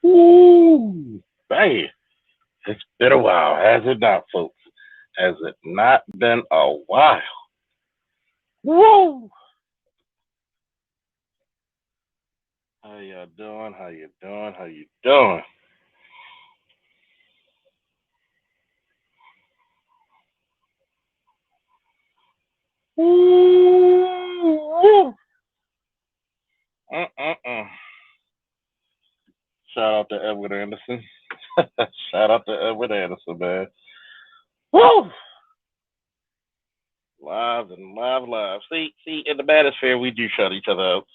Woo! Bang! It's been a while, has it not, folks? Has it not been a while? Woo! How y'all doing? How you doing? How you doing? Woo! Mm-mm-mm. Shout out to Edward Anderson. Shout out to Edward Anderson, man. Woo! Live and live, live. See, in the manosphere, we do shut each other out.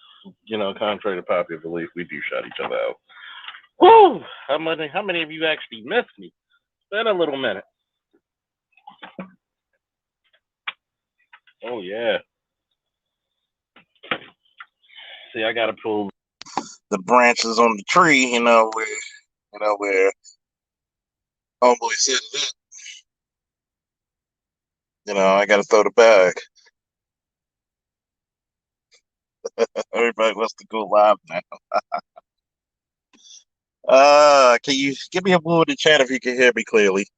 Contrary to popular belief, we do shut each other out. Woo! How many of you actually missed me? It's been a little minute. Oh yeah. See, I gotta pull the branches on the tree, where homeboy said that. I gotta throw the bag. Everybody wants to go live now. Can you give me a word in the chat if you can hear me clearly?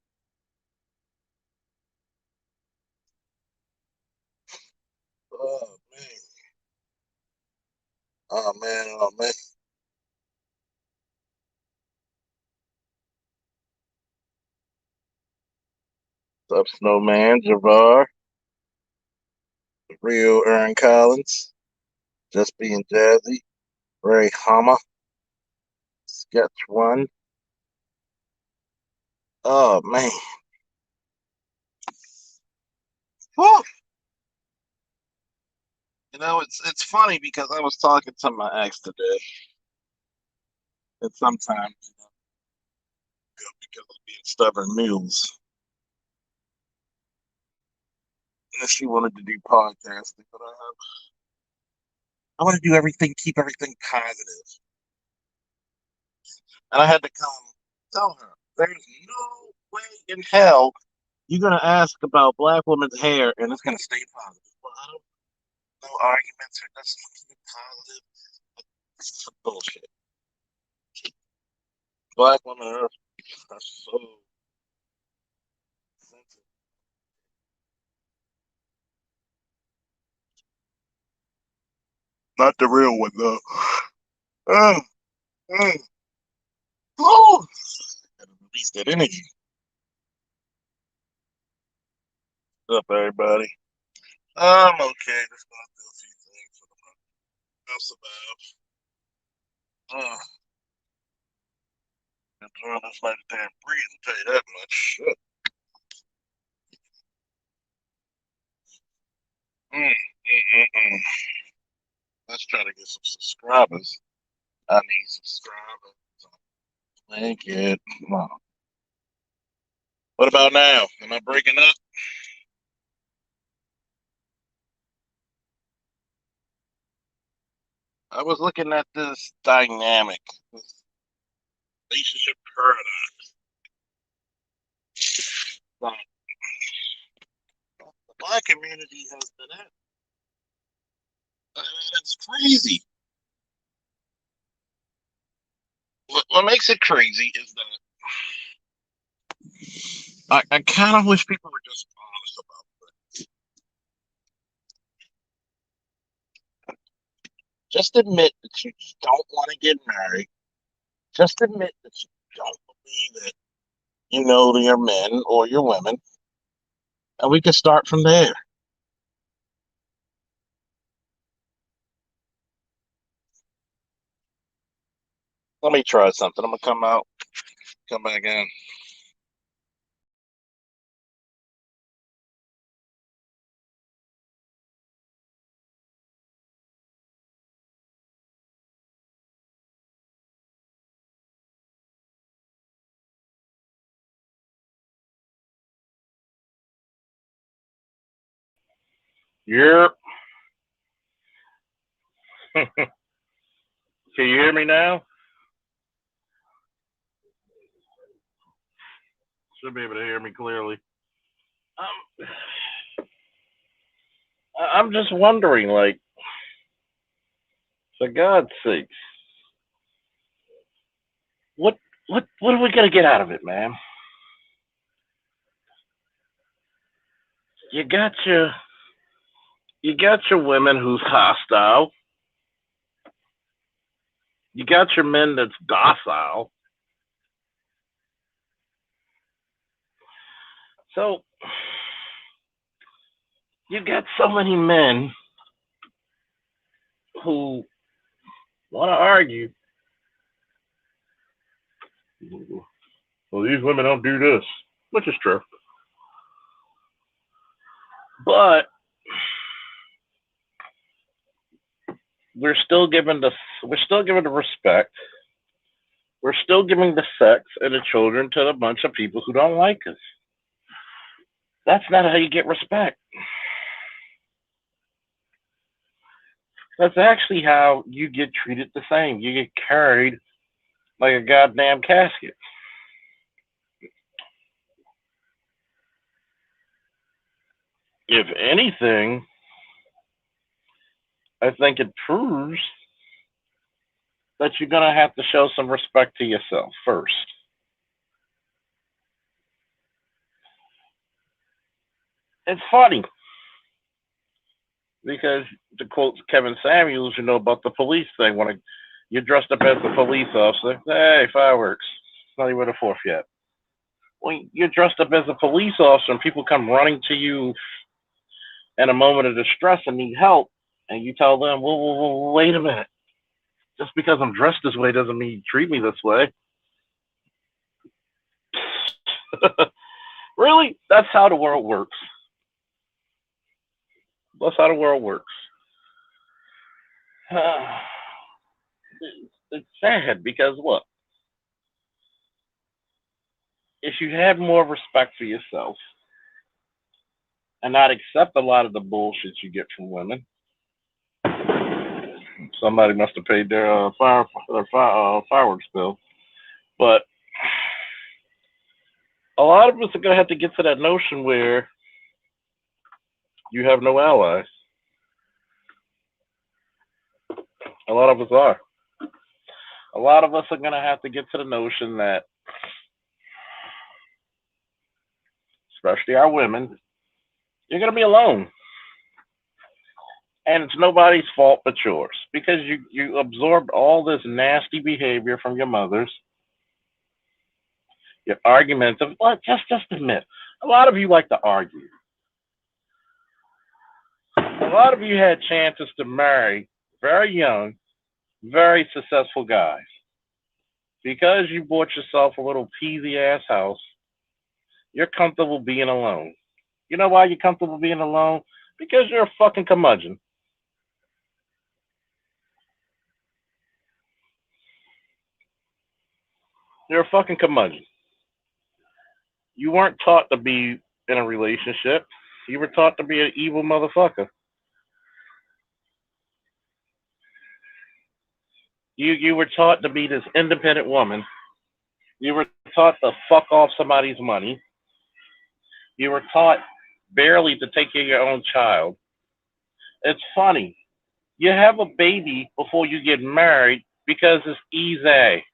Oh man. Oh man, oh man. What's up, Snowman, Javar, Real Aaron Collins, Just Being Jazzy, Ray Hama, Sketch One. Oh man. Whew. It's funny because I was talking to my ex today, and sometimes, because of being stubborn mules, and she wanted to do podcasting, but I want to do everything, keep everything positive, and I had to come tell her there's no way in hell you're gonna ask about black women's hair and it's gonna stay positive. Well, I don't know arguments or just keep it positive. It's bullshit. Black women are so sensitive. Not the real one though. Uh, uh, oh, gotta release that energy. What's up, everybody? I'm okay. Just gonna do a few things for the month. I'll survive. Enjoying this nice damn breeze, I'll tell you that much. Shit. Mm. Let's try to get some subscribers. I need subscribers. Thank it. Come on. What about now? Am I breaking up? I was looking at this dynamic, this relationship paradox that the black community has been in. And it's crazy. What makes it crazy is that I kind of wish people were just honest about it. Just admit that you don't want to get married. Just admit that you don't believe that you know your men or your women, and we can start from there. Let me try something. I'm gonna come out, come back in. Yep. Can you hear me now? Should be able to hear me clearly. Um, I'm just wondering, like, for God's sakes, what what are we gonna get out of it, man? You got your you got your women who's hostile. You got your men that's docile. So you got so many men who want to argue. Well, these women don't do this, which is true. But we're still given the we're still giving the respect. We're still giving the sex and the children to a bunch of people who don't like us. That's not how you get respect. That's actually how you get treated the same. You get carried like a goddamn casket. If anything, I think it proves that you're going to have to show some respect to yourself first. It's funny because to quote Kevin Samuels, about the police thing, when you're dressed up as a police officer, hey, fireworks. It's not even the fourth yet. When you're dressed up as a police officer and people come running to you in a moment of distress and need help, and you tell them, well, wait a minute. Just because I'm dressed this way doesn't mean you treat me this way. Really? That's how the world works. That's how the world works. It's sad because look, if you had more respect for yourself and not accept a lot of the bullshit you get from women, somebody must have paid their fireworks bill. But a lot of us are going to have to get to that notion where you have no allies. A lot of us are. A lot of us are going to have to get to the notion that, especially our women, you're going to be alone. And it's nobody's fault but yours because you absorbed all this nasty behavior from your mothers. Your arguments of, well, just admit, a lot of you like to argue. A lot of you had chances to marry very young, very successful guys. Because you bought yourself a little peasy ass house, you're comfortable being alone. You know why you're comfortable being alone? Because you're a fucking curmudgeon. You're a fucking curmudgeon. You weren't taught to be in a relationship. You were taught to be an evil motherfucker. You were taught to be this independent woman. You were taught to fuck off somebody's money. You were taught barely to take care of your own child. It's funny. You have a baby before you get married because it's easy.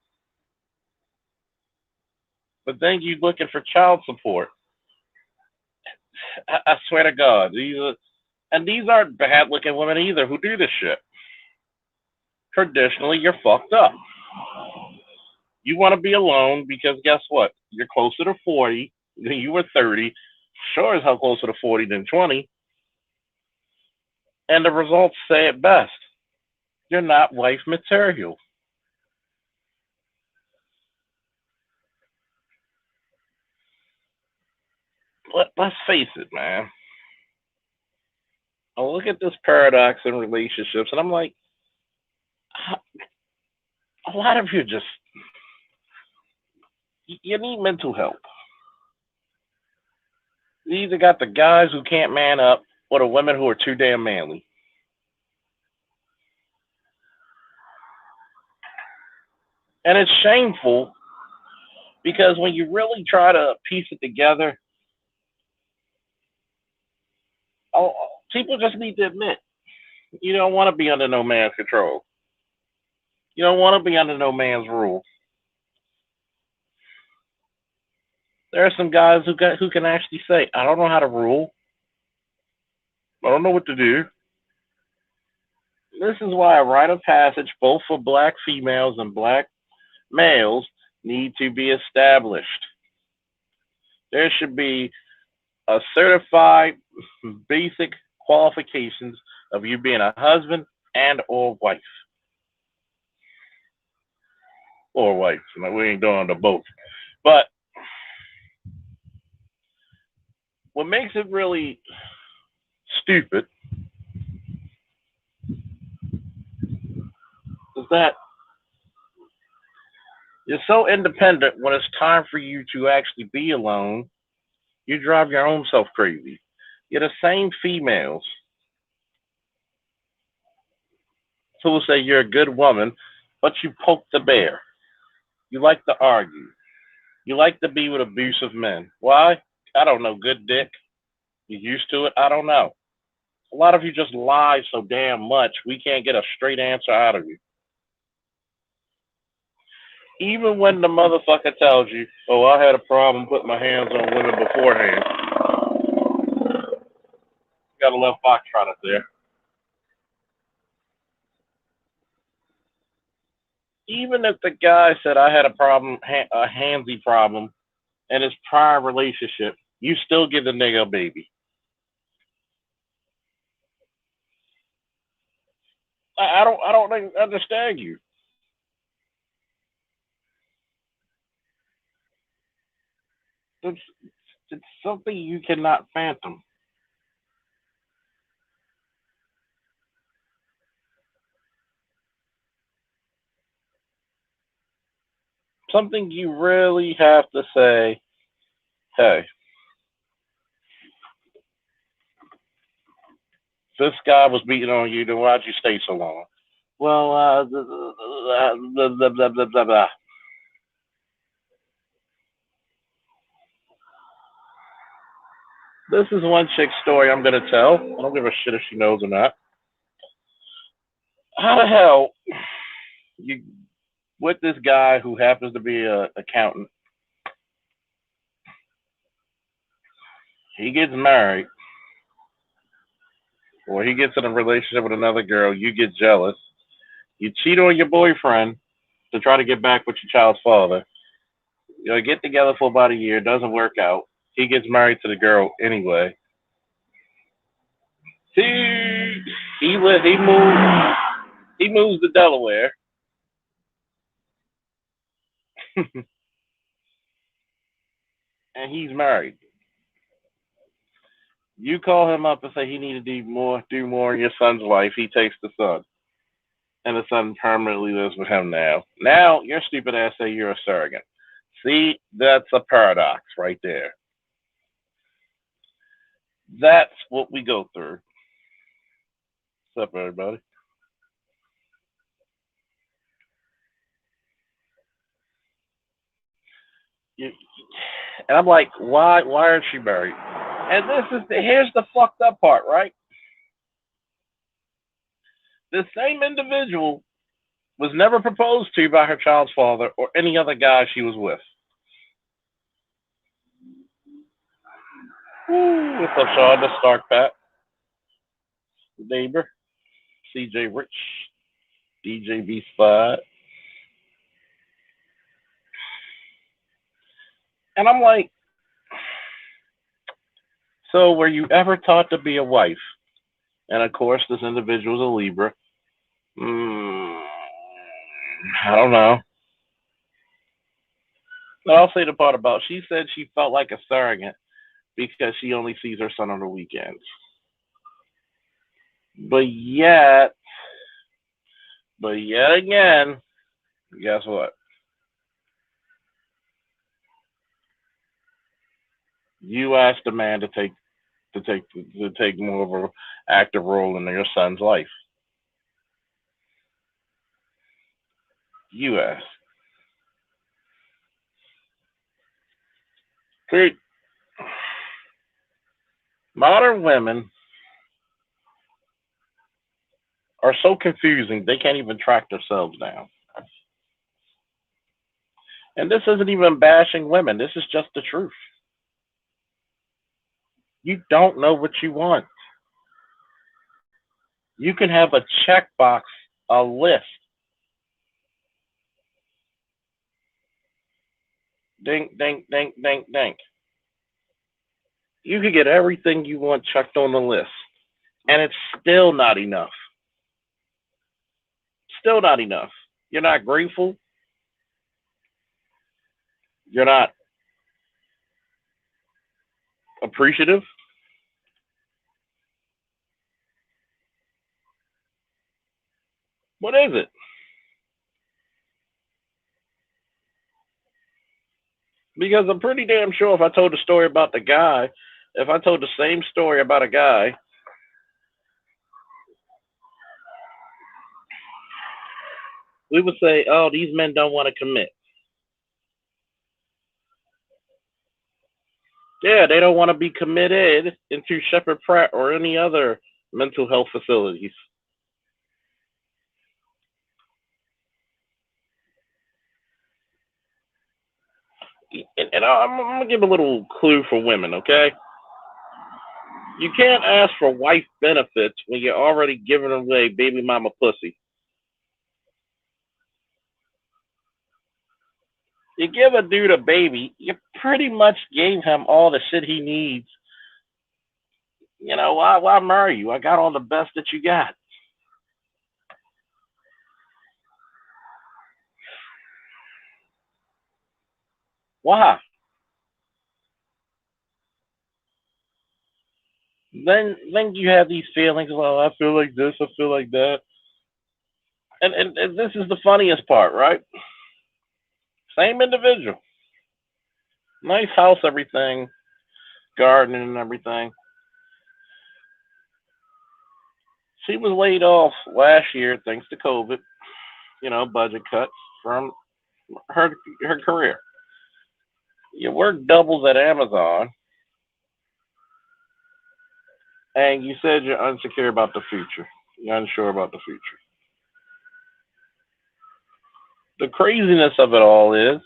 But then you're looking for child support. I swear to God, these aren't bad looking women either who do this shit. Traditionally, you're fucked up. You want to be alone because guess what? You're closer to 40 than you were 30. Sure as hell closer to 40 than 20. And the results say it best. You're not wife material. Let's face it, man. I look at this paradox in relationships and I'm like, a lot of you just, you need mental help. You either got the guys who can't man up or the women who are too damn manly. And it's shameful because when you really try to piece it together, oh, people just need to admit you don't want to be under no man's control. You don't want to be under no man's rule. There are some guys who can actually say, "I don't know how to rule. I don't know what to do." This is why a rite of passage, both for black females and black males, need to be established. There should be a certified basic qualifications of you being a husband and or wife. Or wife. Like, we ain't doing the both. But what makes it really stupid is that you're so independent when it's time for you to actually be alone, you drive your own self crazy. You're the same females who will say you're a good woman, but you poke the bear. You like to argue. You like to be with abusive men. Why? I don't know. Good dick. You used to it? I don't know. A lot of you just lie so damn much, we can't get a straight answer out of you. Even when the motherfucker tells you, "Oh, I had a problem putting my hands on women beforehand." Got a left foxtrot up there. Even if the guy said I had a problem, a handsy problem, in his prior relationship, you still give the nigga a baby. I don't understand you. It's, it's something you cannot fathom. Something you really have to say, hey, this guy was beating on you, then why'd you stay so long? Well, blah, blah, blah, blah, blah, blah. This is one chick story I'm gonna tell. I don't give a shit if she knows or not. How the hell you with this guy who happens to be a accountant? He gets married, or he gets in a relationship with another girl. You get jealous. You cheat on your boyfriend to try to get back with your child's father. You know, get together for about a year. Doesn't work out. He gets married to the girl anyway. He he moves to Delaware. And he's married. You call him up and say he needs to do more in your son's life. He takes the son, and the son permanently lives with him now. Now your stupid ass say you're a surrogate. See, that's a paradox right there. That's what we go through. What's up, everybody? You, and I'm like, why aren't you married? And here's the fucked up part, right? This same individual was never proposed to by her child's father or any other guy she was with. What's up, Sean? The Stark Pat, neighbor, CJ Rich, DJ B Spot. And I'm like, so were you ever taught to be a wife? And of course, this individual is a Libra. Mm, I don't know. But I'll say the part about she said she felt like a surrogate because she only sees her son on the weekends. But yet, but yet again, guess what? You asked the man to take more of an active role in your son's life. You asked. See, modern women are so confusing they can't even track themselves down. And this isn't even bashing women. This is just the truth. You don't know what you want. You can have a checkbox, a list. Ding, ding, ding, ding, ding. You could get everything you want checked on the list, and it's still not enough. Still not enough. You're not grateful. You're not appreciative. What is it? Because I'm pretty damn sure if I told a story about the guy, if I told the same story about a guy, we would say, oh, these men don't want to commit. Yeah, they don't want to be committed into Shepherd Pratt or any other mental health facilities. And I'm going to give a little clue for women, okay? You can't ask for wife benefits when you're already giving away baby mama pussy. You give a dude a baby, you pretty much gave him all the shit he needs. Why marry you? I got all the best that you got. Why? Then you have these feelings. Well, I feel like this. I feel like that. And this is the funniest part, right? Same individual, nice house, everything, gardening and everything. She was laid off last year thanks to COVID. Budget cuts from her her career. You work doubles at Amazon, and you said you're unsecure about the future. You're unsure about the future. The craziness of it all is,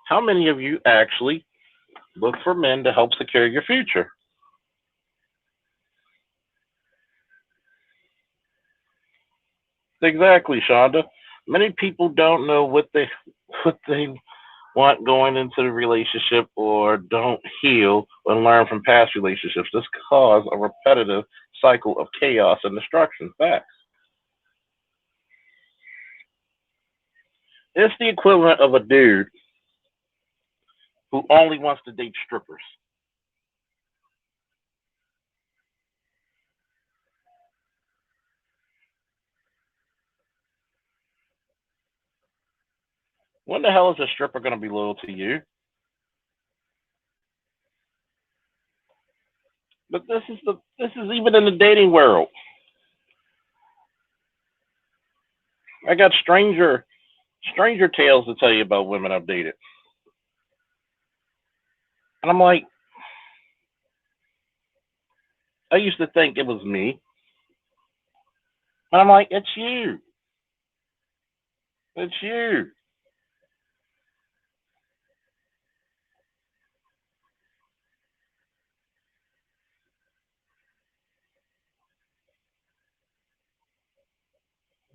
how many of you actually look for men to help secure your future? Exactly, Shonda. Many people don't know what they want going into the relationship, or don't heal and learn from past relationships. This cause a repetitive cycle of chaos and destruction. Facts. It's the equivalent of a dude who only wants to date strippers. When the hell is a stripper going to be loyal to you? But this is even in the dating world. I got stranger tales to tell you about women I've dated, and I'm like, I used to think it was me, and I'm like, it's you, it's you.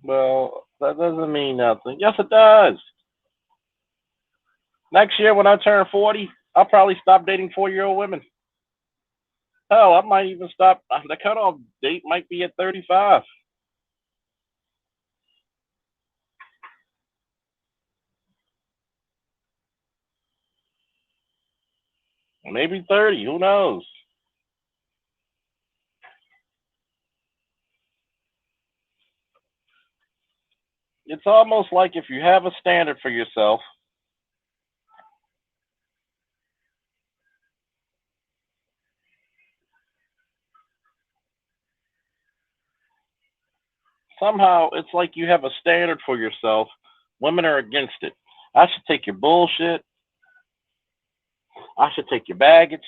Well, that doesn't mean nothing. Yes, it does. Next year when I turn 40, I'll probably stop dating 4-year-old women. Hell, I might even stop. The cutoff date might be at 35, maybe 30. Who knows? It's almost like if you have a standard for yourself, somehow it's like you have a standard for yourself. Women are against it. I should take your bullshit. I should take your baggage.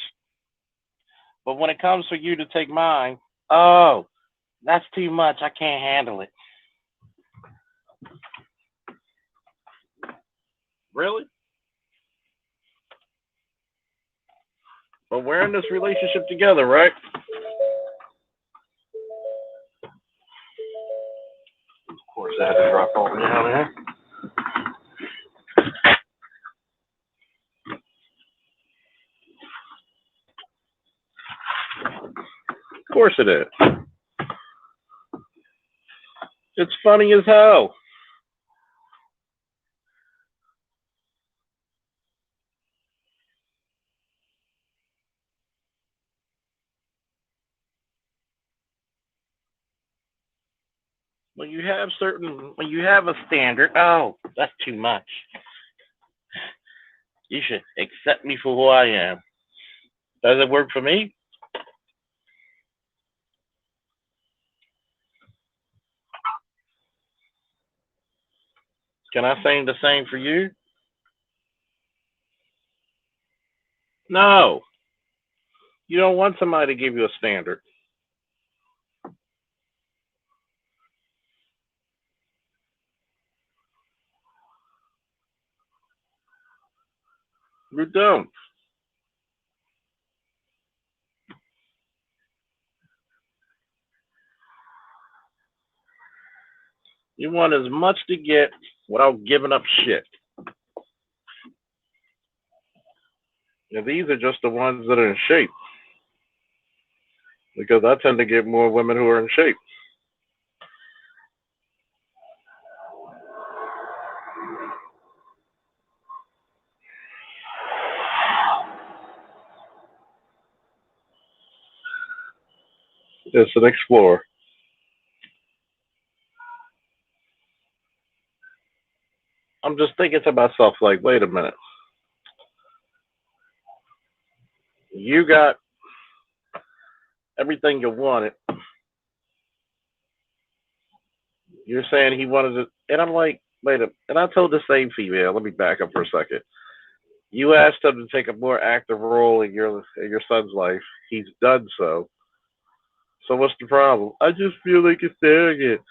But when it comes for you to take mine, oh, that's too much. I can't handle it. Really? But we're in this relationship together, right? Of course, I had to drop over down there. Of course it is. It's funny as hell. When you have a standard, oh, that's too much. You should accept me for who I am. Does it work for me? Can I say the same for you? No. You don't want somebody to give you a standard. You don't. You want as much to get without giving up shit. And these are just the ones that are in shape. Because I tend to get more women who are in shape. It's an explorer. I'm just thinking to myself, like, wait a minute. You got everything you wanted. You're saying he wanted it. And I'm like, wait a And I told the same female, let me back up for a second. You asked him to take a more active role in your son's life. He's done so. So what's the problem? I just feel like a surrogate.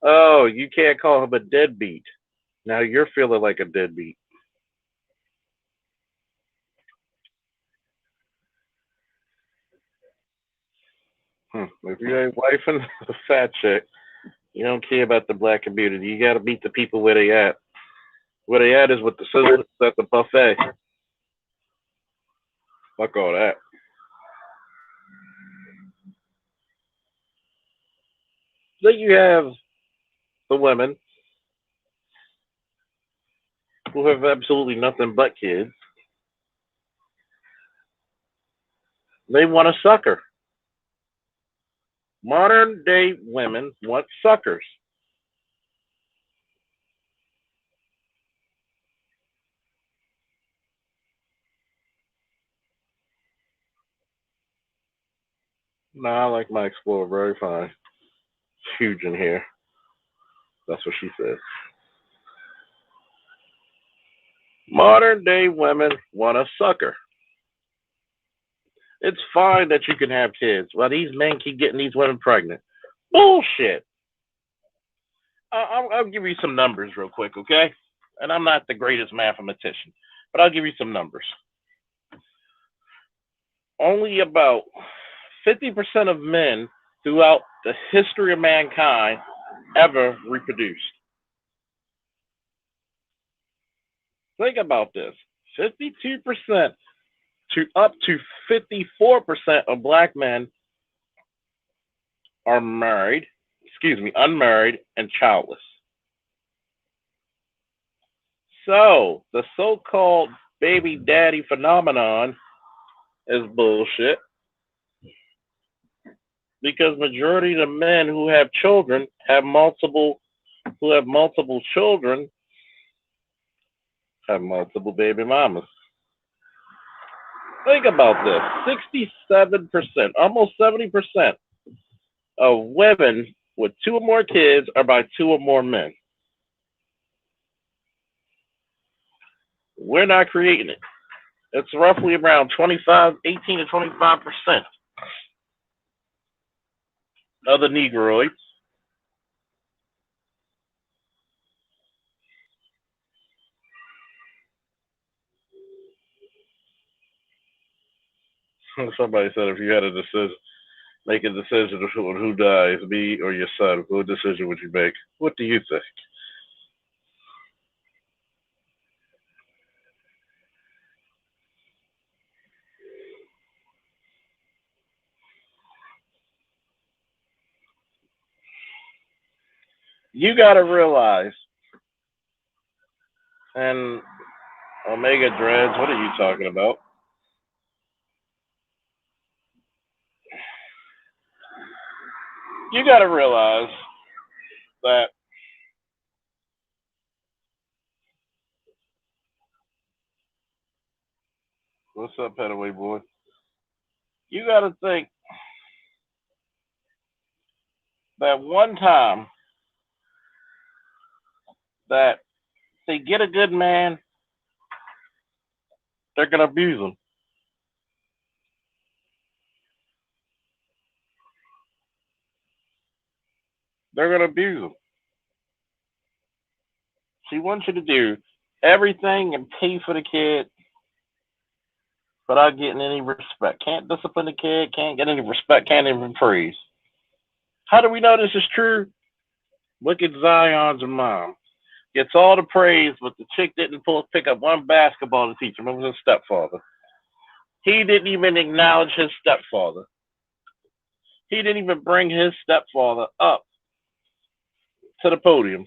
Oh, you can't call him a deadbeat. Now you're feeling like a deadbeat. If you ain't wifing a fat chick, you don't care about the black community. You got to meet the people where they at. Where they at is with the sisters at the buffet. Fuck all that. Then you have the women who have absolutely nothing but kids. They want a sucker. Modern day women want suckers. Nah, I like my Explorer very fine. It's huge in here. That's what she says. Modern day women want a sucker. It's fine that you can have kids. Well, these men keep getting these women pregnant. Bullshit. I'll give you some numbers real quick, okay? And I'm not the greatest mathematician, but I'll give you some numbers. Only about 50% of men throughout the history of mankind ever reproduced. Think about this: 52% to up to 54% of black men are married, unmarried and childless. So the so-called baby daddy phenomenon is bullshit because majority of the men who have children have multiple children have multiple baby mamas. Think about this: 67%, almost 70% of women with two or more kids are by two or more men. We're not creating it. It's roughly around 18 to 25% of the Negroids. Somebody said if you had a decision, make a decision of who dies, me or your son, what decision would you make? What do you think? You got to realize, and Omega Dreads, what are you talking about? You got to realize that what's up, Petaway boy? You got to think that one time that they get a good man, they're gonna abuse him. They're gonna abuse him. She wants you to do everything and pay for the kid without getting any respect. Can't discipline the kid, can't get any respect, can't even praise. How do we know this is true? Look at Zion's mom. Gets all the praise, but the chick didn't pick up one basketball to teach him. It was his stepfather. He didn't even acknowledge his stepfather. He didn't even bring his stepfather up to the podium.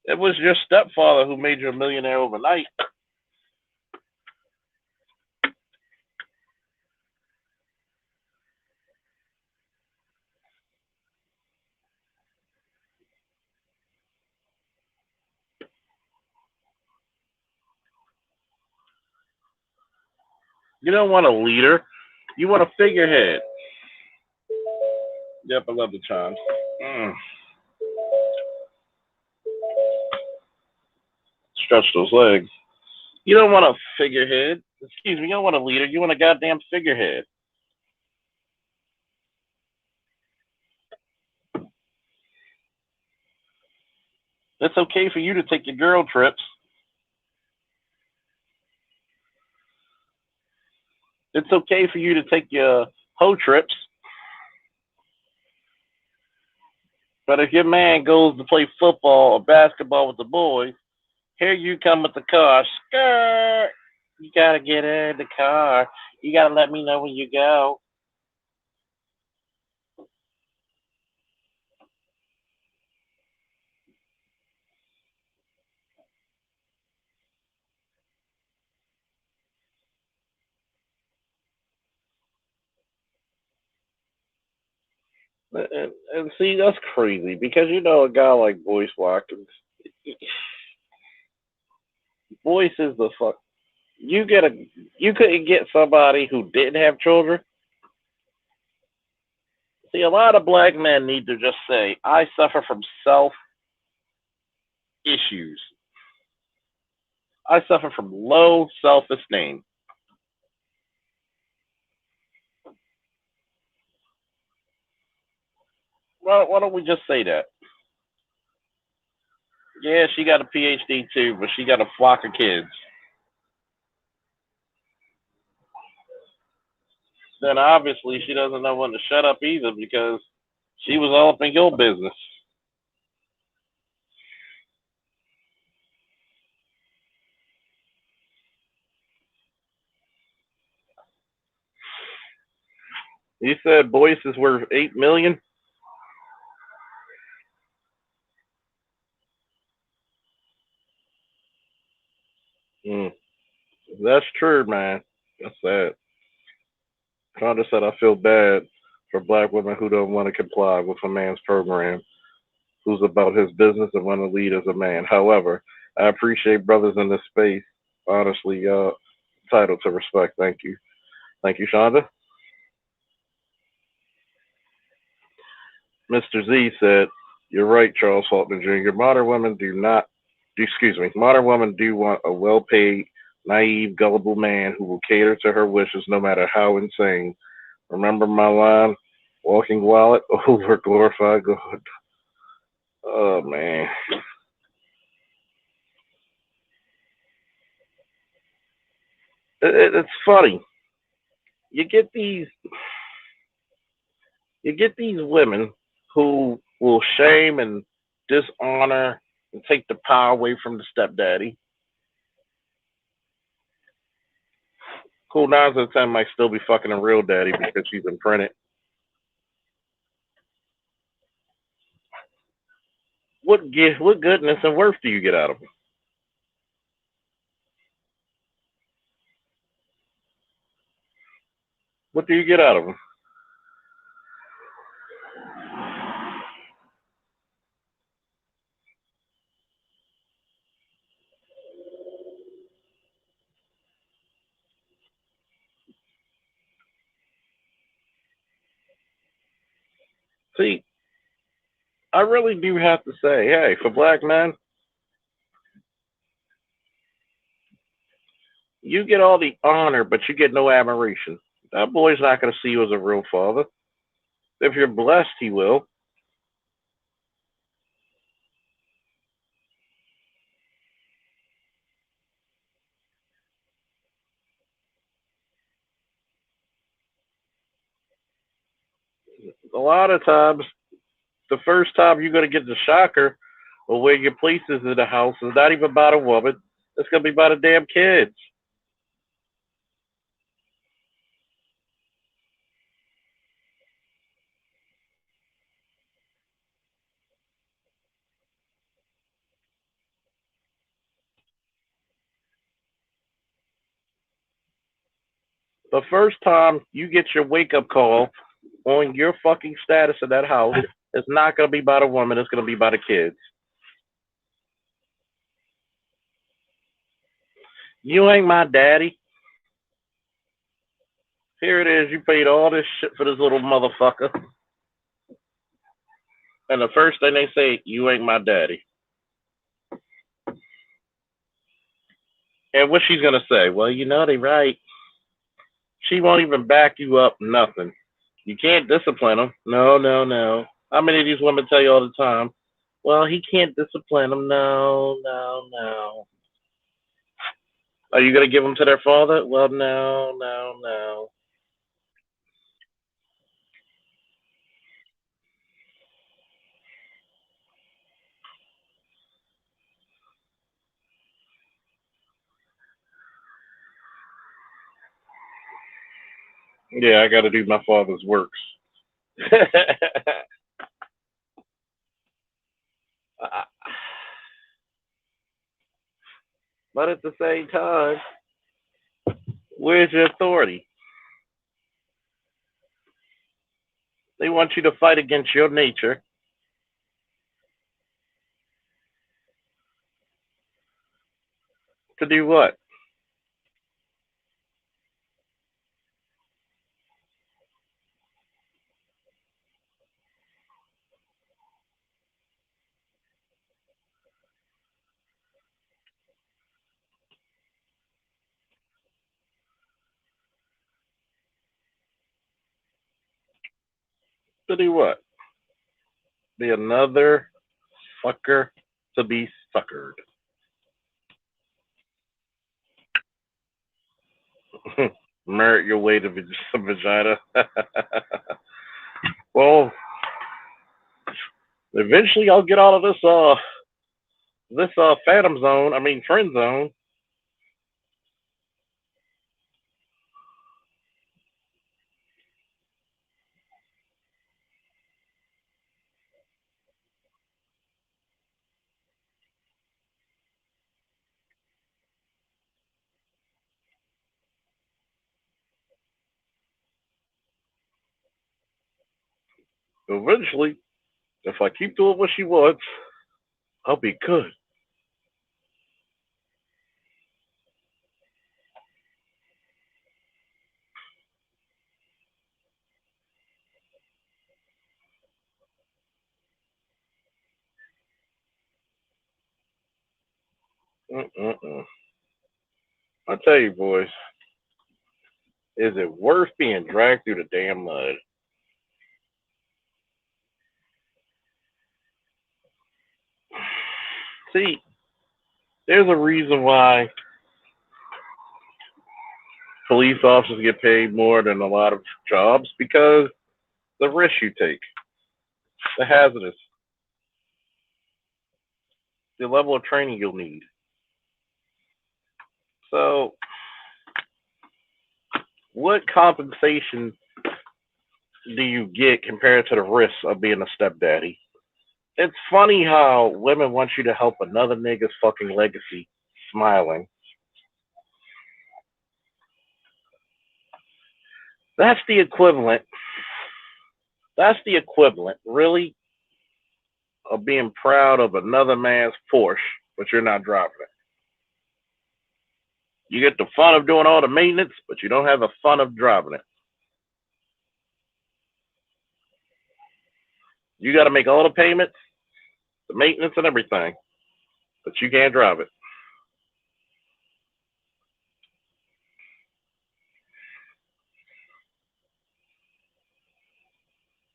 It was your stepfather who made you a millionaire overnight. You don't want a leader. You want a figurehead. Yep, I love the chimes. Stretch those legs. You don't want a figurehead. Excuse me, you don't want a leader. You want a goddamn figurehead. It's okay for you to take your girl trips. It's okay for you to take your hoe trips. But if your man goes to play football or basketball with the boys, here you come with the car. Skirt. You gotta get in the car. You gotta let me know when you go. And see, that's crazy because you know a guy like Boyce Watkins. Boyce is the fuck. You get a. You couldn't get somebody who didn't have children. See, a lot of black men need to just say, "I suffer from self issues. I suffer from low self esteem." Why don't we just say that? Yeah, she got a PhD too, but she got a flock of kids. Then obviously she doesn't know when to shut up either because she was all up in your business. You said Boyce is worth 8 million. Mm, that's true, man. That's sad. Conda said, "I feel bad for black women who don't want to comply with a man's program, who's about his business and want to lead as a man. However, I appreciate brothers in this space. Honestly, entitled to respect. Thank you. Thank you, Shonda." Mr. Z said, "You're right, Charles Faulkner Jr. Modern women do not, excuse me, modern women do want a well paid, naive, gullible man who will cater to her wishes no matter how insane. Remember my line, walking wallet over glorified God." Oh, man. It's funny. you get these you get these women who will shame and dishonor and take the power away from the stepdaddy, who 9 out of 10 might still be fucking a real daddy because she's imprinted. What goodness and worth do you get out of them? What do you get out of them? See, I really do have to say, hey, for black men, you get all the honor, but you get no admiration. That boy's not going to see you as a real father. If you're blessed, he will. A lot of times, the first time you're going to get the shocker or where your place is in the house is not even about a woman. It's going to be about the damn kids. The first time you get your wake up call on your fucking status in that house, it's not going to be about a woman. It's going to be about the kids. You ain't my daddy. Here it is. You paid all this shit for this little motherfucker. And the first thing they say, you ain't my daddy. And what she's going to say? Well, you know, they right. She won't even back you up, nothing. You can't discipline him. No, no, no. How many of these women tell you all the time, well, he can't discipline them. No, no, no. Are you going to give them to their father? Well, no, no, no. Yeah, I got to do my father's works. But at the same time, where's your authority? They want you to fight against your nature. To do what? To do what? Be another fucker to be suckered. Merit your way to some vagina. Well, eventually I'll get out of this phantom zone. I mean friend zone. Eventually, if I keep doing what she wants, I'll be good. Mm-mm-mm. I tell you, boys, is it worth being dragged through the damn mud? See, there's a reason why police officers get paid more than a lot of jobs because the risk you take, the hazardous, the level of training you'll need. So, what compensation do you get compared to the risks of being a stepdaddy? It's funny how women want you to help another nigga's fucking legacy smiling. That's the equivalent. That's the equivalent, really, of being proud of another man's Porsche, but you're not driving it. You get the fun of doing all the maintenance, but you don't have the fun of driving it. You got to make all the payments, the maintenance, and everything, but you can't drive it.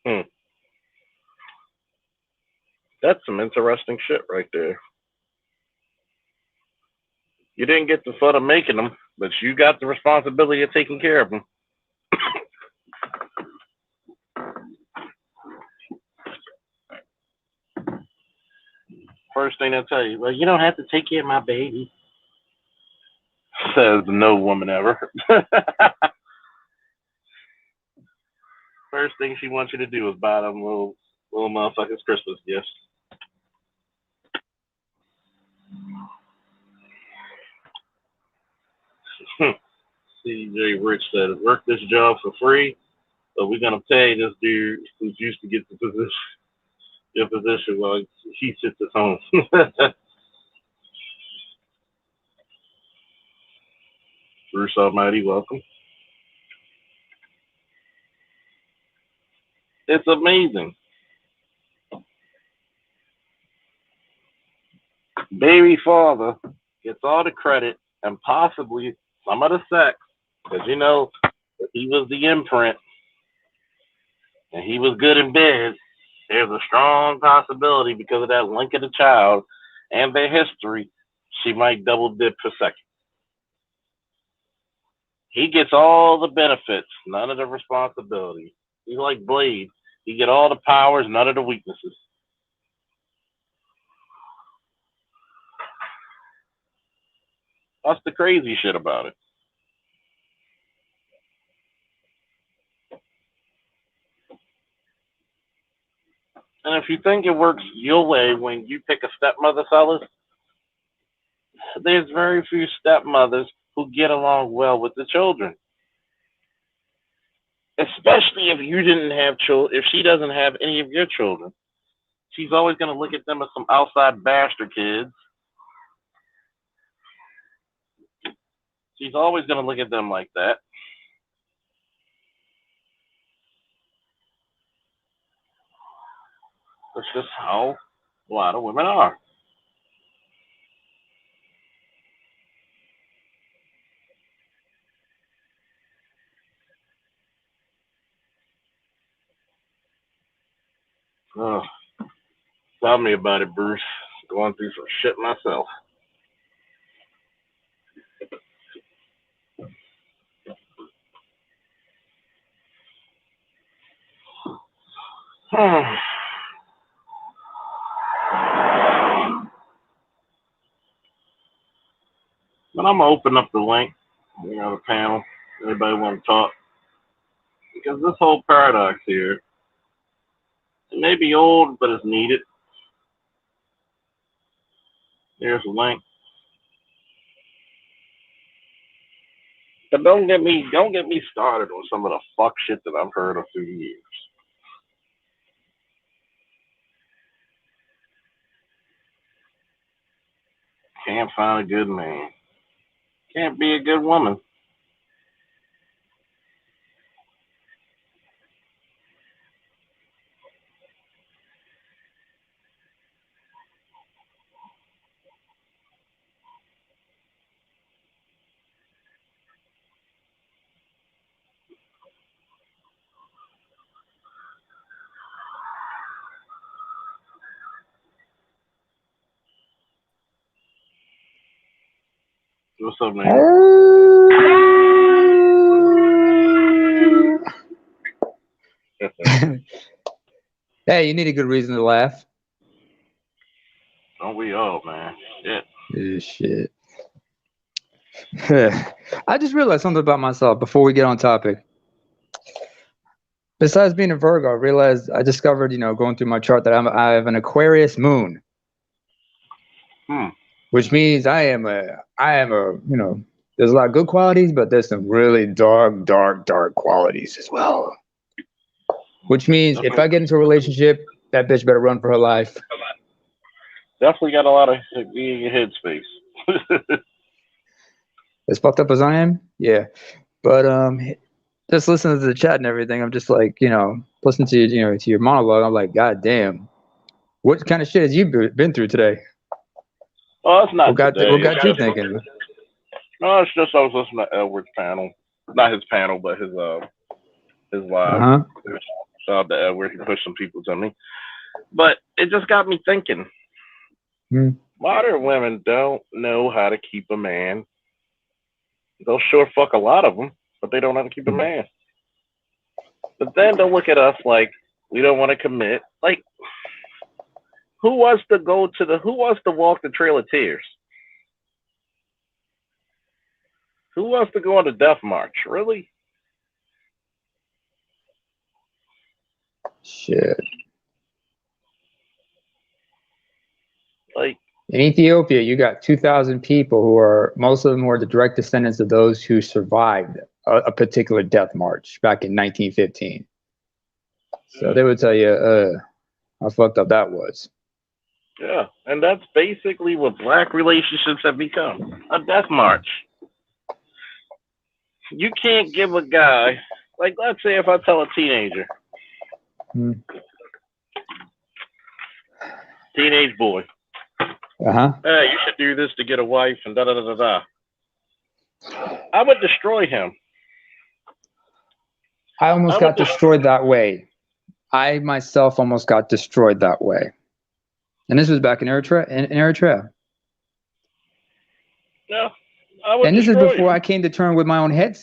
Hmm. That's some interesting shit right there. You didn't get the fun of making them, but you got the responsibility of taking care of them. First thing they'll tell you, well, you don't have to take care of my baby. Says no woman ever. First thing she wants you to do is buy them little motherfuckers Christmas gifts. CJ Rich said, work this job for free, but we're gonna pay this dude who's used to get the position your position while he sits at home. Bruce Almighty, welcome. It's amazing. Baby father gets all the credit and possibly some of the sex, because you know if he was the imprint and he was good in bed, there's a strong possibility because of that link of the child and their history, she might double dip for second. He gets all the benefits, none of the responsibility. He's like Blade. He get all the powers, none of the weaknesses. That's the crazy shit about it. And if you think it works your way when you pick a stepmother, fellas, there's very few stepmothers who get along well with the children. Especially if you didn't have children, if she doesn't have any of your children. She's always going to look at them as some outside bastard kids. She's always going to look at them like that. That's just how a lot of women are. Oh, tell me about it, Bruce. Going through some shit myself. But I'm gonna open up the link, the panel. Anybody want to talk? Because this whole paradox here, it may be old, but it's needed. Here's a link. But don't get me started on some of the fuck shit that I've heard of through the years. Can't find a good man. Can't be a good woman. What's up, man? Hey, you need a good reason to laugh. Don't we all, man? Shit. Shit. I just realized something about myself before we get on topic. Besides being a Virgo, I discovered, going through my chart that I have an Aquarius moon, which means I am a, there's a lot of good qualities, but there's some really dark, dark, dark qualities as well. Which means if I get into a relationship, that bitch better run for her life. Definitely got a lot of being in your headspace. As fucked up as I am, yeah. But just listening to the chat and everything, I'm just like, listening to to your monologue. I'm like, God damn, what kind of shit has you been through today? Oh, it's not today. What got you thinking? No, it's just I was listening to Edward's panel, not his panel, but his live. Uh-huh. Shout out to Edward, he pushed some people to me. But it just got me thinking. Modern women don't know how to keep a man. They'll sure fuck a lot of them, but they don't know how to keep a man. But then they'll look at us like we don't want to commit. Like, who wants to walk the Trail of Tears? Who wants to go on the Death March? Really? Shit. Like, in Ethiopia, you got 2,000 people most of them are the direct descendants of those who survived a particular death march back in 1915. So they would tell you how fucked up that was. Yeah, and that's basically what black relationships have become, a death march. You can't give a guy, like, let's say if I tell a teenager, teenage boy, hey, you should do this to get a wife and da da da da da. I would destroy him. I almost got destroyed that way. I myself almost got destroyed that way. And this was back in Eritrea. Yeah. And this is before I came to terms with my own head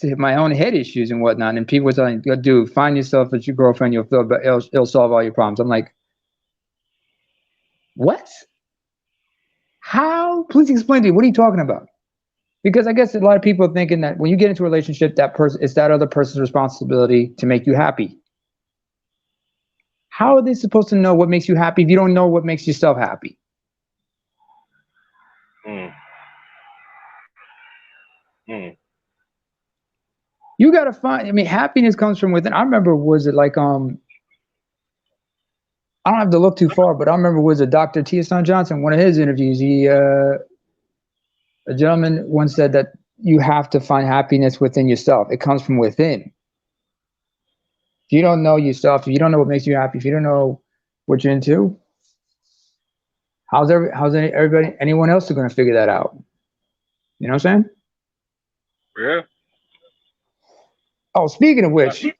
issues and whatnot. And people were telling, dude, find yourself as your girlfriend, it'll solve all your problems. I'm like, what? How? Please explain to me. What are you talking about? Because I guess a lot of people are thinking that when you get into a relationship, it's that other person's responsibility to make you happy. How are they supposed to know what makes you happy if you don't know what makes yourself happy? You got to find, happiness comes from within. I remember, was it like, I don't have to look too far, but I remember was it Dr. T. Son Johnson, one of his interviews, a gentleman once said that you have to find happiness within yourself. It comes from within. If you don't know yourself, if you don't know what makes you happy, if you don't know what you're into, how's anyone else going to figure that out? You know what I'm saying? Yeah. Oh, speaking of which, if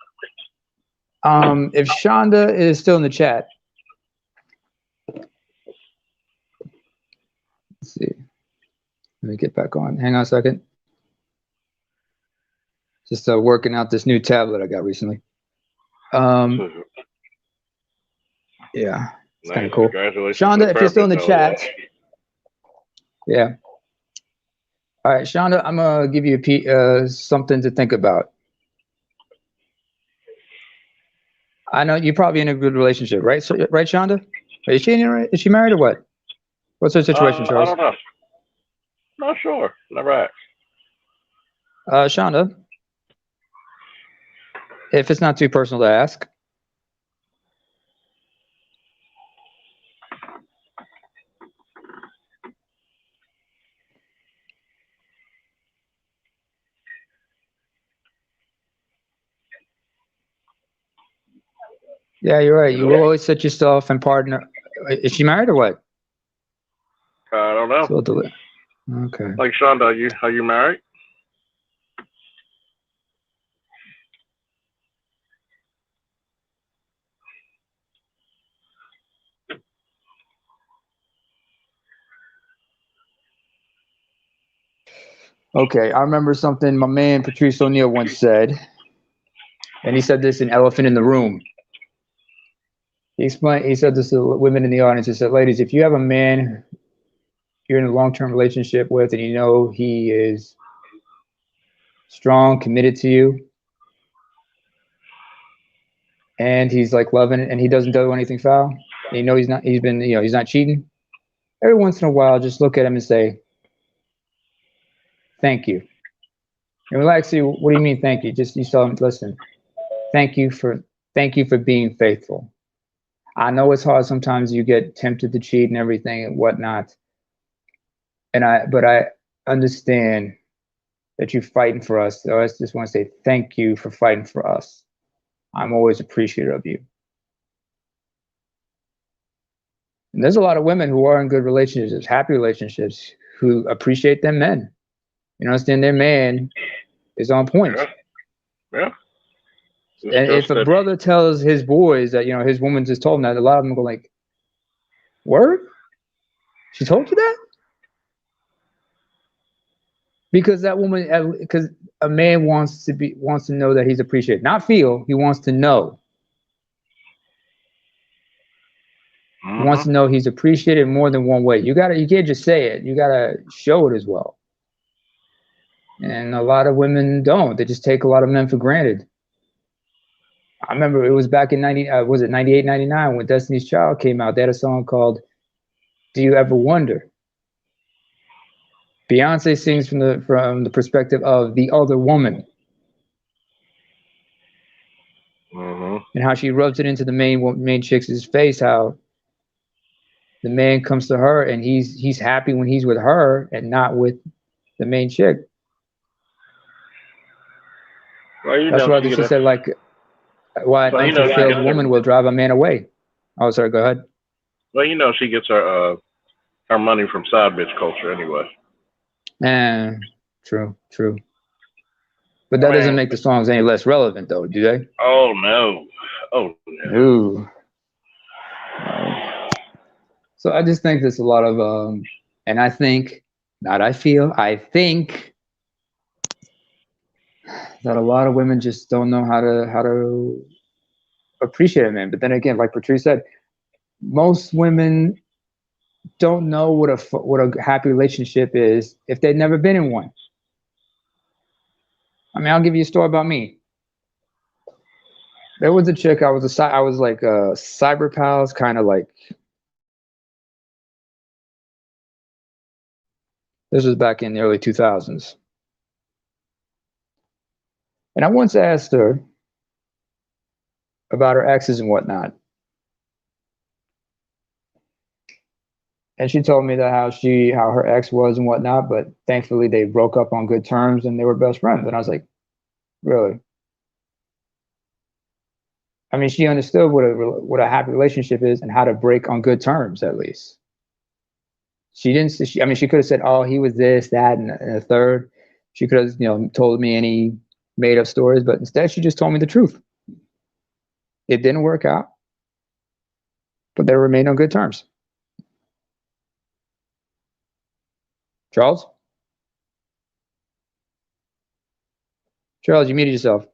Shonda is still in the chat, let's see. Let me get back on. Hang on a second. Just working out this new tablet I got recently. Yeah, it's kind of cool. Shonda, if you're still in the chat, yeah. All right, Shonda, I'm gonna give you something to think about. I know you're probably in a good relationship, right? So, right, Shonda? Is she married or what? What's her situation, Charles? I don't know. Not sure. Never asked. Shonda, if it's not too personal to ask. Yeah, you're right. You will always set yourself and partner. Is she married or what? I don't know. Okay. Like Shonda, are you married? Okay, I remember something my man Patrice O'Neal once said, and he said this in Elephant in the Room. He said this to women in the audience. He said, ladies, if you have a man you're in a long-term relationship with and you know he is strong, committed to you, and he's like loving it and he doesn't do anything foul, and you know he's not cheating, every once in a while just look at him and say, thank you. And relax you, what do you mean thank you? Just you tell him, listen, thank you for being faithful. I know it's hard sometimes, you get tempted to cheat and everything and whatnot. But I understand that you're fighting for us. So I just want to say thank you for fighting for us. I'm always appreciative of you. And there's a lot of women who are in good relationships, happy relationships, who appreciate their men. You know, understand their man is on point. Yeah. And if a brother tells his boys that, you know, his woman just told him that, a lot of them go like, word? She told you that? Because that woman, because a man wants to know that he's appreciated, not feel. He wants to know. He wants to know he's appreciated more than one way. You can't just say it. You gotta show it as well. And a lot of women don't. They just take a lot of men for granted. I remember it was back in 98, 99 when Destiny's Child came out. They had a song called "Do You Ever Wonder." Beyonce sings from the perspective of the other woman, and how she rubs it into the main chick's face. How the man comes to her and he's happy when he's with her and not with the main chick. Well, that's why she said, like, why an unfulfilled woman will drive a man away. Oh, sorry. Go ahead. Well, you know, she gets her money from side bitch culture anyway. True. But that doesn't make the songs any less relevant, though, do they? Oh no. Ooh. So I just think there's a lot of and I think that a lot of women just don't know how to appreciate a man. But then again, like Patrice said, most women don't know what a happy relationship is if they've never been in one. I mean, I'll give you a story about me. There was a chick, I was like cyber pals, kind of like. This was back in the early 2000s. And I once asked her about her exes and whatnot. And she told me that how her ex was and whatnot, but thankfully they broke up on good terms and they were best friends. And I was like, really? I mean, she understood what a happy relationship is and how to break on good terms, at least. She didn't. She could have said, "Oh, he was this, that, and a third." She could have, told me any made-up stories, but instead, she just told me the truth. It didn't work out, but they remained on good terms. Charles, you muted yourself.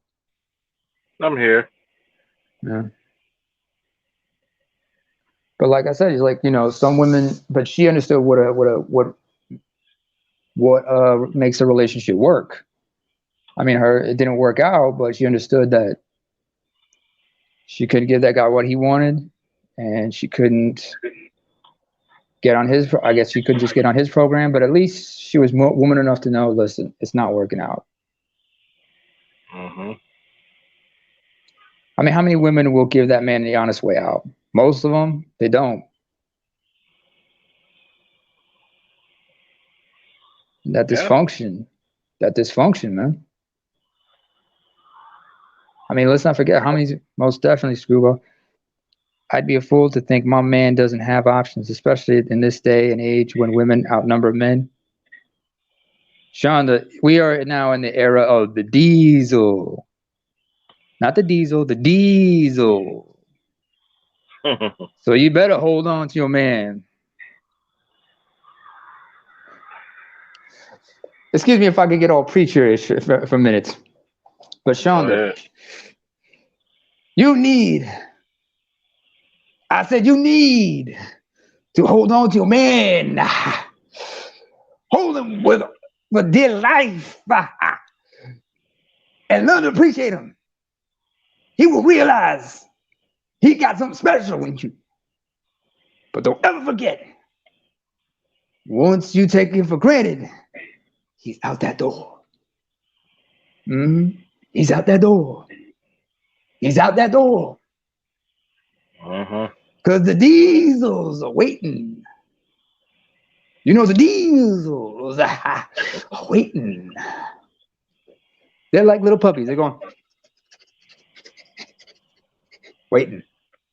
I'm here. Yeah. But like I said, it's like, some women, but she understood what makes a relationship work. I mean, it didn't work out, but she understood that she couldn't give that guy what he wanted, and she couldn't get on his. I guess she couldn't just get on his program, but at least she was woman enough to know, listen, it's not working out. I mean, how many women will give that man the honest way out? Most of them, they don't. That dysfunction, man. I mean, let's not forget how many, most definitely, Scuba. I'd be a fool to think my man doesn't have options, especially in this day and age when women outnumber men. Sean, we are now in the era of the diesel. Not the diesel, the diesel. So you better hold on to your man. Excuse me if I could get all preacherish for a minute. But Shonda, you need I said you need to hold on to your man. Hold him with dear life and learn to appreciate him. He will realize he got something special in you. But don't ever forget, once you take him for granted, he's out that door. He's out that door. He's out that door. Because the diesels are waiting. You know, the diesels are waiting. They're like little puppies. They're going, waiting.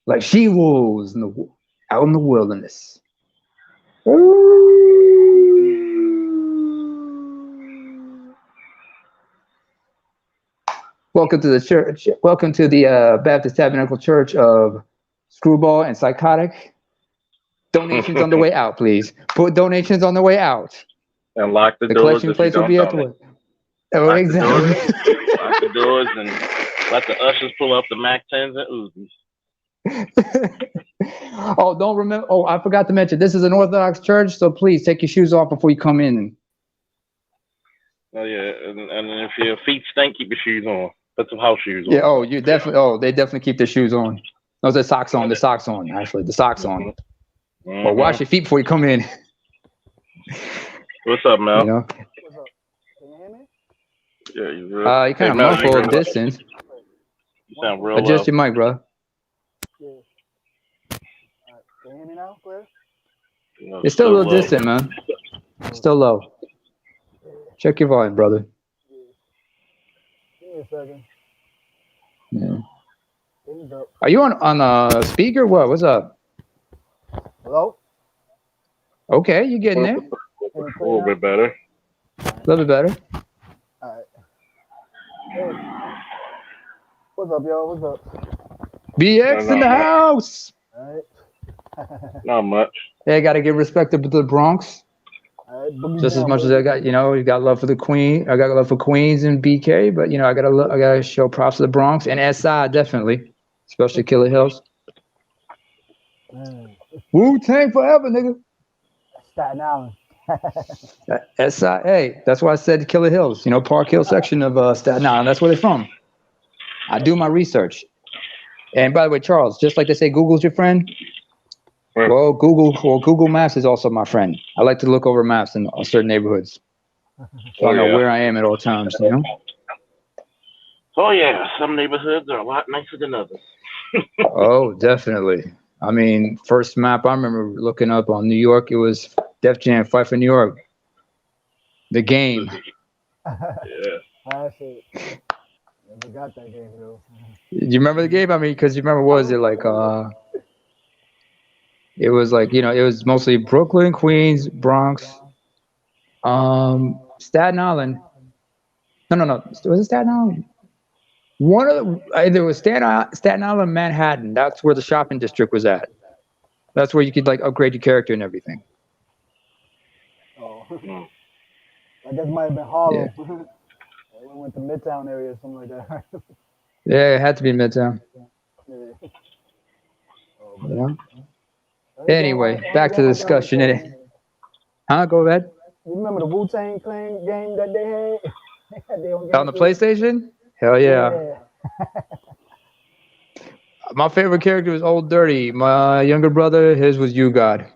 Like she-wolves out in the wilderness. Welcome to the church. Welcome to the Baptist Tabernacle Church of Screwball and Psychotic. Donations on the way out, please. Put donations on the way out. And lock the The doors. collection place will be at the way. Oh, Lock exactly. Lock the doors and let the ushers pull up the Mac 10s and Uzis. Oh, don't remember. Oh, I forgot to mention, this is an Orthodox church, so please take your shoes off before you come in. Oh yeah, and if your feet stink, keep your shoes on. Put some house shoes on. Yeah. Oh, you definitely. Oh, they definitely keep their shoes on. No, the socks on. The socks on. Actually, the socks on. Or wash your feet before you come in. What's up, Mel? You know. What's up? Can you hear me? Yeah, you real. You kind of muffled distance. You sound real Adjust low. your mic, bro. Yeah. All right. Can you hear me now, clear? It's still a little low. distant, man. Still low. Check your volume, brother. Give me a second. Yeah. Here we go. Are you on a speaker? What? What's up? Hello? Okay, you getting there? A little bit better. A little bit better. All right. Hey. What's up, y'all? What's up? BX in the house. All right. Not much. Hey, I gotta give respect to the Bronx. All right. Boogie Just as down, much as baby. I got, you got love for the Queen. I got love for Queens and BK, but I gotta show props to the Bronx and SI definitely, especially Killer Hills. Man. Wu-Tang forever, nigga. Staten Island. SI, hey, that's why I said Killer Hills. Park Hill section of Staten Island. That's where they're from. I do my research. And by the way, Charles, just like they say, Google's your friend. Right. Well, Google Maps is also my friend. I like to look over maps in certain neighborhoods, so I know where I am at all times. Oh yeah, some neighborhoods are a lot nicer than others. Oh, definitely. I mean, first map I remember looking up on New York, it was Def Jam, Fight for New York. The Game. Yeah. That's it. Never got that game, though. You remember the game? I mean, because you remember, what was it like? It was like, it was mostly Brooklyn, Queens, Bronx, Staten Island. No. Was it Staten Island? One of the, there was Staten Island, Manhattan. That's where the shopping district was at. That's where you could like upgrade your character and everything. Oh. I guess it might have been Harlem. Yeah. We went to Midtown area or something like that. Yeah, it had to be Midtown. Yeah. Oh, anyway, back to the discussion. Go ahead. You remember the Wu-Tang Clan game that they had? On the PlayStation? Hell yeah. My favorite character was Old Dirty. My younger brother, his was U-God.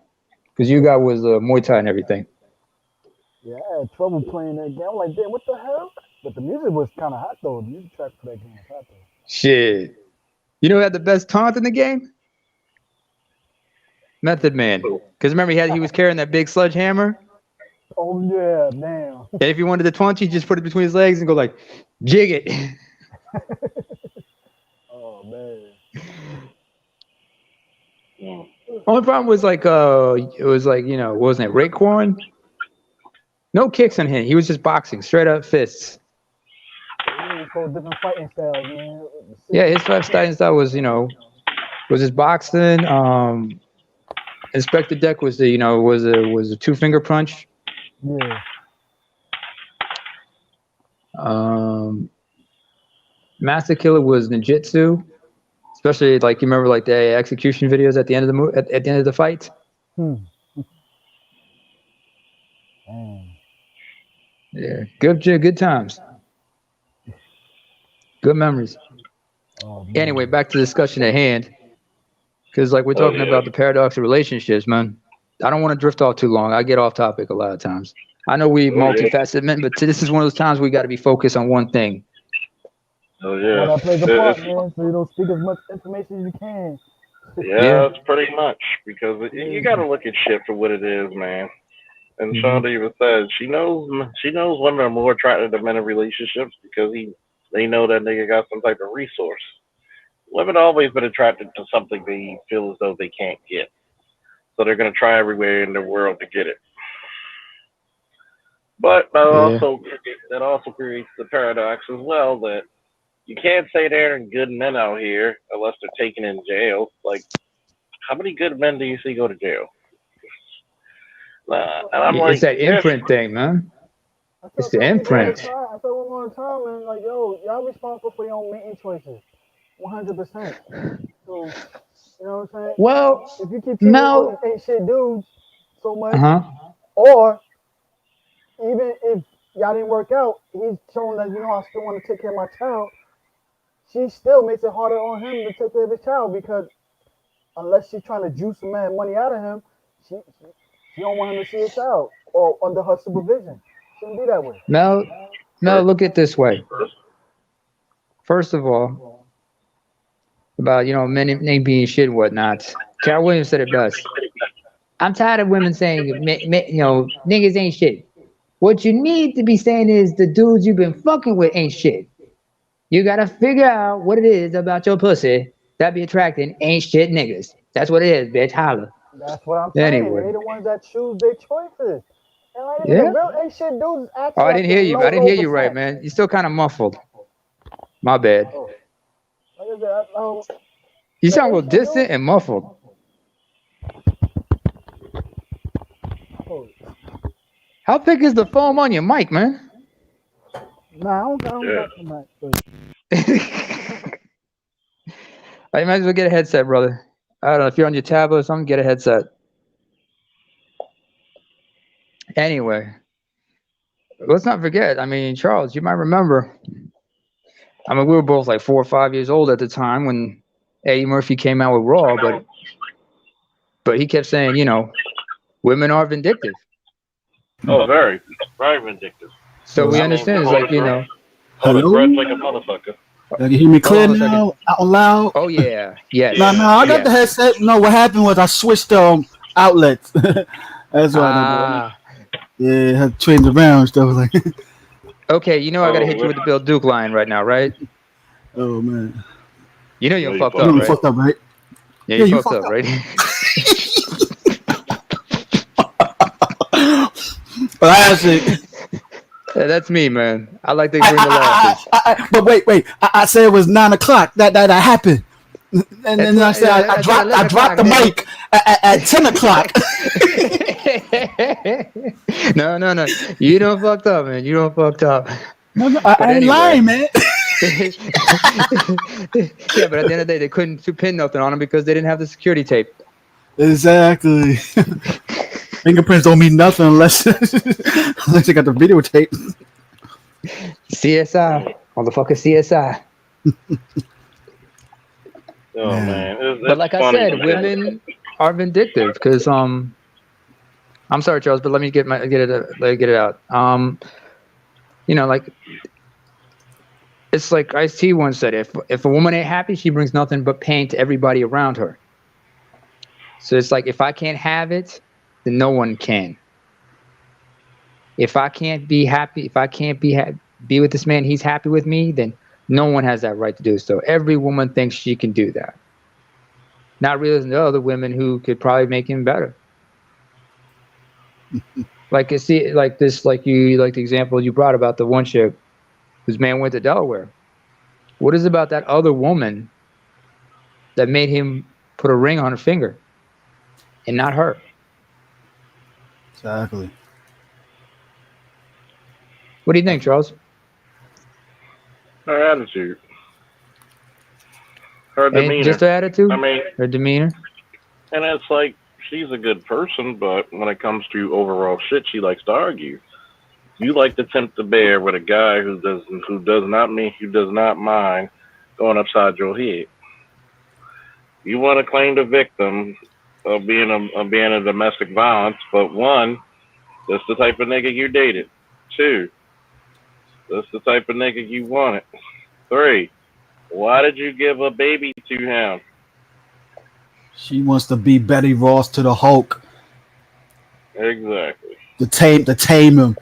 Because U-God was Muay Thai and everything. Yeah, I had trouble playing that game. I'm like, damn, what the hell? But the music was kind of hot, though. The music track for that game was hot, though. Shit. You know who had the best taunt in the game? Method Man. Because remember, he was carrying that big sledgehammer? Oh, yeah, damn. And if you wanted to taunt you, just put it between his legs and go like, jig it. Oh, man. Yeah. Only problem was like, it was like, what was it, Raekwon? No kicks on him. He was just boxing, straight up fists. Different fighting styles, man. Yeah, his fighting style was, was his boxing. Inspector Deck was the, was a 2-finger punch. Yeah. Master Killer was ninjutsu. Especially like you remember like the execution videos at the end of the at the end of the fight. Damn. Yeah, good times, good memories. Oh, man. Anyway, back to the discussion at hand, because like we're talking about the paradox of relationships, man. I don't want to drift off too long. I get off topic a lot of times. I know we multifaceted men, but this is one of those times we got to be focused on one thing. Oh Well, yeah. that plays a part, man. So you don't speak as much information as you can. Yeah, it's pretty much because you got to look at shit for what it is, man. And Shonda even said she knows women are more attracted to men in relationships because they know that nigga got some type of resource. Women always been attracted to something they feel as though they can't get, so they're gonna try everywhere in the world to get it. But that also creates the paradox as well that you can't say there are good men out here unless they're taken in jail. Like, how many good men do you see go to jail? And I'm It's that imprint thing, man. It's the imprint. I tell women all the time, man, like, yo, y'all responsible for your own mating choices. 100%. So, you know what I'm saying? Well, if you keep cheating on these ain't shit dudes so much, or even if y'all didn't work out, he's showing that, you know, I still want to take care of my child, she still makes it harder on him to take care of his child because unless she's trying to juice some mad money out of him, she don't want him to see his child or under her supervision. Shouldn't be that way. Mel, look at it this way. First of all, about, you know, men being shit and whatnot. Carol Williams said it best. I'm tired of women saying, you know, niggas ain't shit. What you need to be saying is the dudes you've been fucking with ain't shit. You gotta figure out what it is about your pussy that be attracting ain't shit niggas. That's what it is, bitch. Holla. That's what I'm saying. Anyway. They the ones that choose their choices. And like, Yeah. the real ain't shit dudes actually. Oh, I didn't hear you. I didn't hear you right, man. You're still kind of muffled. My bad. Oh. Like I said, you sound a little distant and muffled. Oh. How thick is the foam on your mic, man? Nah, I don't got the mic. You might as well get a headset, brother. I don't know if you're on your tablet or something. Get a headset. Anyway, let's not forget. I mean, Charles, you might remember. I mean, we were both like 4 or 5 years old at the time when Eddie Murphy came out with Raw, but he kept saying, you know, women are vindictive. Oh, very, very vindictive. So we understand. It's like, you know. Hello? Like a motherfucker. Can you hear me clear now? Out loud? Oh yeah, yes. No, I got the headset. No, what happened was I switched outlets. That's why. Yeah, I had to change around and stuff like. Okay, you know I gotta hit you with the Bill Duke line right now, right? Oh man. You know you're fucked up, right? You fucked up, right? Yeah, you fucked up, right? But I actually. That's me, man. I like to bring the laughs. But wait. I said it was 9 o'clock. That happened. And then I said I dropped the mic at 10 o'clock. No. You don't fucked up, man. You don't fucked up. No, I ain't lying, man. Yeah, but at the end of the day, they couldn't pin nothing on him because they didn't have the security tape. Exactly. Fingerprints don't mean nothing unless you got the videotape. CSI, motherfucker, CSI. Oh man! But like I said, women are vindictive because I'm sorry, Charles, but let me get it out. You know, like it's like Ice-T once said, if a woman ain't happy, she brings nothing but pain to everybody around her. So it's like if I can't have it, then no one can. If I can't be happy, if I can't be with this man, he's happy with me, then no one has that right to do so. Every woman thinks she can do that. Not realizing the other women who could probably make him better. Like you see, like this, like the example you brought about the one chick whose man went to Delaware. What is about that other woman that made him put a ring on her finger and not her? Exactly. What do you think, Charles? Her attitude. Her demeanor. Just her attitude? I mean, her demeanor? And it's like, she's a good person, but when it comes to overall shit, she likes to argue. You like to tempt the bear with a guy who does not mind going upside your head. You want to claim the victim of being a domestic violence, but one, that's the type of nigga you dated. Two, that's the type of nigga you wanted. Three, why did you give a baby to him? She wants to be Betty Ross to the Hulk. Exactly. To tame him.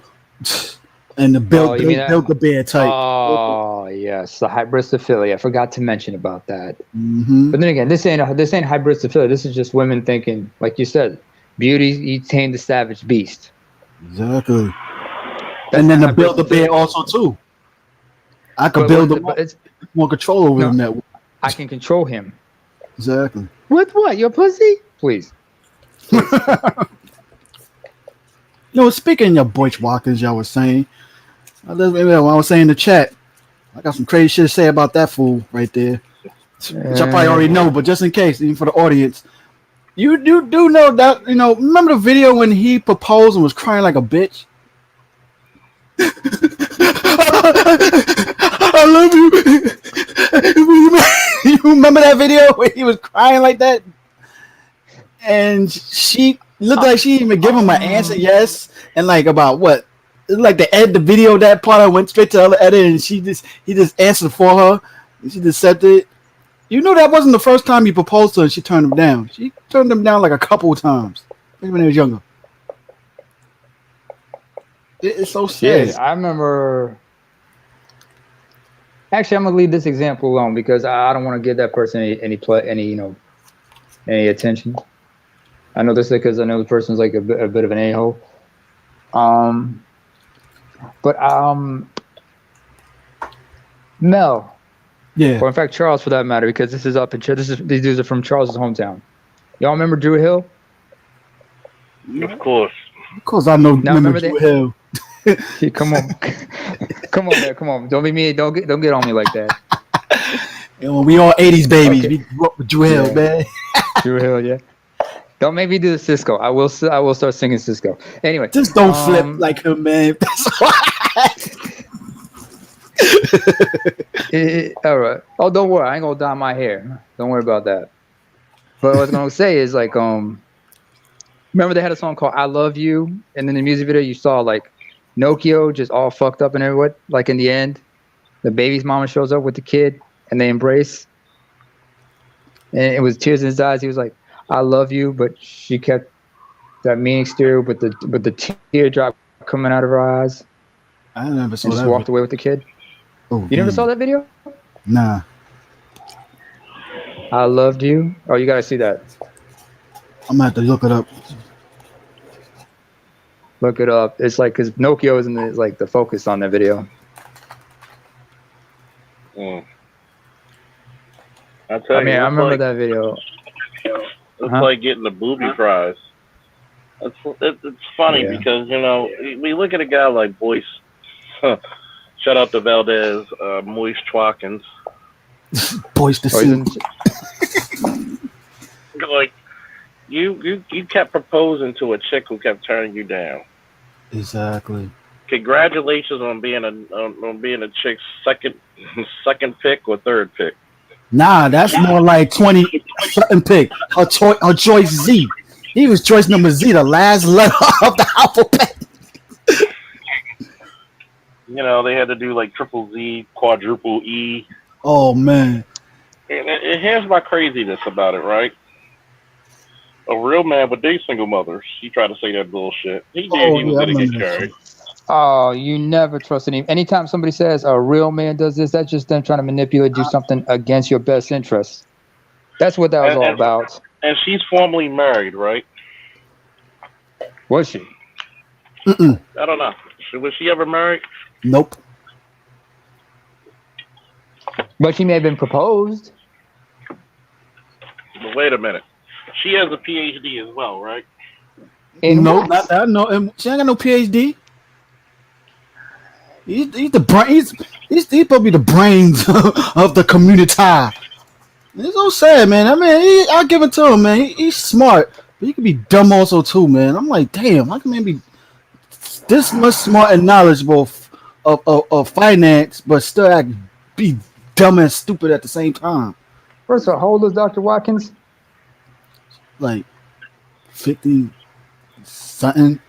And the build the bear type. Oh yes, the hybristophilia. I forgot to mention about that. Mm-hmm. But then again, this ain't hybristophilia. This is just women thinking, like you said, beauty you tame the savage beast. Exactly. And then the build the bear also too. I could build him. More control over him that way. I can control him. Exactly. With what? Your pussy? Please. Speaking of your Boyce Watkins, y'all was saying, I was saying in the chat, I got some crazy shit to say about that fool right there, which I probably already know, but just in case, even for the audience, you do know that, remember the video when he proposed and was crying like a bitch? I love you. You remember that video where he was crying like that? And she looked like she didn't even give him an answer, yes. And like about what? It's like the video, that part I went straight to the other edit, and he just answered for her. And she just said it. That wasn't the first time he proposed to her and she turned him down. She turned him down like a couple of times. When he was younger. It's so sad. Yeah, I remember. Actually, I'm gonna leave this example alone because I don't want to give that person any attention. I know this because I know the person's like a bit of an a-hole. But Mel. Yeah. Or in fact, Charles, for that matter, because these dudes are from Charles's hometown. Y'all remember Drew Hill? Of course. Of course, I know. Remember Drew Hill. Come on, come on, man, come on! Don't be me. Don't get on me like that. We all '80s babies. Okay. We grew up with Drew Hill, man. Drew Hill, yeah. Don't make me do the Cisco. I will start singing Cisco. Anyway, just don't flip like him, man. That's why. All right. Oh, don't worry. I ain't gonna dye my hair. Don't worry about that. But what I was gonna say is like, remember they had a song called "I Love You," and in the music video you saw like Nokia just all fucked up and everything. Like in the end, the baby's mama shows up with the kid and they embrace. And it was tears in his eyes. He was like, "I love you," but she kept that mean exterior with the teardrop coming out of her eyes. I never saw that. Just walked away with the kid. Oh, you never saw that video? Nah. I loved you. Oh, you gotta see that. I'm gonna have to look it up. Look it up. It's like because Nokia is like the focus on that video. I remember that video. It's like getting the booby prize. It's funny because we look at a guy like Boyce. Shout out to Valdez, Moist Watkins. Boyce the suit. Like you kept proposing to a chick who kept turning you down. Exactly. Congratulations on being a chick's second pick or third pick. Nah, that's more like 20 something pick. Or choice Z. He was choice number Z, the last letter of the alphabet. They had to do like triple Z, quadruple E. Oh man. And here's my craziness about it, right? A real man would date single mothers. He tried to say that bullshit. He did. He was going to get carried. Oh, you never trust any. Anytime somebody says a real man does this, that's just them trying to manipulate, do something against your best interests. That's what that was all about. And she's formally married, right? Was she? Mm-mm. I don't know. Was she ever married? Nope. But she may have been proposed. But wait a minute. She has a PhD as well, right? No, not that. No, she ain't got no PhD. He's the brain. He's probably the brains of the community. It's so sad, man. I mean, I'll give it to him, man. He's smart, but he can be dumb also too, man. I'm like, damn, how can man be this much smart and knowledgeable of finance, but still be dumb and stupid at the same time? First of all, how old is Dr. Watkins? Like 50 something.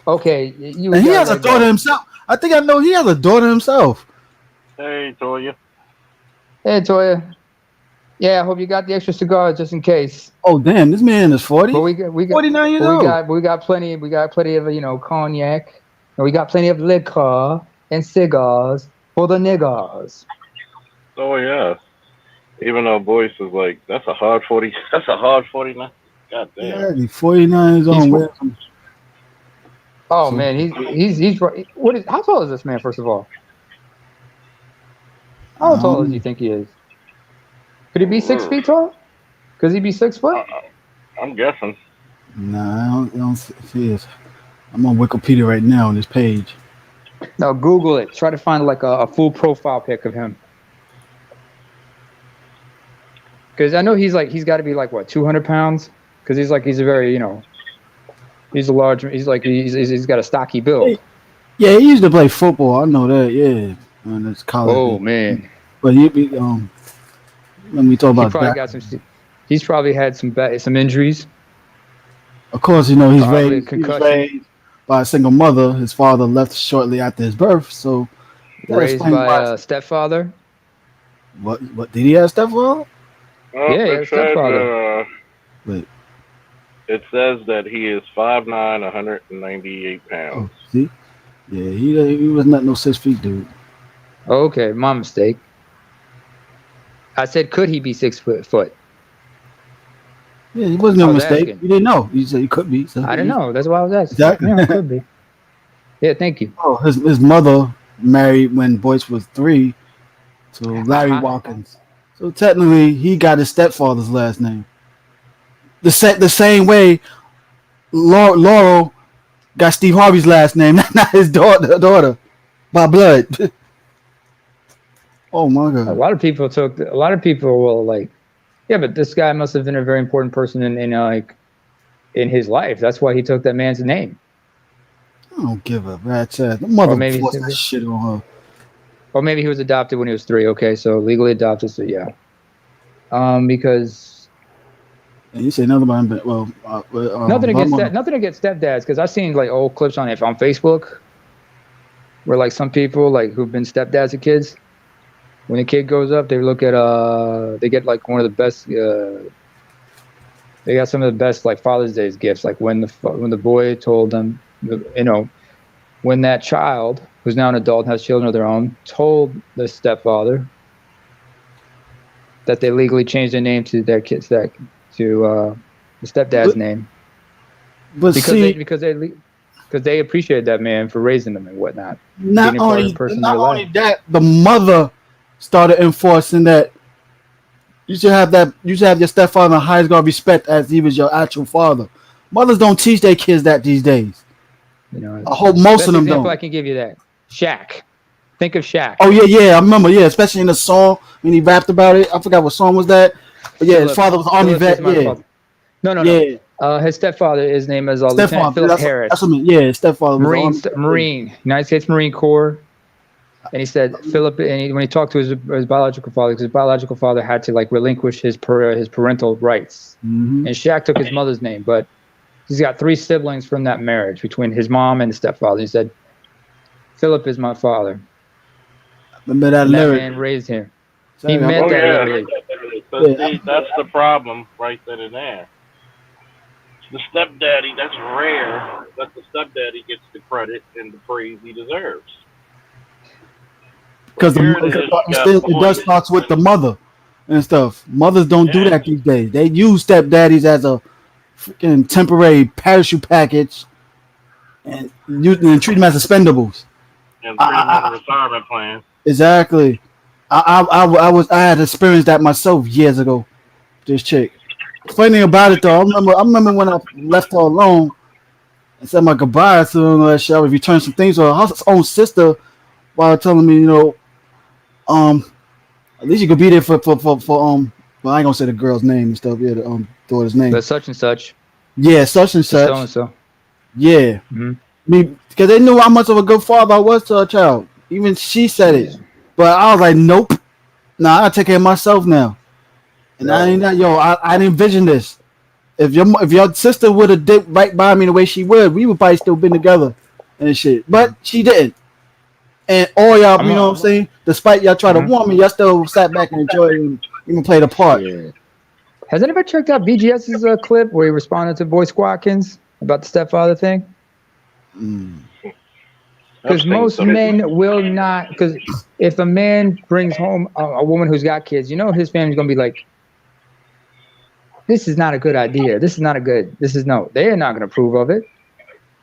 Okay, and he has a daughter himself. I think I know he has a daughter himself. Hey, Toya. Hey, Toya. Yeah, I hope you got the extra cigars just in case. Oh damn, this man is 40. But we got 49 years old. We got plenty of cognac, and we got plenty of liquor and cigars for the niggas. Oh yeah. Even though Boyce is like, that's a hard 40. That's a hard 49. God damn. Yeah, he's 49 years old. Oh man, he's what is? How tall is this man? First of all, how tall does he think he is? Could he be 6 feet tall? Could he be 6 foot? I'm guessing. Nah, I don't see it. I'm on Wikipedia right now on this page. No, Google it. Try to find like a full profile pic of him. Because I know he's got to be like what, 200 pounds? Because he's a very he's a large. He's got a stocky build. Yeah, he used to play football. I know that. Yeah, and it's college. Oh man. But he be let me talk about that. He's probably had some injuries. Of course, he's raised by a single mother. His father left shortly after his birth, so raised by a stepfather. What did he have a stepfather? Yeah, stepfather. Wait. It says that he is 5'9", 198 pounds. Oh, see? Yeah, he was not no 6 feet, dude. Okay, my mistake. I said, could he be 6 foot? Yeah, it wasn't no mistake. You didn't know. You said he could be. So I didn't know. That's why I was asking. Exactly. Yeah, it could be. Yeah, thank you. Oh, his mother married when Boyce was 3 to Larry Watkins. So technically, he got his stepfather's last name. The same way Laurel got Steve Harvey's last name, not his daughter by blood. Oh my God! A lot of people will like, yeah, but this guy must have been a very important person in his life. That's why he took that man's name. I don't give a rat's ass. The mother forced that shit on her. Or maybe he was adopted when he was 3. Okay, so legally adopted. So yeah, because. And you say nothing about him, well, nothing against stepdads, because I've seen like old clips on Facebook where like some people like who've been stepdads of kids. When a kid grows up, they look at they get like one of the best. They got some of the best like Father's Day's gifts, like when the boy told them, when that child who's now an adult and has children of their own told the stepfather that they legally changed their name to their kids the stepdad's name, because they appreciated that man for raising them and whatnot. Not only that, the mother started enforcing that you should have your stepfather in the highest regard respect as he was your actual father. Mothers don't teach their kids that these days. I hope most of them don't. I can give you that. Shaq. Think of Shaq. Oh yeah, I remember. Yeah, especially in the song when he rapped about it. I forgot what song was that. But yeah, his father was an Army vet. Yeah. No. His stepfather, his name is Lieutenant Philip Harris. That's what I mean. Yeah, his stepfather was Marine, United States Marine Corps. And he said Philip, when he talked to his biological father, because his biological father had to like relinquish his parental rights, and Shaq took his mother's name, but he's got 3 siblings from that marriage between his mom and his stepfather. He said, "Philip is my father." Remember that lyric? Man raised him. He meant that literally. But see, that's the problem right then and there. The stepdaddy, that's rare that the stepdaddy gets the credit and the praise he deserves. Because it does start with the mother and stuff. Mothers don't do that these days. They use stepdaddies as a freaking temporary parachute package and treat them as expendables. And treat them as a retirement plan. Exactly. I had experienced that myself years ago. This chick. Funny about it though, I remember when I left her alone and said my goodbyes to her and that shit. I would return some things to her own sister while telling me, at least you could be there for Well, I ain't gonna say the girl's name and stuff. Yeah, the daughter's name. But such and such. Yeah, such and such. So and so. Yeah. Mm-hmm. Me, because they knew how much of a good father I was to her child. Even she said it, but I was like, nope. Nah, I take care of myself now. And I ain't that. Yo, I didn't envision this. If your sister would have dipped right by me the way she would, we would probably still been together and shit. But she didn't. And all y'all, you know what I'm saying? Despite y'all try to warn me, y'all still sat back and enjoyed it and even played a part. Yeah. Has anybody checked out BGS's clip where he responded to Boy Squadkins about the stepfather thing? Because most men will not. Because if a man brings home a woman who's got kids, you know his family's gonna be like, "This is not a good idea. This is not a good. This is no. They are not gonna approve of it.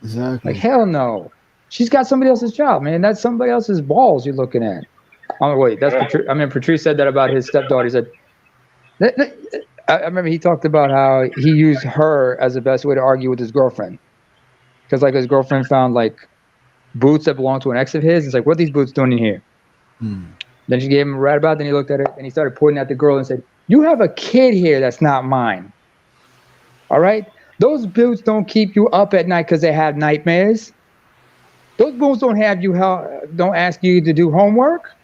Exactly. Like hell no. She's got somebody else's child, man. That's somebody else's balls you're looking at. Oh wait, that's Patrice. I mean, Patrice said that about his stepdaughter. He said, I remember he talked about how he used her as the best way to argue with his girlfriend, because like his girlfriend found like boots that belonged to an ex of his. It's like, what are these boots doing in here? Then she gave him a rat about. Then he looked at it and he started pointing at the girl and said, "You have a kid here that's not mine. All right, those boots don't keep you up at night because they have nightmares. Those boots don't have you don't ask you to do homework.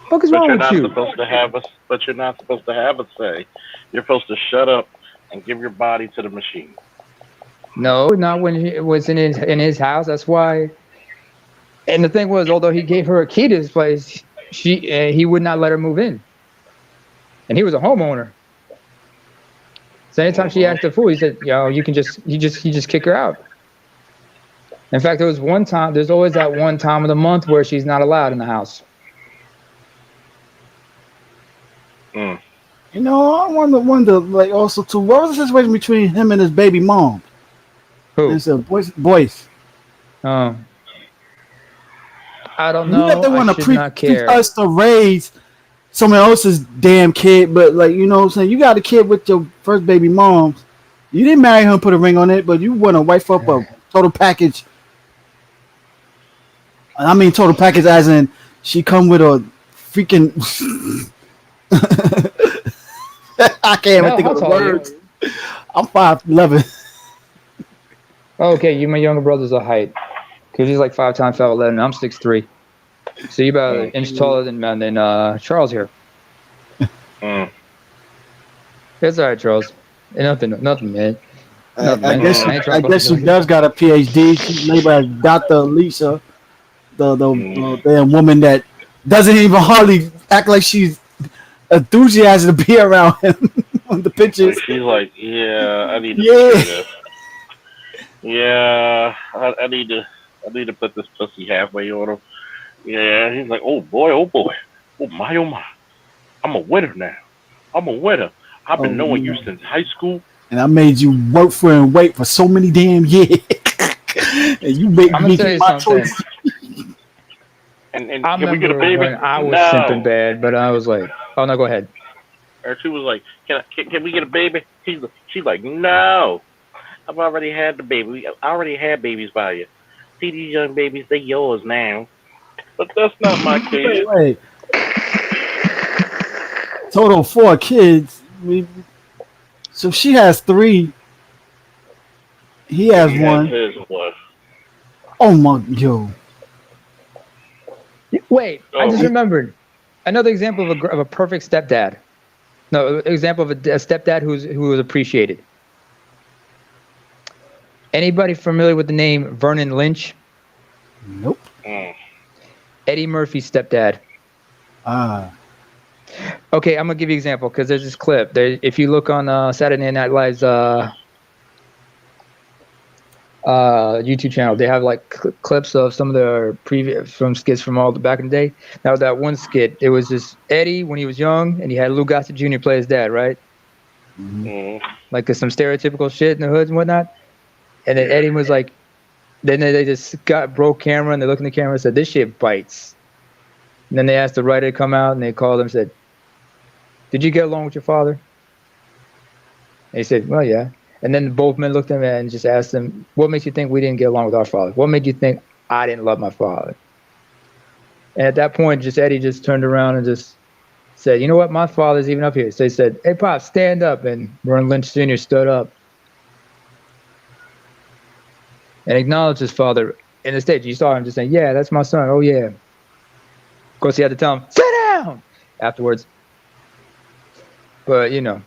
What is wrong with you?" But you're not supposed to have a say. You're supposed to shut up and give your body to the machine. No, not when it was in his house. That's why. And the thing was, although he gave her a key to his place, he would not let her move in. And he was a homeowner. So anytime she asked for food, he said, "Yo, you just kick her out." In fact, there was one time. There's always that one time of the month where she's not allowed in the house. You know, I wonder, like, also too, what was the situation between him and his baby mom? Who? It's a Boyce. I don't know. You want to not care. us to raise someone else's damn kid, but like, you know what I'm saying? You got a kid with your first baby mom. You didn't marry her and put a ring on it, but you want to wife up a total package. I mean, total package as in she come with a freaking. I can't even think of the words. I'm 5'11". Okay, you my younger brother's a height, because he's like 5 times 5'11". I'm 6'3". So you're about an inch taller than Charles here. It's all right, Charles. Nothing, man. I guess she does got a PhD. She's labeled as Dr. Lisa, the damn woman that doesn't even hardly act like she's enthusiastic to be around him on the pictures. He's like, yeah, I need to do this. Yeah, I need to put this pussy halfway on him. Yeah, he's like, oh boy, oh my, I'm a winner now. I'm a winner. I've been knowing you since high school. And I made you work for and wait for so many damn years. And you make me my choice. And can we get a baby? I was simping bad, but I was like, oh no, go ahead. Or she was like, can we get a baby? She's like, no. I've already had the baby. I already had babies by you. See these young babies, they yours now. But that's not my kid. Wait. Total 4 kids. So she has 3. He has 1. Oh my, yo. Wait, I just remembered another example of a perfect stepdad. No, example of a stepdad who was appreciated. Anybody familiar with the name Vernon Lynch? Nope. Eddie Murphy's stepdad. Okay, I'm gonna give you an example because there's this clip. If you look on Saturday Night Live's YouTube channel, they have like clips of some of the from skits from all the back in the day. Now that one skit, it was just Eddie when he was young, and he had Lou Gossett Jr. play his dad, right? Like some stereotypical shit in the hoods and whatnot. And then Eddie was like, then they just broke camera and they looked in the camera and said, "This shit bites." And then they asked the writer to come out and they called him and said, "Did you get along with your father?" And he said, "Well, yeah." And then both men looked at him and just asked him, "What makes you think we didn't get along with our father? What made you think I didn't love my father?" And at that point, just Eddie just turned around and just said, "You know what? My father's even up here." So he said, "Hey, Pop, stand up." And Vernon Lynch Sr. stood up and acknowledged his father in the stage. You saw him just saying, "Yeah, that's my son. Oh, yeah." Of course, he had to tell him, "Sit down," afterwards. But, you know,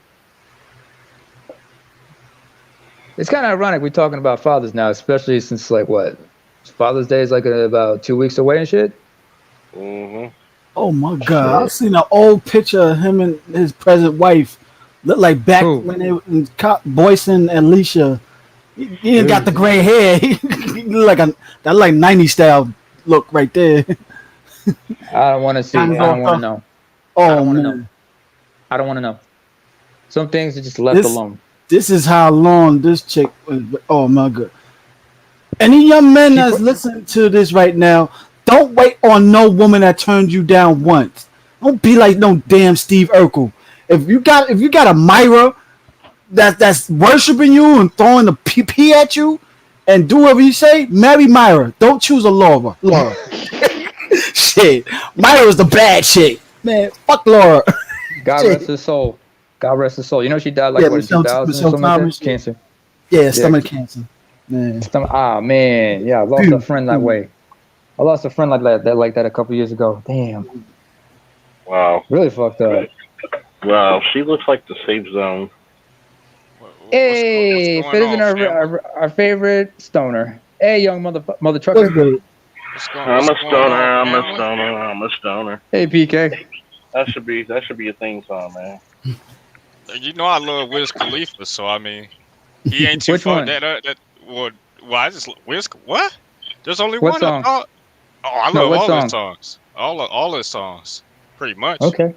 it's kind of ironic we're talking about fathers now, especially since, like, what? Father's Day is, like, about 2 weeks away and shit? Mm-hmm. Oh, my God. I've seen an old picture of him and his present wife. Look like back when they were in Boyce and Alicia. He ain't got the gray hair. He look like that like 90s style look right there. I don't want to see. I don't want to know. Oh, I don't want to man. know. I don't want to know. Some things are just left alone. This is how long this chick was. Oh, my God. Any young men that's listening to this right now, don't wait on no woman that turned you down once. Don't be like no damn Steve Urkel. If you got a Myra that's worshiping you and throwing the pee at you and do whatever you say, marry Myra. Don't choose a Laura. Shit. Myra was the bad chick. Man, fuck Laura. God rest his soul. God rest his soul. You know she died like what, in 2000 or something like that? Cancer. Yeah, stomach cancer. Man. Man. Yeah, I lost a friend that way. I lost a friend like that a couple years ago. Damn. Wow. Really fucked up. Wow, she looks like the safe zone. Hey, Fit isn't our favorite stoner. Hey, young mother trucker. I'm a stoner. Hey, PK. That should be a theme song, man. You know I love Wiz Khalifa, so I mean, he ain't too Which far. one? I just Wiz. What? There's only what one. Song? I love all his songs. All his songs, pretty much. Okay.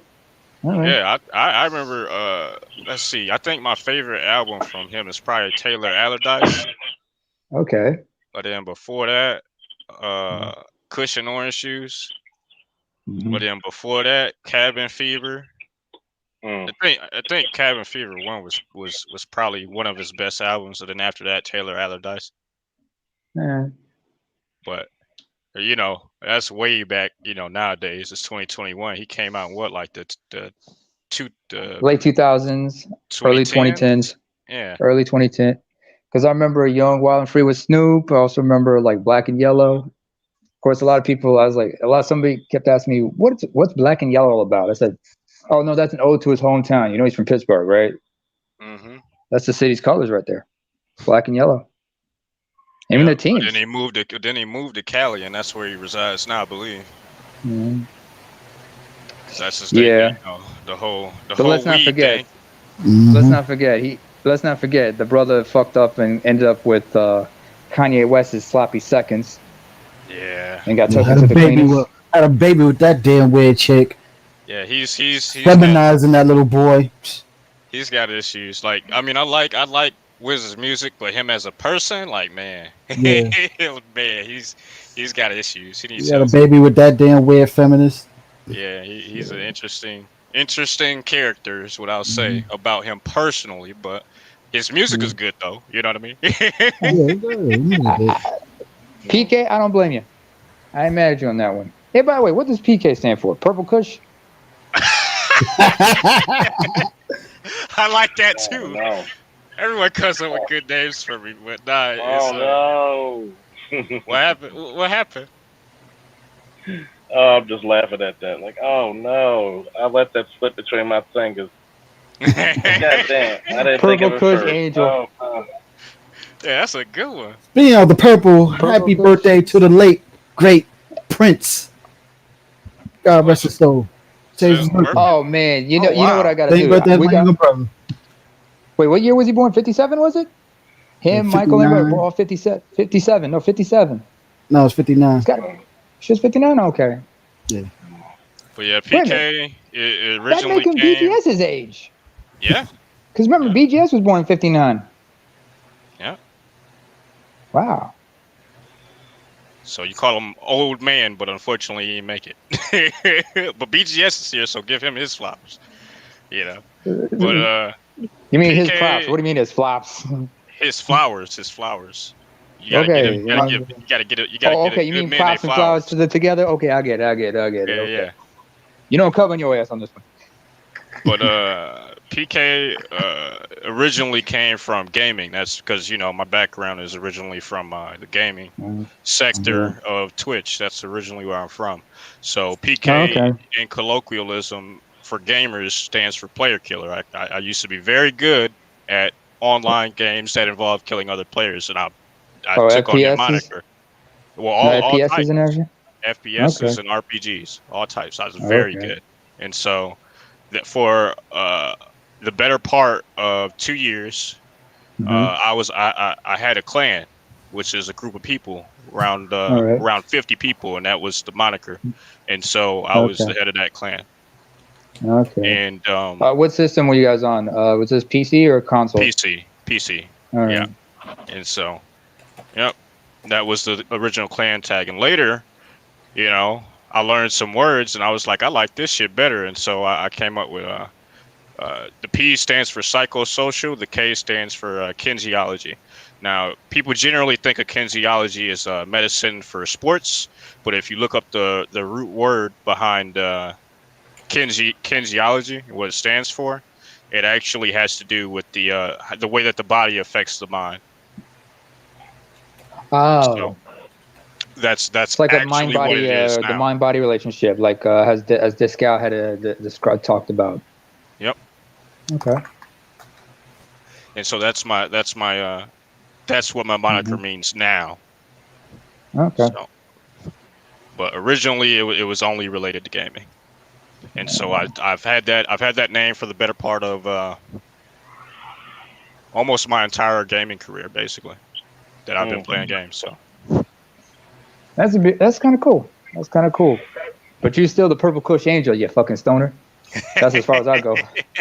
All right. Yeah, I remember. Let's see. I think my favorite album from him is probably Taylor Allardyce. Okay. But then before that, Cushion Orange Shoes. Mm-hmm. But then before that, Cabin Fever. I think Cabin Fever 1 was probably one of his best albums. And then after that, Taylor Allardyce. Yeah. But you know, that's way back. You know, nowadays it's 2021. He came out in what, like the late 2000s, early 2010s. Yeah, early 2010. Because I remember Young, Wild and Free with Snoop. I also remember like Black and Yellow. Of course, a lot of people. Somebody kept asking me, "What's Black and Yellow all about?" I said, "Oh no, that's an ode to his hometown. You know, he's from Pittsburgh, right? Mm-hmm. That's the city's colors right there, Black and Yellow. Even their teams." Then he moved to Cali, and that's where he resides now, I believe. Mm-hmm. That's just the whole let's not forget. thing. Mm-hmm. Let's not forget the brother fucked up and ended up with Kanye West's sloppy seconds. Yeah. And got taken to the cleaners. Had a baby with that damn weird chick. Yeah, he's feminizing that little boy. He's got issues. Like, I mean, I like Wiz's music, but him as a person, like, man, Yeah. man, he's got issues. He needs got a baby with that damn weird feminist. Yeah, he's an interesting character is what I'll say about him personally, but his music is good though. You know what I mean? PK, I don't blame you. I ain't mad at you on that one. Hey, by the way, what does PK stand for? Purple Kush? I like that too. No. Everyone comes up with good names for me, but nah. No. What happened? What happened? Oh, I'm just laughing at that. Like, oh no, I let that slip between my fingers. God damn, I didn't think of it Kush first. Angel. Yeah, that's a good one. Speaking of the purple happy Kush. birthday to the late great Prince. God rest his soul. Oh man, you know what I gotta do. Birthday, brother. Wait, what year was he born? 57 was it? Him, Michael, and we're all 57. 57. No, 57. No, it's 59. She's 59. Okay. Yeah. But yeah, PK it originally that make him BGS's age. Yeah. Because remember, BGS was born in 59. Yeah. Wow. So you call him old man, but unfortunately he didn't make it. But BGS is here, so give him his flowers. You know. But you mean PK, his props? What do you mean his flops? His flowers. You gotta Okay, get it. You gotta give. You gotta get it. You gotta Oh, get okay. it. You Good mean men, props they and flowers flowers. together? Okay, I get it. Yeah, Okay. yeah. You know I'm covering your ass on this one. But PK originally came from gaming. That's because my background is originally from the gaming sector of Twitch. That's originally where I'm from. So PK in colloquialism for gamers stands for player killer. I used to be very good at online games that involve killing other players, and I took on that FPSs? moniker. Well, No all FPSs types, and everything? FPSs Okay. and RPGs, all types. I was very Okay. good, and so that for the better part of 2 years, I had a clan, which is a group of people around All right. around 50 people, and that was the moniker, and so I was the head of that clan. Okay. And what system were you guys on? Was this PC or console? PC. All Yeah. right. And so, yep, that was the original clan tag. And later, I learned some words, and I was like, I like this shit better. And so I came up with the P stands for psychosocial. The K stands for kinesiology. Now, people generally think of kinesiology as medicine for sports, but if you look up the root word behind kinesiology, what it stands for, it actually has to do with the way that the body affects the mind. Oh. So that's It's like a actually what it is the now. mind-body relationship, like as Descal had described talked about. Yep. Okay. And so that's what my moniker means now. Okay. So, but originally it was only related to gaming, and so I've had that name for the better part of almost my entire gaming career, basically, that I've been playing games. So that's kind of cool. That's kind of cool. But you're still the Purple Kush Angel, you fucking stoner. That's as far as I go.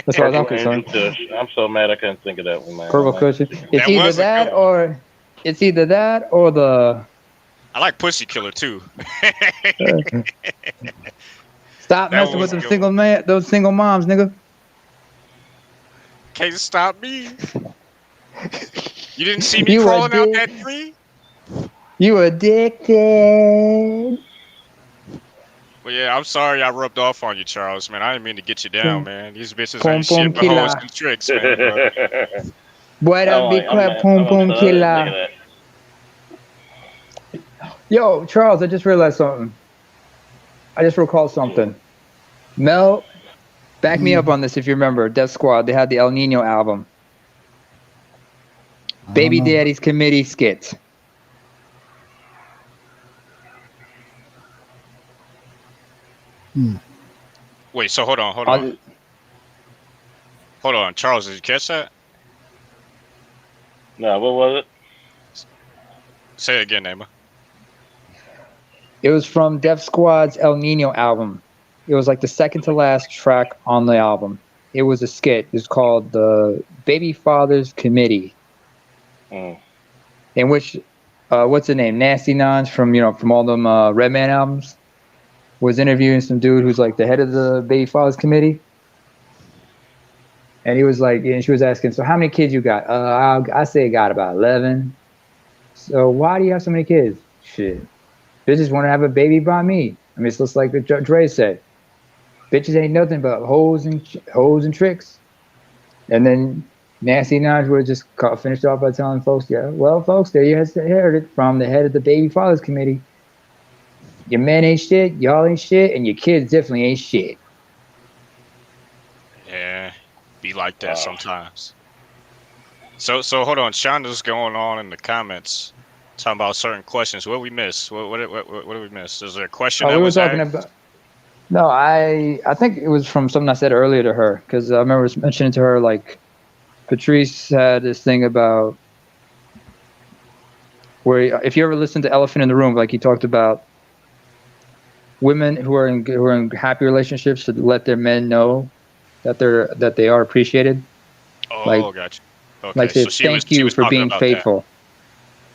As far as I'm concerned. I'm so mad I couldn't think of that one, man. Purple Kush. It's either that or the. I like Pussy Killer too. Stop messing with them those single moms, nigga. Can't stop me. You didn't see me crawling out that tree? You addicted. Well, yeah, I'm sorry I rubbed off on you, Charles, man. I didn't mean to get you down, man. These bitches ain't shit but hoes and tricks, man, bro. Boy, that big clap, pum pum killer. Yo, Charles, I just realized something. I just recalled something. Mel, back me up on this if you remember. Death Squad, they had the El Nino album. Baby Daddy's Committee skit. Wait, so hold on. Hold on, Charles, did you catch that? No, what was it? Say it again, Neymar. It was from Death Squad's El Nino album. It was like the second to last track on the album. It was a skit. It's called the Baby Fathers Committee. In which, what's the name? Nasty Nons from all them Redman albums was interviewing some dude who's like the head of the Baby Fathers Committee. And he was like, and she was asking, so how many kids you got? I say I got about 11. So why do you have so many kids? Shit. Bitches want to have a baby by me. I mean, it's just like Dre said. Bitches ain't nothing but hoes and tricks. And then Nasty Nines would have just finished off by telling folks, yeah, well, folks, there you heard it from the head of the Baby Fathers Committee. Your men ain't shit, y'all ain't shit, and your kids definitely ain't shit. Yeah, be like that sometimes. So hold on, Shonda's going on in the comments talking about certain questions. What did we miss? What did we miss? Is there a question that we were was talking asked? about. No, I think it was from something I said earlier to her, because I remember mentioning to her, like, Patrice had this thing about where if you ever listen to Elephant in the Room, like he talked about women who are in happy relationships should let their men know that they are appreciated. Oh, like, gotcha. Okay, like say, thank you for being faithful.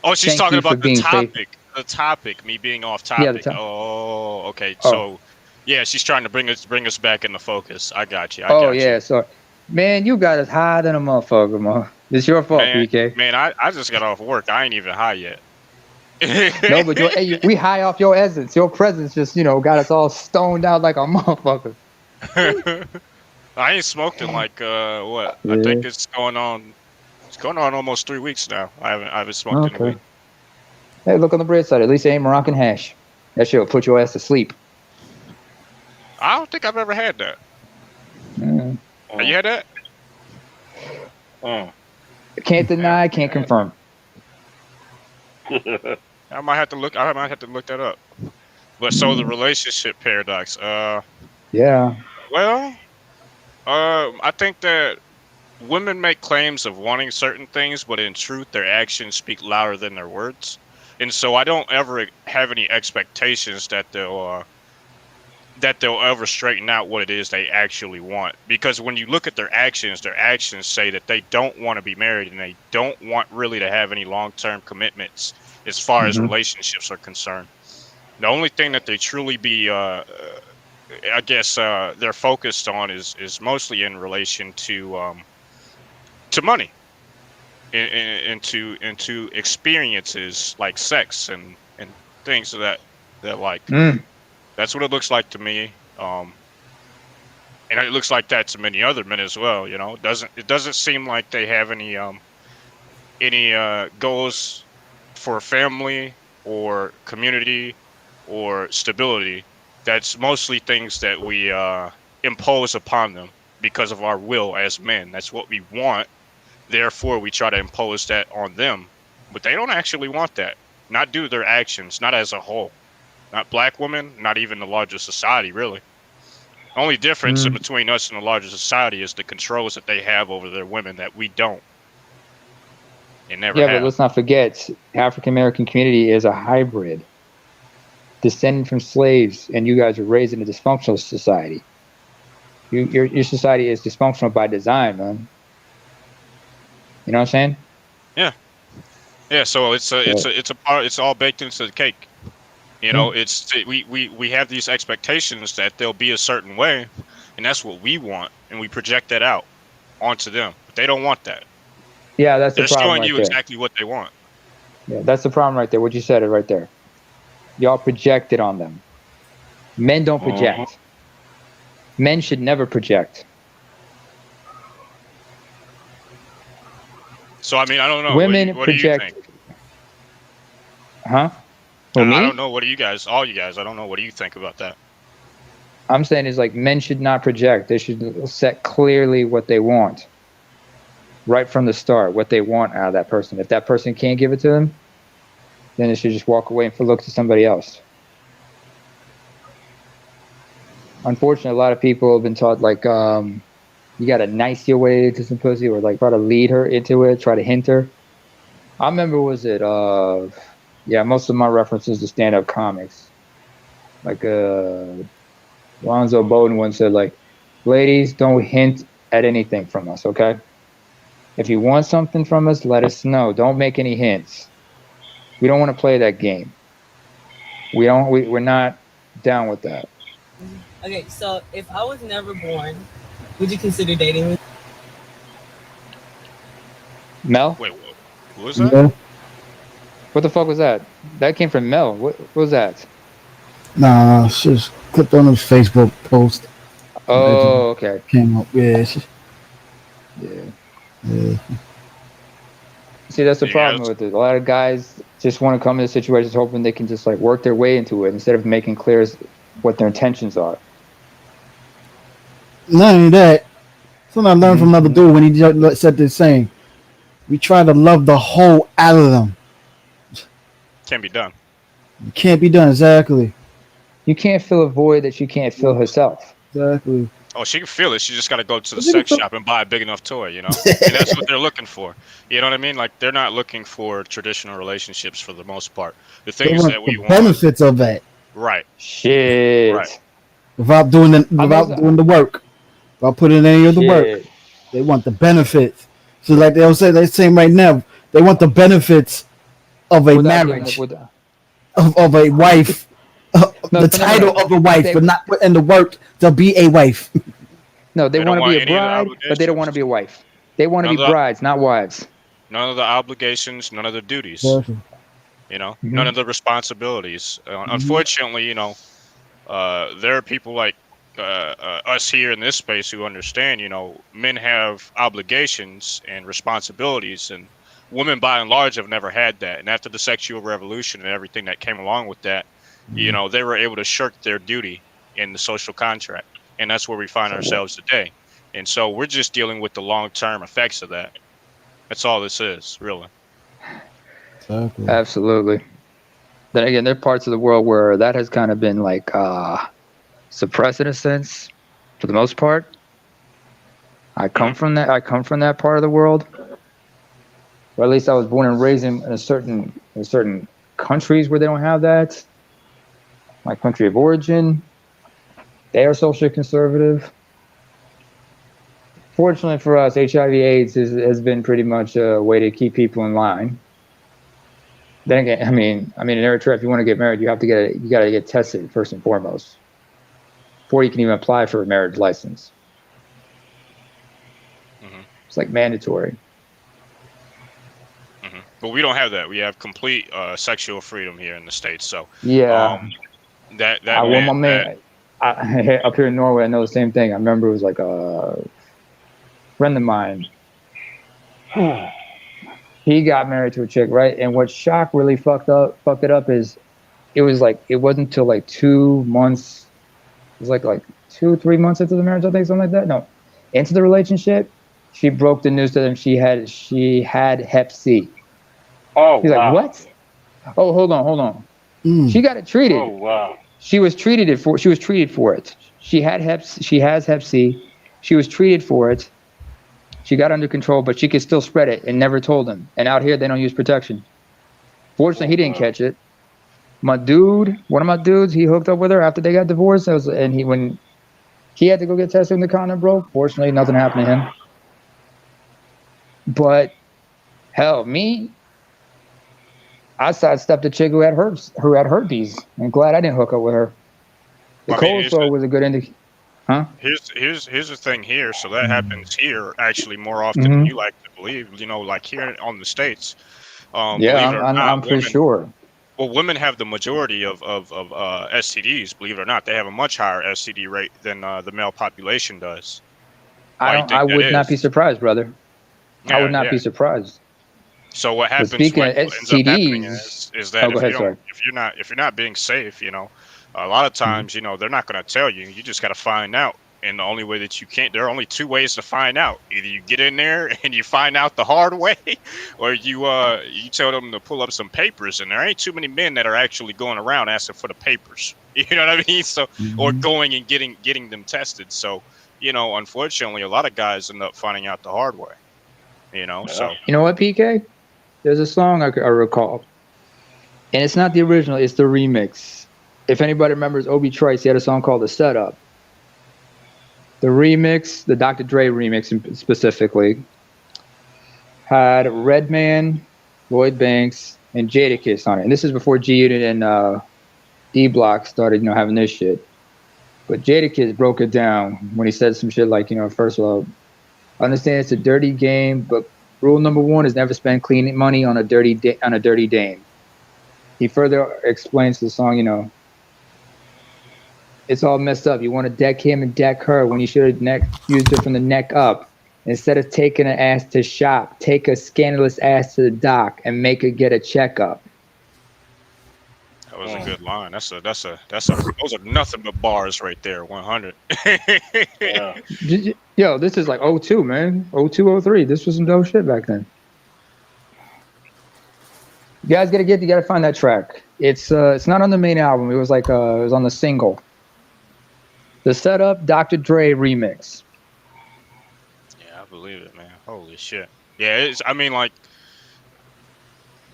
Oh, she's Thank talking you for about the being topic. The topic, me being off topic. Yeah, oh, okay. Oh. So, yeah, she's trying to bring us back into focus. I got you. Yeah. So, man, you got us high than a motherfucker, man. It's your fault, PK. Man, I just got off work. I ain't even high yet. No, but hey, we high off your essence. Your presence just, got us all stoned out like a motherfucker. I ain't smoked in like what? Yeah. I think it's going on almost 3 weeks now. I haven't smoked in a week. Hey, look on the bright side. At least it ain't Moroccan hash. That shit will put your ass to sleep. I don't think I've ever had that. Mm. You had that? Can't deny, can't confirm. I might have to look that up. But so the relationship paradox. Yeah. Well, I think that women make claims of wanting certain things, but in truth, their actions speak louder than their words. And so I don't ever have any expectations that they'll ever straighten out what it is they actually want. Because when you look at their actions say that they don't want to be married and they don't want really to have any long-term commitments as far as relationships are concerned. The only thing that they truly be, I guess, they're focused on is mostly in relation to money, into experiences like sex and things of that like. That's what it looks like to me, and it looks like that to many other men as well. It doesn't seem like they have any goals for family or community or stability. That's mostly things that we impose upon them because of our will as men. That's what we want. Therefore, we try to impose that on them, but they don't actually want that. Not due to their actions, not as a whole. Not black women, not even the larger society, really. Only difference in between us and the larger society is the controls that they have over their women that we don't. And never have. But let's not forget, African American community is a hybrid, descending from slaves, and you guys are raised in a dysfunctional society. Your society is dysfunctional by design, man. You know what I'm saying? Yeah. Yeah. So it's all baked into the cake. We have these expectations that they'll be a certain way, and that's what we want, and we project that out onto them. But they don't want that. Yeah, that's the They're problem. They're showing you there. exactly what they want. Yeah, that's the problem right there. What you said it right there. Y'all project it on them. Men don't project. Men should never project. So I mean, I don't know. Women what project. Do you think? Huh? I don't know. What do you guys? All you guys. I don't know. What do you think about that? I'm saying is like men should not project. They should set clearly what they want. Right from the start, what they want out of that person. If that person can't give it to them, then they should just walk away and look to somebody else. Unfortunately, a lot of people have been taught like you gotta nice your way to some pussy, or like try to lead her into it, try to hint her. I remember most of my references to stand-up comics. Like Lonzo Bowden once said, like, ladies, don't hint at anything from us, okay? If you want something from us, let us know. Don't make any hints. We don't want to play that game. We're not down with that. Okay, so if I was never born, would you consider dating me? Mel? Wait, what was that? Yeah. What the fuck was that? That came from Mel. What was that? Nah, she just clicked on his Facebook post. Oh, okay. Came up, yeah. Yeah. See, that's the problem with it. A lot of guys just want to come into situations hoping they can just like work their way into it instead of making clear what their intentions are. Not only that, something I learned from another dude when he said this saying, we try to love the whole out of them. Can't be done. It can't be done, exactly. You can't fill a void that you can't fill herself. Exactly. Oh, she can feel it. She just got to go to the sex shop and buy a big enough toy, and that's what they're looking for. You know what I mean? Like, they're not looking for traditional relationships for the most part. The things that we want. Benefits of that. Right. Shit. Right. Without doing the work. Without putting any of the work. They want the benefits. So like they're saying right now, they want the benefits of a marriage. Of a wife. The title of a wife, but not put in the work to be a wife. No, they want to be a bride, but they don't want to be a wife. They want to be brides, not wives. None of the obligations, none of the duties. You know, Mhm. none of the responsibilities. Unfortunately, you know, there are people like us here in this space who understand. You know, men have obligations and responsibilities, and women, by and large, have never had that. And after the sexual revolution and everything that came along with that, you know, they were able to shirk their duty in the social contract, and that's where we find ourselves today. And so we're just dealing with the long-term effects of that. That's all this is, really. Exactly. Absolutely. Then again, there are parts of the world where that has kind of been like suppressed in a sense, for the most part. I come from that. I come from that part of the world, or at least I was born and raised in certain countries where they don't have that. My country of origin, they are socially conservative. Fortunately for us, HIV/AIDS has been pretty much a way to keep people in line. Then again, in Eritrea, if you want to get married, you got to get tested first and foremost before you can even apply for a marriage license. It's like mandatory. But we don't have that. We have complete sexual freedom here in the States. So Yeah. that Well, meant my man, up here in Norway, I know the same thing. I remember it was like a friend of mine. He got married to a chick, right? And what shock really fucked it up is it wasn't until like 2 months. It was like 2-3 months into the marriage, I think, something like that. No, into the relationship, she broke the news to them. She had Hep C. Oh, He's wow. like, what? Oh, hold on. She got it treated. Oh, wow. She was treated for it. She has Hep C. She was treated for it. She got under control, but she could still spread it and never told him. And out here, they don't use protection. Fortunately, he didn't catch it. One of my dudes, he hooked up with her after they got divorced. When he had to go get tested when the condom broke. Fortunately, nothing happened to him. But hell, I sidestepped a chick who had herpes. I'm glad I didn't hook up with her. The cold sore was a good indicator. Huh? Here's the thing here. So that happens here actually more often than you like to believe. You know, like here on the States. Yeah, I'm pretty sure. Well, women have the majority of STDs. Believe it or not, they have a much higher STD rate than the male population does. I would not be surprised, brother. I would not be surprised. So what happens? Speaking What of ends up happening STDs, is that go ahead, if you're not being safe, you know, a lot of times, you know, they're not going to tell you. You just got to find out. And the only way that you can't, there are only two ways to find out. Either you get in there and you find out the hard way, or you tell them to pull up some papers. And there ain't too many men that are actually going around asking for the papers. You know what I mean? So, or going and getting them tested. So, you know, unfortunately, a lot of guys end up finding out the hard way. You know, so you know what, PK? There's a song I recall, and it's not the original; it's the remix. If anybody remembers Obi Trice, he had a song called "The Setup." The remix, the Dr. Dre remix specifically, had Redman, Lloyd Banks, and Jadakiss on it. And this is before G Unit and D Block started, having this shit. But Jadakiss broke it down when he said some shit like, first of all, I understand it's a dirty game, but rule number one is never spend clean money on a dirty dame. He further explains the song, it's all messed up. You want to deck him and deck her when you should have used her from the neck up. Instead of taking an ass to shop, take a scandalous ass to the doc and make her get a checkup. That was a good line. Those are nothing but bars right there. 100. Yeah. Yo, this is like 02, man. 02, 03. This was some dope shit back then. You guys gotta find that track. It's not on the main album. It was like it was on the single. The Setup Dr. Dre remix. Yeah, I believe it, man. Holy shit. Yeah, like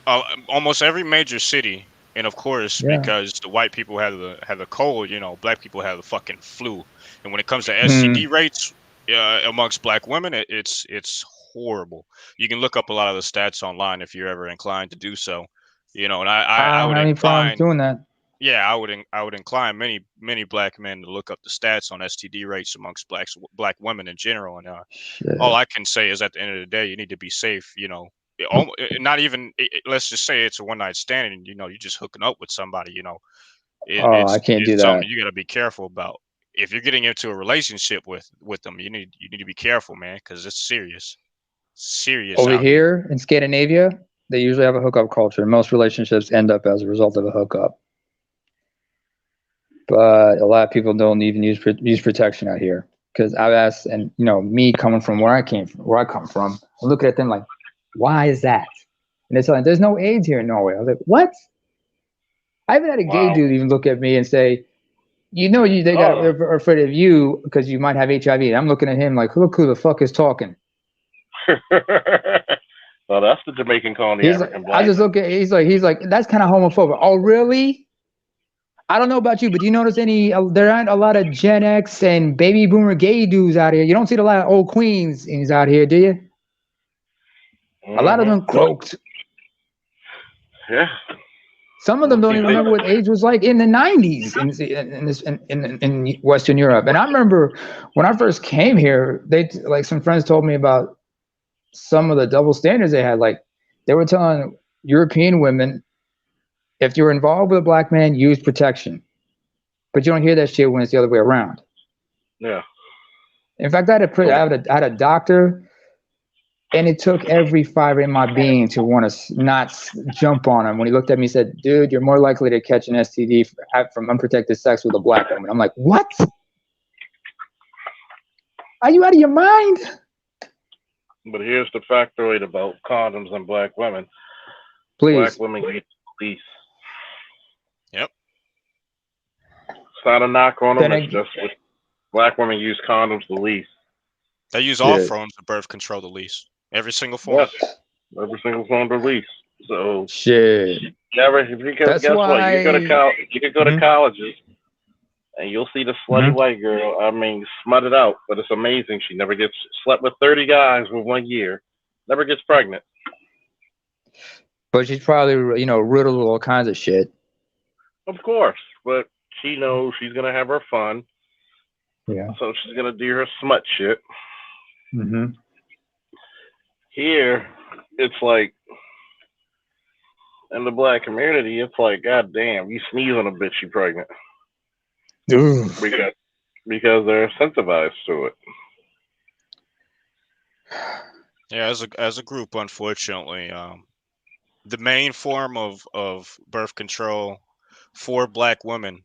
almost every major city, and of course, because the white people have the cold, black people have the fucking flu. And when it comes to STD rates amongst black women, it's horrible. You can look up a lot of the stats online if you're ever inclined to do so. And I would incline doing that. Yeah, I would incline many black men to look up the stats on STD rates amongst black women in general. And all I can say is, at the end of the day, you need to be safe. not even. Let's just say it's a one night stand, and you're just hooking up with somebody. I can't do it's something that. you got to be careful about. If you're getting into a relationship with them, you need to be careful, man, because it's serious. Serious. Over here in Scandinavia, they usually have a hookup culture. Most relationships end up as a result of a hookup. But a lot of people don't even use protection out here. Because I've asked, and me coming from where I come from, I look at them like, why is that? And they're like, there's no AIDS here in Norway. I was like, what? I haven't had a gay dude even look at me and say, they're afraid of you because you might have HIV. And I'm looking at him like, look who the fuck is talking. Well, that's the Jamaican colony. I just look at. He's like, that's kind of homophobic. Oh, really? I don't know about you, but do you notice there aren't a lot of Gen X and baby boomer gay dudes out here. You don't see a lot of old queens out here, do you? Mm-hmm. A lot of them croaked. Yeah. Some of them don't even remember what AIDS was like in the 90s in Western Europe. And I remember when I first came here, some friends told me about some of the double standards they had. Like they were telling European women, if you're involved with a black man, use protection. But you don't hear that shit when it's the other way around. Yeah. In fact, I had a doctor, and it took every fiber in my being to want to not jump on him. When he looked at me, he said, dude, you're more likely to catch an STD from unprotected sex with a black woman. I'm like, what? Are you out of your mind? But here's the factoid about condoms and black women. Please. Black women use the least. Yep. It's not a knock on them. It's just black women use condoms the least. They use all forms of birth control the least. Every single form. Yes. Every single form the least. So shit. Guess what? You can go to colleges and you'll see the slutty white girl. I mean, smutted out, but it's amazing. She never gets slept with 30 guys with 1 year. Never gets pregnant. But she's probably, riddled with all kinds of shit. Of course, but she knows she's gonna have her fun. Yeah. So she's gonna do her smut shit. Mm-hmm. Here, it's like in the black community, it's like, God damn, you sneeze on a bitch, you pregnant. Ooh. Because they're incentivized to it. Yeah, as a group, unfortunately, the main form of birth control for black women,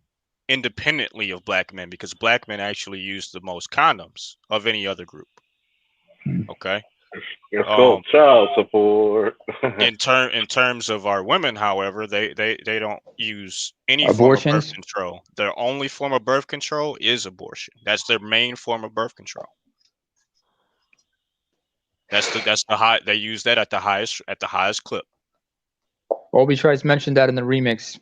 independently of black men, because black men actually use the most condoms of any other group. Okay. It's called child support. in terms of our women, however, they don't use any abortions? Form of birth control. Their only form of birth control is abortion. That's their main form of birth control. That's the high. They use that at the highest clip. Obi Trice mentioned that in the remix.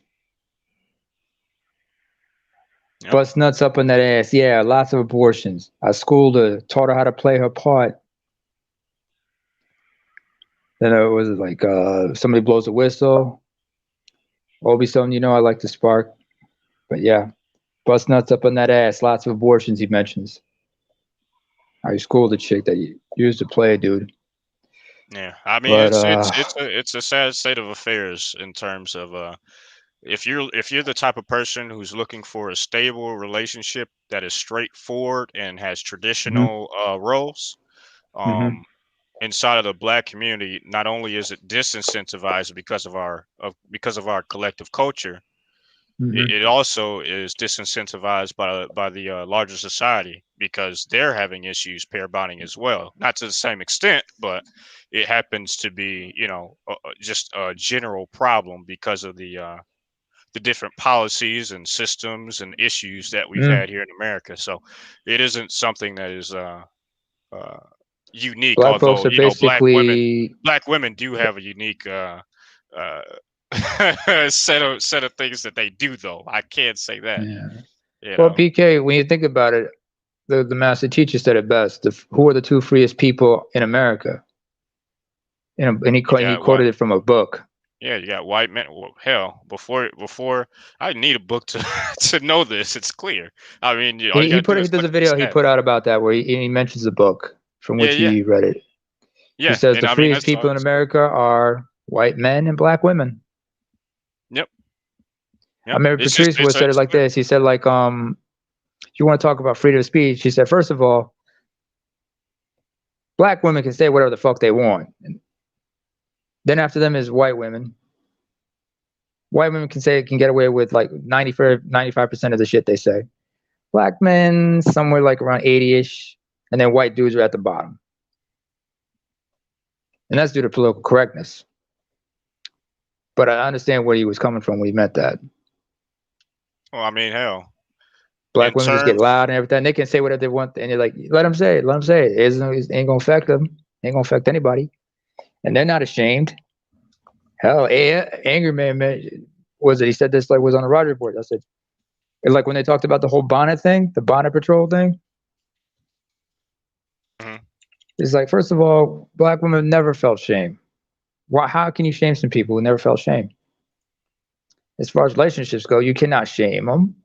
Yep. Bust nuts up in that ass. Yeah, lots of abortions. I schooled her, taught her how to play her part. Then it was like somebody blows a whistle. Obi's telling I like to spark. But yeah, bust nuts up on that ass. Lots of abortions, he mentions. I schooled the chick that you used to play, dude. Yeah, I mean, it's a sad state of affairs in terms of if you're the type of person who's looking for a stable relationship that is straightforward and has traditional roles. Inside of the black community, not only is it disincentivized because of our collective culture, it also is disincentivized by the larger society because they're having issues pair bonding as well. Not to the same extent, but it happens to be just a general problem because of the different policies and systems and issues that we've had here in America. So it isn't something that is unique. Black folks are basically black women do have a unique set of things that they do, though. I can't say that. Yeah. Well, PK, when you think about it, the master teacher said it best. Who are the two freest people in America? And he quoted it from a book. Yeah, you got white men. Well, hell, before I need a book to know this. It's clear. I mean, there's a video he put out about that where he mentions the book from which he read it. Yeah, She says and the I mean freest that's people in America are white men and black women. Yep. I remember Patrice would said it like this. He said like, you want to talk about freedom of speech? He said, first of all, black women can say whatever the fuck they want. Then after them is white women. White women can get away with like 95% of the shit they say. Black men somewhere like around 80-ish, and then white dudes are at the bottom. And that's due to political correctness. But I understand where he was coming from when he meant that. Well, I mean, hell. Black women just get loud and everything. They can say whatever they want, and you're like, let them say it. Let them say it. It ain't gonna affect them. It ain't gonna affect anybody. And they're not ashamed. Hell, Angry Man, was it? He said this like was on the Roger Report. I said, it's like when they talked about the whole bonnet thing, the bonnet patrol thing. Mm-hmm. It's like, first of all, black women never felt shame. Why? How can you shame some people who never felt shame? As far as relationships go, you cannot shame them.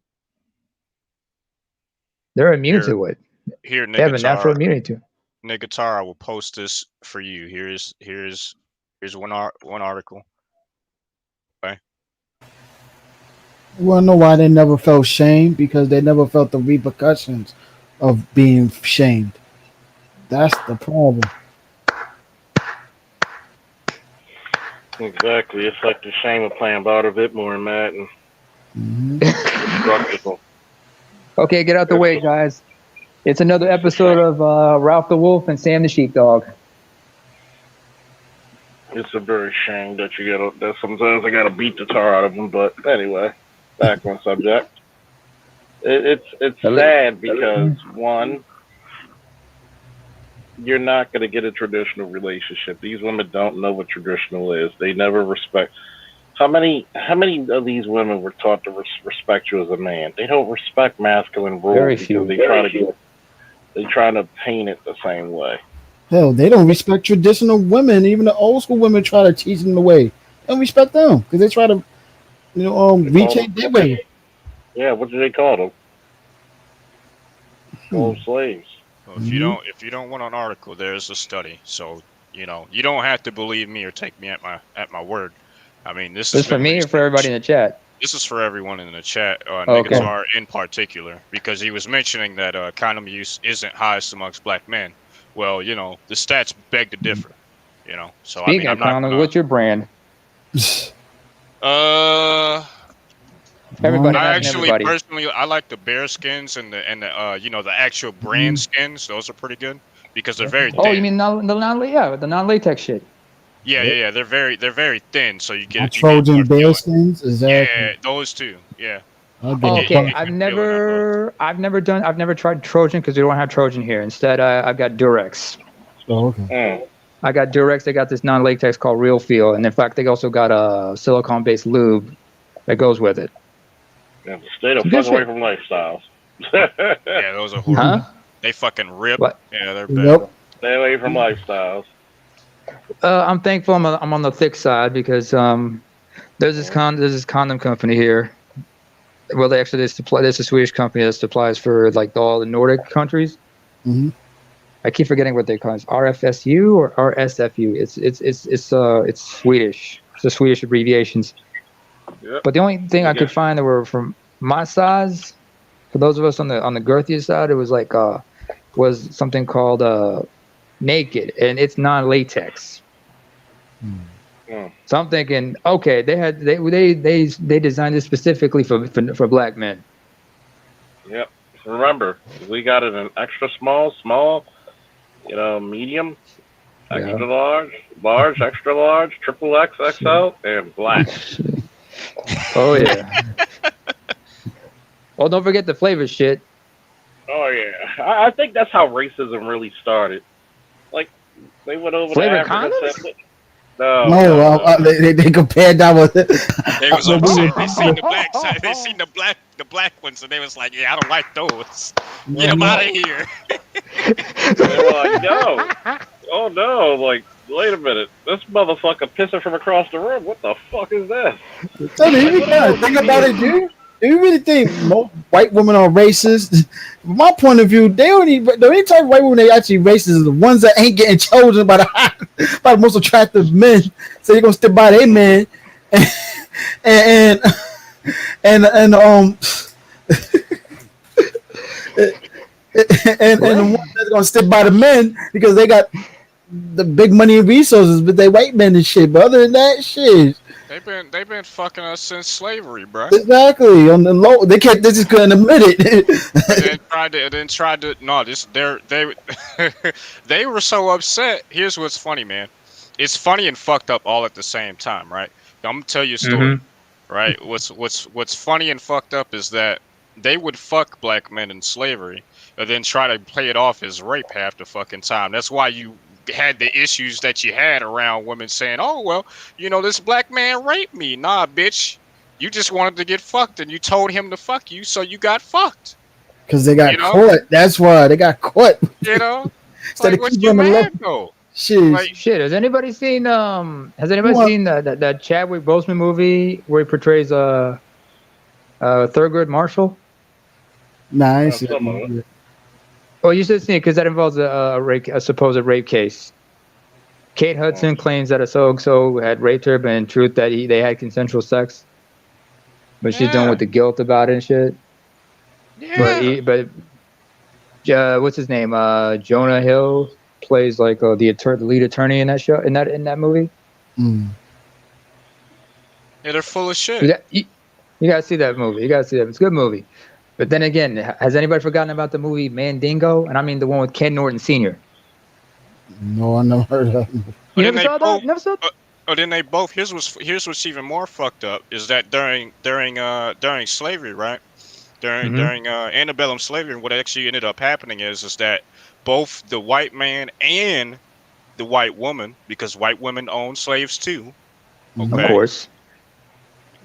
They're immune to it. Here, they have a natural immunity to it. Nigatar, I will post this for you. Here's one article. Okay. You wanna know why they never felt shame? Because they never felt the repercussions of being shamed. That's the problem. Exactly. It's like the shame of playing Bart a bit more, Matt, and Okay, get out the way, guys. It's another episode of Ralph the Wolf and Sam the Sheepdog. It's a very shame that that sometimes I gotta beat the tar out of them. But anyway, back on subject. It's sad because one, you're not gonna get a traditional relationship. These women don't know what traditional is. They never respect. How many of these women were taught to respect you as a man? They don't respect masculine rules Very because few. they try to paint it the same way. Hell, they don't respect traditional women. Even the old school women try to teach them the way. They don't respect them because they try to, rechange their way. Yeah, what do they call them? Old slaves. Well, if you don't want an article, there's a study. So you don't have to believe me or take me at my word. I mean, this is for me or for everybody in the chat. This is for everyone in the chat, Okay. Nigatar in particular, because he was mentioning that condom use isn't highest amongst black men. Well, the stats beg to differ. So Speaking of condoms, what's your brand? Everybody. Personally, I like the bear skins and the actual brand skins. Those are pretty good because they're very thin. Oh, you mean the non-latex shit? Yeah. They're very thin, so you get Trojan bear skins. Is that? Yeah, those two. Yeah. Okay, I've never tried Trojan because we don't have Trojan here. Instead, I've got Durex. Oh, okay. I got Durex. They got this non-latex called Real Feel, and in fact, they also got a silicone-based lube that goes with it. Yeah, stay the fuck away from lifestyles. Yeah, those are horrible. Huh? They fucking rip. What? Yeah, they're bad. Nope. Stay away from lifestyles. I'm thankful I'm on the thick side because there's this condom company here. Well, there's a Swedish company that supplies for like all the Nordic countries. Mm-hmm. I keep forgetting what they call it. RFSU or RSFU. It's Swedish. It's the Swedish abbreviations. Yep. But the only thing I could find that were from my size, for those of us on the girthier side, it was like was something called Naked, and it's non-latex. So I'm thinking, okay, they designed it specifically for black men. Yep. Remember, we got it in extra small, medium, extra large, extra large, triple X, XL, and black. Oh yeah. Well, don't forget the flavor shit. Oh yeah, I think that's how racism really started. Like they went over flavor to Africa. condoms? No. They compared that with it. They was upset. They seen the black side. They seen the black ones, and they was like, "Yeah, I don't like those. Get them out of here." They were like, "No, oh no!" Like, wait a minute, this motherfucker pissing from across the room. What the fuck is that? Think about it, dude. if you really think most white women are racist, from my point of view, the only type of white women they actually racist are the ones that ain't getting chosen by the most attractive men. So you're gonna stick by their men, and the ones that's gonna stick by the men because they got the big money and resources, but they white men and shit. But other than that, shit. They've been fucking us since slavery, bro. Exactly. On the low, they just couldn't admit it. They were so upset. Here's what's funny, man. It's funny and fucked up all at the same time, right? I'm gonna tell you a story, right? What's funny and fucked up is that they would fuck black men in slavery and then try to play it off as rape half the fucking time. That's why you had the issues that you had around women saying, "Oh well, you know, this black man raped me." Nah, bitch, you just wanted to get fucked, and you told him to fuck you, so you got fucked. Because they got caught. That's why they got caught. You know, like, what's your man though? Shit. Like, shit. Has anybody seen that Chadwick Boseman movie where he portrays Thurgood Marshall? Nah, I ain't seen that movie. Well, you should see it because that involves a supposed rape case. Kate Hudson claims that a so-and-so had raped her, but in truth that they had consensual sex. But she's done with the guilt about it and shit. Yeah. But what's his name? Jonah Hill plays like the lead attorney in that show in that movie. Mm. Yeah, they're full of shit. You gotta see that movie. You gotta see that. It's a good movie. But then again, has anybody forgotten about the movie Mandingo? And I mean the one with Ken Norton Sr. No, I never heard of that. You never saw that? Never saw that? Oh, then they both. Here's what's even more fucked up is that during slavery, right? During antebellum slavery, what actually ended up happening is that both the white man and the white woman, because white women owned slaves too, okay, of course,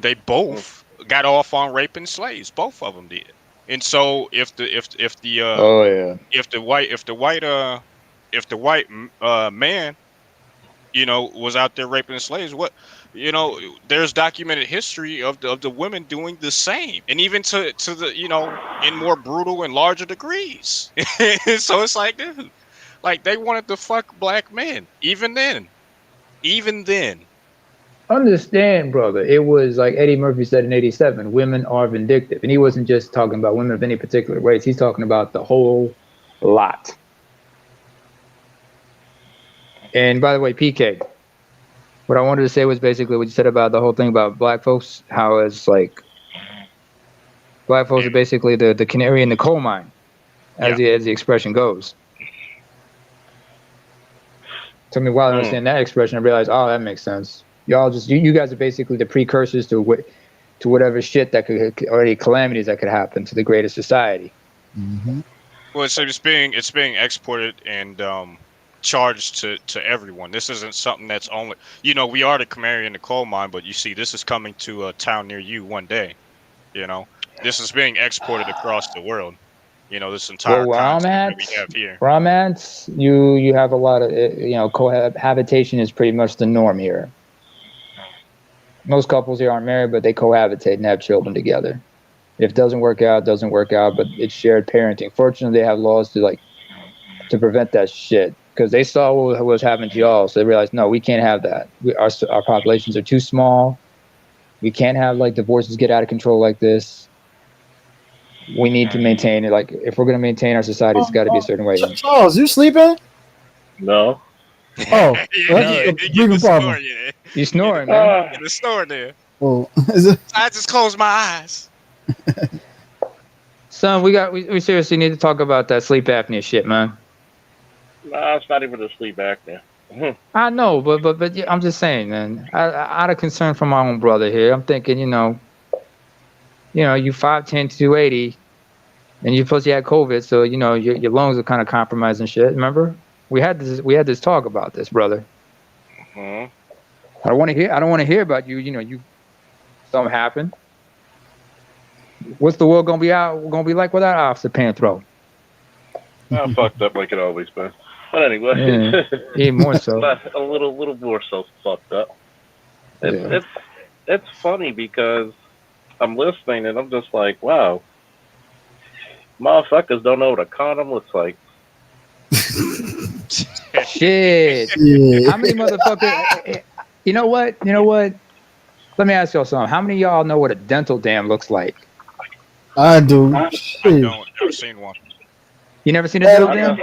they both got off on raping slaves. Both of them did. And so if the white man, you know, was out there raping slaves, what, you know, there's documented history of the women doing the same, and even to the, you know, in more brutal and larger degrees. So it's like, dude, like they wanted to fuck black men even then. Understand, brother. It was like Eddie Murphy said in '87, women are vindictive. And he wasn't just talking about women of any particular race. He's talking about the whole lot. And by the way, PK, what I wanted to say was basically what you said about the whole thing about black folks, how it's like black folks are basically the canary in the coal mine, as the expression goes. Took me a while to understand that expression. I realized, oh, that makes sense. Y'all just you guys are basically the precursors to whatever shit that could, or any calamities that could happen to the greater society. Mm-hmm. Well, so it's being exported and charged to everyone. This isn't something that's only, you know, we are the canary in the coal mine, but you see, this is coming to a town near you one day. You know, this is being exported across the world. You know, this entire concept we have here. Where I'm at, you have a lot of, you know, cohabitation is pretty much the norm here. Most couples here aren't married, but they cohabitate and have children together. If it doesn't work out, but it's shared parenting. Fortunately, they have laws to prevent that shit, because they saw what was happening to y'all, so they realized, no, we can't have that. Our populations are too small. We can't have like divorces get out of control like this. We need to maintain it. Like, if we're going to maintain our society, it's got to be a certain way. Charles, you sleeping? No. Oh, You snoring, man. In the store there. Oh, I just closed my eyes. Son, we seriously need to talk about that sleep apnea shit, man. Nah, it's not even a sleep apnea. I know, but yeah, I'm just saying, man. Out of concern for my own brother here, I'm thinking, you know, you 5'10", 280, and you plus you had COVID, so you know your lungs are kind of compromised and shit. Remember, we had this talk about this, brother. Mm-hmm. I don't want to hear about you. You know, something happened. What's the world gonna be like without Officer Panthro? I'm fucked up like it always been. But anyway, even more so. a little more so fucked up. It's funny because I'm listening, and I'm just like, wow, motherfuckers don't know what a condom looks like. Shit. Yeah. How many motherfuckers? You know what? You know what? Let me ask y'all something. How many of y'all know what a dental dam looks like? I do. I Shit. don't. Never seen one. You never seen a dental I dam?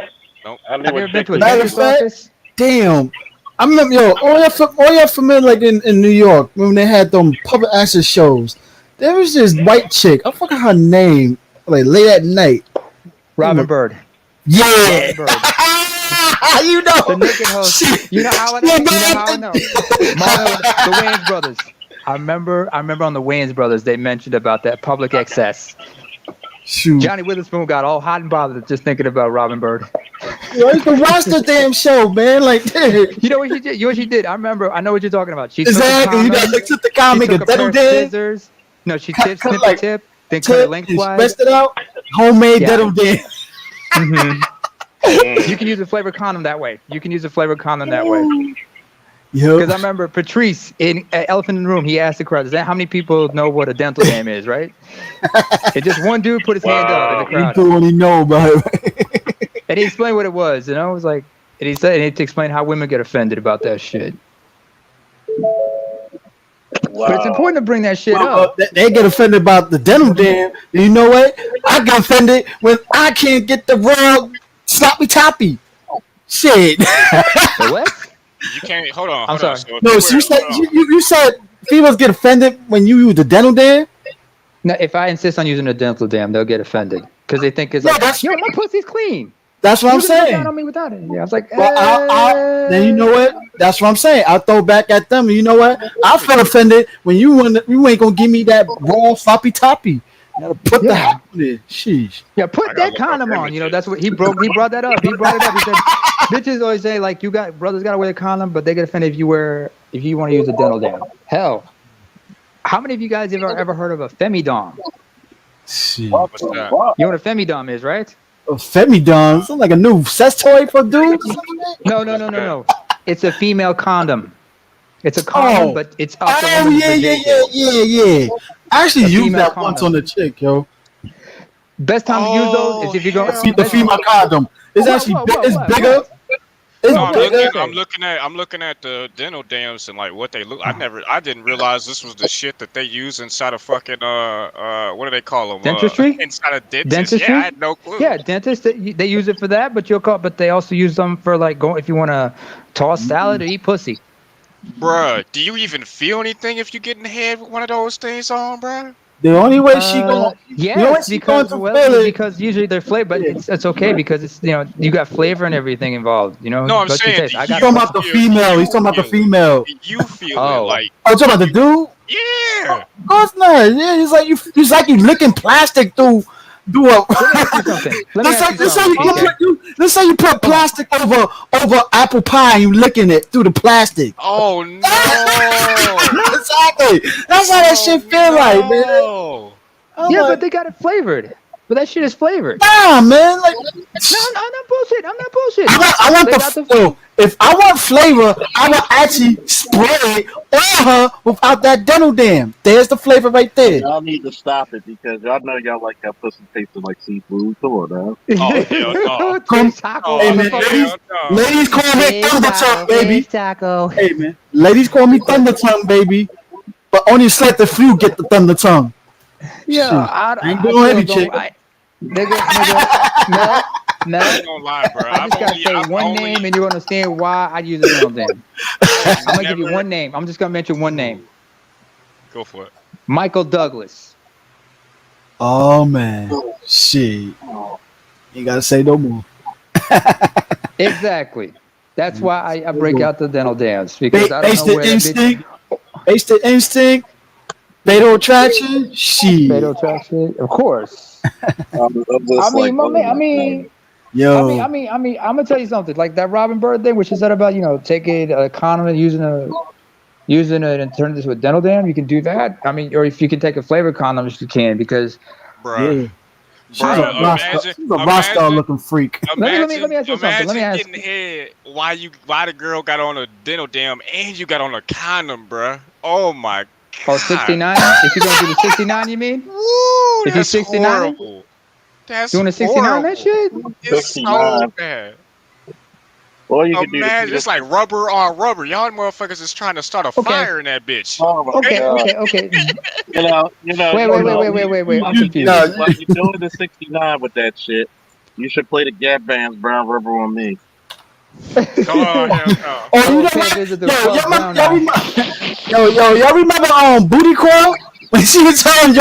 Nope. I knew Have you what ever been to a Matter of dentist fact- office? Damn. I remember, all y'all familiar, like in New York, when they had them public access shows. There was this white chick. I forgot her name. Like late at night. Robin Bird. Yeah. Robin Bird. You know. The naked host. Shit. You know how I know? You know how I know? Marlon, the Wayans brothers. I remember on the Wayans brothers they mentioned about that public access. Shoot. Johnny Witherspoon got all hot and bothered just thinking about Robin Bird. Yo, you can watch the damn show, man. Like, dude. You know what she did? You know what she did? I remember. I know what you're talking about. She Exactly. You took know, a like, took the condom, comic she and took a pair dental of dam, scissors. No, she Cut- snipped cut the like tip, then cut it tip, lengthwise. pressed it out. Homemade Yeah. dental dam. Mhm. You can use a flavored condom that way. You can use a flavored condom that way. Yo. Because I remember Patrice in Elephant in the Room, he asked the crowd, how many people know what a dental dam is, right? And just one dude put his hand up in the You crowd. do only know about it. And he explained what it was, you know? It was like, and he said, and he had to explain how women get offended about that shit. Wow. But it's important to bring that shit up. They get offended about the dental dam. And you know what? I get offended when I can't get the raw sloppy toppy. Shit. The what? You can't. Hold on. I'm Hold on. sorry. So if No, you so were- you said hold on. you said females get offended when you use the dental dam. No, if I insist on using a dental dam, they'll get offended. Because they think it's No, like, that's- yo, my pussy's clean. That's what I'm You can get down saying. on me without it. Yeah, I was like, Well, then you know what? That's what I'm saying. I'll throw back at them. And you know what? I feel offended when you ain't gonna give me that raw floppy toppy. You gotta put the Yeah. hat on it. Sheesh. Yeah, I put gotta that look up condom on. You know, images. that's what he brought that up. He brought it up. He said, bitches always say like, brothers gotta wear a condom, but they get offended if you want to use a dental dam. Hell, how many of you guys ever heard of a femidom? Shit. What's that? You know what a femidom is, right? Femidon. Something like a new sex toy for dudes. No. It's a female condom. It's a condom, Oh. but it's up the Oh woman's yeah. vajayjay. I actually A used female that once condom. on a chick, yo. Best time to use those is if you go. hell The female condom. It's Whoa, actually whoa, it's whoa, bigger. what? It's No, bigger. I'm looking at the dental dams and like what they look. I didn't realize this was the shit that they use inside of fucking what do they call them? Dentistry? Inside of dentists. Dentistry? Yeah, I had no clue. Yeah, dentists they use it for that, but they also use them for like going if you want to toss salad or eat pussy. Bruh, do you even feel anything if you get in the head with one of those things on, bruh? The only way she going Yes, she going to feel it. because usually they're flavor, but it's okay because it's you got flavor and everything involved. You know. No, I'm But you saying, taste. I He's got talking about the female. He's talking about the female. You feel Oh. it like, Oh, you talking about the dude? yeah. Of course not. Yeah, it's like you licking plastic through a. Let me ask you something. Let me ask you something. Let's say you put plastic over apple pie and you licking it through the plastic. Oh no. Exactly. That's how that shit feel like, man. No. I'm Yeah, like, but they got it flavored. But that shit is flavored. nah, man. Like, No, I'm not bullshit. I'm not bullshit. I want They got the if I want flavor, I will actually spray it on her without that dental dam. There's the flavor right there. Y'all need to stop it because y'all know y'all like that pussy tasting like seafood. Come on now. Oh, hell no. Come- Taco, Hey, man, motherfucker. ladies call me Thunder Tongue, baby. Taco. Hey, man. Ladies call me Thunder Tongue, baby. But only select a few get the Thunder Tongue. Yeah, Shoot. I Ain't still doing every don't- chick. Nigga, no. I ain't gonna lie, bro. I just gotta say one name and you understand why I use a dental dam. I'm gonna give you one name. I'm just gonna mention one name. Go for it. Michael Douglas. Oh, man. Shit. You gotta say no more. Exactly. That's why I break out the dental dams because I don't know Instant where that bitch. instinct. Instant instinct. Fatal attraction. Shit. Fatal attraction, of course. I'm just I mean, Yo. I'm gonna tell you something. Like that Robin Bird thing, which is that about taking a condom and using it and turning it into a dental dam. You can do that. I mean, or if you can take a flavored condom, you can because. Bro. Yeah. She's Bruh, a rock star looking freak. Let me ask you something. Let me ask. Getting head why the girl got on a dental dam and you got on a condom, bruh. Oh my Oh, 69? If you're gonna do the 69, you mean? Woo, If you're that's 69, horrible. That's doing a 69, horrible. that shit? It's so 69. bad. Or you could do Imagine, it's like rubber on rubber. Y'all motherfuckers is trying to start a Okay. fire in that bitch. Oh my Okay, God. okay. You know. Wait. I'm confused. While you're doing the 69 with that shit, you should play the Gap Band's Brown Rubber on Me. Oh, hell no. Oh, you know Okay, what? visit the Yo, Club Brown Eye. y'all remember Booty Call? When she was telling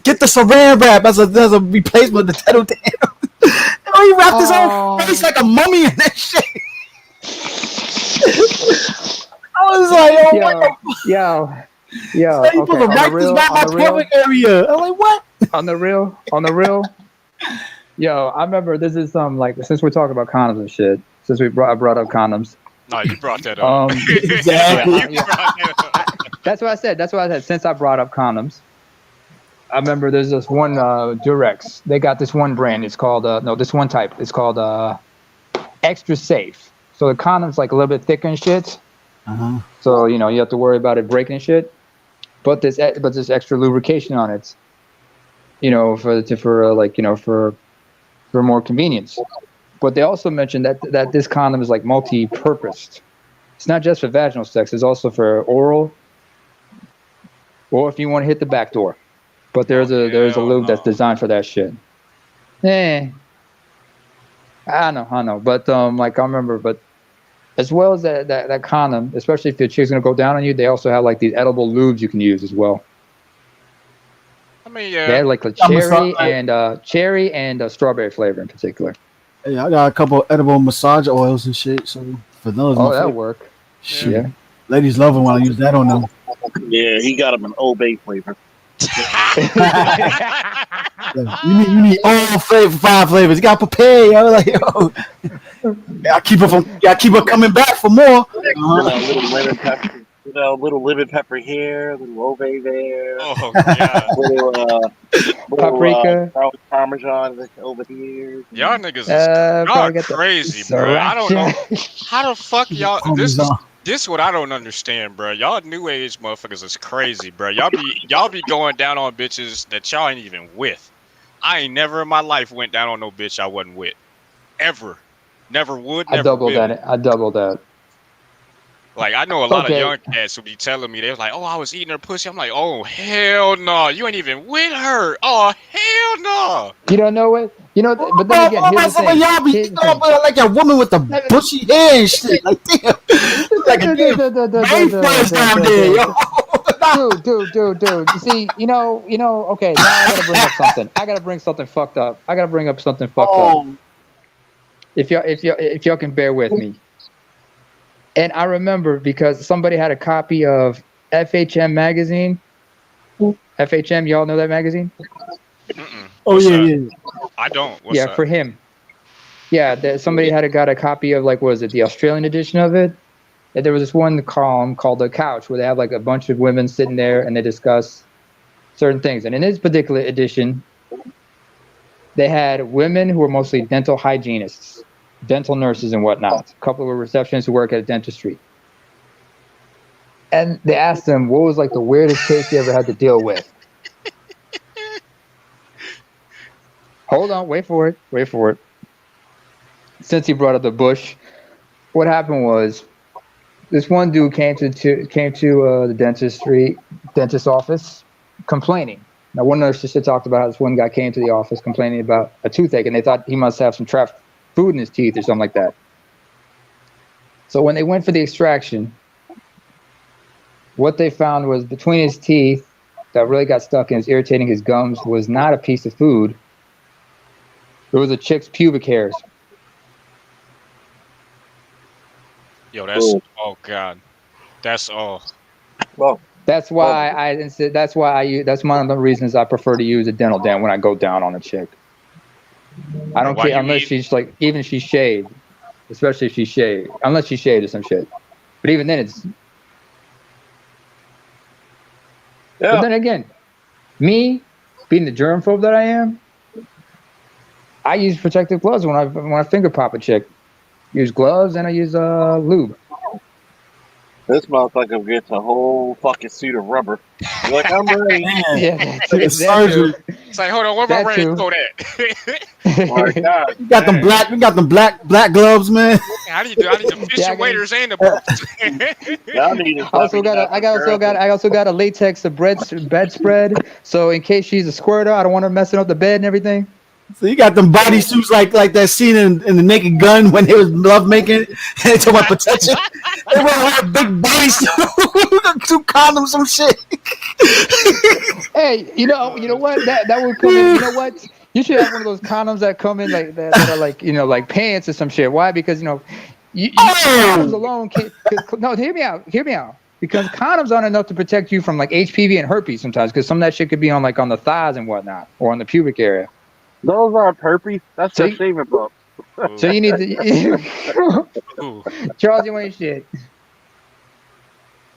get the saran wrap as a replacement of the Tettle Dam. He wrapped his whole face like a mummy in that shit. I was like, yo. You supposed to write this about my public area. I'm like, what? On the real. Yo, I remember this is since we're talking about condoms and shit. Since I brought up condoms. No, you brought that up. Exactly. That's what I said. Since I brought up condoms, I remember there's this one Durex. They got this one brand. It's called this one type. It's called Extra Safe. So the condom's like a little bit thicker and shit. Uh-huh. So you have to worry about it breaking and shit. But there's extra lubrication on it. For more convenience. But they also mentioned that this condom is like multi-purposed. It's not just for vaginal sex. It's also for oral, or if you want to hit the back door. But there's a lube that's designed for that shit. I know. But I remember. But as well as that condom, especially if your chick's gonna go down on you, they also have like these edible lubes you can use as well. I mean, They had like a cherry and strawberry flavor in particular. Yeah, I got a couple edible massage oils and shit. So for those, that'll work. Shit. Yeah. Ladies love it when I use that on them. Yeah, he got him an Old Bay flavor. You need all 5 flavors. You got to prepare. I was like, yo, I keep her coming back for more. Little lemon pepper. Little lemon pepper here, little Old Bay there. Oh yeah. little paprika, Parmesan over here. Y'all niggas y'all crazy, bro. I don't know how the fuck y'all. This what I don't understand, bro. Y'all new age motherfuckers is crazy, bro. Y'all be going down on bitches that y'all ain't even with. I ain't never in my life went down on no bitch I wasn't with, ever. Never would. Never I doubled will. that. I doubled that. Like, I know a lot of young cats who be telling me, they was like, oh, I was eating her pussy. I'm like, oh, hell no. You ain't even with her. Oh, hell no. You don't know it? But then again, here's the thing. Y'all be like a woman with the bushy hair and shit. Like, damn. Like a rainforest down there, yo. Dude. You see, okay, now I gotta bring up something. I gotta bring something fucked up. If y'all can bear with me. And I remember because somebody had a copy of FHM magazine. FHM, y'all know that magazine? Mm-mm. Oh, yeah. I don't. What's that? For him. Yeah, somebody got a copy of, the Australian edition of it? And there was this one column called The Couch where they have, a bunch of women sitting there and they discuss certain things. And in this particular edition, they had women who were mostly dental hygienists, dental nurses and whatnot. A couple of receptionists who work at a dentistry. And they asked them, what was the weirdest case you ever had to deal with? Hold on, wait for it. Since he brought up the bush, what happened was this one dude came to the dentist office complaining. Now, one nurse just talked about how this one guy came to the office complaining about a toothache, and they thought he must have some trapped food in his teeth or something like that. So when they went for the extraction, what they found was between his teeth that really got stuck and was irritating his gums was not a piece of food. It was a chick's pubic hairs. Yo, that's oh god, that's all. Well, that's why that's one of the reasons I prefer to use a dental dam when I go down on a chick. I don't care unless she's even if she's shaved, especially if she's shaved, unless she's shaved or some shit. But even then, it's. Yeah. But then again, me being the germphobe that I am, I use protective gloves when I finger pop a chick. Use gloves and I use lube. This motherfucker gets a whole fucking suit of rubber. You're like, I'm ready. Yeah, Like a surgery. It's like, hold on, where my That red too. coat at? My God. We got them black. We got them black gloves, man. I need the fishing Yeah, I waders and the boots. Y'all need to I also stop got I also got a latex bedspread. So in case she's a squirter, I don't want her messing up the bed and everything. So you got them bodysuits like that scene in the Naked Gun when they was love making and they talk about protection. They want to wear a big bodysuit, 2 condoms, some shit. Hey, you know what? That would come in. You know what? You should have one of those condoms that come in like that are like like pants or some shit. Why? Because condoms alone can't. No, hear me out. Because condoms aren't enough to protect you from like HPV and herpes sometimes. Because some of that shit could be on the thighs and whatnot, or on the pubic area. Those aren't herpes. That's So just shaving bumps. So you need to. Ooh. Charles, you ain't shit.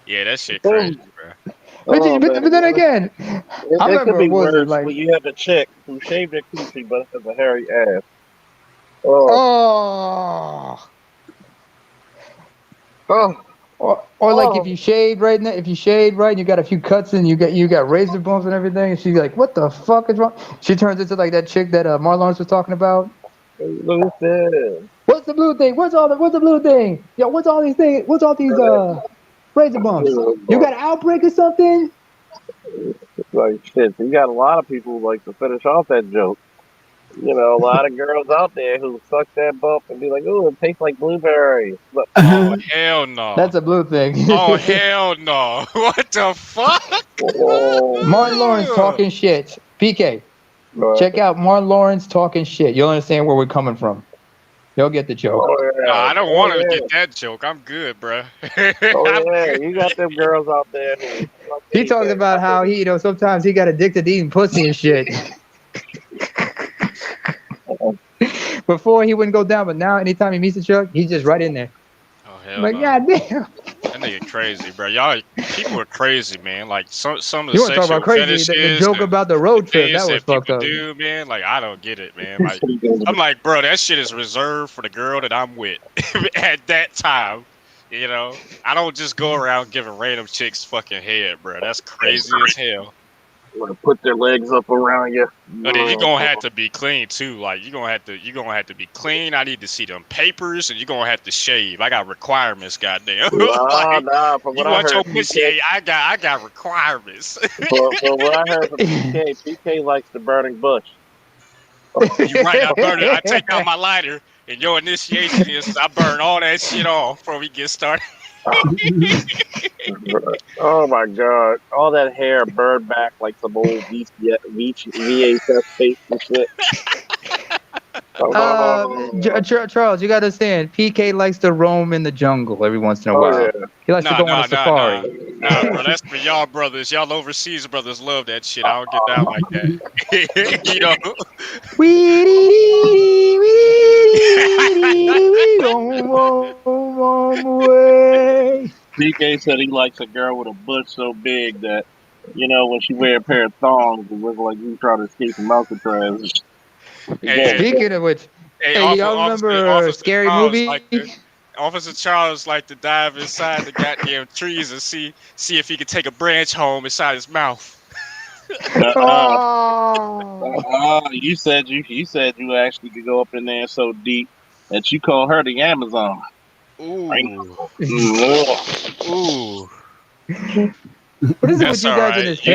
Yeah, that shit crazy, bro. But then again, I It remember could be it was worse like, when you have a chick who shaved their coochie but has a hairy ass. Oh. oh, Oh. or like if you shaved right now, and you got a few cuts and you got razor bumps and everything, and she's like, "What the fuck is wrong?" She turns into like that chick that Marlon Lawrence was talking about. Look at that. What's the blue thing? What's the blue thing? Yo, what's all these things? What's all these razor bumps? You got an outbreak or something? Like shit. You got a lot of people who like to finish off that joke. A lot of girls out there who suck that bump and be like, "Ooh, it tastes like blueberries." Look, Oh hell no. That's a blue thing. Oh hell no. What the fuck? Martin Lawrence talking shit. PK, check out Martin Lawrence talking shit. You'll understand where we're coming from. You'll get the joke. Oh, yeah. No, I don't want to get that joke. I'm good, bro. Oh yeah, you got them girls out there. He talked about how he, sometimes he got addicted to eating pussy and shit. Before he wouldn't go down, but now anytime he meets a chick, he's just right in there. Oh hell Like, no. God damn. That nigga crazy, bro. Y'all, people are crazy, man. Like some of the You want to talk sexual about crazy? The fetishes, joke about the road trip, things that was that fucked people up. do, man. Like I don't get it, man. Like I'm like, bro, that shit is reserved for the girl that I'm with at that time. I don't just go around giving random chicks fucking head, bro. That's crazy as hell. Want to put their legs up around you. But then you're gonna have to be clean too. Like you're gonna have to be clean. I need to see them papers, and you're gonna have to shave. I got requirements, goddamn. Nah. From You what I want heard, your pussy? Hey, I got requirements. from what I heard from PK likes the burning bush. You're right. I burn it. I take out my lighter, and your initiation is I burn all that shit off before we get started. Oh my God! All that hair burned back like some old VHS tape and shit. Charles, you got to understand, PK likes to roam in the jungle every once in a while. Yeah. He likes to go on a safari. Nah, bro, that's for y'all brothers. Y'all overseas brothers love that shit. I don't get down like that. PK said he likes a girl with a bush so big that, when she wear a pair of thongs, it looks like he's trying to escape from Alcatraz. Speaking of which, y'all remember Scary Movie? Officer Charles liked to dive inside the goddamn trees and see if he could take a branch home inside his mouth. You said you actually could go up in there so deep that you call her the Amazon. Ooh. Right? Ooh. What is it That's with you all guys right. in this You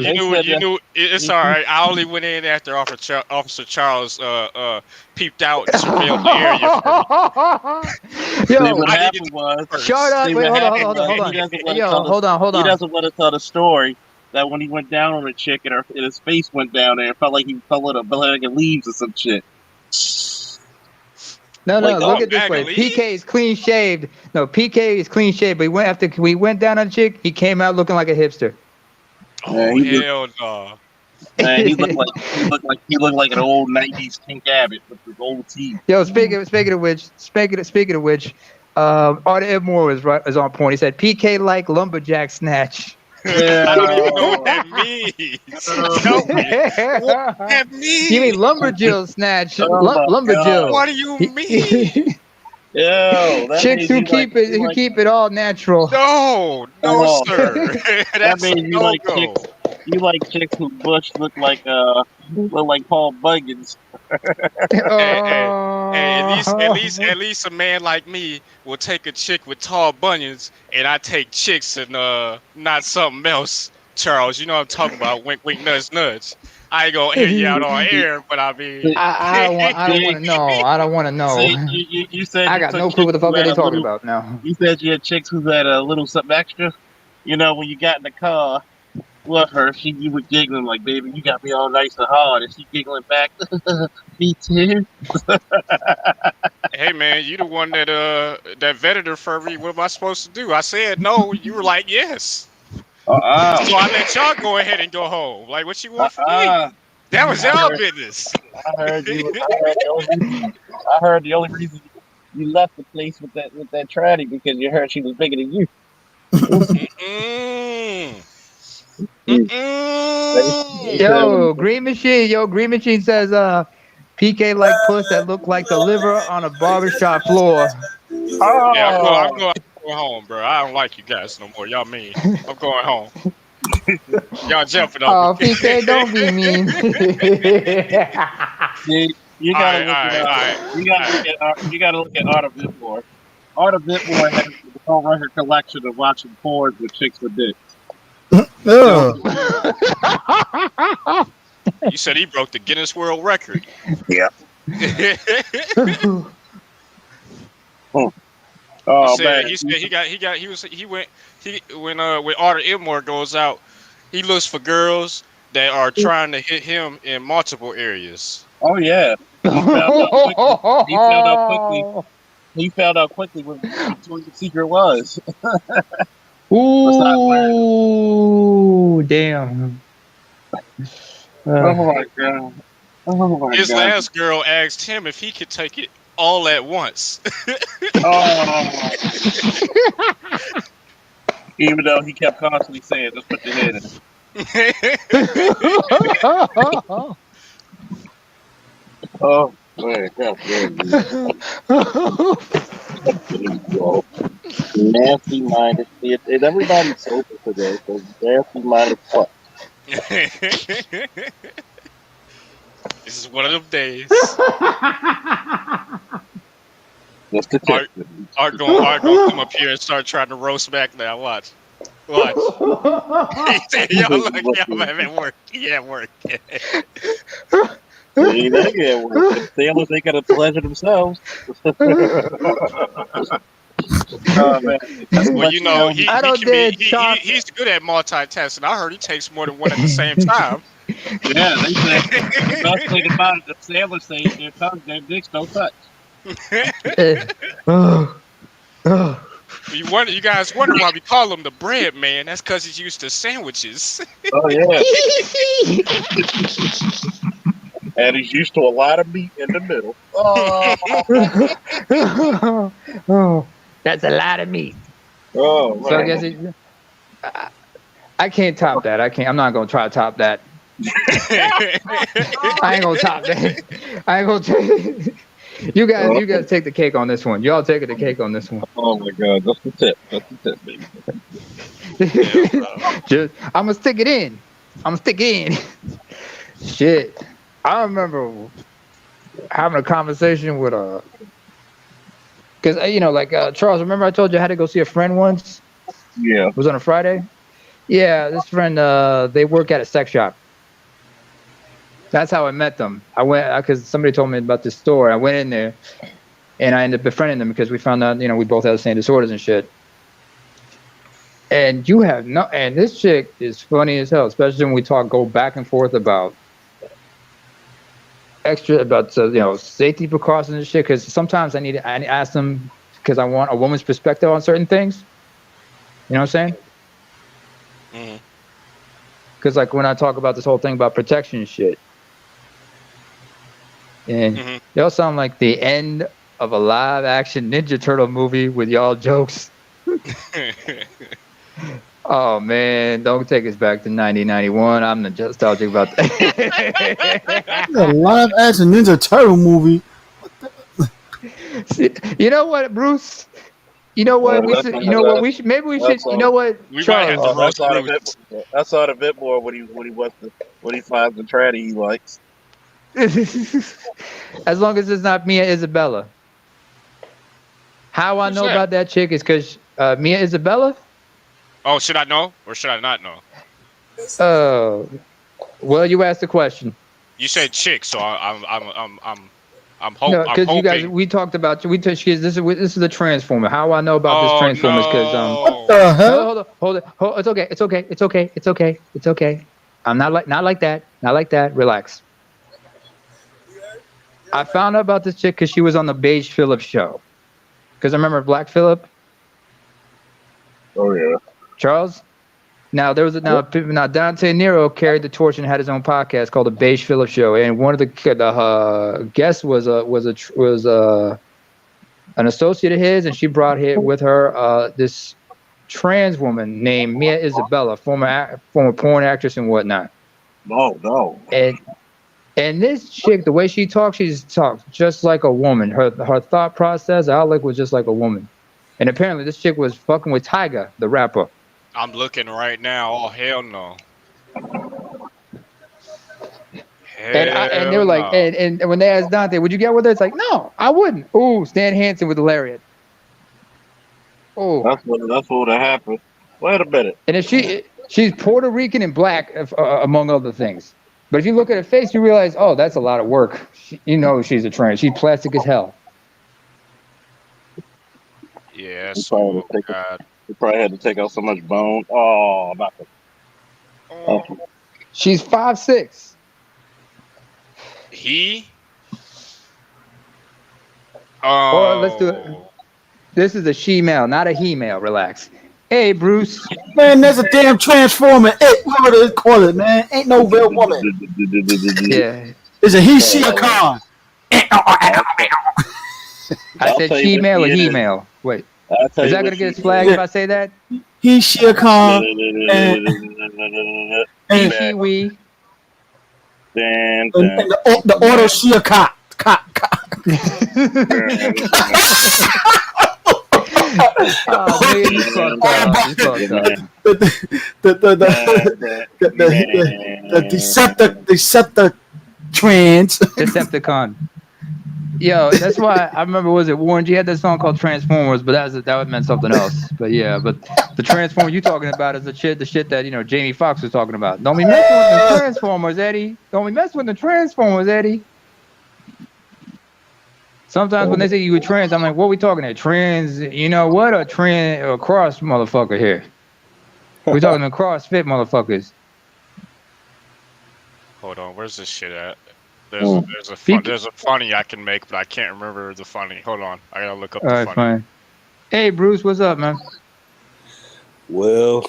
hair knew. It's all right. I only went in after Officer Charles peeped out and surveilled the area. Yo, what happened was, shut up. Wait, hold on. He doesn't want to tell the story that when he went down on a chick and his face went down there, it felt like he fell in a bag of leaves or some shit. No, Like, look at this way. PK is clean shaved. No, PK is clean shaved, but after we went down on a chick, he came out looking like a hipster. Oh, hell no. Man, he looked like an old '90s King Abbott with his old teeth. Yo, speaking of which, Arthur Edmore is on point. He said PK like lumberjack snatch. Yeah. I don't even know what that means. Tell me. What that means? You mean lumberjill snatch? Oh my Lumberjill. What do you mean? Yo, that Chicks means who keep it all natural. No, Oh. sir. that That's a means you like no-go. chicks. You like chicks who bush look like Paul Buggins. Hey, at least a man like me will take a chick with tall bunions, and I take chicks and not something else. Charles, you know what I'm talking about. Wink, wink, nudge, nudge. I ain't gonna hear you out on air, but I mean, I don't want to know. I don't want to know. See, you said I you got took no clue what the chicks fuck who are they had a talking little- about now. You said you had chicks who had a little something extra. You know, when you got in the car with her, you were giggling like, "Baby, you got me all nice and hard," and she giggling back, "Me too." hey man, you the one that vetted her for me. What am I supposed to do? I said no. You were like yes. So I let y'all go ahead and go home. Like, what you want from me? That was y'all business. I heard the only reason you left the place with that tranny because you heard she was bigger than you. Yo, Green Machine says PK like puss that look like the liver on a barbershop floor. Yeah, I'm going home, bro. I don't like you guys no more. Y'all mean. I'm going home. Y'all jumping on Oh, me. PK, don't be mean. You gotta look at Arta Vidmore. Arta Vidmore has a whole record collection of watching porn with chicks with dicks. You said he broke the Guinness World Record. Yeah. When Arta Vidmore goes out, he looks for girls that are trying to hit him in multiple areas. Oh yeah. He found out quickly what the secret was. Ooh, damn. Oh my god. His last girl asked him if he could take it all at once. Even though he kept constantly saying, "Just put your head in." Oh man, God damn. Nasty minded. Everybody's sober today, so nasty minded fuck. This is one of them days. Just the tip. Art gonna come up here and start trying to roast back now. Watch. He said, y'all look, y'all at work. Yeah, work. They get work. Sailors, they gotta pleasure themselves. Oh, man. Well, you know, he's good at multitasking. I heard he takes more than one at the same time. Yeah, they say the best thing about it, the sailors say their dicks don't touch. You guys wonder why we call him the bread man. That's because he's used to sandwiches. Oh yeah. And he's used to a lot of meat in the middle. Oh, that's a lot of meat. Oh, so I guess I can't top that. I'm not gonna try to top that. I ain't gonna top that. I ain't gonna. You guys take the cake on this one. Y'all take the cake on this one. Oh my god, that's the tip. That's the tip, baby. I'm gonna stick it in. Shit. I remember having a conversation with because Charles, remember I told you I had to go see a friend once? Yeah. It was on a Friday? Yeah, this friend, they work at a sex shop. That's how I met them. I went because somebody told me about this store. I went in there, and I ended up befriending them because we found out, we both had the same disorders and shit. And and this chick is funny as hell, especially when we go back and forth about safety precautions and shit. Because sometimes I ask them because I want a woman's perspective on certain things. You know what I'm saying? Mm-hmm. Because when I talk about this whole thing about protection and shit. And y'all sound like the end of a live action Ninja Turtle movie with y'all jokes. Oh man, don't take us back to 1991. I'm nostalgic about that. A live action Ninja Turtle movie. You know what, Bruce? You know what? We should. You know what? We should. Maybe we should. You know what, We might have Charles? to roast I Bruce. saw it a bit more when he finds the tranny he likes. As long as it's not Mia Isabella. How I Who's know that? about that chick is because Mia Isabella. Oh, should I know or should I not know? Well, you asked the question. You said chick, so I'm No, hoping. because you guys, we talked about this is the Transformer. How I know about Oh, this Transformer is because no. The hell? hold it. It's okay. I'm not like that. Relax. I found out about this chick because she was on the Beige Phillip show. Because I remember Black Phillip, Oh yeah. Charles. Now now Dante Nero carried the torch and had his own podcast called the Beige Phillip Show, and one of the guests was an associate of his, and she brought here with her this trans woman named Mia Isabella, former porn actress and whatnot. No. And this chick, the way she talks just like a woman. Her thought process, her outlook was just like a woman. And apparently this chick was fucking with Tyga, the rapper. I'm looking right now. Oh hell no. And they were like, and when they asked Dante, would you get with her? It's like, no, I wouldn't. Ooh, Stan Hansen with the lariat. Oh, That's what would have happened. Wait a minute. and if she's Puerto Rican and black, among other things. But if you look at her face, you realize, oh, that's a lot of work. She's a trans. She's plastic as hell. Yeah, You so probably had to take out so much bone. Oh, not the. Oh, She's 5'6". he. Or let's do it. This is a she-male, not a he-male. Relax. Hey, Bruce. Man, there's a damn Transformer. Hey, whatever they call it, man. Ain't no real woman. Yeah. It's a he, she, a con. I I'll said tell you she-male what or she is. he-male. Wait. I'll tell Is you that what going to get she us flagged if I say that? He, she, a con. He, she, we. And the order, she, a cop. Oh, nigga, you fucked up. The Decepticons. Decepticon. Yo, that's why I remember. Was it Warren G had that song called Transformers, but that meant something else. But yeah, but the Transformer you talking about is the shit that Jamie Foxx was talking about. Don't be messing with the Transformers, Eddie. Don't be messing with the Transformers, Eddie. Sometimes when they say you were trans, I'm like, what are we talking about? Trans, you know what? A cross motherfucker here. We're talking to CrossFit motherfuckers. Hold on, where's this shit at? There's a funny I can make, but I can't remember the funny. Hold on, I gotta look up the funny. Fine. Hey, Bruce, what's up, man? Well,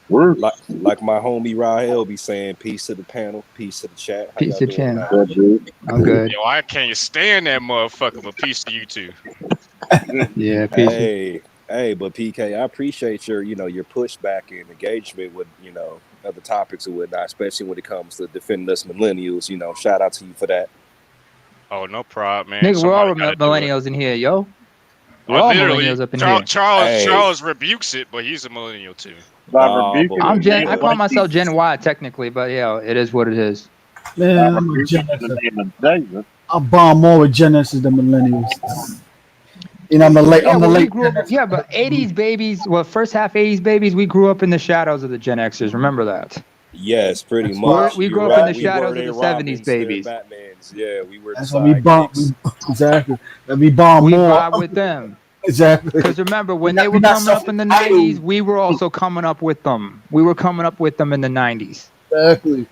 like my homie Rahel be saying, peace to the panel, peace to the chat. How Peace to y'all the doing, channel. man? I'm good. Yo, I can't stand that motherfucker, but peace to you too. Yeah, peace. Hey, but PK, I appreciate your pushback and engagement with, other topics and whatnot, especially when it comes to defending us millennials. Shout out to you for that. Oh, no problem, man. Nigga, we're all Somebody gotta do it. millennials in here, yo. We're Oh, all literally, millennials up in here. Charles rebukes it, but he's a millennial too. I call myself Gen Y technically, but yeah, it is what it is. Man, I'm a Gen Xer. I bomb more with Gen Xers than millennials. I'm the late. Yeah, but 80s babies, first half 80s babies, we grew up in the shadows of the Gen Xers. Remember that? Yes, pretty much. We grew up in the shadows of the 70s babies. Yeah, we were. That's what we bomb. Exactly. We bomb we more. We vibe with them. Exactly. Because remember, when they were coming up in the 90s, we were also coming up with them. We were coming up with them in the 90s. Exactly.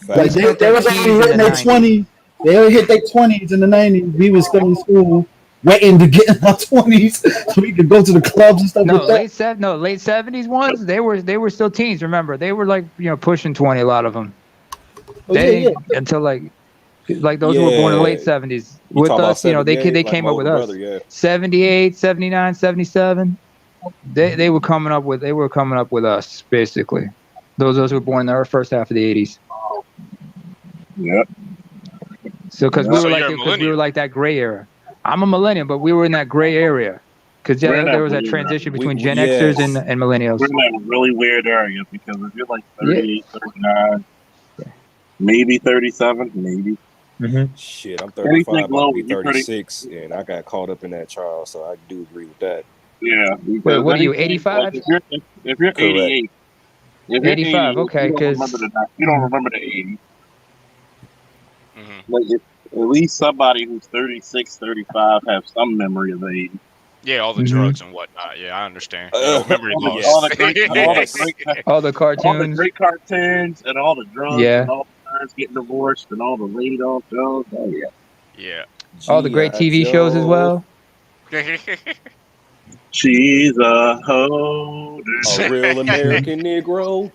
Like they was only hitting their 20s. They only hit their 20s in the 90s. We was still in school, waiting to get in our 20s so we could go to the clubs and stuff. Late 70s ones. They were still teens. Remember, they were like pushing 20. A lot of them. Until like those who were born in the late 70s. With us, they came up with us. Brother, 78, 79, 77. They were coming up with us basically. Those who were born in the first half of the 80s. Yep. So because we were like that gray era. I'm a millennial, but we were in that gray area because We're in that there was that weird transition We, between we Gen Xers yes. and millennials. We're in that really weird area because if you're like Yeah. 38, 39, maybe 37, maybe. Mm-hmm. Shit, I'm Anything 35, about low, to be you're pretty. 36, and I got caught up in that, Charles. So I do agree with that. Yeah. Wait, Because what are you? anything, like 85? if you're Correct. 88, if you're 85. 88, Okay, you don't remember because you don't remember the 80s. Hmm. Like at least somebody who's 36, 35 have some memory of the 80s. Yeah, all the Mhm. drugs and whatnot. Yeah, I understand. You know, memory All the, loss. all the great, Yes. all the Yes. great, all the all the cartoons. great cartoons and all the drugs Yeah. and all the parents getting divorced and all the laid off jobs. Oh yeah. Yeah. All the great G.I. TV shows as Joe, well. She's a hoe. a real American Negro.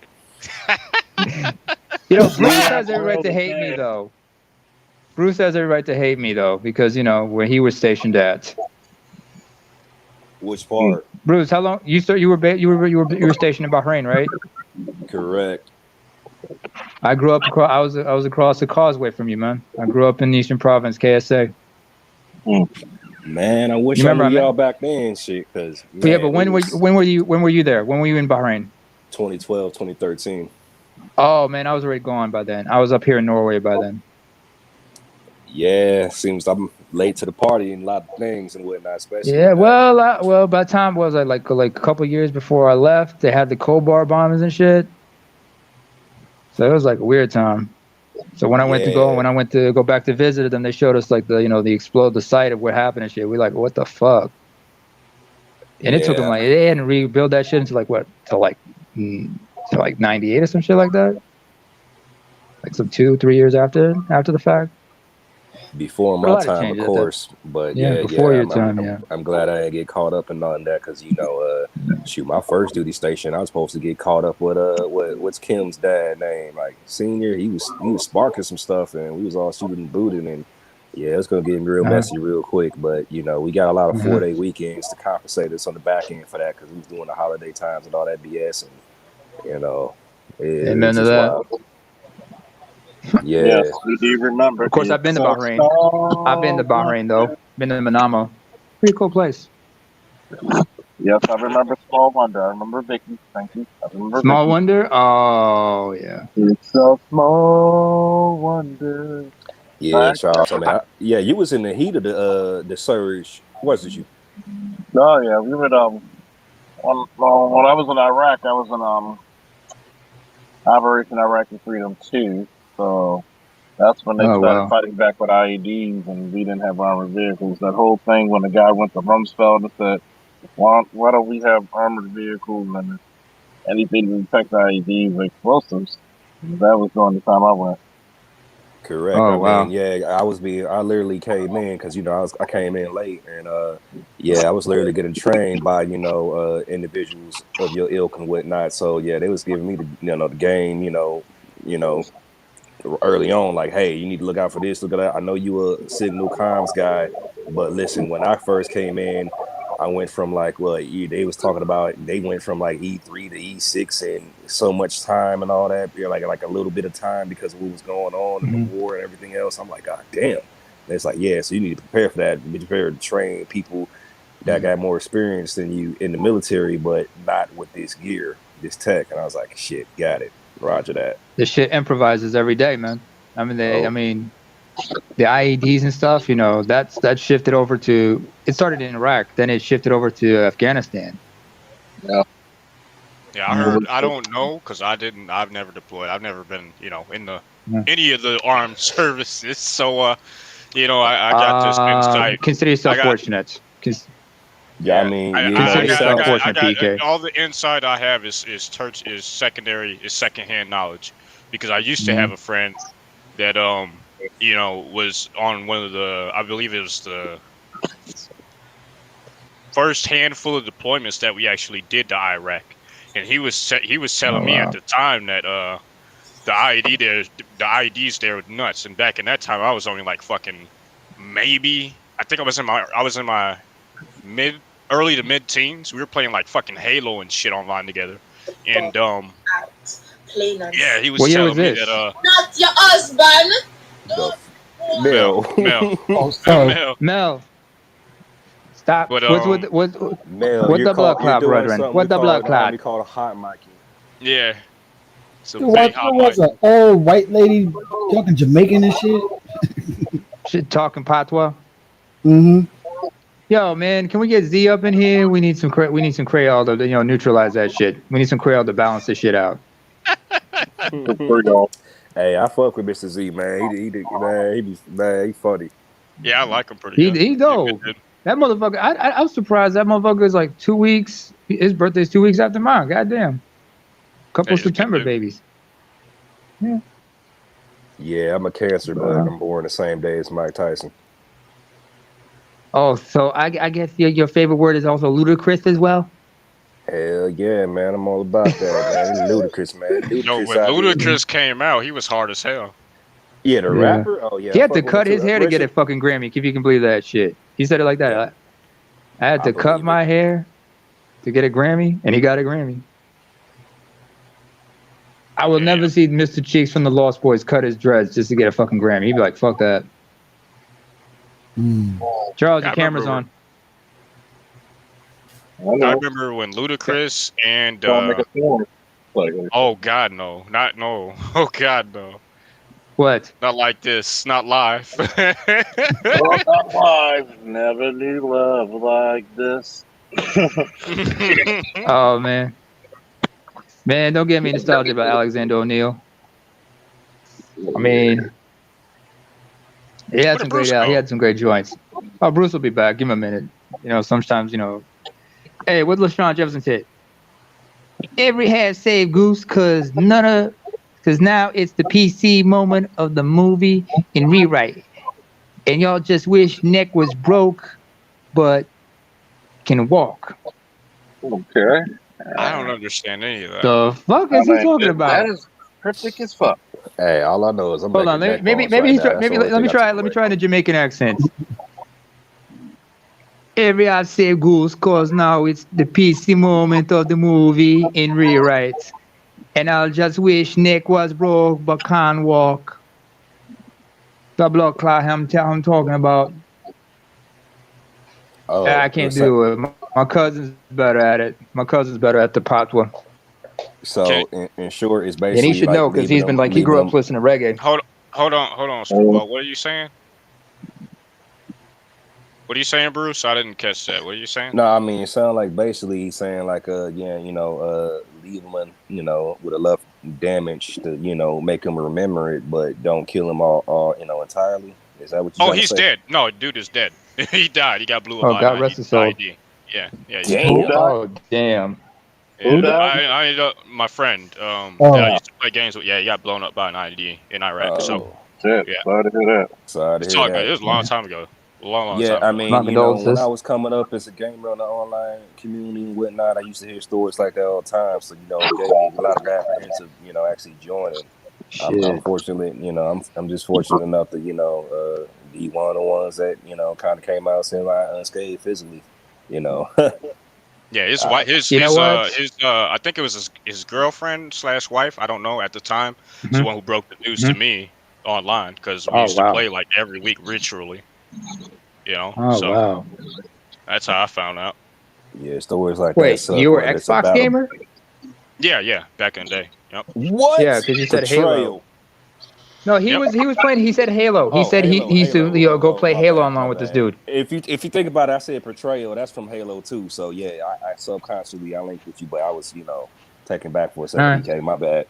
You know, Bruce Yeah, has every right to world hate me bad. though. Bruce has every right to hate me though, because you know where he was stationed at. Which part? Bruce, how long you were stationed in Bahrain, right? Correct. I grew up across. I was across the causeway from you, man. I grew up in the Eastern Province, KSA. Man, I wish You I remember knew I y'all back then, shit. Cause But yeah, man, but when were you there? When were you in Bahrain? 2012, 2013. Oh man, I was already gone by then. I was up here in Norway by then. Yeah, seems I'm late to the party and a lot of things and whatnot, especially. Yeah, well, by the time was I like a couple years before I left, they had the Kobar bombings and shit. So it was like a weird time. So when I went to go back to visit them, they showed us like the site of what happened and shit. We like, what the fuck? And it took them like they hadn't rebuilt that shit until like 98 or some shit like that. Like some 2-3 years after the fact. Before my time, of course, but before your time. I'm glad I didn't get caught up in none of that because shoot, my first duty station, I was supposed to get caught up with what's Kim's dad name, like Senior. He was sparking some stuff and we was all shooting and booting and yeah, it's gonna get real messy real quick. But we got a lot of 4-day weekends to compensate us on the back end for that because we was doing the holiday times and all that BS and Amen to that. wild. Yeah. Yes, we do remember. Of course, I've been to Bahrain. I've been to Bahrain though. Been to Manama. Pretty cool place. Yes, I remember Small Wonder. I remember Vicky. Thank you. I remember Small Vicky. Wonder. Oh yeah. It's a small wonder. Yeah, Charles. I mean, you was in the heat of the surge, wasn't you? Oh yeah, we were when I was in Iraq, I was in Operation Iraqi Freedom 2. So that's when they started fighting back with IEDs, and we didn't have armored vehicles. That whole thing when the guy went to Rumsfeld and said, "Why don't we have armored vehicles and anything to detect IEDs or explosives?" That was during the time I went. Correct. Oh, wow. I literally came in because I came in late and I was literally getting trained by individuals of your ilk and whatnot. So yeah, they was giving me the game early on, like, hey, you need to look out for this, look at that. I know you a signal comms guy, but listen, when I first came in, I went from they was talking about they went from like E3 to E6 and so much time and all that, like a little bit of time because of what was going on in the war and everything else. I'm like, God damn. And it's like, yeah, so you need to prepare for that, be prepared to train people that got more experience than you in the military, but not with this gear, this tech. And I was like, shit, got it. Roger that. This shit improvises every day, man. I mean, the IEDs and stuff, that shifted over to. It started in Iraq, then it shifted over to Afghanistan. Yeah. Yeah, I heard. I don't know because I've never deployed. I've never been, in any of the armed services. So, I got this insight. Consider yourself fortunate. Yeah, I mean, all the insight I have is secondhand knowledge, because I used to have a friend that was on one of the, I believe it was the first handful of deployments that we actually did to Iraq, and he was telling me at the time that the IEDs there were nuts, and back in that time I was only like fucking maybe, I think I was in my early to mid teens. We were playing like fucking Halo and shit online together, and yeah, he was telling me that not your husband. Mel. Mel. Stop. But, Mel, what you're the blood you're cloud, doing brethren? something What the blood cloud? we call a hot mic. yeah. So Dude, what was an old white lady talking Jamaican and shit? Shit, talking patois. Mm-hmm. Yo, man, can we get Z up in here? We need some Creole to neutralize that shit. We need some Creole to balance this shit out. Hey, I fuck with Mr. Z, man. He funny. Yeah, I like him pretty good. He dope. That motherfucker. I was surprised that motherfucker is like 2 weeks. His birthday's 2 weeks after mine. Goddamn. Couple Hey, September babies. Yeah. Yeah, I'm a Cancer, but I'm born the same day as Mike Tyson. Oh, so I guess your favorite word is also ludicrous as well? Hell yeah, man. I'm all about that, man. Ludicrous, man. No, when Ludacris came out, he was hard as hell. Yeah, the rapper? Oh, yeah. He had to cut his hair to get a fucking Grammy, if you can believe that shit. He said it like that. I had to cut my hair to get a Grammy, and he got a Grammy. I will never see Mr. Cheeks from the Lost Boys cut his dreads just to get a fucking Grammy. He'd be like, fuck that. Charles, your camera's on. I remember when Ludacris and oh God, no, not no, oh God, no. What? Not like this, not live. Not live. Never knew love like this. Oh man, don't get me nostalgic about Alexander O'Neal. I mean, he had some great joints. Oh, Bruce will be back. Give him a minute. Sometimes Hey, what LaShawn Jefferson said? Every hashtag Goose, cause now it's the PC moment of the movie in rewrite, and y'all just wish Nick was broke, but can walk. Okay. I don't understand any of that. The fuck is he talking about? That is cryptic as fuck. Hey, all I know is I'm. Hold on, let me try in a Jamaican accent. Every I say goose, cause now it's the PC moment of the movie in rewrite. And I'll just wish Nick was broke but can't walk. The blood clot I'm talking about. Oh, I can't do it. My cousin's better at it. My cousin's better at the patois. So in short, it's basically. And he should know because he's been he grew up listening to reggae. Hold on, Screwball. What are you saying? What are you saying, Bruce? I didn't catch that. What are you saying? No, I mean, it sounds like basically he's saying like, leave him, with enough damage to, make him remember it, but don't kill him all entirely. Is that what you? Oh, he's dead. No, dude is dead. He died. He got blew up. Oh, God rest his soul. Yeah. Damn. Oh, damn. I my friend. I used to play games with. Yeah, he got blown up by an ID in Iraq. So, sorry to hear that. It's all good. It was a long time ago. Long yeah, time I ago. mean, when I was coming up as a gamer on the online community and whatnot, I used to hear stories like that all the time. So, it gave me a lot of apprehensive, actually joining. I'm fortunate, I'm just fortunate enough to, be one of the ones that, kind of came out unscathed physically, Yeah, his wife, I think it was his girlfriend / wife. I don't know at the time. Mm-hmm. The one who broke the news to me online because we used to play like every week ritually. Wow. That's how I found out. Yeah, stories like that. Wait, you were Xbox gamer? Yeah, back in the day. Yep. What? Yeah, because you said Halo. No, he was playing. He said Halo. He said he used to go play Halo online with this dude. If you think about it, I said Portrayal. That's from Halo 2. So yeah, I subconsciously I linked with you, but I was taken back for a second. Okay, my bad.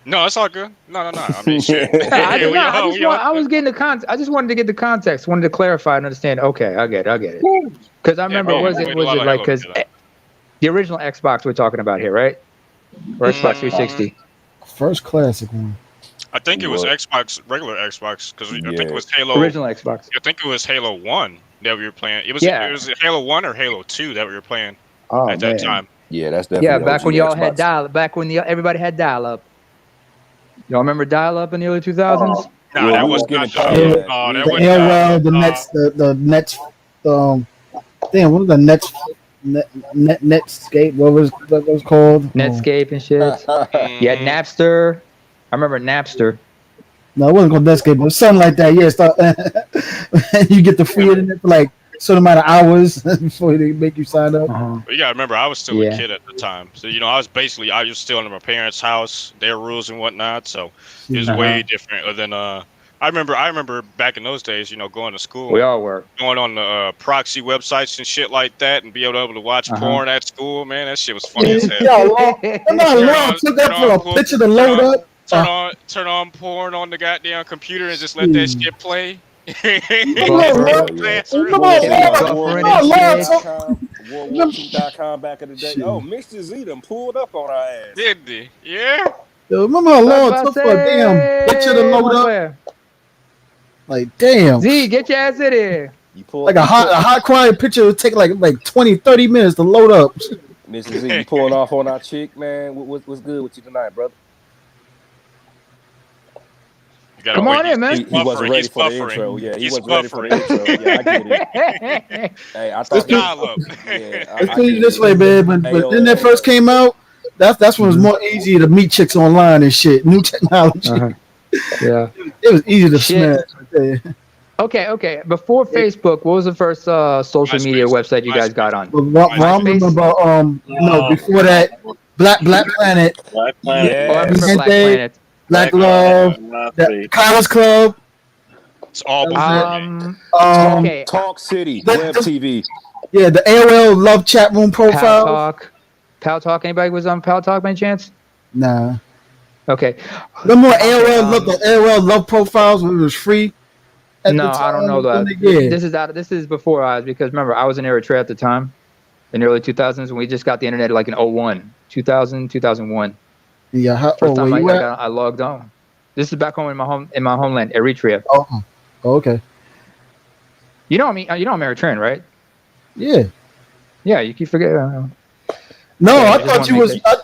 No, it's all good. No. I mean, shit. I was getting the context. I just wanted to get the context. Wanted to clarify and understand. Okay, I get it. Because I remember, was it like because the original Xbox we're talking about here, right? Or Xbox 360. First classic one. I think it was regular Xbox, because I think it was Halo. Original Xbox. I think it was Halo 1 that we were playing. It was Halo 1 or Halo 2 that we were playing at that time. Yeah, that's definitely. Yeah, back when y'all had dial-up. Back when everybody had dial-up. Y'all remember dial-up in the early 2000s? No, that was not the Nets. Damn, what was the Netscape? What was called? Netscape and shit. You had Napster. I remember Napster. No, it wasn't called Netscape, but something like that. Yeah, you get the free internet for like certain amount of hours before they make you sign up. But you gotta remember, I was still a kid at the time, so I was still in my parents' house, their rules and whatnot. So it was way different than I remember back in those days, going to school. We all were going on the proxy websites and shit like that, and be able to watch porn at school. Man, that shit was funny as hell. Took that for a picture to load up. Turn on porn on the goddamn computer and just let that shit play. War2.com back in the day. Oh, Mr. Z done pulled up on our ass. Did he? Yeah. Yo, remember how long it took for a damn picture to load up? Like, damn. Z, get your ass in here. You pull like a hot quiet picture would take like 20, 30 minutes to load up. Mr. Z, you pulling off on our chick, man? What's good with you tonight, brother? Come on in, man. He wasn't ready for the intro. Yeah, he wasn't ready for the intro. Yeah, I get it. Hey, I thought let's put it this way, man. But when that first came out, that's when it was more easy to meet chicks online and shit. New technology. Yeah, it was easy to smash. Okay. Before Facebook, what was the first social media website you guys got on? I remember about before that, Black Planet. Yeah, Black Planet. Black Love, College Club. It's all before Talk City, Web TV. Yeah, the AOL Love Chat Room profile. Pal Talk. Anybody was on Pal Talk by any chance? Nah. Okay. The more AOL Love profiles when it was free. No, I don't know that. This is before I was, because remember I was in Eritrea at the time, in the early 2000s, and we just got the internet like in 2001. Yeah, first time I logged on. This is back home in my homeland, Eritrea. Oh, okay. You know I'm Eritrean, right? Yeah. Yeah, you keep forgetting. No, I thought you was. I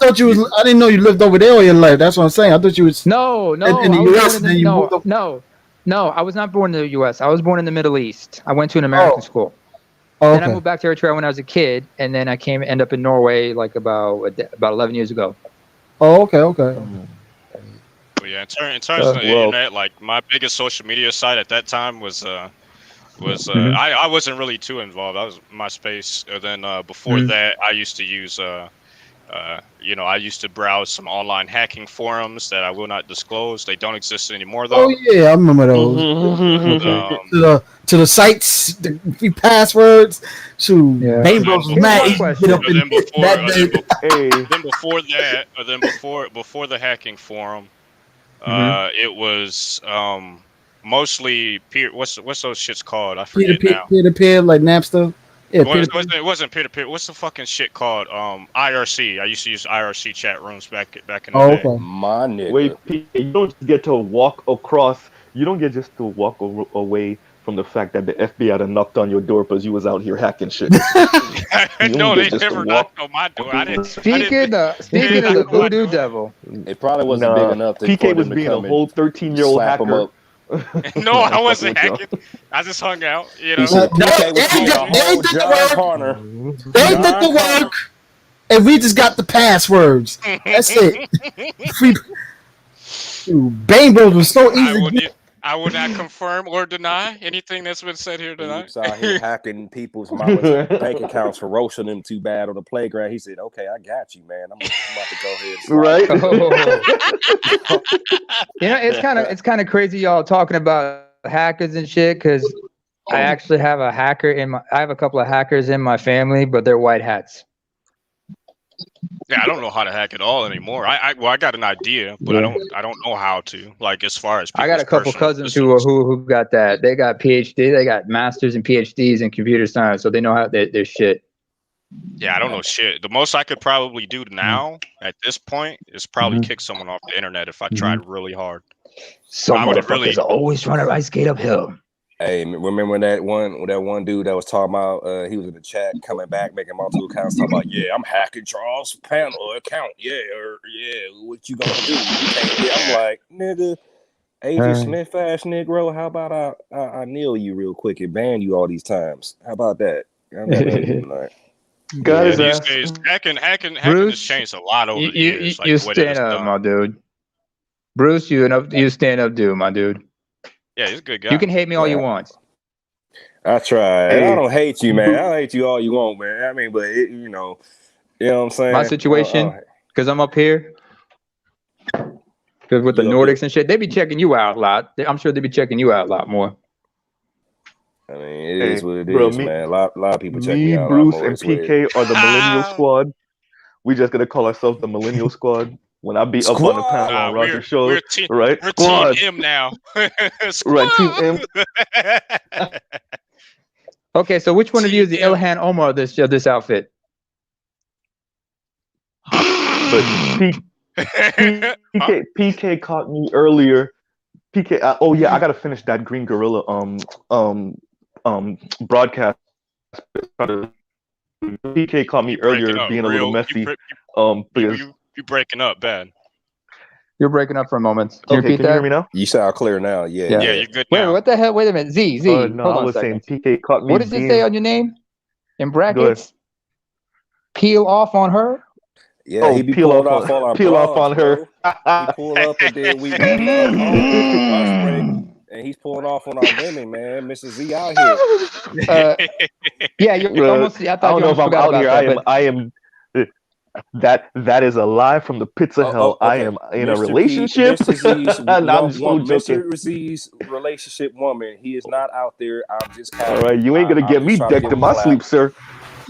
didn't know you lived over there all your life. That's what I'm saying. I thought you was. No. In the U.S. and then you moved up. No. I was not born in the U.S. I was born in the Middle East. I went to an American school. Oh, then I moved back to Eritrea when I was a kid, and then I end up in Norway like about 11 years ago. Oh, okay. But yeah, in terms of the internet, like my biggest social media site at that time was I wasn't really too involved. I was MySpace, and then before that, I used to use I used to browse some online hacking forums that I will not disclose. They don't exist anymore, though. Oh yeah, I remember those. To the sites, the free passwords. Bane Bros was mad. Before the hacking forum, it was mostly peer. What's those shits called? I forget now. Peer-to-peer, like Napster. Yeah, it wasn't peer-to-peer. What's the fucking shit called? IRC. I used to use IRC chat rooms back in the day. Okay. My nigga. Wait, you don't get to walk across. You don't get just to walk away from the fact that the FBI done knocked on your door because you was out here hacking shit. No, they never knocked on my door. Speaking of the voodoo devil, it probably wasn't big enough. PK was being a whole 13-year-old hacker. No, I wasn't hacking. I just hung out. They did the work, and we just got the passwords. That's it. Bane Bros was so easy. I will not confirm or deny anything that's been said here tonight. He was out here hacking people's mama's bank accounts for roasting them too bad on the playground. He said, "Okay, I got you, man. I'm about to go ahead." Right? It's kind of crazy, y'all talking about hackers and shit, because I actually have I have a couple of hackers in my family, but they're white hats. Yeah, I don't know how to hack at all anymore. I got an idea, but I don't know how to. Like, as far as I got a couple cousins who got that. They got PhD. They got masters and PhDs in computer science, so they know how their shit. Yeah, I don't know shit. The most I could probably do now at this point is probably kick someone off the internet if I tried really hard. Some motherfuckers are always trying to ice skate uphill. Hey, remember that one dude that was talking about? He was in the chat, coming back, making multiple accounts, talking about, "Yeah, I'm hacking Charles' panel account. What you gonna do?" I'm like, nigga, Agent Smith ass Negro. How about I nail you real quick and ban you all these times? How about that? These days, hacking has changed a lot over the years. You stand up, my dude. Bruce, you stand up, dude, my dude. Yeah, he's a good guy. You can hate me all you want. I tried. Hey. I don't hate you, man. I'll hate you all you want, man. I mean, but you know what I'm saying? My situation, because I'm up here, because with the Nordics and shit, they be checking you out a lot. I'm sure they be checking you out a lot more. I mean, it is what it is, man. A lot of people check me out. Bruce, and PK are the Millennial Squad. We just gonna call ourselves the Millennial Squad. When I be up on the panel on Roger Show, right? We're Squad. Team M now. Right, Team M. Okay, so which one of you is the Ilhan Omar of this outfit? But PK caught me earlier. PK, oh yeah, I gotta finish that Green Gorilla broadcast. PK caught me earlier being a little messy. Because you breaking up bad. You're breaking up for a moment. Can you repeat that? Can you hear me now? You sound clear now. Yeah, you're good now. Now. Wait, what the hell? Wait a minute. Z. No, hold I on was a second. saying PK caught me. What does it say on your name? In brackets? Peel off on her? Yeah, he be peel pulling off all our peel blogs, off on her. We pull up and then we and he's pulling off on our women, man. Mr. Z out here. Yeah, you're almost. I thought I don't know if I'm out here. I am. That is a lie from the pits of hell. Okay. I am in a relationship. Mr. Z's relationship woman. He is not out there. I'm just. All right, you ain't gonna get me decked in my sleep, sir.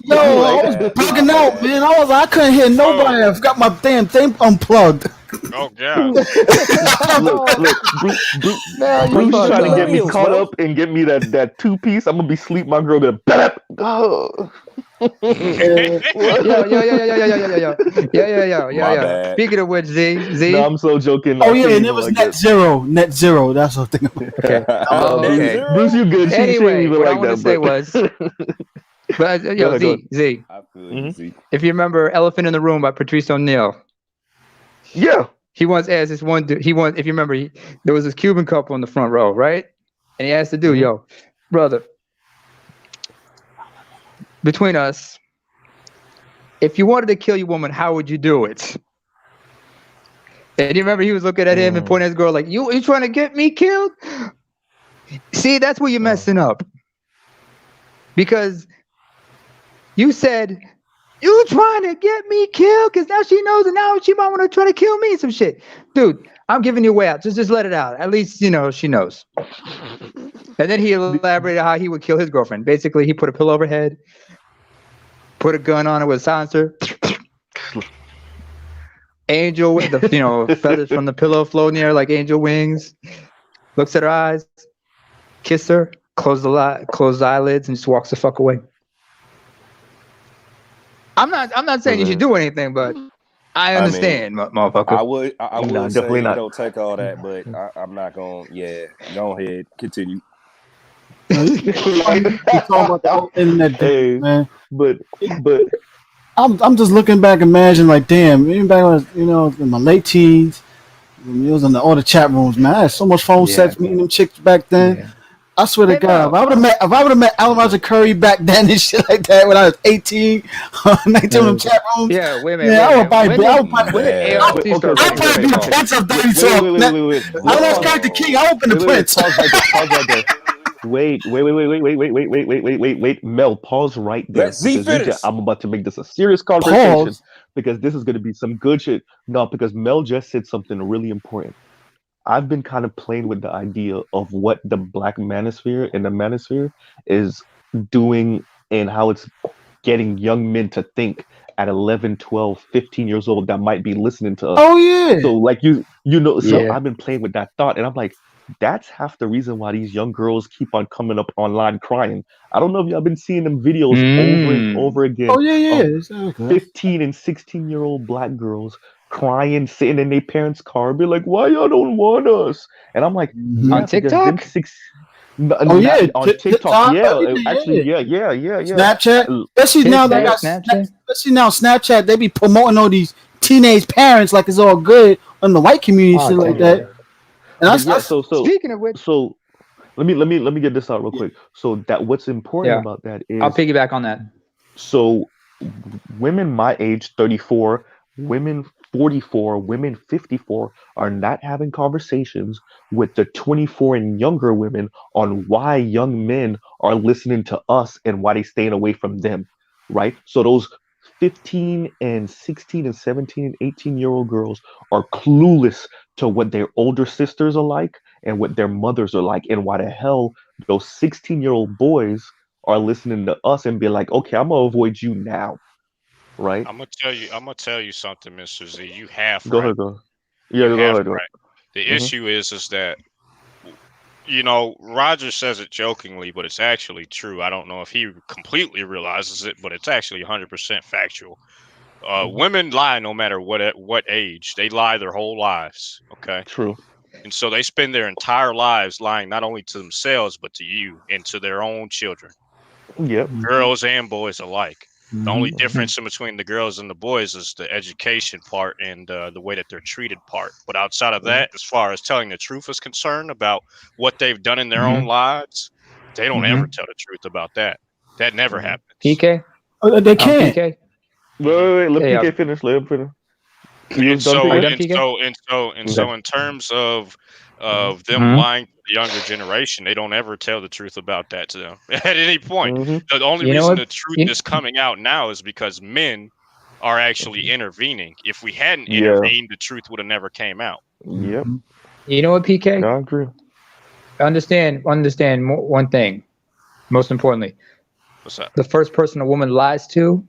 Yo, I was bugging out, man. I couldn't hear nobody. I've got my damn thing unplugged. Oh God! look, Bruce trying to get me caught up and get me that 2-piece. I'm gonna be sleep. My girl gonna. Oh. Yeah. Speaking of which, Z. No, I'm so joking. Oh yeah, and it was net zero. That's the thing. Okay. Okay. Bruce, you good? Anyway, she what like I want to say was. But Z. If you remember "Elephant in the Room" by Patrice O'Neal. Yeah. He once asked this one dude. If you remember, there was this Cuban couple in the front row, right? And he asked the dude, "Yo, brother, between us, if you wanted to kill your woman, how would you do it?" And you remember he was looking at him and pointing at his girl like, "You trying to get me killed?" See, that's where you're messing up. Because you said, "You trying to get me killed?" Because now she knows, and now she might want to try to kill me and some shit. Dude, I'm giving you a way out. Just let it out. At least, she knows. And then he elaborated how he would kill his girlfriend. Basically, he put a pillow over her head, put a gun on her with a silencer. Angel with the feathers from the pillow floating in the air like angel wings. Looks at her eyes, kiss her, close the eyelids, and just walks the fuck away. I'm not saying you should do anything, but I understand, motherfucker. I would definitely say not. Don't take all that, but I'm not gonna. Yeah, go ahead, continue. Talking about the internet, man. But I'm just looking back, imagine like, damn, even back when in my late teens, when it was in all the chat rooms, man. I had so much phone sex meeting them chicks back then. Yeah. I swear to God, if I would have met Alan Roger Curry back then and shit like that when I was 18, 19 in them chat rooms. Yeah, wait a minute. Yeah, I would probably be the Prince of Dirty Talk. I was kind of king. I would be the Prince. Pause right there. Wait. Mel, pause right there. I'm about to make this a serious conversation because this is going to be some good shit. No, because Mel just said something really important. I've been kind of playing with the idea of what the Black Manosphere and the Manosphere is doing and how it's getting young men to think at 11, 12, 15 years old that might be listening to us. Oh, yeah. So, I've been playing with that thought, and I'm like, that's half the reason why these young girls keep on coming up online crying. I don't know if y'all been seeing them videos over and over again. Oh, yeah. 15 and 16-year-old Black girls crying, sitting in their parents' car, be like, "Why y'all don't want us?" And I'm like, on TikTok? On TikTok, yeah. Snapchat, especially now they got Snapchat. They be promoting all these teenage parents like it's all good on the white community, shit like that. And so speaking of which, so let me get this out real quick. So that what's important about that is I'll piggyback on that. So women my age, 34. Women 44, women 54 are not having conversations with the 24 and younger women on why young men are listening to us and why they staying away from them, right? So those 15 and 16 and 17 and 18-year-old girls are clueless to what their older sisters are like and what their mothers are like, and why the hell those 16-year-old boys are listening to us and be like, okay, I'm gonna avoid you now, right? I'm gonna tell you something, Mr. Z. You half Go right. ahead, go. Yeah, You go half ahead. Go. right. The Mhm. issue is that, you know, Roger says it jokingly, but it's actually true. I don't know if he completely realizes it, but it's actually 100% factual. Women lie no matter what age. They lie their whole lives. Okay. True. And so they spend their entire lives lying not only to themselves but to you and to their own children, Yep. girls and boys alike. The only Mhm. difference in between the girls and the boys is the education part and the way that they're treated part. But outside of that, as far as telling the truth is concerned about what they've done in their own lives, they don't ever tell the truth about that. That never happens. PK? Oh, they can't. PK? Wait, let Yeah. PK finish. Let him finish. You And was done, so, PK? and so, in terms of them Mhm. lying to the younger generation, they don't ever tell the truth about that to them at any point. Mhm. The only You know reason what? the truth is coming out now is because men are actually intervening. If we hadn't Yeah. intervened, the truth would have never came out. Yep. You know what, PK? I agree. Understand one thing. Most importantly, What's that? the first person a woman lies to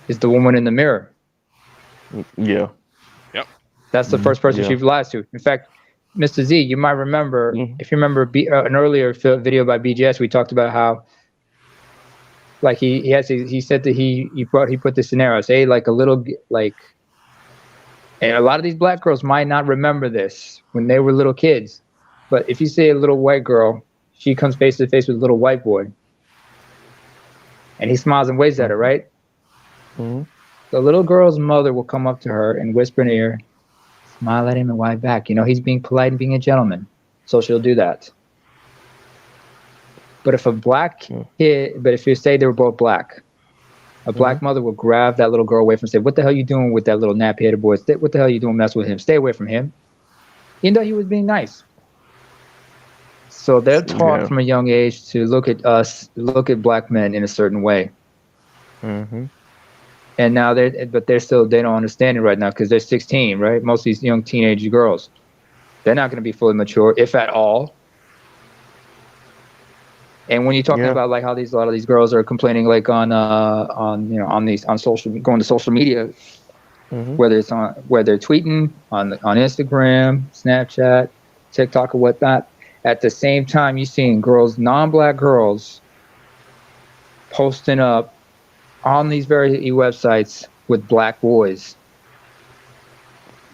is the woman in the mirror. Yeah. Yep. That's the first person Yeah. she lies to. In fact, Mr. Z, you might remember, if you remember an earlier video by BGS, we talked about how, like he said that he put the scenario, say like a little like, and a lot of these black girls might not remember this when they were little kids, but if you say a little white girl, she comes face to face with a little white boy, and he smiles and waves at her, right? Mhm. The little girl's mother will come up to her and whisper in her ear, smile at him and wave back. You know, he's being polite and being a gentleman. So she'll do that. But if a black kid, but if you say they were both black, a black mother will grab that little girl away from and say, what the hell are you doing with that little nappy-headed boy? What the hell are you doing messing with him? Stay away from him. Even though he was being nice. So they're taught from a young age to look at look at black men in a certain way. Mm-hmm. And now they don't understand it right now because they're 16, right? Most of these young teenage girls, they're not going to be fully mature, if at all. And when you're talking about like how a lot of these girls are complaining, like going to social media, whether they're tweeting on Instagram, Snapchat, TikTok, or whatnot. At the same time, you're seeing girls, non-black girls, posting up on these very websites with black boys.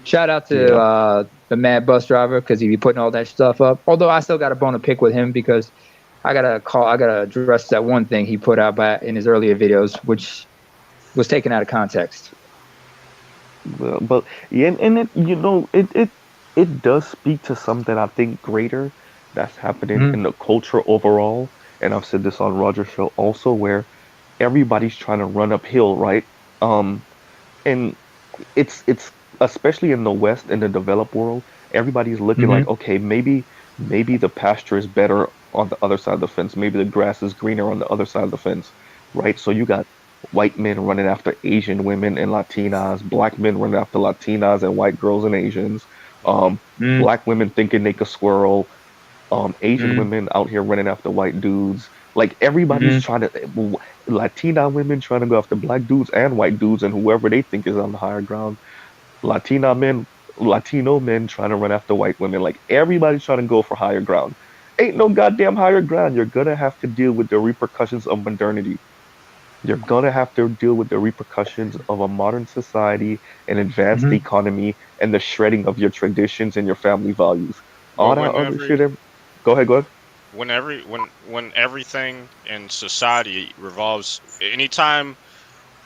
Shout out to the Mad Bus Driver because he be putting all that stuff up. Although I still got a bone to pick with him because I gotta address that one thing he put out in his earlier videos, which was taken out of context. Well, but yeah, and it does speak to something I think greater that's happening in the culture overall. And I've said this on Roger's show also, where everybody's trying to run uphill, right? And it's especially in the West, in the developed world, everybody's looking like, okay, maybe the pasture is better on the other side of the fence. Maybe the grass is greener on the other side of the fence, right? So you got white men running after Asian women and Latinas, black men running after Latinas and white girls and Asians, black women thinking they could squirrel, Asian women out here running after white dudes. Like everybody's trying to, Latina women trying to go after black dudes and white dudes and whoever they think is on the higher ground. Latino men trying to run after white women. Like everybody's trying to go for higher ground. Ain't no goddamn higher ground. You're gonna have to deal with the repercussions of modernity. You're gonna have to deal with the repercussions of a modern society, an advanced economy, and the shredding of your traditions and your family values. All that other shit. Go ahead. When everything in society revolves, anytime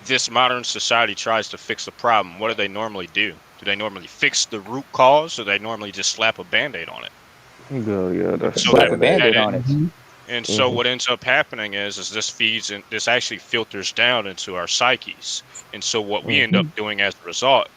this modern society tries to fix a problem, what do they normally do? Do they normally fix the root cause, or they normally just slap a Band-Aid on it? Yeah, that's slap a Band-Aid on it. And so what ends up happening is this feeds and this actually filters down into our psyches. And so what we end up doing as a result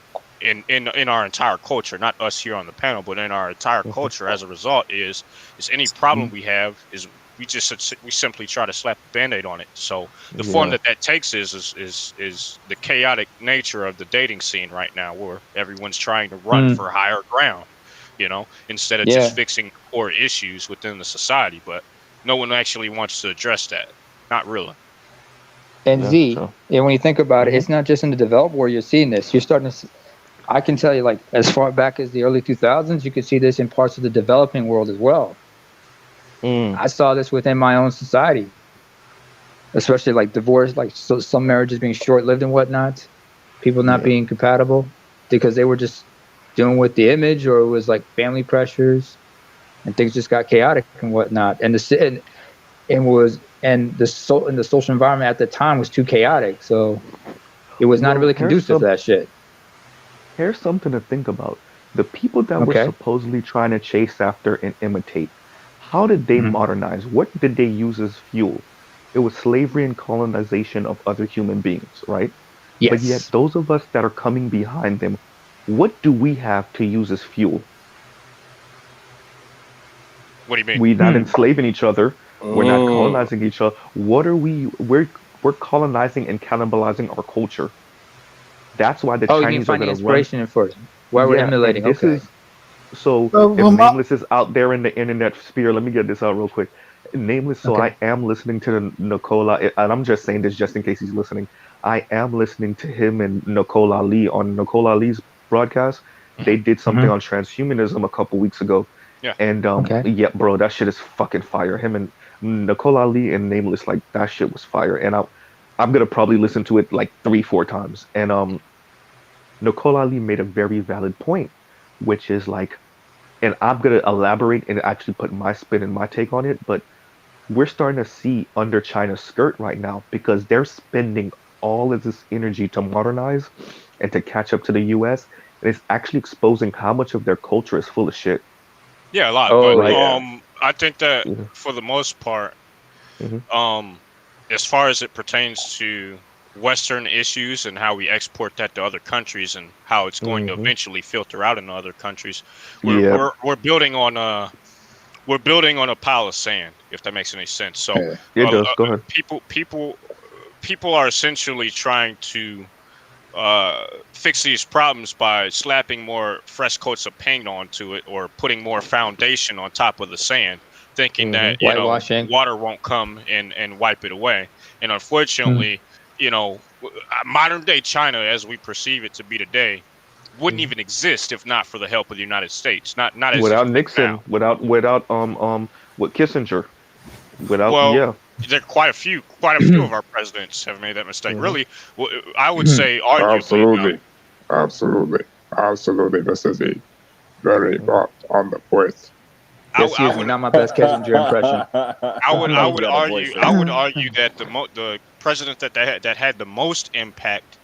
in our entire culture, not us here on the panel, but in our entire culture as a result is any problem we have is we simply try to slap a Band-Aid on it. So the form that takes is the chaotic nature of the dating scene right now, where everyone's trying to run for higher ground, instead of just fixing core issues within the society. But no one actually wants to address that. Not really. And when you think about it, it's not just in the developed world you're seeing this. You're starting to I can tell you, like, as far back as the early 2000s, you could see this in parts of the developing world as well. I saw this within my own society, especially like divorce, like some marriages being short-lived and whatnot, people not being compatible because they were just doing with the image, or it was like family pressures, and things just got chaotic and whatnot. And the social environment at the time was too chaotic, so it was not really conducive to that shit. Here's something to think about. The people that we're supposedly trying to chase after and imitate, how did they modernize? What did they use as fuel? It was slavery and colonization of other human beings, right? Yes. But yet those of us that are coming behind them, what do we have to use as fuel? What do you mean? We're not enslaving each other. We're not colonizing each other. What are we? We're colonizing and cannibalizing our culture. That's why the Chinese are going to inspiration in first. Why we're emulating. If Nameless is out there in the internet sphere, let me get this out real quick. Nameless, I am listening to Nicola, and I'm just saying this just in case he's listening. I am listening to him and Nicola Ali on Nicola Ali's broadcast. They did something on transhumanism a couple weeks ago. Yeah. And yeah, bro, that shit is fucking fire. Him and Nicola Ali and Nameless, like, that shit was fire. And I'm gonna probably listen to it like 3-4 times. And Nicola Ali made a very valid point, which is like, and I'm gonna elaborate and actually put my spin and my take on it, but we're starting to see under China's skirt right now because they're spending all of this energy to modernize and to catch up to the US, and it's actually exposing how much of their culture is full of shit. Yeah, a lot. I think that for the most part, as far as it pertains to Western issues and how we export that to other countries and how it's going to eventually filter out into other countries, we're building on a pile of sand, if that makes any sense. So it does. Go ahead. People are essentially trying to fix these problems by slapping more fresh coats of paint onto it or putting more foundation on top of the sand, thinking that water won't come and wipe it away. And unfortunately, modern day China, as we perceive it to be today, wouldn't even exist if not for the help of the United States. Not as without Nixon, without Kissinger, there are quite a few of our presidents have made that mistake. Really, I would say arguably. Absolutely, Mr. Z. Very much on the point. Not my best Kissinger impression. I would argue that the president that had the most impact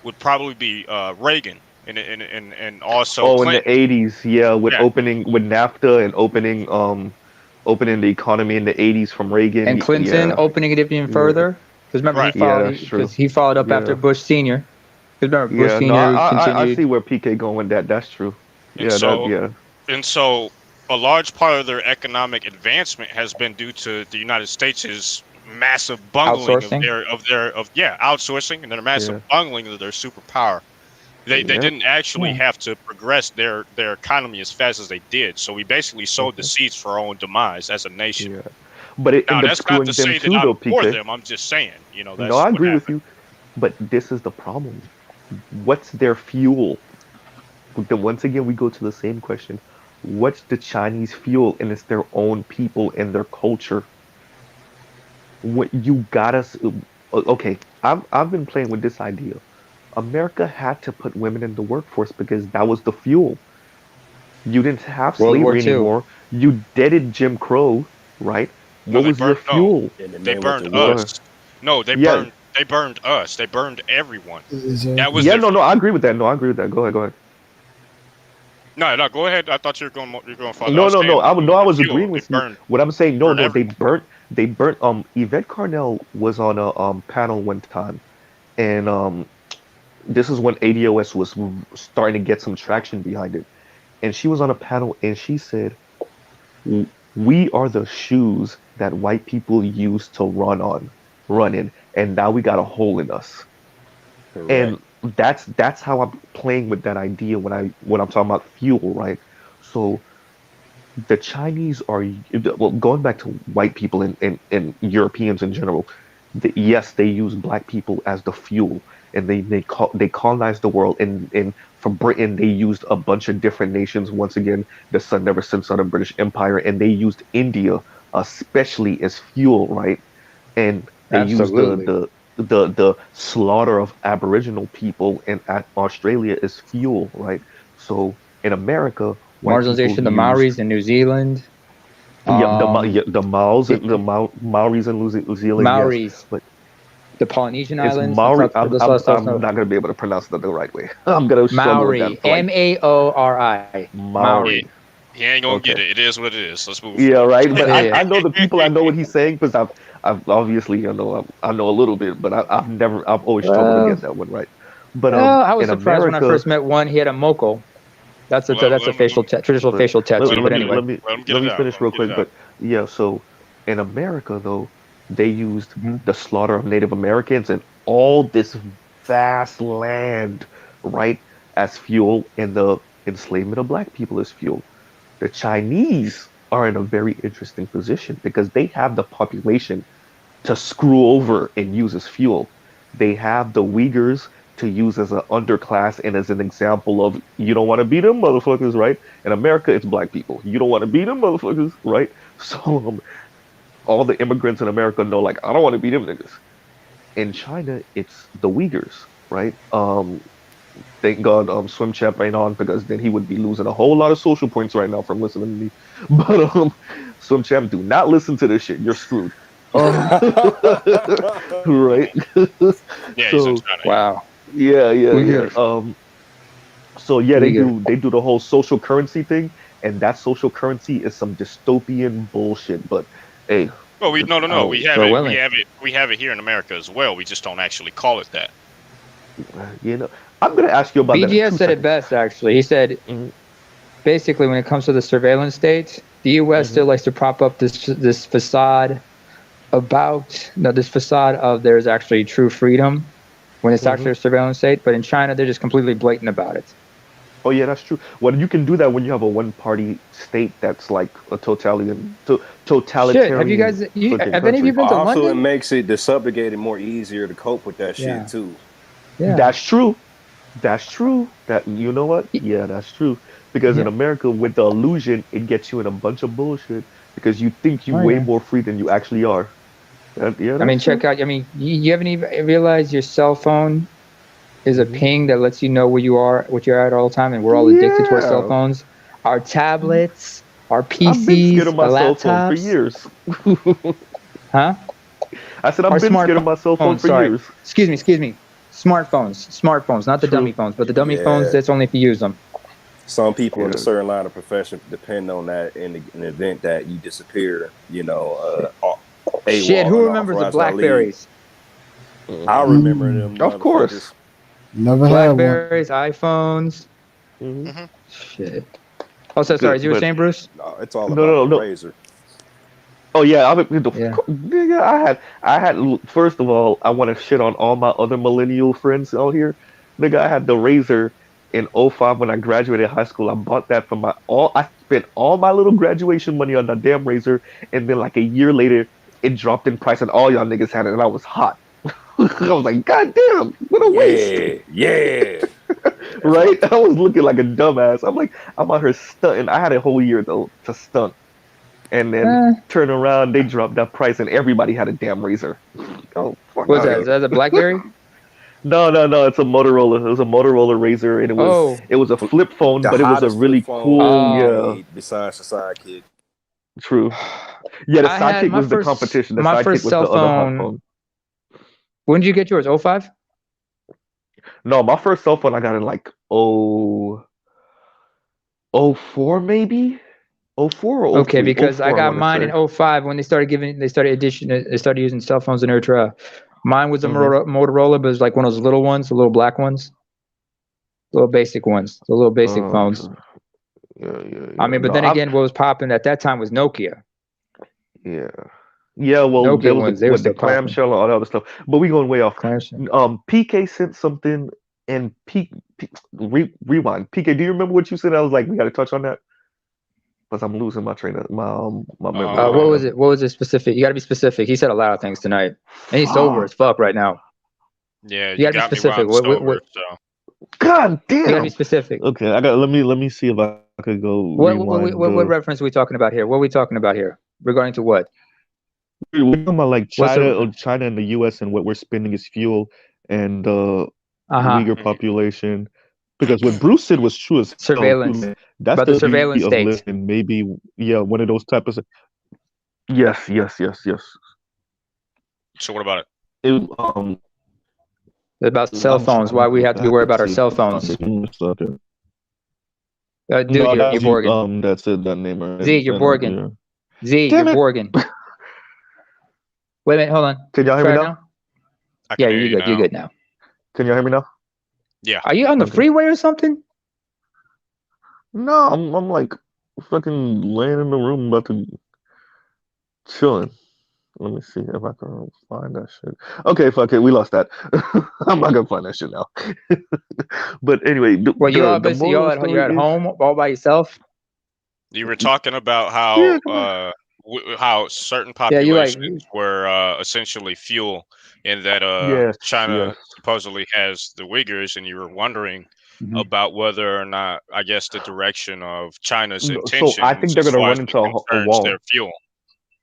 would probably be Reagan, and also Clinton. In the 80s, opening with NAFTA and opening the economy in the 80s from Reagan, and Clinton opening it even further, because remember he followed up after Bush Senior. Because remember Bush Senior continued. I see where PK going with that. That's true. And so a large part of their economic advancement has been due to the United States' massive bungling outsourcing and their massive bungling of their superpower. They didn't actually have to progress their economy as fast as they did. So we basically sowed the seeds for our own demise as a nation. Yeah. But that's not to say that I'm for them. I'm just saying, that's I agree with you. But this is the problem. What's their fuel? Once again, we go to the same question. What's the Chinese fuel? And it's their own people and their culture. What you gotta... Okay, I've been playing with this idea. America had to put women in the workforce because that was the fuel. You didn't have slavery anymore. You deaded Jim Crow, right? What was your fuel? They burned us. No, they burned us. They burned everyone. That was I agree with that. Go ahead. No, go ahead. I thought you were going. Follow. No. I was agreeing with you. What I'm saying, they they burnt. Yvette Carnell was on a panel one time, and this is when ADOS was starting to get some traction behind it, and she was on a panel and she said, "We are the shoes that white people use to run in, and now we got a hole in us." Correct. And that's how I'm playing with that idea when I'm talking about fuel, right? So the Chinese are, well, going back to white people and Europeans in general. Yes, they use black people as the fuel, and they colonized the world. And from Britain, they used a bunch of different nations. Once again, the sun never sets on the British Empire, and they used India especially as fuel, right? And they used Absolutely. the slaughter of Aboriginal people in Australia as fuel, right? So in America, white people Marginalization, the used Maoris in New Zealand. the Maoris in New Zealand, Maoris. yes, but The Polynesian it's islands. Maori. I'm I'm not gonna be able to pronounce that the right way. I'm gonna struggle with Maori. that. Like, Maori. Maori. He ain't gonna get Okay. it. It is what it is. Let's move. Yeah, right. But Yeah. I know the people. I know what he's saying because I've obviously I know a little bit, but I've always struggled to get that one right. But I was in surprised when I America, first met one. He had a moco. That's a traditional facial tattoo. let But me anyway, let me finish real quick. But yeah, so in America though, they used the slaughter of Native Americans and all this vast land, right, as fuel, and the enslavement of black people as fuel. The Chinese are in a very interesting position because they have the population to screw over and use as fuel. They have the Uyghurs to use as an underclass and as an example of you don't want to beat them motherfuckers, right? In America, it's black people. You don't want to beat them motherfuckers, right? So all the immigrants in America know, like, I don't want to beat them niggas. In China, it's the Uyghurs, right? Thank God Swim Champ ain't on because then he would be losing a whole lot of social points right now from listening to me. But Swim Champ, do not listen to this shit. You're screwed. Right? Yeah, So, he's China. wow. Yeah. So yeah, they do the whole social currency thing, and that social currency is some dystopian bullshit. But hey, Well, no. We have so it. willing. We have it here in America as well. We just don't actually call it that. you know, I'm gonna ask you about that. in BGS 2 said it seconds. best, actually. He said, basically, when it comes to the surveillance states, the U.S. still likes to prop up this facade this facade of there's actually true freedom when it's actually a surveillance state. But in China, they're just completely blatant about it. Oh yeah, that's true. Well, you can do that when you have a one-party state that's like a totalitarian. Shit, have you guys? Have any of you been to Also, London? it makes it the subjugated more easier to cope with that Yeah. shit too. Yeah. That's true. That you know what? Yeah, that's true. Because in America, with the illusion, it gets you in a bunch of bullshit because you think you're way more free than you actually are. I mean, check out. I mean, you haven't even realized your cell phone is a ping that lets you know where you are, what you're at all the time, and we're all addicted to our cell phones, our tablets, our PCs, I've been scared of my our cell phone for laptops. years. Huh? I said I've been scared of my cell phone for years. Excuse me. Smartphones, not the dummy phones, but the dummy phones. That's only if you use them. Some people in a certain line of profession depend on that in the event that you disappear. You know, Shit, who remembers the Blackberries? I remember them. Of course. Never had one. Blackberries, iPhones. Shit. Oh, so sorry. You were saying, Bruce? No, it's all about the razor. Oh yeah, I had. First of all, I want to shit on all my other millennial friends out here. Nigga, I had the Razor in 05 when I graduated high school. I bought that for I spent all my little graduation money on that damn Razor, and then like a year later, it dropped in price, and all y'all niggas had it, and I was hot. I was like, God damn, what a waste. Yeah. Right? I was looking like a dumbass. I'm like, I'm out here stunting. I had a whole year to stunt. And then turn around, they dropped that price, and everybody had a damn Razor. Oh, fuck. What's that? Is that a BlackBerry? No. It's a Motorola. It was a Motorola Razor, and it was a flip phone, but it was a really cool. Besides the Sidekick. True. Yeah, the Sidekick was the competition. The Sidekick was the other hot phone. When did you get yours? 05? No, my first cell phone I got in like 04 maybe. 04 or 03? Okay, because 04, I got wanna mine say. in 05 when they started using cell phones in Eritrea. Mine was a Motorola, but it was like one of those little ones, the little black ones, little basic ones, the little basic phones. Yeah. I mean, but No, then again, what was popping at that time was Nokia. Yeah. Yeah, well, there Nokia was ones, they were the still popping. clamshell and all that other stuff. But we going way off. Clamshell. PK sent something, and rewind. PK, do you remember what you said? I was like, we got to touch on that because I'm losing my train of my memory. What was it? What was it specific? You got to be specific. He said a lot of things tonight, and he's sober as fuck right now. Yeah, you got to be specific. What? So. God damn! You got to be specific. Okay, let me see if I could go. What reference are we talking about here? What are we talking about here? Regarding to what? We're talking about like China and the U.S. and what we're spending as fuel and Uyghur population. Because what Bruce said was true as surveillance. That's the surveillance state. Living. Maybe one of those type of. Yes. So what about it? About cell phones. Why we have to be worried about our cell phones? Dude, you're Borgen. That's it. That name. Right? Z, you're Borgen. Z, you're Borgen. Wait a minute, hold on. Can y'all hear me now? Yeah, you're good. You're good now. Can y'all hear me now? Yeah. Are you on the freeway or something? No, I'm like fucking laying in the room about to chilling. Let me see if I can find that shit. Okay, fuck it. We lost that. I'm not gonna find that shit now. But anyway, you're at home all by yourself. You were talking about how how certain populations were essentially fuel, and that China supposedly has the Uyghurs, and you were wondering about whether or not, I guess, the direction of China's intentions. So I think they're gonna run into a wall. Their fuel.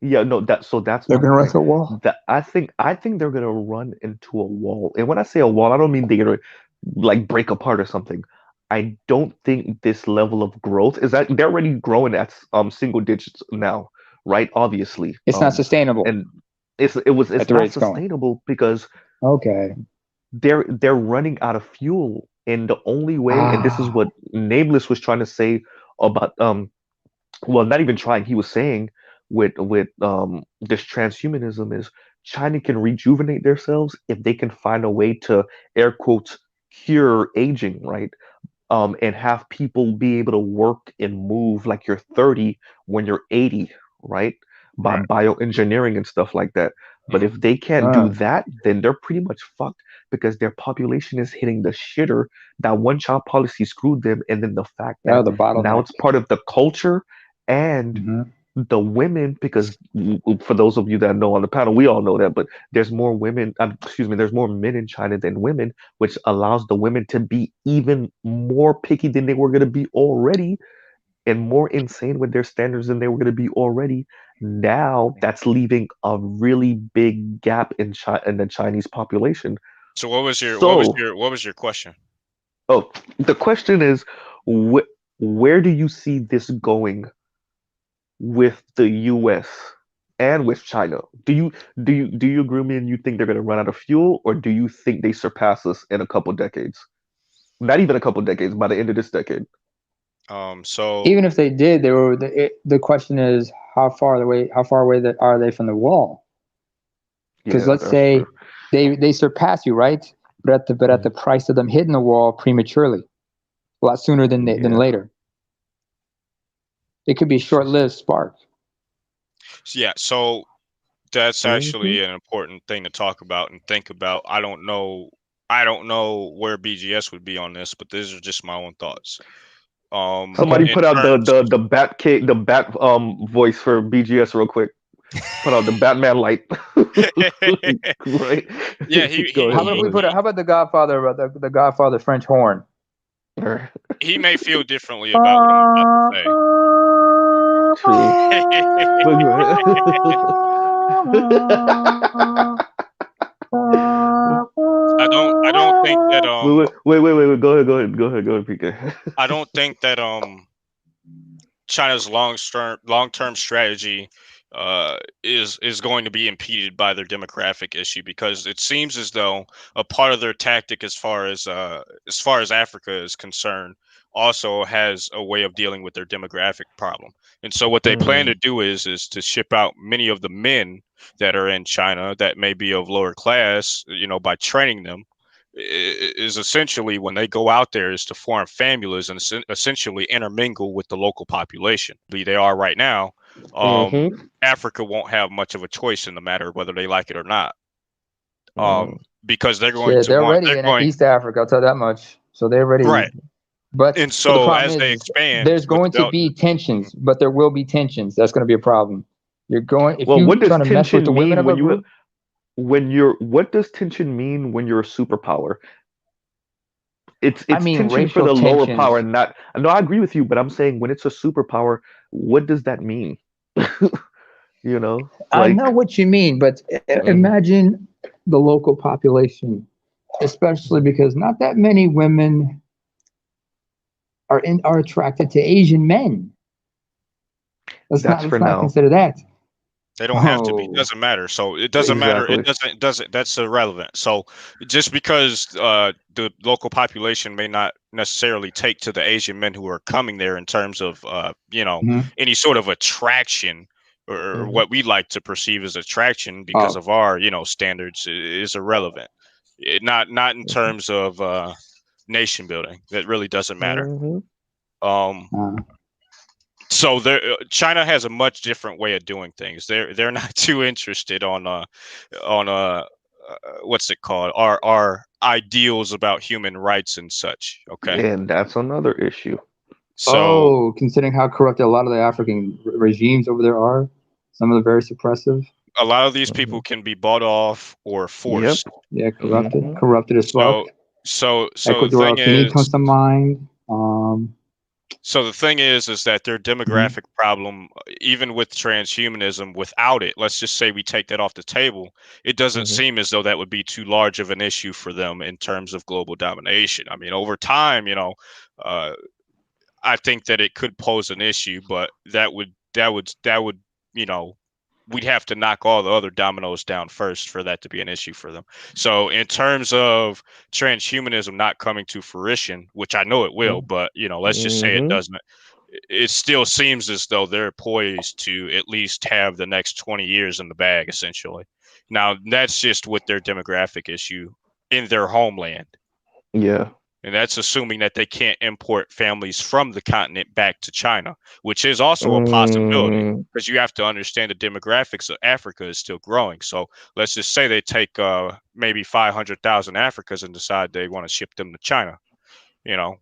Yeah, no, that's they're gonna run into a wall. I think they're gonna run into a wall, and when I say a wall, I don't mean they're gonna like break apart or something. I don't think this level of growth is that they're already growing at single digits now, right? Obviously, it's not sustainable, and it's not sustainable because they're running out of fuel, and the only way, and this is what Nameless was trying to say about well, not even trying, he was saying with this transhumanism is China can rejuvenate themselves if they can find a way to air quotes cure aging, right? And have people be able to work and move like you're 30 when you're 80, right? By bioengineering and stuff like that. But if they can't do that, then they're pretty much fucked because their population is hitting the shitter. That one-child policy screwed them, and then the fact that now it's part of the culture and the women, because for those of you that know on the panel, we all know that, but there's more women, there's more men in China than women, which allows the women to be even more picky than they were going to be already and more insane with their standards than they were going to be already. Now that's leaving a really big gap in the Chinese population. So what was your question? Oh, the question is, where do you see this going with the U.S. and with China? Do you agree with me and you think they're going to run out of fuel, or do you think they surpass us in a couple decades? Not even a couple decades, by the end of this decade. So even if they did, the question is how far away are they from the wall? Because let's say they surpass you, right? But at the price of them hitting the wall prematurely, a lot sooner than later. It could be a short-lived spark. Yeah, so that's actually an important thing to talk about and think about. I don't know where BGS would be on this, but these are just my own thoughts. Somebody put out the bat voice for BGS real quick. Put out the Batman light. Right? Yeah, how about the Godfather French horn? He may feel differently about what I'm about to say. I don't think that wait. Go ahead, PK. I don't think that China's long-term strategy is going to be impeded by their demographic issue, because it seems as though a part of their tactic as far as Africa is concerned also has a way of dealing with their demographic problem. And so what they plan to do is to ship out many of the men that are in China that may be of lower class, by training them, is essentially when they go out there is to form families and essentially intermingle with the local population. They are right now. Africa won't have much of a choice in the matter of whether they like it or not. Because they're going they're ready in East Africa, I'll tell that much. So they're ready. Right. But and so the as they expand, there's going to be tensions, but there will be tensions. That's going to be a problem. You're going. If Well, you're what does trying to mess with the tension women mean of a group, what does tension mean when you're a superpower? It's I mean, tension for racial the lower tensions. power, not. No, I agree with you, but I'm saying when it's a superpower, what does that mean? I know what you mean, but imagine the local population, especially because not that many women are attracted to Asian men. Let's not consider that. They don't have to be. It doesn't matter. So it doesn't matter. It doesn't. That's irrelevant. So just because the local population may not necessarily take to the Asian men who are coming there in terms of any sort of attraction or what we like to perceive as attraction because of our standards is irrelevant. Not in terms of nation building. That really doesn't matter. So China has a much different way of doing things. They're not too interested on what's it called, our ideals about human rights and such. Okay, and that's another issue. So considering how corrupt a lot of the African regimes over there are, some of them very suppressive. A lot of these people can be bought off or forced. Yep. Yeah, corrupted as fuck. So Ecuador Guinea comes to mind. So the thing is that their demographic problem, even with transhumanism, without it, let's just say we take that off the table, it doesn't seem as though that would be too large of an issue for them in terms of global domination. I mean, over time, I think that it could pose an issue, but that would we'd have to knock all the other dominoes down first for that to be an issue for them. So in terms of transhumanism not coming to fruition, which I know it will, but let's just say it doesn't, it still seems as though they're poised to at least have the next 20 years in the bag, essentially. Now that's just with their demographic issue in their homeland. Yeah. And that's assuming that they can't import families from the continent back to China, which is also a possibility because you have to understand the demographics of Africa is still growing. So let's just say they take maybe 500,000 Africans and decide they want to ship them to China.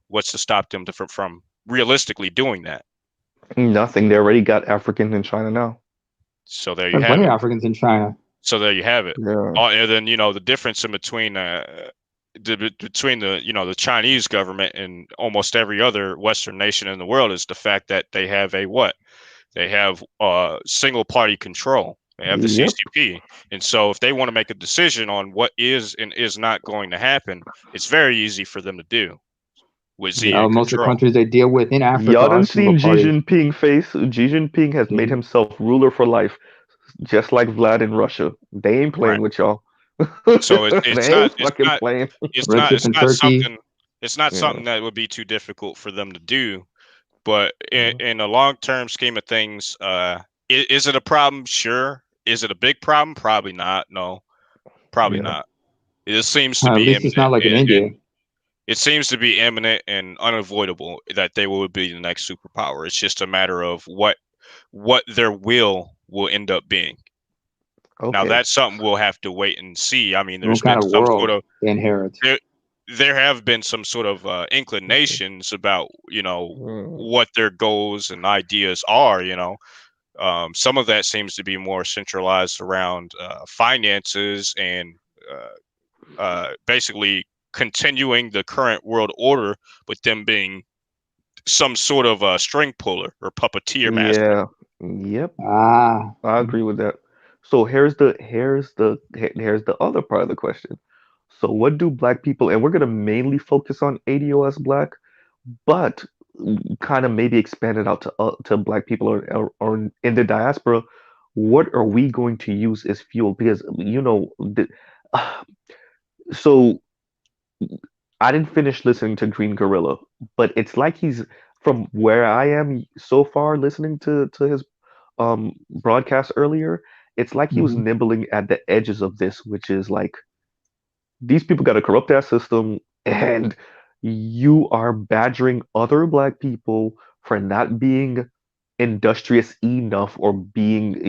What's to stop them from realistically doing that? Nothing. They already got Africans in China now. So there you have plenty it. of Africans in China. So there you have it. Yeah. And then the difference in between the Chinese government and almost every other Western nation in the world is the fact that they have single party control. They have the CCP. And so if they want to make a decision on what is and is not going to happen, it's very easy for them to do. With most of the countries they deal with in Africa. Y'all done seen Xi Jinping face? Xi Jinping has made himself ruler for life, just like Vlad in Russia. They ain't playing with y'all. So it's not something that would be too difficult for them to do. But in a long-term scheme of things, is it a problem? Sure. Is it a big problem? Probably not. No, probably not. It seems to be. At least it's not like in India. It seems to be imminent and unavoidable that they will be the next superpower. It's just a matter of what their will end up being. Okay. Now that's something we'll have to wait and see. I mean, there's been some sort of inherit. There have been some sort of inclinations about what their goals and ideas are. Some of that seems to be more centralized around finances and basically continuing the current world order, with them being some sort of a string puller or puppeteer master. Yep. I agree with that. So here's the other part of the question. So what do Black people, and we're gonna mainly focus on ADOS Black, but kind of maybe expand it out to Black people or in the diaspora. What are we going to use as fuel? Because so I didn't finish listening to Green Gorilla, but it's like he's from where I am so far listening to his broadcast earlier. It's like he was Mhm. nibbling at the edges of this, which is like these people got a corrupt ass system, and you are badgering other black people for not being industrious enough or being,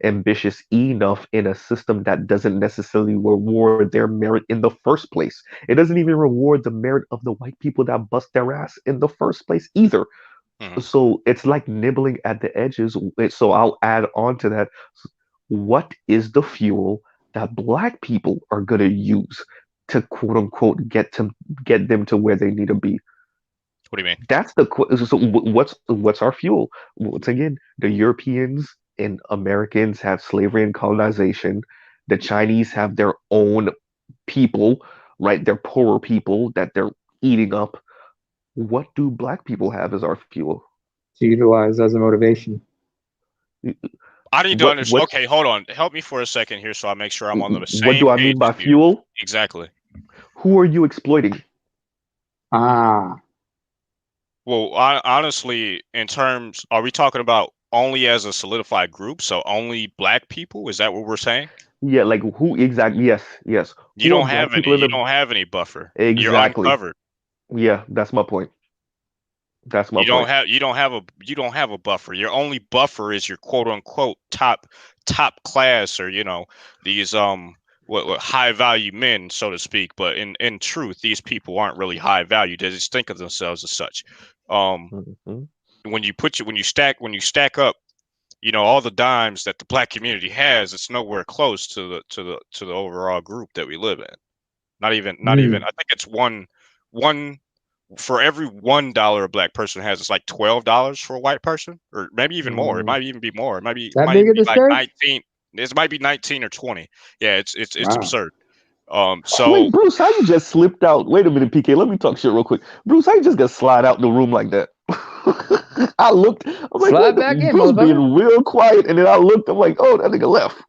ambitious enough in a system that doesn't necessarily reward their merit in the first place. It doesn't even reward the merit of the white people that bust their ass in the first place either. Mhm. So it's like nibbling at the edges. So I'll add on to that. What is the fuel that black people are going to use to quote unquote get them to where they need to be? What do you mean? That's so what's our fuel? Once again, the Europeans and Americans have slavery and colonization. The Chinese have their own people, right? They're poorer people that they're eating up. What do black people have as our fuel? To utilize as a motivation. I need to What understand. what Okay, hold on. Help me for a second here, so I make sure I'm on the what same do I page mean by as you. fuel? Exactly. Who are you exploiting? Ah, Well, honestly, in terms, are we talking about only as a solidified group? So only black people? Is that what we're saying? Yeah, like who exactly? Yes. You Who are don't black have people any. in You the don't have any buffer. You're exactly? uncovered. Yeah, that's my point. That's my You don't point. have. You don't have a buffer. Your only buffer is your quote unquote top class, or these what high value men, so to speak. But in truth, these people aren't really high value. They just think of themselves as such. Mhm. When you stack up, all the dimes that the black community has, it's nowhere close to the overall group that we live in. Not even. I think it's one for every $1 a black person has. It's like $12 for a white person, or maybe even more. It might even be more. It might that even big of be the like scope? 19. This might be 19 or 20. Yeah, it's Wow. absurd. Wait, So Bruce, how you just slipped out? Wait a minute, PK. Let me talk shit real quick. Bruce, how you just got slide out the room like that? I looked. I'm like, Slide back in, Bruce motherfucker. being real quiet, and then I looked. I'm like, oh, that nigga left.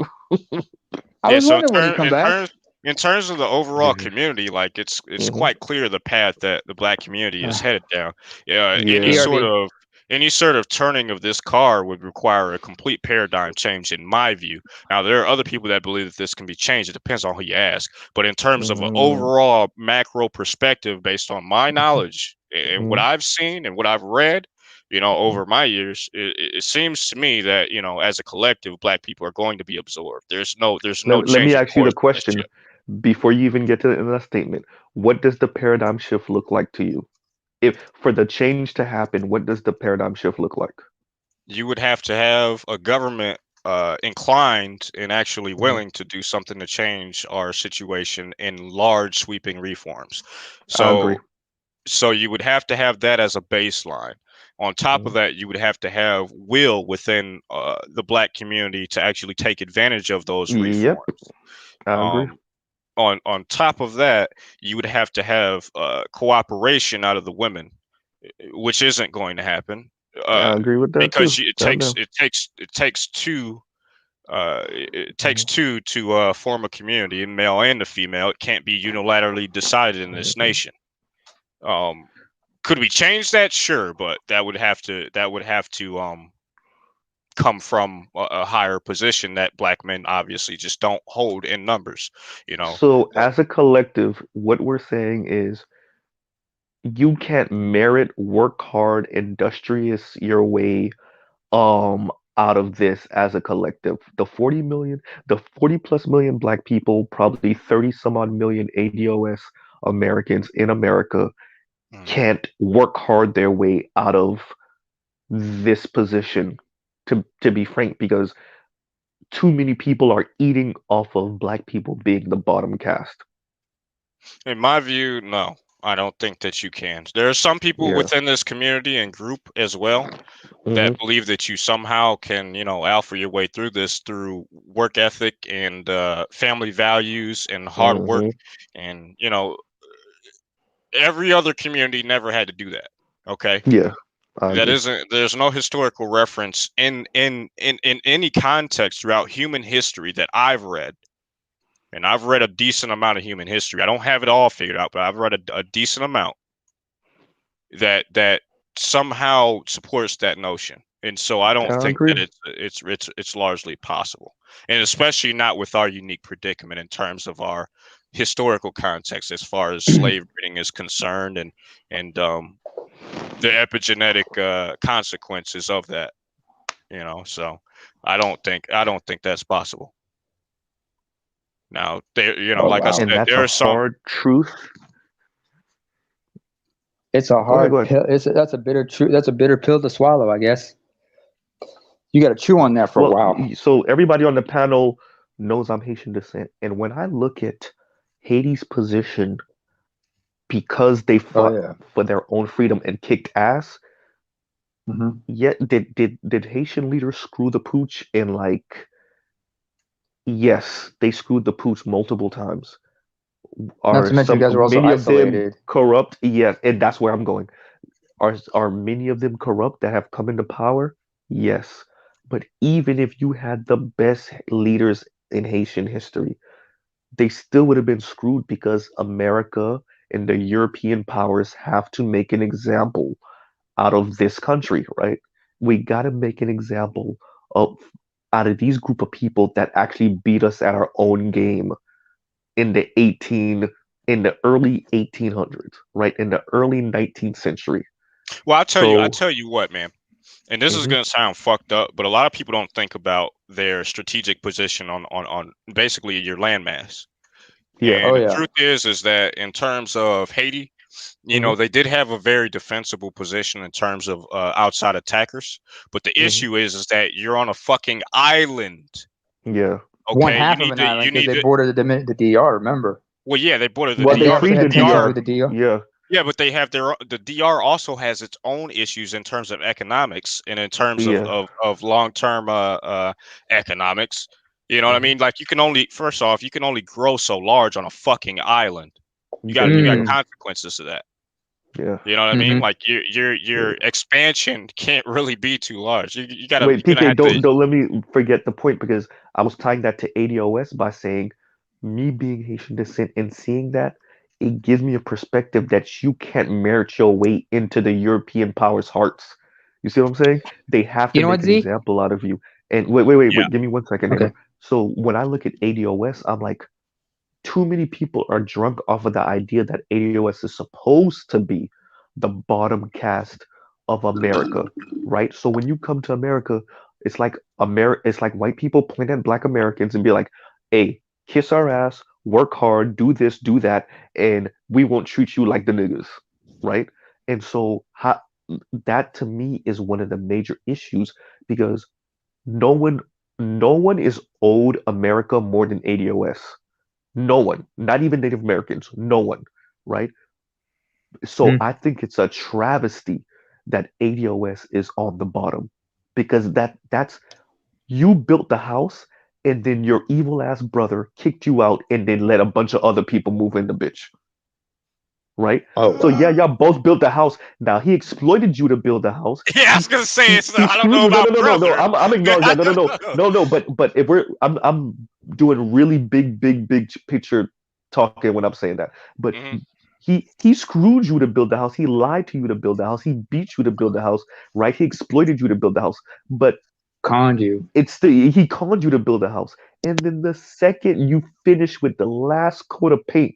I was wondering when you come back. in terms of the overall community, like it's Mhm. quite clear the path that the black community is headed down. Yeah. Any sort of turning of this car would require a complete paradigm change, in my view. Now, there are other people that believe that this can be changed. It depends on who you ask. But in terms of an overall macro perspective, based on my knowledge and what I've seen and what I've read, over my years, it seems to me that, as a collective, black people are going to be absorbed. There's no Let me changing ask you the course on this question ship. before you even get to that statement. What does the paradigm shift look like to you? If for the change to happen, what does the paradigm shift look like? You would have to have a government inclined and actually willing to do something to change our situation in large sweeping reforms. I agree. So you would have to have that as a baseline. On top of that, you would have to have will within the black community to actually take advantage of those reforms. Yep, I agree. On top of that, you would have to have cooperation out of the women, which isn't going to happen. I agree with that Because too. it takes two. It takes two to form a community, a male and a female. It can't be unilaterally decided in this nation. Could we change that? Sure, but that would have to come from a higher position that black men obviously just don't hold in numbers. So as a collective, what we're saying is you can't work hard, industrious your way out of this as a collective. The 40 plus million black people, probably 30 some odd million ADOS Americans in America can't work hard their way out of this position, to be frank, because too many people are eating off of black people being the bottom caste. In my view, no. I don't think that you can. There are some people within this community and group as well that believe that you somehow can, alpha your way through this through work ethic and family values and hard work. And, every other community never had to do that. Okay. Yeah. There's no historical reference in any context throughout human history that I've read and I've read a decent amount of human history. I don't have it all figured out, but I've read a decent amount that somehow supports that notion. And so I don't think that it's largely possible, and especially not with our unique predicament in terms of our historical context as far as slave breeding is concerned, and the epigenetic consequences of that. So I don't think that's possible. Now, like I said, there are some hard truth. It's a hard pill. That's a bitter truth. That's a bitter pill to swallow, I guess. You got to chew on that for a while. So everybody on the panel knows I'm Haitian descent, and when I look at Haiti's position, because they fought for their own freedom and kicked ass. Yet did Haitian leaders screw the pooch? And like, yes, they screwed the pooch multiple times. Not to mention, you guys are also isolated. Corrupt? Yes, and that's where I'm going. Are many of them corrupt that have come into power? Yes, but even if you had the best leaders in Haitian history, they still would have been screwed because America and the European powers have to make an example out of this country, right? We got to make an example out of these group of people that actually beat us at our own game in the early 1800s, right? In the early 19th century. Well, I'll tell you what, man. And this is going to sound fucked up, but a lot of people don't think about their strategic position on basically your landmass. Yeah. And the truth is that in terms of Haiti, they did have a very defensible position in terms of outside attackers. But the issue is that you're on a fucking island. Yeah. Okay. One half of an island because they border the DR. Remember? Well, yeah, they border the DR. DR. The DR. Yeah. Yeah, but they have the DR also has its own issues in terms of economics and in terms of long-term economics. You know what I mean? Like you can only grow so large on a fucking island. You got consequences to that. Yeah. You know what I mean? Like your expansion can't really be too large. You gotta wait, PK, don't let me forget the point, because I was tying that to ADOS by saying me being Haitian descent and seeing that, it gives me a perspective that you can't merit your way into the European powers' hearts. You see what I'm saying? They have to make an example out of you. And wait, give me 1 second. Okay. So when I look at ADOS, I'm like, too many people are drunk off of the idea that ADOS is supposed to be the bottom caste of America, right? So when you come to America, it's like white people point at Black Americans and be like, hey, kiss our ass, work hard, do this, do that, and we won't treat you like the niggas, right? And so that to me is one of the major issues, because no one is owed America more than ADOS. No one, not even Native Americans, no one, right? So I think it's a travesty that ADOS is on the bottom, because that's you built the house and then your evil ass brother kicked you out and then let a bunch of other people move in the bitch. Right? So yeah, y'all both built the house. Now he exploited you to build the house. Yeah, I was gonna say I don't know about no. I'm ignoring that. No. But if I'm doing really big picture talking when I'm saying that. But he screwed you to build the house. He lied to you to build the house. He beat you to build the house. Right? He exploited you to build the house. But conned you. He conned you to build a house. And then the second you finish with the last coat of paint,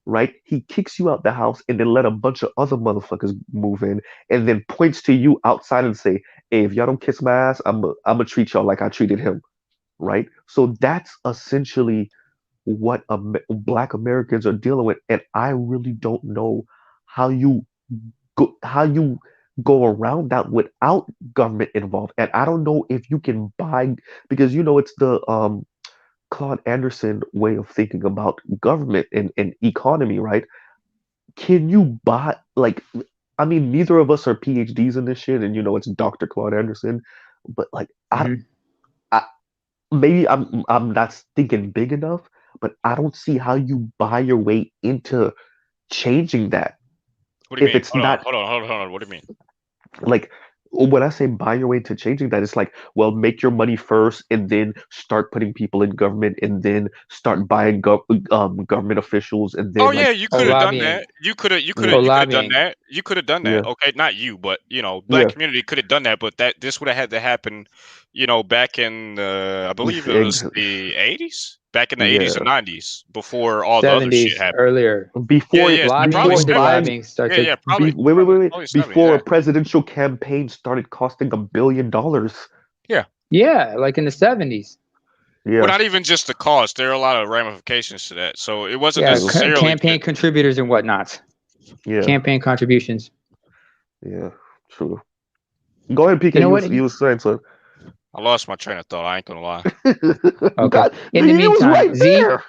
right, he kicks you out the house and then let a bunch of other motherfuckers move in, and then points to you outside and say, hey, if y'all don't kiss my ass, I'm gonna treat y'all like I treated him, right? So that's essentially what Black Americans are dealing with, and I really don't know how you go around that without government involved. And I don't know if you can buy, because it's the Claude Anderson way of thinking about government and economy, right? Can you buy, like, I mean, neither of us are PhDs in this shit, and it's Dr. Claude Anderson, but like, maybe I'm not thinking big enough, but I don't see how you buy your way into changing that. What do you mean? Hold on. What do you mean? Like, when I say buy your way to changing that, it's like, well, make your money first and then start putting people in government and then start buying government officials and Oh then yeah, like you could have done lobbying. that. You could have yeah, done that. You could have done that. yeah, Okay, not you, but black yeah, community could have done that. But this would have had to happen, back in I believe it was ex- the 80s, back in the 80s or yeah. 90s, before all the other shit 70s happened. earlier. Yeah, Before yeah, so Lobbying, probably before when did 70s. buying lobbying start Yeah, to? yeah, wait, wait, wait, wait. probably 70s. Before a Yeah, presidential campaign started costing $1 billion. yeah. Yeah, like in the 70s. Well, Yeah, not even just the cost. There are a lot of ramifications to that. So it wasn't Yeah, necessarily campaign contributors and whatnot. yeah, Campaign contributions. yeah. True. Go ahead, PK. You know You what? was saying so. I lost my train of thought. I ain't gonna lie. Okay. God, In the he was meantime, right Z, there.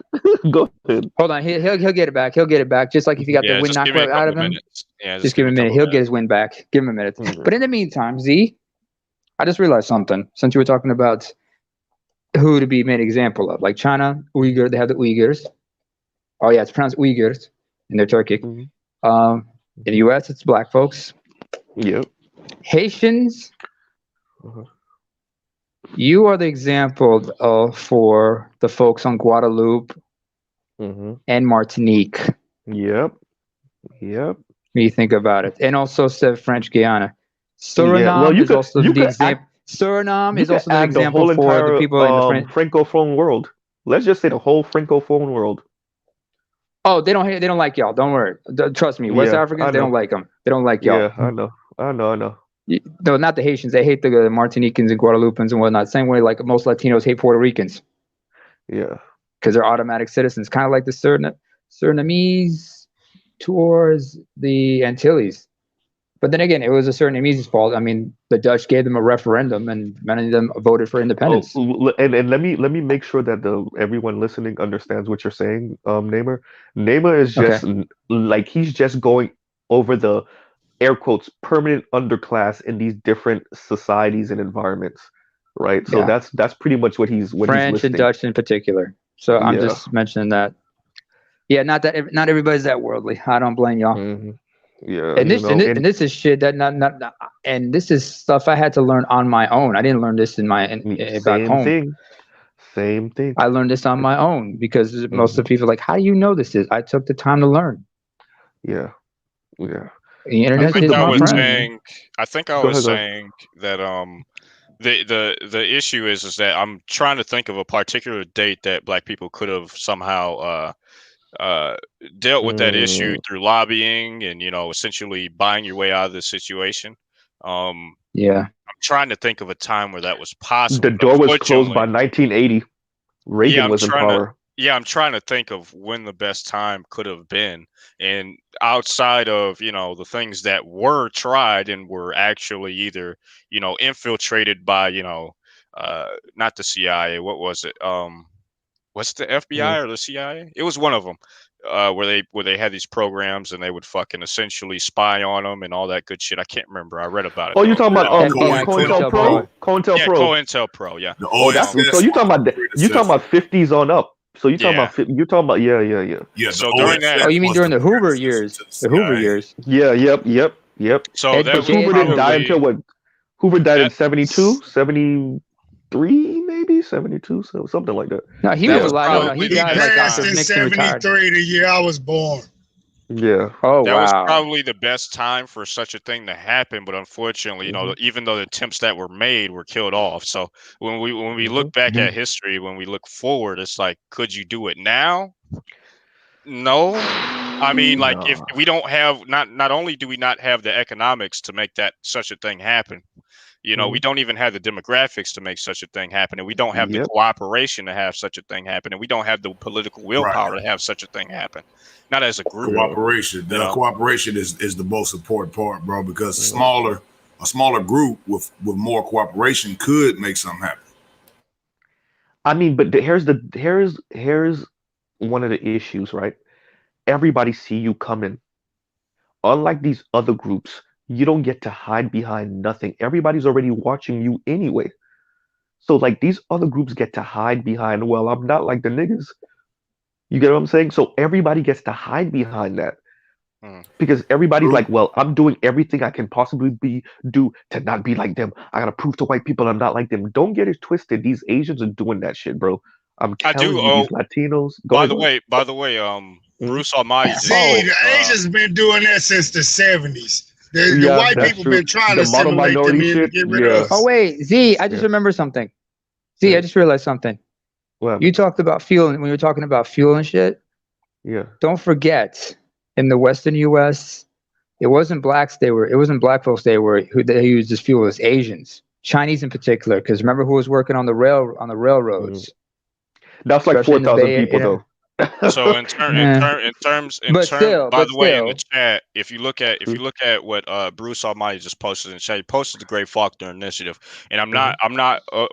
Go ahead. hold on. He'll get it back. He'll get it back. Just like if you got Yeah, the win just knock give me a out couple of him, minutes. Yeah, just give him a minute. couple He'll minutes. get his win back. Give him a minute. Mhm. But in the meantime, Z, I just realized something. Since you were talking about who to be made an example of, like China, Uyghur, they have the Uyghurs. Oh yeah, it's pronounced Uyghurs, and they're Turkic. Mhm. In the U.S., it's black folks. Yep. Haitians, Uh-huh. you are the example for the folks on Guadeloupe Mm-hmm. and Martinique. Yep. Yep. When you think about it, and also French Guiana. Suriname Yeah. Well, you is could also the example. Suriname you is could also the add the example whole for the entire people in the French. francophone world. Let's just say the whole francophone world. Oh, they don't like y'all. Don't worry. Trust me. West Yeah, Africans, I they don't know. like them. They don't like y'all. Yeah, I know. No, not the Haitians. They hate the Martinicans and Guadeloupans and whatnot. Same way like most Latinos hate Puerto Ricans Yeah. because they're automatic citizens, kind of like the Surinamese towards the Antilles. But then again, it was the Surinamese's fault. I mean, the Dutch gave them a referendum, and many of them voted for independence. And let me make sure that everyone listening understands what you're saying, Neymar. Neymar is just like he's just going over the air quotes permanent underclass in these different societies and environments, right? So Yeah. that's pretty much what he's French listing. and Dutch in particular. So I'm Yeah. just mentioning that. Yeah, not everybody's that worldly. I don't blame y'all. Mhm. Yeah, And this is shit that not and this is stuff I had to learn on my own. I didn't learn this back home. Same thing. I learned this on my own because most of the people are like, how do you know this is? I took the time to learn. Yeah. The internet is my friend. I think I was saying that the issue is that I'm trying to think of a particular date that black people could have somehow dealt with that issue through lobbying and essentially buying your way out of the situation. Yeah, I'm trying to think of a time where that was possible. The door was closed by 1980. Reagan was in power. I'm trying to think of when the best time could have been, and outside of the things that were tried and were actually either infiltrated by not the CIA. What was it? Was it the FBI or the CIA? It was one of them. Where they had these programs and they would fucking essentially spy on them and all that good shit. I can't remember. I read about it. Oh, you're talking about COINTELPRO? COINTELPRO, yeah. So you're talking about 50s on up. So you're talking about yeah. Yeah. So during that, you mean during the Hoover years? The Hoover years. Yeah. Yep. So that Hoover didn't die until what? Hoover died in 72, 73, maybe 72, so something like that. No, he was alive. No, he died like after in Nixon retired. 73, the year I was born. Yeah. Oh, that wow. was probably the best time for such a thing to happen, but unfortunately, even though the attempts that were made were killed off. So when we look back at history, when we look forward, it's like, could you do it now? No. I mean, like if we don't have not only do we not have the economics to make such a thing happen, we don't even have the demographics to make such a thing happen, and we don't have the cooperation to have such a thing happen, and we don't have the political willpower to have such a thing happen. Not as a group. Cooperation. Cooperation is the most important part, bro, because a smaller group with more cooperation could make something happen. I mean, but here's one of the issues, right? Everybody see you coming. Unlike these other groups, you don't get to hide behind nothing. Everybody's already watching you anyway. So like these other groups get to hide behind, well, I'm not like the niggas. You get what I'm saying? So everybody gets to hide behind that. Because everybody's like, well, I'm doing everything I can possibly do to not be like them. I gotta prove to white people I'm not like them. Don't get it twisted. These Asians are doing that shit, bro. I'm telling you, these Latinos. By the way, Bruce Almighty. The Asians been doing that since the 70s. The white people been trying to assimilate them in to get rid of us. Oh wait, Z, I just remembered something. Z, I just realized something. What? You talked about fuel when you were talking about fuel and shit. Yeah. Don't forget, in the Western U.S., it wasn't blacks. It wasn't black folks. They used this fuel as Asians, Chinese in particular. Because remember who was working on the railroads? That's like 4,000 people though. So in terms, by the way, in the chat, if you look at what Bruce Almighty just posted in the chat, he posted the Great Faulkner Initiative, and I'm not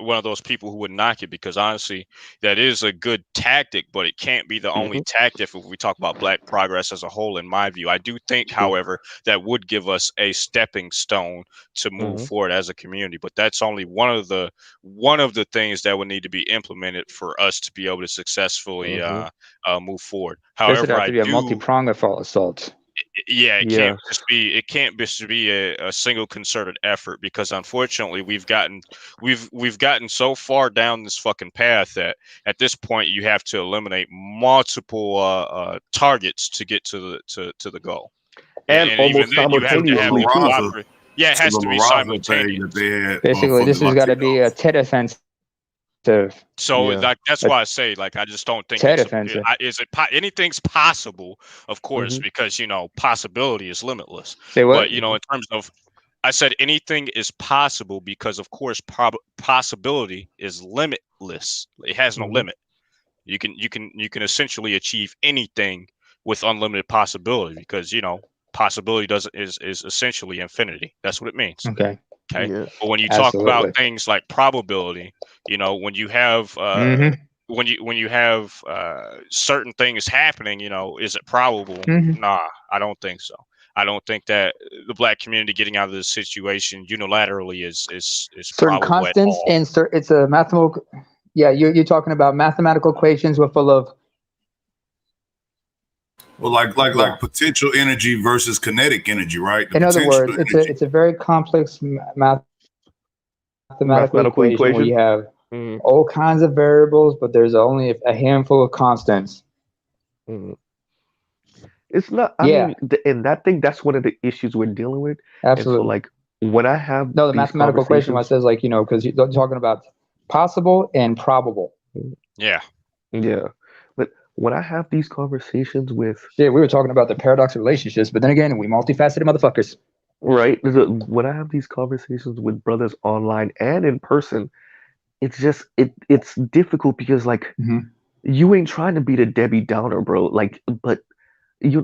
one of those people who would knock it, because honestly, that is a good tactic, but it can't be the only tactic if we talk about Black progress as a whole. In my view, I do think, however, that would give us a stepping stone to move forward as a community, but that's only one of the things that would need to be implemented for us to be able to successfully move forward. However, there should have to be a multi-pronged assault. It can't just be a single concerted effort, because unfortunately we've gotten so far down this fucking path that at this point you have to eliminate multiple targets to get to the goal. And almost simultaneously. It has to be simultaneous. Basically, this has got to be a Tet offensive. So that's why I say, I just don't think anything's possible, of course, because possibility is limitless. But in terms of, I said anything is possible because, of course, possibility is limitless. It has no limit. You can essentially achieve anything with unlimited possibility, because possibility is essentially infinity. That's what it means. Okay. Yeah. But when you talk about things like probability, when you have when you have certain things happening, is it probable? Nah, I don't think so. I don't think that the Black community getting out of this situation unilaterally is certain constants, and it's a mathematical. Yeah, you're talking about mathematical equations with full of. Well, like potential energy versus kinetic energy, right? In other words, it's a very complex mathematical equation where you have all kinds of variables, but there's only a handful of constants. It's not. I mean, in that thing, that's one of the issues we're dealing with. Absolutely. And so, when I have the mathematical equation, what says because you're talking about possible and probable. Yeah. But when I have these conversations with, we were talking about the paradox of relationships, but then again, we multifaceted motherfuckers. Right. When I have these conversations with brothers online and in person, it's just it's difficult because you ain't trying to be the Debbie Downer, bro. But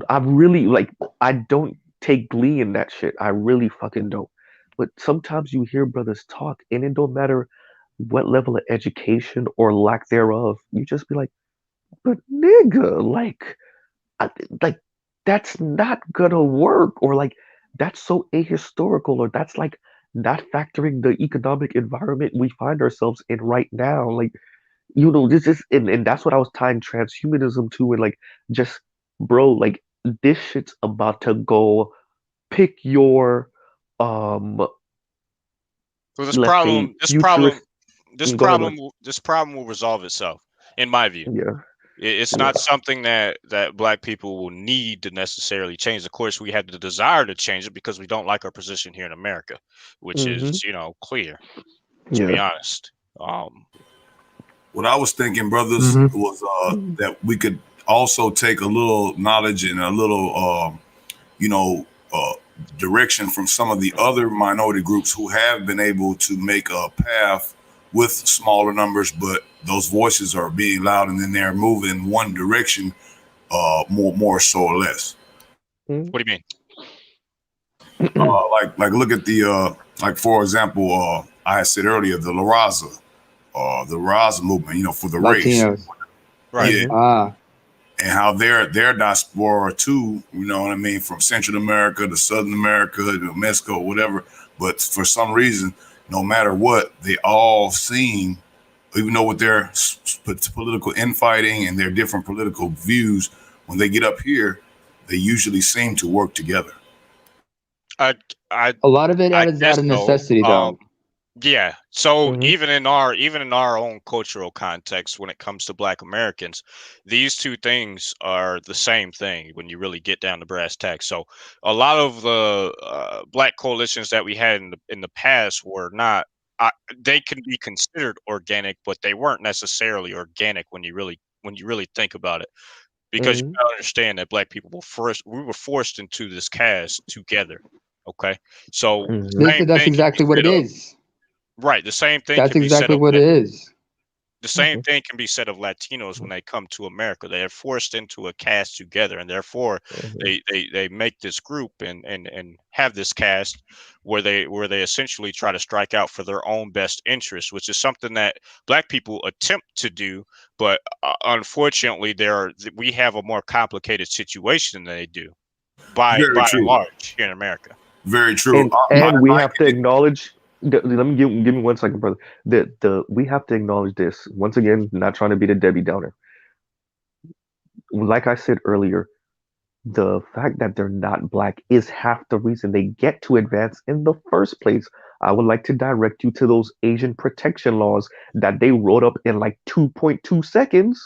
I really I don't take glee in that shit. I really fucking don't. But sometimes you hear brothers talk, and it don't matter what level of education or lack thereof, you just be like, but nigga, that's not gonna work, or that's so ahistorical, or that's not factoring the economic environment we find ourselves in right now. This is, and that's what I was tying transhumanism to, and just, bro, this shit's about to go pick your this problem will resolve itself, in my view. Yeah. It's not something that Black people will need to necessarily change. Of course, we have the desire to change it because we don't like our position here in America, which is, clear, to be honest. What I was thinking, brothers, was that we could also take a little knowledge and a little, direction from some of the other minority groups who have been able to make a path with smaller numbers, but those voices are being loud, and then they're moving in one direction, more so or less. What do you mean? Look at the for example, I had said earlier the La Raza movement, for the Latinos. race, right? Yeah. And how they're diaspora too, from Central America to Southern America to Mexico, whatever. But for some reason, no matter what, they all seem, even though with their political infighting and their different political views, when they get up here, they usually seem to work together. A lot of it is out of necessity, though. Yeah. So even in our own cultural context, when it comes to Black Americans, these two things are the same thing when you really get down to brass tacks. So a lot of the Black coalitions that we had in the past were not. They can be considered organic, but they weren't necessarily organic when you really think about it, because you gotta understand that Black people we were forced into this caste together. Okay, so that's exactly what it is. Right. The same thing. That's exactly what it is. The same thing can be said of Latinos when they come to America. They are forced into a caste together, and therefore they make this group and have this caste where they essentially try to strike out for their own best interest, which is something that Black people attempt to do, but unfortunately we have a more complicated situation than they do by and large here in America. Very true. And we have to acknowledge. Let me give me 1 second, brother. We have to acknowledge this once again. Not trying to be the Debbie Downer. Like I said earlier, the fact that they're not Black is half the reason they get to advance in the first place. I would like to direct you to those Asian protection laws that they wrote up in like 2.2 seconds.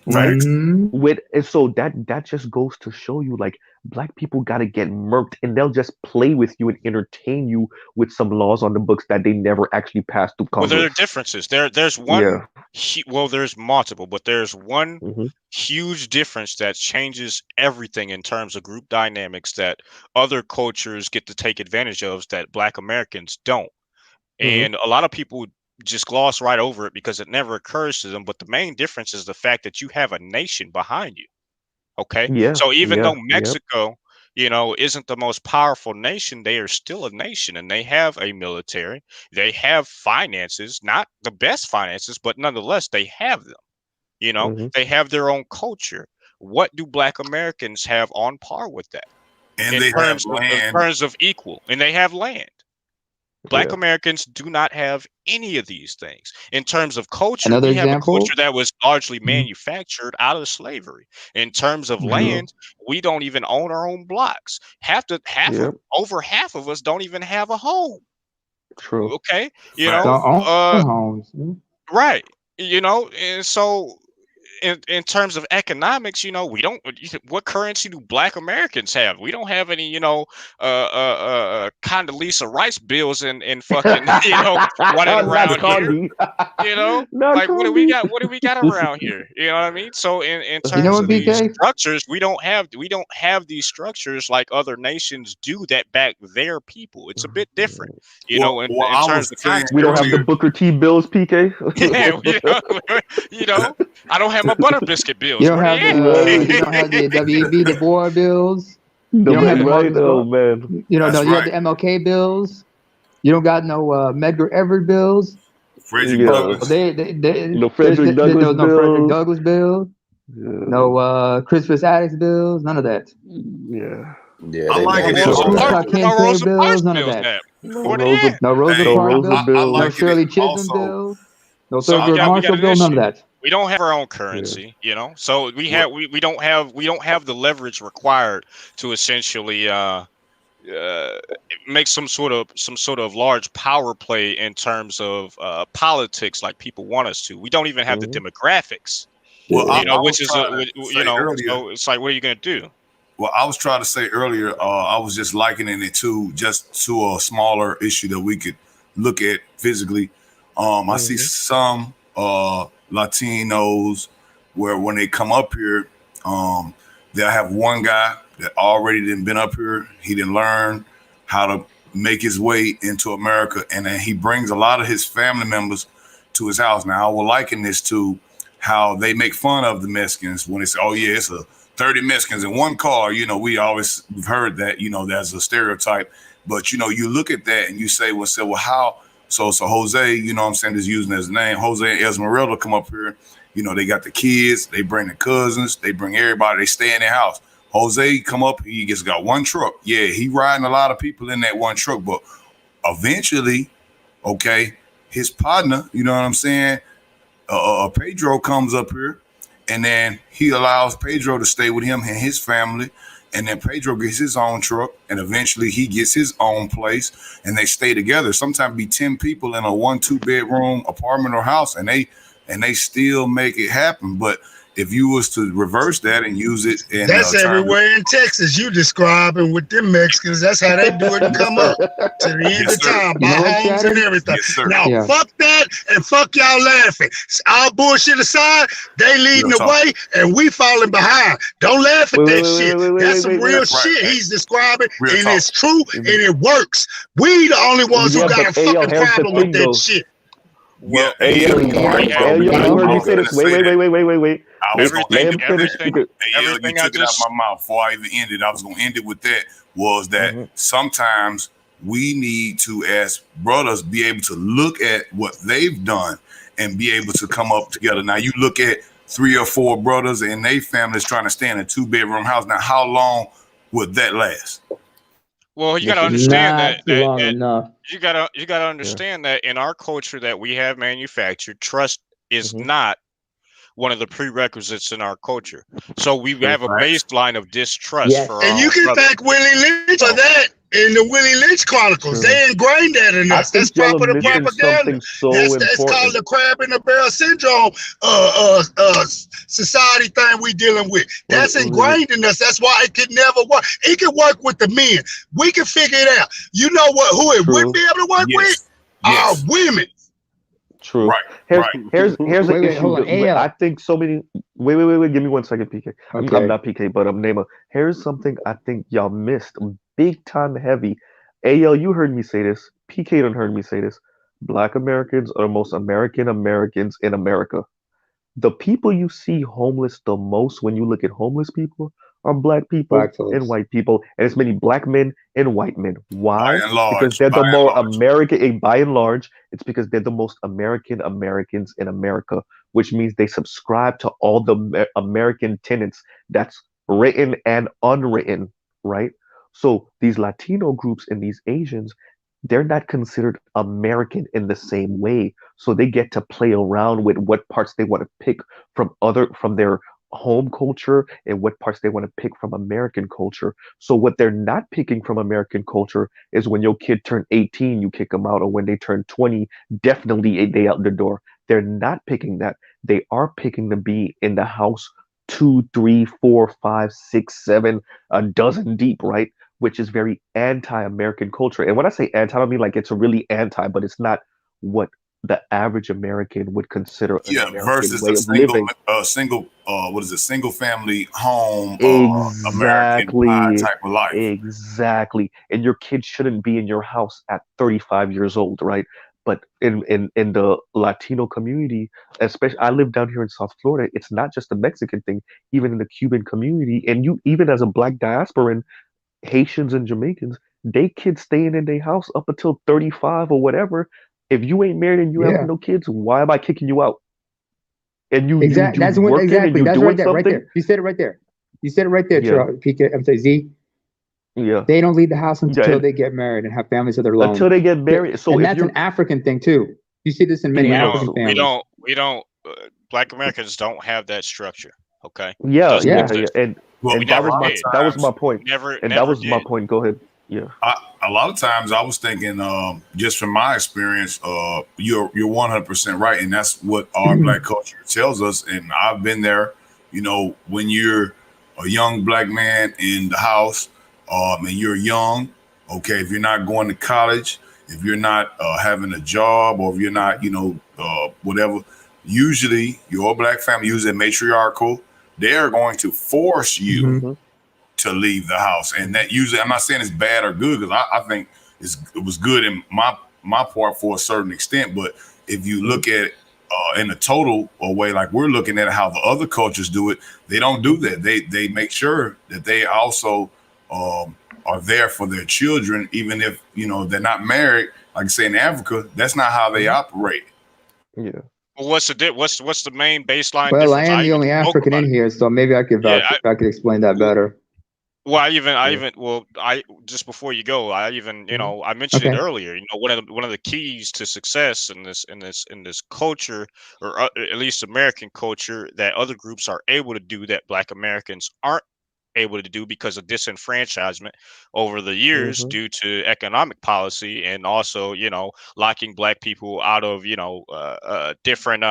Right. And so that just goes to show you, like, Black people got to get murked, and they'll just play with you and entertain you with some laws on the books that they never actually passed through Congress. Well, there are differences. There's one. Yeah. There's multiple, but there's one huge difference that changes everything in terms of group dynamics that other cultures get to take advantage of that Black Americans don't. And a lot of people just gloss right over it because it never occurs to them. But the main difference is the fact that you have a nation behind you. Okay. Yeah. So even though Mexico, isn't the most powerful nation, they are still a nation, and they have a military. They have finances, not the best finances, but nonetheless, they have them. They have their own culture. What do Black Americans have on par with that? And in terms of equal, and they have land. Black Americans do not have any of these things. In terms of culture, we have a culture that was largely manufactured out of slavery. In terms of land, we don't even own our own blocks. Over half of us don't even have a home. True. Okay. Homes. Right. And so in terms of economics, we don't. What currency do Black Americans have? We don't have any, Condoleezza Rice bills and fucking, running around here. Like what do we got? What do we got around here? You know what I mean? So in terms of these structures, we don't have these structures like other nations do that back their people. It's a bit different, in terms of context. We don't have the Booker T bills, PK. I don't have my butter biscuit bills. You don't have the W.E.B. Du Bois bills. You don't have man. You have the MLK bills. You don't got no Medgar Evers bills. Frederick Douglass. Frederick Douglass bills. No Crispus Attucks bills. None of that. Yeah, I like it. Bills. None of that. No Rosa Parks bills. No Shirley Chisholm bills. No Thurgood Marshall bill. None of that. We don't have our own currency, so we don't have the leverage required to essentially make some sort of large power play in terms of politics like people want us to. We don't even have the demographics, which is so it's like, what are you going to do? Well, I was trying to say earlier, I was just likening it to a smaller issue that we could look at physically. I see some Latinos where when they come up here, they'll have one guy that already didn't been up here. He didn't learn how to make his way into America, and then he brings a lot of his family members to his house. Now, I will liken this to how they make fun of the Mexicans when they say, "Oh yeah, it's 30 Mexicans in one car." We've heard that. That's a stereotype. But you look at that and you say, well, how? So Jose, I'm saying, is using his name. Jose and Esmeralda come up here. They got the kids. They bring the cousins. They bring everybody. They stay in their house. Jose come up. He just got one truck. Yeah, he riding a lot of people in that one truck. But eventually, his partner, you know what I'm saying, Pedro comes up here, and then he allows Pedro to stay with him and his family. And then Pedro gets his own truck, and eventually he gets his own place, and they stay together. Sometimes be 10 people in a 1-2 bedroom apartment or house, and they still make it happen. But if you was to reverse that and use it, in that's everywhere in Texas. You describing with them Mexicans. That's how they do it and come up to the end of time, buy homes and everything. Now fuck that and fuck y'all laughing. All bullshit aside, they leading the way and we falling behind. Don't laugh at that shit. That's some real shit he's describing, and it's true and it works. We the only ones who got a fucking problem with that shit. Well, you heard me say this. Wait. Everything you took it out of my mouth before I even ended. I was going to end it with that, was that sometimes we need to, as brothers, be able to look at what they've done and be able to come up together. Now, you look at 3 or 4 brothers and their families trying to stay in a 2-bedroom house. Now, how long would that last? Well, you got to understand that enough. you got to understand that in our culture that we have manufactured, trust is not one of the prerequisites in our culture. So we have a baseline of distrust for and you can thank Willie Lynch for that in the Willie Lynch Chronicles. They ingrained that in us. That's part of the propaganda. That's called the crab in the barrel syndrome society thing we dealing with. That's ingrained in us. That's why it could never work. It can work with the men. We can figure it out. You know what? Who it wouldn't be able to work with? Are women. True. Here's an issue. I think so many. Wait. Give me 1 second, PK. Okay. I'm not PK, but I'm Nema. Here's something I think y'all missed. Big time heavy. AL, you heard me say this. PK done heard me say this. Black Americans are the most American Americans in America. The people you see homeless the most when you look at homeless people are black people and white people, and it's many black men and white men. Why? Because they're the more American. By and large, it's because they're the most American Americans in America, which means they subscribe to all the American tenets that's written and unwritten, right? So these Latino groups and these Asians, they're not considered American in the same way. So they get to play around with what parts they want to pick from their home culture and what parts they want to pick from American culture. So what they're not picking from American culture is when your kid turn 18, you kick them out, or when they turn 20, definitely they out the door. They're not picking that. They are picking to be in the house 2, 3, 4, 5, 6, 7, a dozen deep, right? Which is very anti-American culture. And when I say anti, I don't mean like it's really anti, but it's not what the average American would consider an American versus way a of living. single family home, Exactly. American type of life. Exactly. And your kid shouldn't be in your house at 35 years old, right? But in the Latino community, especially, I live down here in South Florida, it's not just a Mexican thing, even in the Cuban community, and you, even as a black diasporan, Haitians and Jamaicans, they kids staying in their house up until 35 or whatever. If you ain't married and you have no kids, why am I kicking you out? And you exactly. That's what exactly. That's right there. Right there. You said it right there. You said it right there, PK. I'm sorry, Z. Yeah. They don't leave the house until they get married and have families of their own. Until they get married. So and that's an African thing too. You see this in many African families. We don't. Black Americans don't have that structure. Okay. Yeah. And that was my point. That was my point. Go ahead. Yeah. A lot of times I was thinking, just from my experience, you're 100% right, and that's what our black culture tells us. And I've been there. You know, when you're a young black man in the house, and you're young, okay, if you're not going to college, if you're not having a job, or if you're not, whatever, usually your black family, usually matriarchal, they are going to force you to leave the house. And that usually, I'm not saying it's bad or good, because I think it was good in my part for a certain extent. But if you look at it in a total way, like we're looking at how the other cultures do it, they don't do that. They make sure that they also are there for their children, even if they're not married. Like I say, in Africa, that's not how they operate. Yeah. Well, what's the main baseline? Well, I am the only African in here, so maybe I could I could explain that better. Well, I just before you go, I mentioned it earlier. One of the keys to success in this culture, or at least American culture, that other groups are able to do that Black Americans aren't able to do because of disenfranchisement over the years due to economic policy, and also locking Black people out of different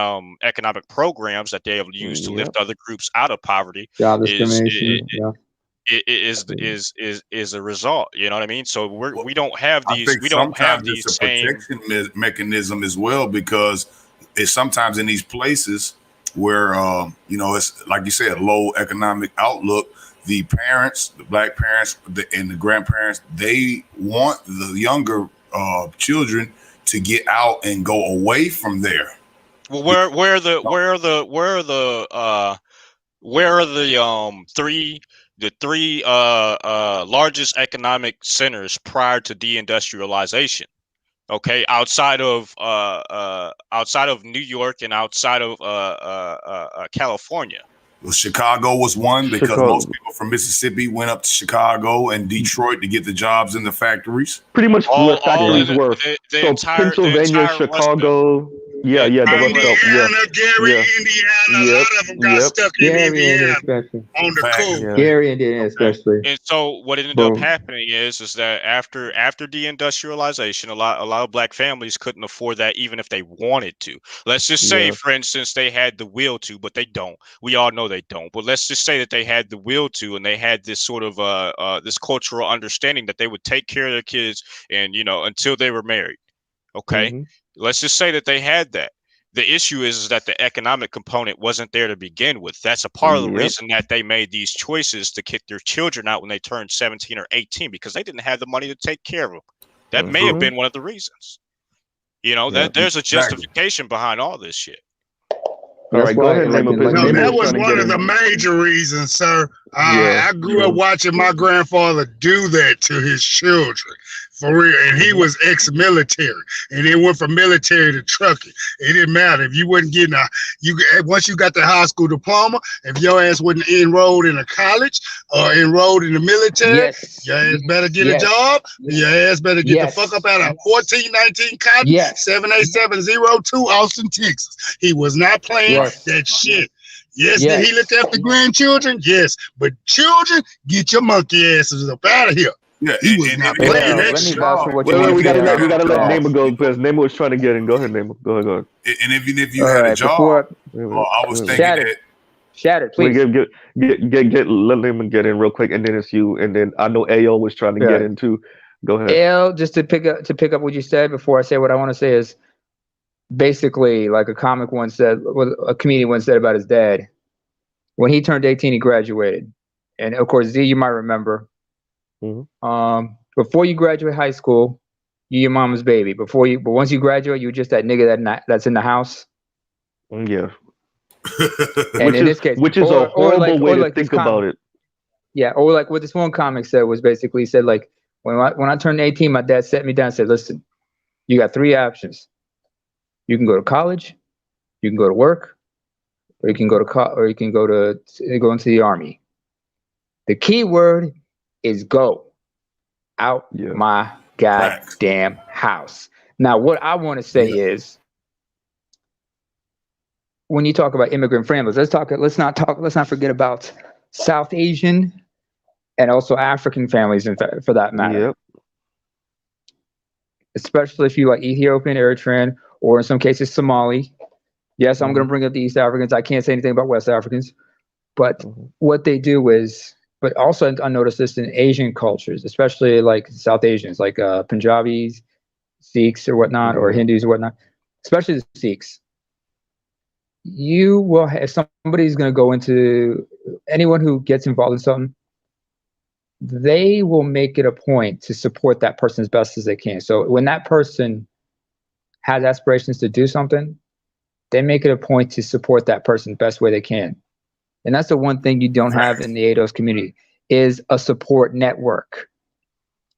economic programs that they have used to lift other groups out of poverty. Job discrimination. Is a result. You know what I mean? So we don't have these. I think we don't have these it's a protection mechanism as well, because it's sometimes in these places where it's like you said, low economic outlook. The parents, the Black parents, and the grandparents, they want the younger children to get out and go away from there. Well, where are the three largest economic centers prior to deindustrialization? Okay, outside of New York and outside of California. Well, Chicago was one, because most people from Mississippi went up to Chicago and Detroit to get the jobs in the factories. Pretty much where factories were. So Pennsylvania, Chicago. Yeah, the Indiana, Gary, Indiana. A lot of them got stuck in Indiana on the coast. Gary, Indiana, especially. And so what ended up happening is that after deindustrialization, a lot of Black families couldn't afford that, even if they wanted to. Let's just say, for instance, they had the will to, but they don't. We all know they don't. But let's just say that they had the will to, and they had this sort of this cultural understanding that they would take care of their kids, and until they were married. Okay. Let's just say that they had that. The issue is that the economic component wasn't there to begin with. That's a part of the reason that they made these choices to kick their children out when they turned 17 or 18, because they didn't have the money to take care of them. That may have been one of the reasons. That there's a justification behind all this shit. All right, go ahead. That was one of the major reasons, sir. I grew up watching my grandfather do that to his children. For real, and he was ex-military, and then went from military to trucking. It didn't matter if you wasn't getting once you got the high school diploma, if your ass wasn't enrolled in a college or enrolled in the military, your ass better get a job. Your ass better get the fuck up out of 1419 Cotton 78702 Austin, Texas. He was not playing that shit. Did he look after grandchildren? Yes, but children, get your monkey asses up out of here. Yeah, he was not playing that shit. We gotta let Nemo go, because Nemo was trying to get in. Go ahead, Nemo. Go ahead. And even if you had a job, I was thinking that. Shattered, please. Let Nemo get in real quick, and then it's you, and then I know AO was trying to get in too. Go ahead. AO, just to pick up what you said before I say what I want to say is basically like a comedian once said about his dad. When he turned 18, he graduated, and of course, Z, you might remember. Before you graduate high school, you're your mama's baby. But once you graduate, you're just that nigga that's in the house. Yeah. And in this case, which is a horrible way to think about it. Yeah, or like what this one comic said was basically said like when I turned 18, my dad sat me down and said, "Listen, you got three options. You can go to college, you can go to work, or you can go into the army. The key word is go out my goddamn house." Now, what I want to say is, when you talk about immigrant families, let's not forget about South Asian and also African families, for that matter. Especially if you like Ethiopian, Eritrean, or in some cases Somali. Yes, I'm going to bring up the East Africans. I can't say anything about West Africans, but what they do is. But also, I noticed this in Asian cultures, especially like South Asians, like Punjabis, Sikhs or whatnot, or Hindus or whatnot, especially the Sikhs. You will have, if somebody's going to go into, anyone who gets involved in something, they will make it a point to support that person as best as they can. So when that person has aspirations to do something, they make it a point to support that person the best way they can. And that's the one thing you don't have in the ADOS community, is a support network.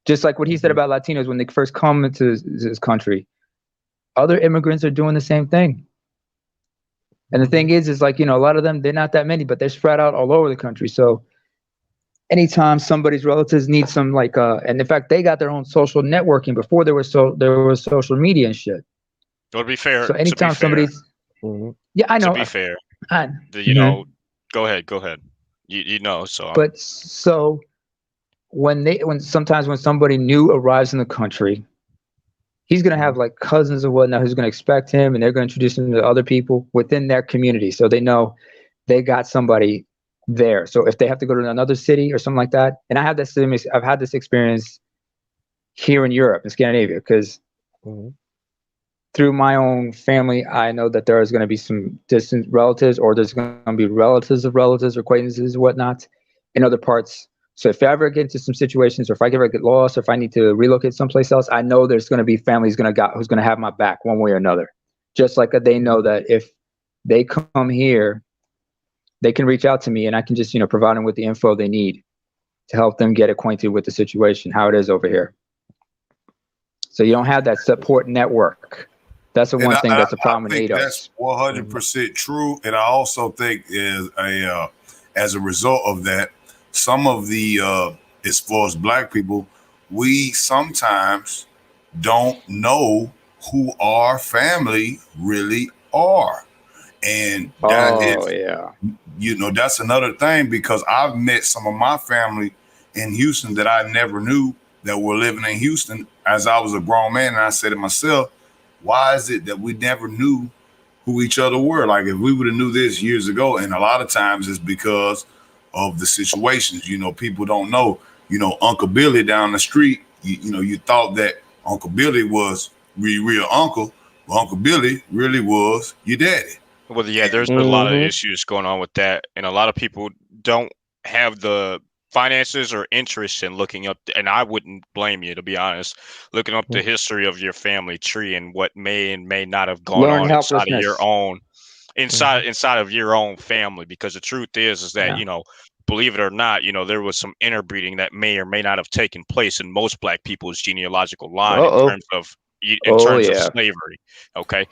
Just like what he said about Latinos when they first come into this country, other immigrants are doing the same thing. And the thing is like, a lot of them, they're not that many, but they're spread out all over the country. So anytime somebody's relatives need some like and in fact they got their own social networking before there was social media and shit. To be fair, so anytime somebody's yeah, I know. To be fair, you know, go ahead. You know, so. But so when sometimes when somebody new arrives in the country, he's gonna have like cousins or whatnot who's gonna expect him, and they're gonna introduce him to other people within their community, so they know they got somebody there. So if they have to go to another city or something like that, and I've had this experience here in Europe, in Scandinavia, because through my own family, I know that there is going to be some distant relatives, or there's going to be relatives of relatives, or acquaintances, or whatnot, in other parts. So if I ever get into some situations, or if I ever get lost, or if I need to relocate someplace else, I know there's going to be families who's going to have my back one way or another. Just like they know that if they come here, they can reach out to me, and I can just, provide them with the info they need to help them get acquainted with the situation, how it is over here. So you don't have that support network. That's the one thing that's a problem in NATO. That's 100% true, and I also think as a result of that, some of the as far as Black people, we sometimes don't know who our family really are. And that that's another thing, because I've met some of my family in Houston that I never knew that were living in Houston as I was a grown man. And I said to myself, why is it that we never knew who each other were? Like, if we would have knew this years ago, and a lot of times it's because of the situations, people don't know, Uncle Billy down the street, you thought that Uncle Billy was real uncle, but Uncle Billy really was your daddy. Well, yeah, there's a lot of issues going on with that, and a lot of people don't have the finances or interest in looking up, and I wouldn't blame you, to be honest, looking up the history of your family tree and what may and may not have gone on inside of your own, inside of your own family. Because the truth is that believe it or not, there was some interbreeding that may or may not have taken place in most Black people's genealogical line in terms of slavery. Okay,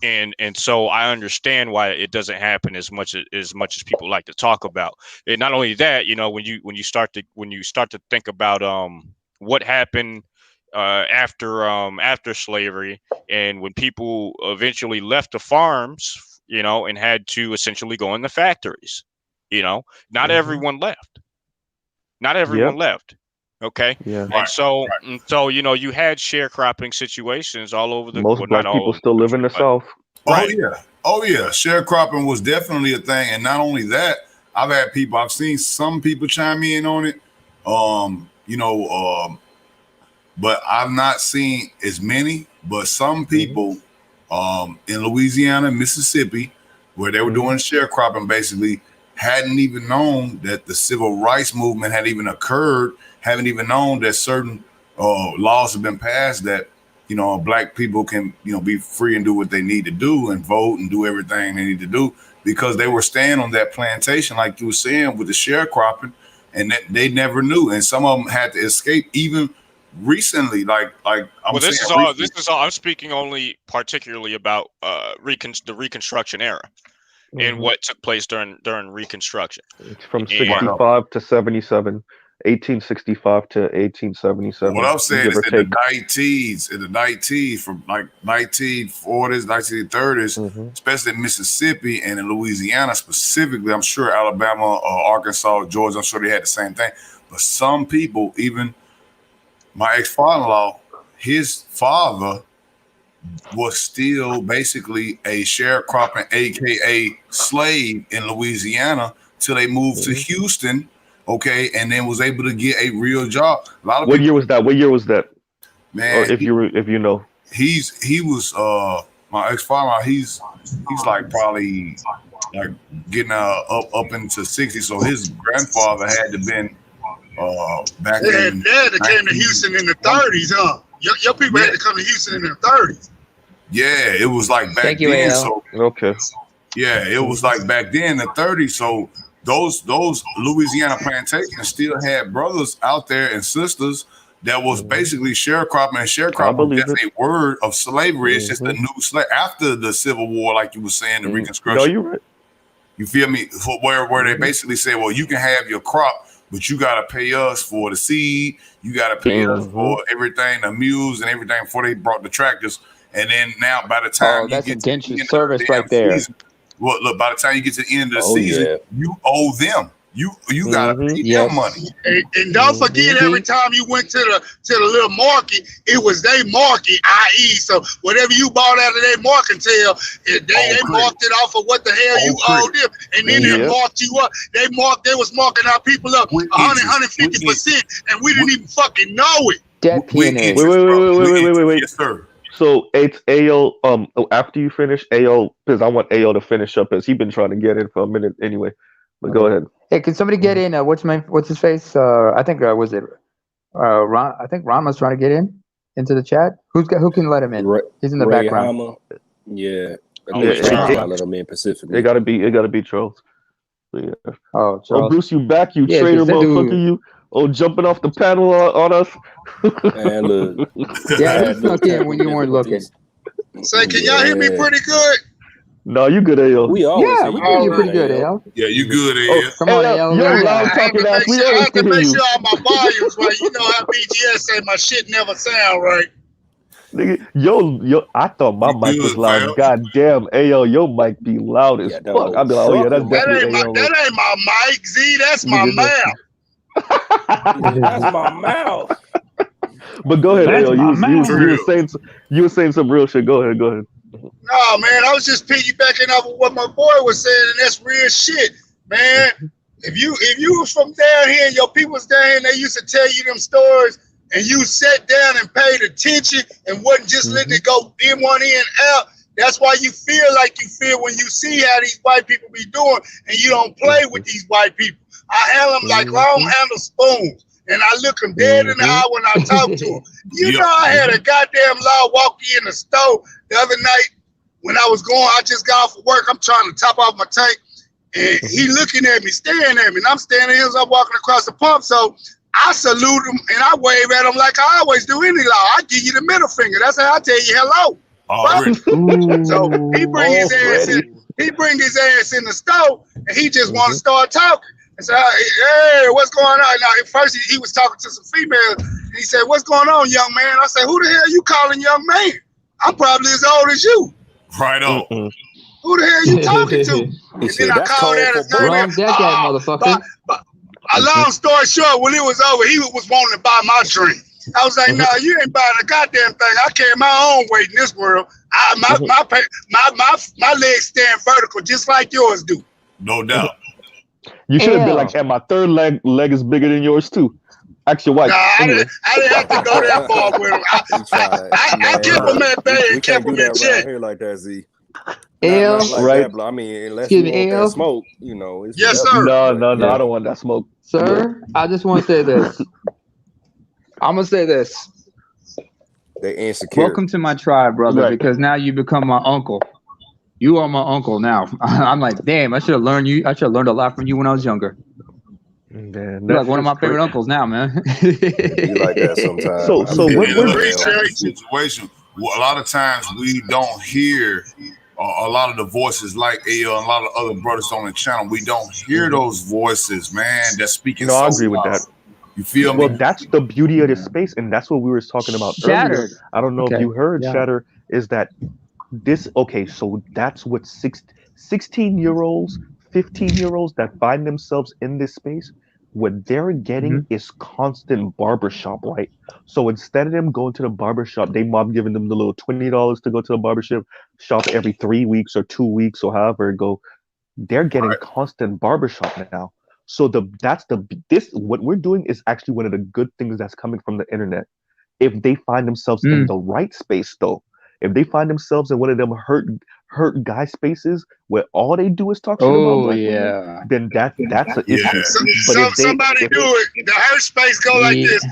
and so I understand why it doesn't happen as much as people like to talk about. And not only that, when you start to think about what happened after slavery, and when people eventually left the farms, and had to essentially go in the factories, not everyone left. Not everyone left. Okay. Yeah. And so you had sharecropping situations all over the most Black people still live in the South. Right. Oh yeah. Sharecropping was definitely a thing. And not only that, I've seen some people chime in on it. But I've not seen as many, but some people in Louisiana, Mississippi, where they were doing sharecropping, basically hadn't even known that the civil rights movement had even occurred, haven't even known that certain laws have been passed that, Black people can, be free and do what they need to do and vote and do everything they need to do, because they were staying on that plantation, like you were saying, with the sharecropping, and that they never knew. And some of them had to escape even recently. This is all. I'm speaking only particularly about the Reconstruction era. And what took place during Reconstruction. It's from 65 to 77, 1865 to 1877. What I'm saying is in the 90s, from like 1940s, 1930s, especially in Mississippi and in Louisiana specifically, I'm sure Alabama, Arkansas, Georgia, I'm sure they had the same thing. But some people, even my ex-father-in-law, his father was still basically a sharecropping, aka slave, inLouisiana till they moved to Houston, and then was able to get a real job. What year was that? Man, or if you know, he was my ex-father. He's like probably like getting up into 60. So his grandfather had to been back in. Dad that came to Houston in the 30s, huh? Your people had to come to Houston in the 30s. Yeah, it was like back then. So yeah, it was like back then in the 30s. So those Louisiana plantations still had brothers out there and sisters that was basically sharecropping. And sharecropping is a word of slavery. It's just a new slave after the Civil War, like you were saying, the Reconstruction. No, you're right. You feel me? Where they basically say, well, you can have your crop, but you got to pay us for the seed. You got to pay us for everything, the mules and everything before they brought the tractors. And then now by the time you that's get to indentured service right there. Season, well, look, by the time you get to the end of the season, you owe them. You gotta pay them money. And don't forget, every time you went to the little market, it was their market, i.e. So whatever you bought out of their mercantile, they marked it off of what the hell you owed them, and then they marked you up. They was marking our people up 150%, and we didn't even fucking know it. Wait. Yes, sir. So it's AO. After you finish AO, because I want AO to finish up, as he's been trying to get in for a minute anyway. But go ahead. Hey, can somebody get in? What's his face? I think was it Ron? I think Ron was trying to get into the chat. Who can let him in? He's in the background. Yeah, I let him in Pacifically. It gotta be Charles. Yeah. Oh, Bruce, you back? You traitor motherfucker! You. Oh, jumping off the panel on us. And look. Yeah, he snuck in when you weren't looking. Say, can y'all hear me pretty good? No, you good, AO. We always you pretty good, AO. Yeah, you good, AO. Come on, AO. I have to make sure all my volumes right. You know how BGS say my shit never sound right. Nigga, yo, I thought my mic was loud. God damn, AO, your mic be loud as fuck. I'd be like, oh yeah, that's definitely AO. That ain't my mic, Z. That's my mouth. That's my mouth. But go ahead, AO. You were saying some real shit. Go ahead. No, man, I was just piggybacking off of what my boy was saying, and that's real shit, man. If you was from down here and your people was down here and they used to tell you them stories, and you sat down and paid attention and wasn't just letting it go in one ear and out, that's why you feel like you feel when you see how these white people be doing, and you don't play with these white people. I handle them like long handle spoons. And I look them dead in the eye when I talk to them. You know, I had a goddamn law walk in the store the other night when I was I just got off of work. I'm trying to top off my tank. And he looking at me, staring at me. And I'm standing here as I'm walking across the pump. So I salute him and I wave at him like I always do any law. I give you the middle finger. That's how I tell you hello. So he bring his ass in. He bring his ass in the store and he just want to start talking. I said, hey, what's going on? Now, at first, he was talking to some females, and he said, what's going on, young man? I said, who the hell you calling young man? I'm probably as old as you. Right on. Who the hell you talking to? And then I called that his name. Wrong decade, motherfucker. A long story short, when it was over, he was wanting to buy my drink. I was like, no, you ain't buying a goddamn thing. I carry my own weight in this world. My legs stand vertical just like yours do. No doubt. You should have been like, and my third leg is bigger than yours too. Ask your wife. Nah, I didn't have to go that far with him. I kept him at bay and kept him in check. Here like that, Z. Right. I mean, unless you want that smoke, you know. Yes, sir. No, I don't want that smoke. Sir, I just want to say this. I'm going to say this. They insecure. Welcome to my tribe, brother, because now you become my uncle. You are my uncle now. I'm like, damn, I should have learned a lot from you when I was younger. You're like one of my favorite uncles now, man. You like that sometimes. So what situation? A lot of times we don't hear a lot of the voices like AO and a lot of other brothers on the channel. We don't hear those voices, man. That's speaking. No, I agree with that. You feel me? Well, that's the beauty of this space, and that's what we were talking about earlier. I don't know if you heard, Shatter, is that so that's what 16-year-olds, 15-year-olds that find themselves in this space, what they're getting is constant barbershop, right? So instead of them going to the barbershop, they mom giving them the little $20 to go to the barbershop shop every 3 weeks or 2 weeks or however it go. They're getting constant barbershop now. So what we're doing is actually one of the good things that's coming from the internet. If they find themselves in the right space, though, if they find themselves in one of them hurt guy spaces where all they do is talk shit about black women, then that's an issue. Somebody do it. The hurt space go like this.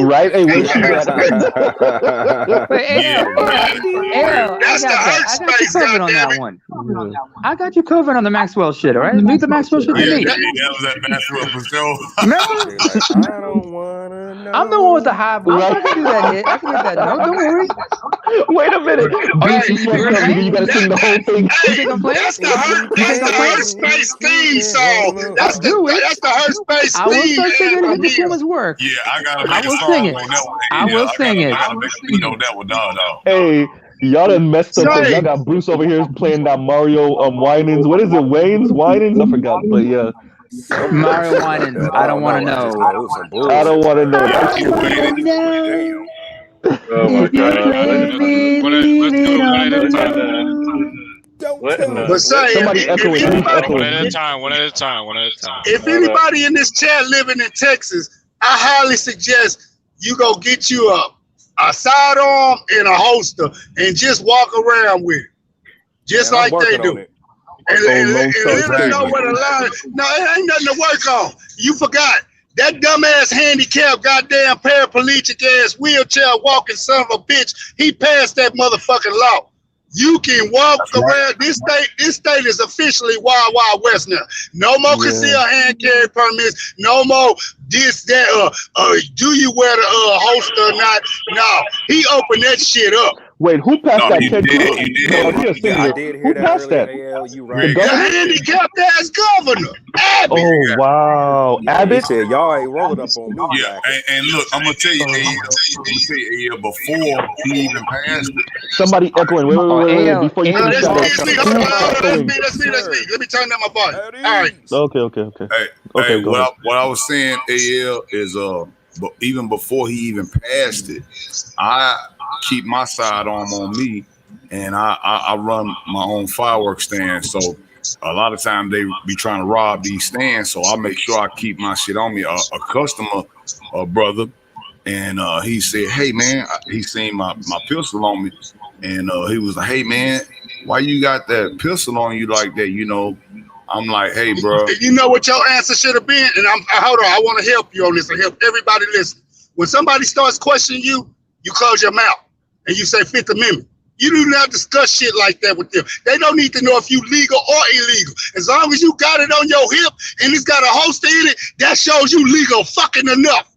Right? Hey, that's the hurt space. On that one. I got you covered on the Maxwell shit. All right, leave the Maxwell shit to me. That was that Maxwell for sure. Remember? I'm the one with the high voice. I can do that hit. I can hit that note. Don't worry. Wait a minute. You gotta sing the whole thing. That's the Hurt Space theme song. That's the Hurt Space theme. I will start singing if this woman's work. Yeah, I gotta make I will a song sing it. on that one. I will sing it. I gotta make a beat on that one. No. Hey, y'all done messed up. Cause y'all got Bruce over here playing that Mario Winans. What is it? Winans? I forgot. But yeah. Mario Winans. I don't want to know. I don't want to know. Oh my God. But say, somebody echoing. One at a time. If anybody in this chat living in Texas, I highly suggest you go get you a sidearm and a holster and just walk around with it. Just like they do. And let them know where the line. No, it ain't nothing to work on. You forgot. That dumbass handicapped goddamn paraplegic ass wheelchair walking son of a bitch, he passed that motherfucking law. You can walk around this state is officially Wild Wild West now. No more concealed hand carry permits, no more this, that, do you wear the holster or not? No, he opened that shit up. Wait, who passed that? You did. I did hear who that. passed that? You right. The handicapped ass governor, Abbott. Oh wow, Abbott said y'all ain't rolling up on me. Yeah, and look, I'm gonna tell you, before he even passed it. Somebody echoing. Wait, before you finish That's me. Let me turn down my volume. All right. Okay. Hey, what I was saying, AL, is but even before he even passed it, I keep my sidearm on me, and I run my own fireworks stand. So a lot of times they be trying to rob these stands, so I make sure I keep my shit on me. A customer, brother, and he said, "Hey man," he seen my pistol on me, and he was like, "Hey man, why you got that pistol on you like that?" You know, I'm like, "Hey bro." You know what your answer should have been, and hold on, I want to help you on this and help everybody listen. When somebody starts questioning you, you close your mouth and you say Fifth Amendment. You do not discuss shit like that with them. They don't need to know if you legal or illegal. As long as you got it on your hip and it's got a holster in it, that shows you legal fucking enough.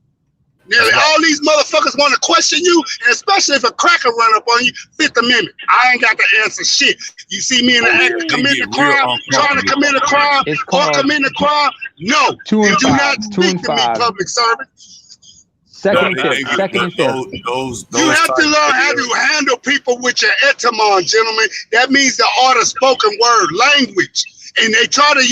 Nearly all these motherfuckers want to question you, and especially if a cracker run up on you, Fifth Amendment. I ain't got to answer shit. You see me in the act of committing a crime, trying to commit a crime, or committing a crime? No, you do not speak to me, public servant. Second and fifth. You have to learn how to handle people with your etymon, gentlemen. That means the art of spoken word, language. And they try to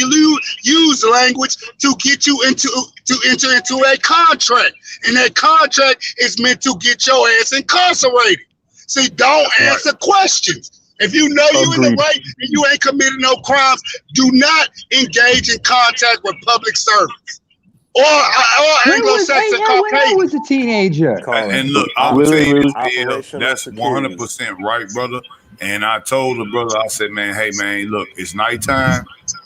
use language to get you to enter into a contract. And that contract is meant to get your ass incarcerated. See, don't answer questions. If you know you in the right and you ain't committed no crimes, do not engage in contact with public servants. Or Anglo-Saxon Caucasian. I was a teenager. And look, I'll tell you, that's 100% right, brother. And I told the brother, I said, man, hey, man, look, it's nighttime.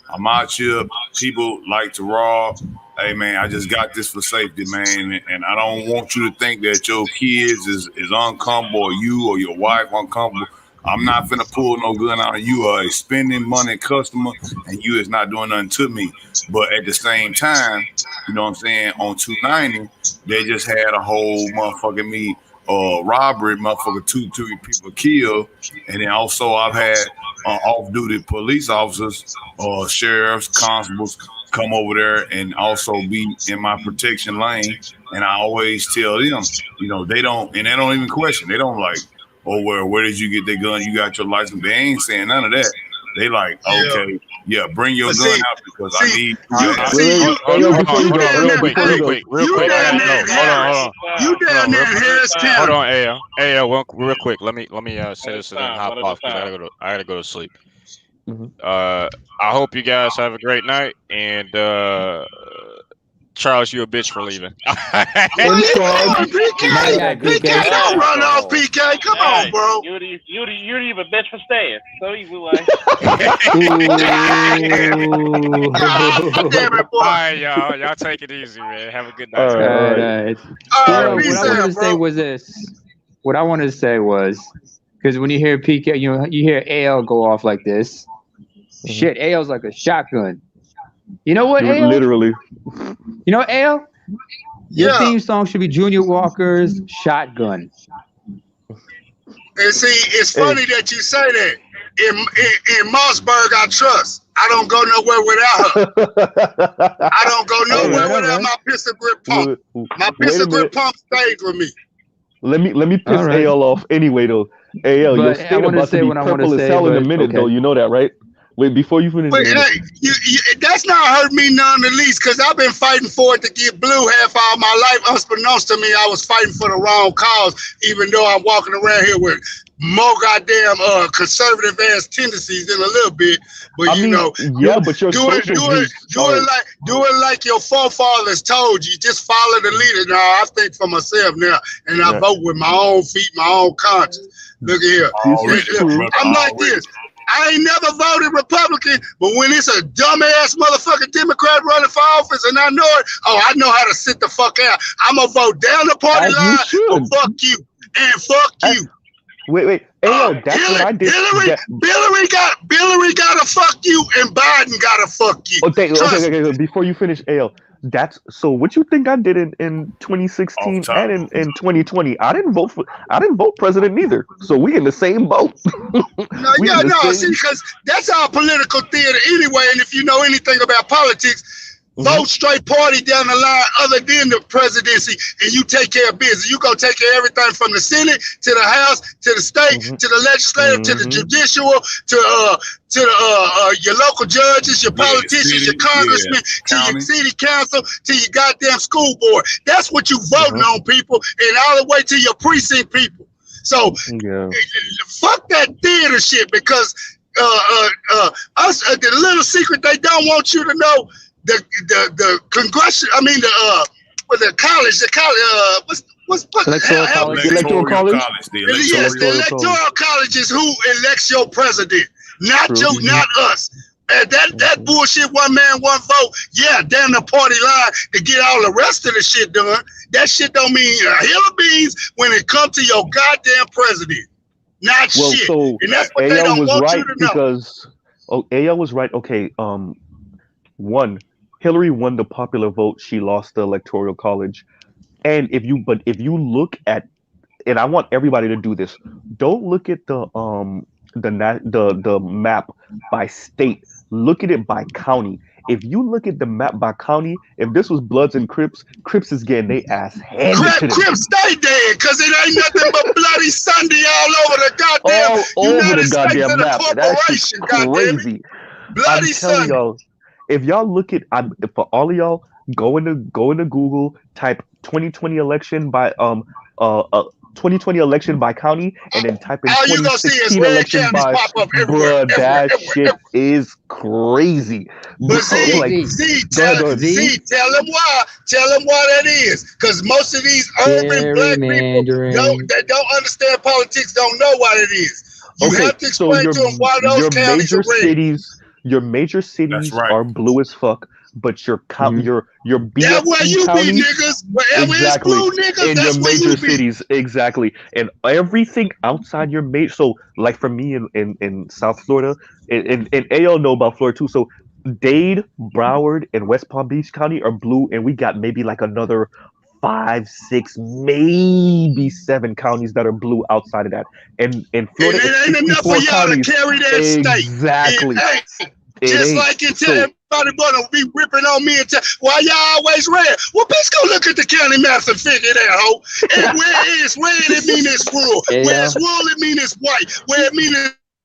I'm out here. People like to rob. Hey, man, I just got this for safety, man. And I don't want you to think that your kids is uncomfortable or you or your wife uncomfortable. I'm not finna pull no gun out of you or a spending money customer, and you is not doing nothing to me. But at the same time, you know what I'm saying, on 290, they just had a whole motherfucking robbery, motherfucker, two people killed. And then also I've had off-duty police officers, sheriffs, constables come over there and also be in my protection lane. And I always tell them, you know, they don't even question. They don't like, oh, where did you get that gun? You got your license. They ain't saying none of that. They like, okay, yeah, bring your gun out because I need. Real quick. You down there in Harris County? Hold on, AL, real quick. Let me say this and then hop off because I gotta go to sleep. I hope you guys have a great night, and Charles, you a bitch for leaving. PK, don't run off, PK. Come on, bro. You're even bitch for staying. So you like. All right, y'all take it easy, man. Have a good night. What I wanted to say was this. What I wanted to say was, because when you hear PK, you hear AL go off like this. Shit, AL's like a shotgun. You know what, AL? Literally. You know, AL? Your theme song should be Junior Walker's Shotgun. And see, it's funny that you say that. In Mossberg, I trust. I don't go nowhere without her. I don't go nowhere without my pistol grip pump. My pistol grip pump stays with me. Let me piss AL off anyway though. AL, your state about to be purple as hell in a minute though. You know that, right? Wait, before you finish. But hey, that's not hurt me none the least, because I've been fighting for it to get blue half all my life. Unbeknownst to me, I was fighting for the wrong cause, even though I'm walking around here with more goddamn conservative ass tendencies in a little bit. But I mean, but your do it like your forefathers told you. Just follow the leader. Now I think for myself now, and I vote with my own feet, my own conscience. Look at here. I'm like this. I ain't never voted Republican, but when it's a dumbass motherfucking Democrat running for office and I know it, I know how to sit the fuck out. I'm going to vote down the party line, but fuck you. And fuck you. Wait. That's what I did. Hillary got to fuck you, and Biden got to fuck you. Okay. Before you finish, AL, that's so. What you think I did in 2016 and in 2020? I didn't vote president neither. So we in the same boat. See, because that's our political theater anyway. And if you know anything about politics, vote straight party down the line other than the presidency, and you take care of business. You go take care of everything from the Senate to the House to the state to the legislative to the judicial to your local judges, your politicians, your congressmen, to your city council, to your goddamn school board. That's what you voting on, people, and all the way to your precinct people. So fuck that theater shit, because the little secret they don't want you to know. The congressional, the college, what's electoral college? Yes, the electoral college is who elects your president, not us. And that bullshit, one man, one vote. Yeah, damn the party line to get all the rest of the shit done. That shit don't mean a hill of beans when it comes to your goddamn president. Not shit. So and that's what they don't want you to know. Because AL was right. Okay, Hillary won the popular vote. She lost the electoral college. And if you look at, and I want everybody to do this, don't look at the map by state. Look at it by county. If you look at the map by county, if this was Bloods and Crips is getting their ass handed to them. Crips stay dead, because it ain't nothing but bloody Sunday all over the goddamn United States of the corporation. Crazy. Bloody Sunday. Y'all, if y'all look at, for all of y'all, go into Google, type 2020 election by 2020 election by county, and then type in 2016 election by. Bruh, that shit is crazy. But tell them why that is, because most of these urban black people that don't understand politics don't know why it is. You have to explain to them why those counties are red. Your major cities are blue as fuck, but your your BFC that's where you counties, be, niggas. Wherever it's blue, niggas, in that's your where major you be. cities, exactly. And everything outside your major, so like for me in South Florida, and AL know about Florida too. So Dade, Broward, and West Palm Beach County are blue, and we got maybe like another 5, 6, maybe 7 counties that are blue outside of that. And in Florida, it ain't enough for y'all to carry that state. Exactly. Just like until everybody gonna be ripping on me and tell why y'all always red. Well, bitch, go look at the county maps and figure that hoe. And where it's red, it mean it's rural. Where it's rural, it mean it's white. Where it mean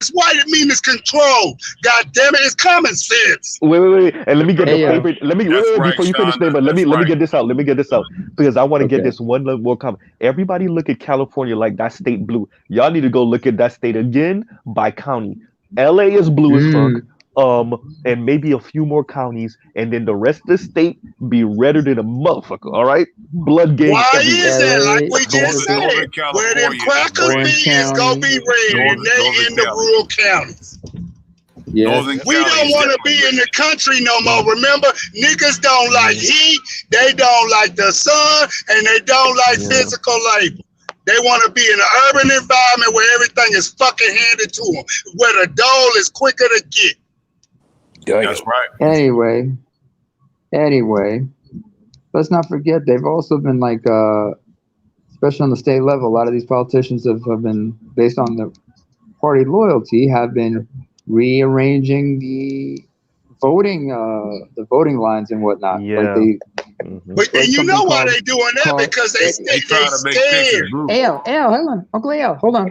it's white, it mean it's controlled. God damn it, it's common sense. Wait. And let me get the favorite. Let me before you finish, but let me get this out. Let me get this out because I want to get this one more comment. Everybody look at California like that state blue. Y'all need to go look at that state again by county. LA is blue as fuck. And maybe a few more counties, and then the rest of the state be redder than a motherfucker. All right, blood game. Why is that? Like we just said, where them crackers be is gonna be red, and they in the rural counties. Yeah. We don't want to be in the country no more. Remember, niggas don't like heat, they don't like the sun, and they don't like physical labor. They want to be in an urban environment where everything is fucking handed to them, where the dole is quicker to get. That's right. Anyway, let's not forget they've also been like especially on the state level, a lot of these politicians have been, based on the party loyalty, have been rearranging the voting lines and whatnot. Yeah. Like they, But and you know why they doing that? Because they try to make Texas scared. blue. Al, hold on, Uncle Al, hold on,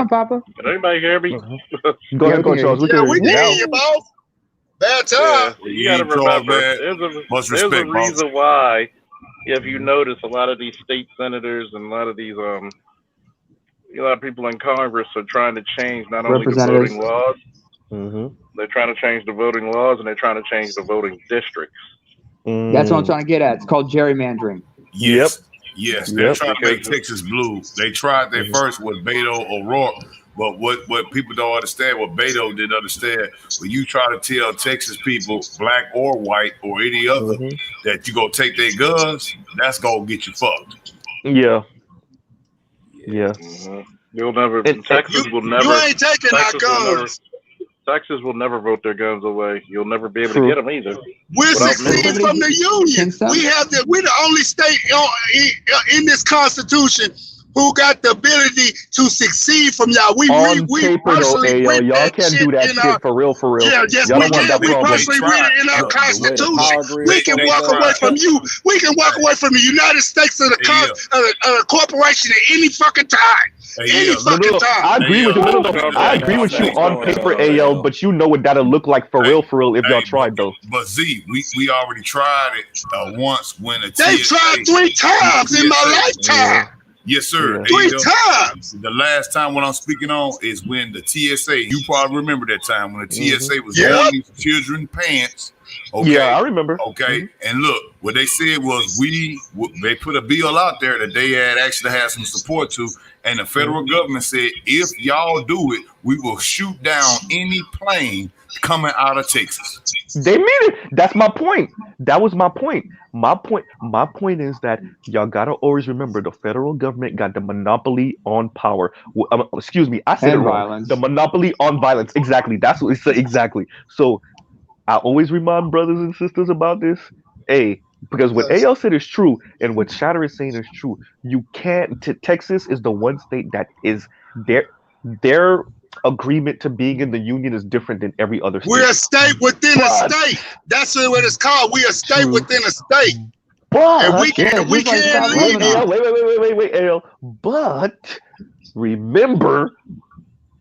Papa. Can anybody hear me? Go ahead, Coach Charles. We can hear you, both. Bad time. Yeah, you gotta remember, there's a reason why, if you notice, a lot of these state senators and a lot of these a lot of people in Congress are trying to change not only the voting laws, they're trying to change the voting laws, and they're trying to change the voting districts. That's what I'm trying to get at. It's called gerrymandering. Yes. Yes, they're trying to make Texas blue. They tried their first with Beto O'Rourke, but what people don't understand, what Beto didn't understand, when you try to tell Texas people, black or white or any other, that you gonna take their guns, that's gonna get you fucked. Yeah. You'll never. Texas will never. You ain't taking our guns. Texas will never vote their guns away. You'll never be able to get them either. We're succeeding from the union. We're the only state in this Constitution who got the ability to succeed from y'all. We personally read y'all can't do that shit for real. Yeah, yes, we can. We personally read it in our Constitution. We can walk away from you. We can walk away from the United States of the corporation at any fucking time. I agree with you. I agree with you on paper, AL, but you know what that'll look like for real if y'all tried though. But Z, we already tried it once when they tried 3 times in my lifetime. Yes, sir. 3 times. The last time when I'm speaking on is when the TSA. You probably remember that time when the TSA was wearing these children pants. Okay. Yeah, I remember. Okay, and look, what they said was they put a bill out there that they had actually had some support to, and the federal government said, if y'all do it, we will shoot down any plane coming out of Texas. They mean it. That's my point. That was my point. My point is that y'all gotta always remember the federal government got the monopoly on power. Excuse me, I said it wrong. Violence. The monopoly on violence. Exactly. That's what it said. Exactly. So I always remind brothers and sisters about this. Because what AL said is true, and what Shatter is saying is true. You can't. Texas is the one state that is their agreement to being in the union is different than every other state. We're a state within a state. That's what it's called. We're a state within a state. But and we can't leave. Wait, AL. But remember,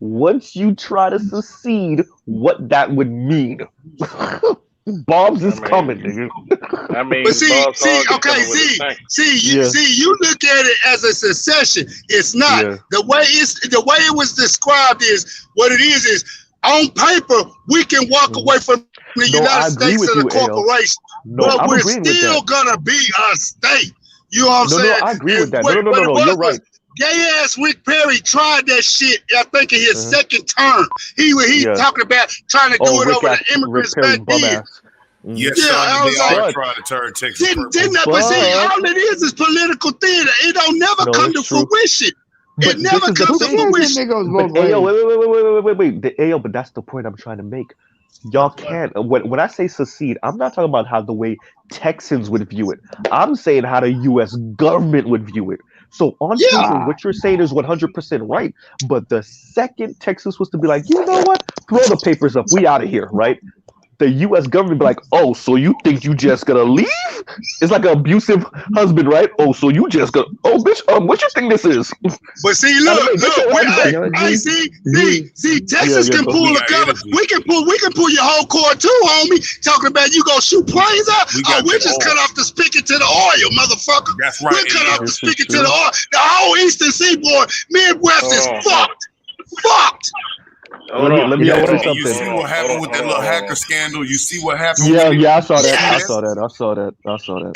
once you try to secede, what that would mean. Bombs is coming, nigga. But see, you look at it as a secession. It's not. Yeah. The way it was described is what it is on paper we can walk away from the United States of the corporation, but we're still gonna be a state. You know what I'm saying? I agree with that. No, you're right. Gay ass Rick Perry tried that shit. I think in his second term, he talking about trying to do it over the immigrants back then. Yes, they all trying to turn Texas purple. But see, all it is political theater. It don't never come to fruition. It never comes to fruition. Wait. But that's the point I'm trying to make. Y'all can't. When I say secede, I'm not talking about how the way Texans would view it. I'm saying how the U.S. government would view it. So on paper, what you're saying is 100% right. But the second Texas was to be like, you know what? Throw the papers up. We out of here, right? The U.S. government be like, oh, so you think you just gonna leave? It's like an abusive husband, right? Oh, so you just gonna, oh, bitch, what you think this is? But see, look, see, Texas can pull the government. We can pull your whole core too, homie. Talking about you gonna shoot planes out? We just cut off the spigot to the oil, motherfucker. That's right. We cut off the spigot to the oil. The whole Eastern Seaboard, Midwest is fucked. Let me ask you something. You see what happened with that little hacker scandal? You see what happened? Yeah, I saw that.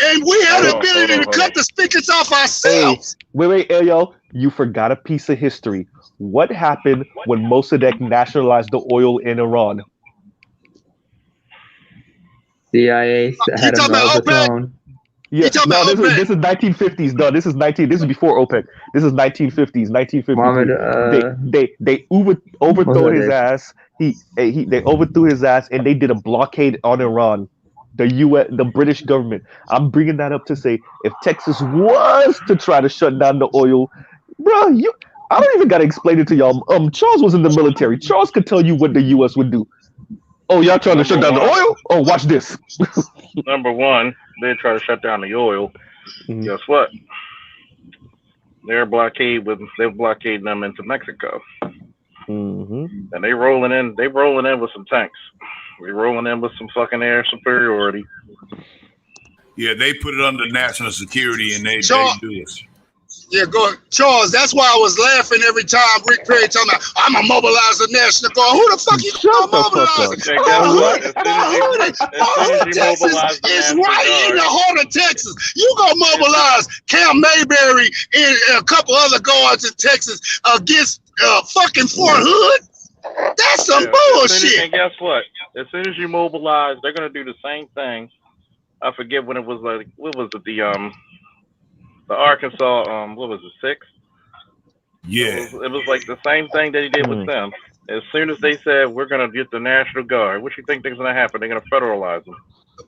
And we had the ability to cut the spigots off ourselves. Wait, Ayo, you forgot a piece of history. What happened when Mossadegh nationalized the oil in Iran? CIA had him overthrown. Yeah, no, this is 1950s. No, this is before OPEC. This is 1950s. 1950s. They overthrew his ass. They overthrew his ass, and they did a blockade on Iran. the British government. I'm bringing that up to say if Texas was to try to shut down the oil, bro, I don't even gotta explain it to y'all. Charles was in the military. Charles could tell you what the U.S. would do. Oh, y'all trying to shut down the oil? Oh, watch this. Number one, they try to shut down the oil. Guess what? They're blockading them into Mexico. And they rolling in with some tanks. They rolling in with some fucking air superiority. Yeah, they put it under national security and they do it. Yeah, go Charles. That's why I was laughing every time Rick Perry talking about I'm gonna mobilize the National Guard. Who the fuck you gonna mobilize? Texas is right in the heart of Texas. You gonna mobilize Cam Mayberry and a couple other guards in Texas against fucking Fort Hood? That's some bullshit. And guess what? As soon as you mobilize, they're gonna do the same thing. I forget when it was like, what was it? The Arkansas, what was it, 6? Yeah. It was like the same thing that he did with them. As soon as they said, we're going to get the National Guard, what do you think is going to happen? They're going to federalize them.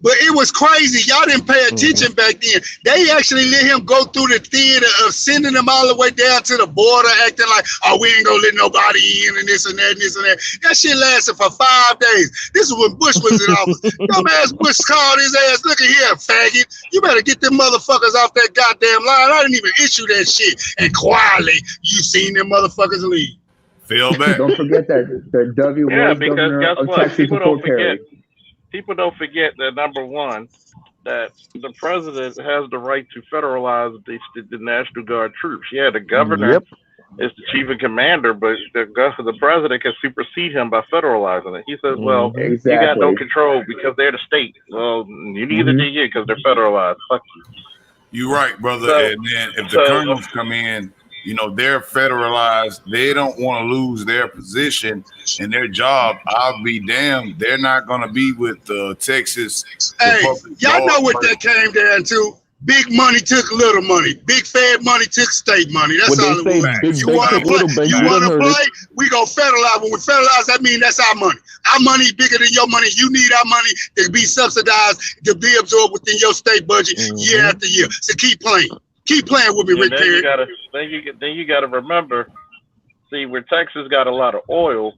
But it was crazy. Y'all didn't pay attention back then. They actually let him go through the theater of sending them all the way down to the border, acting like, oh, we ain't gonna let nobody in and this and that and this and that. That shit lasted for 5 days. This is when Bush was in office. Dumbass Bush called his ass, look at here, faggot. You better get them motherfuckers off that goddamn line. I didn't even issue that shit. And quietly, you seen them motherfuckers leave. Feel back. Don't forget that the W. Yeah, was because governor guess of what? Texas People don't forget that, number one, that the president has the right to federalize the National Guard troops. Yeah, the governor is the chief and commander, but the president can supersede him by federalizing it. He says, well, you got no control because they're the state. Well, you neither do you because they're federalized. Fuck you. You're right, brother. And then if the colonels come in, you know, they're federalized. They don't want to lose their position and their job. I'll be damned. They're not going to be with Texas. Hey, y'all know what that came down to. Big money took little money. Big Fed money took state money. That's all it was. You want to play? We go federalize. When we federalize, that means that's our money. Our money bigger than your money. You need our money to be subsidized, to be absorbed within your state budget year after year. So keep playing. Keep playing with me, Rick Perry. Then you got to remember, see, where Texas got a lot of oil,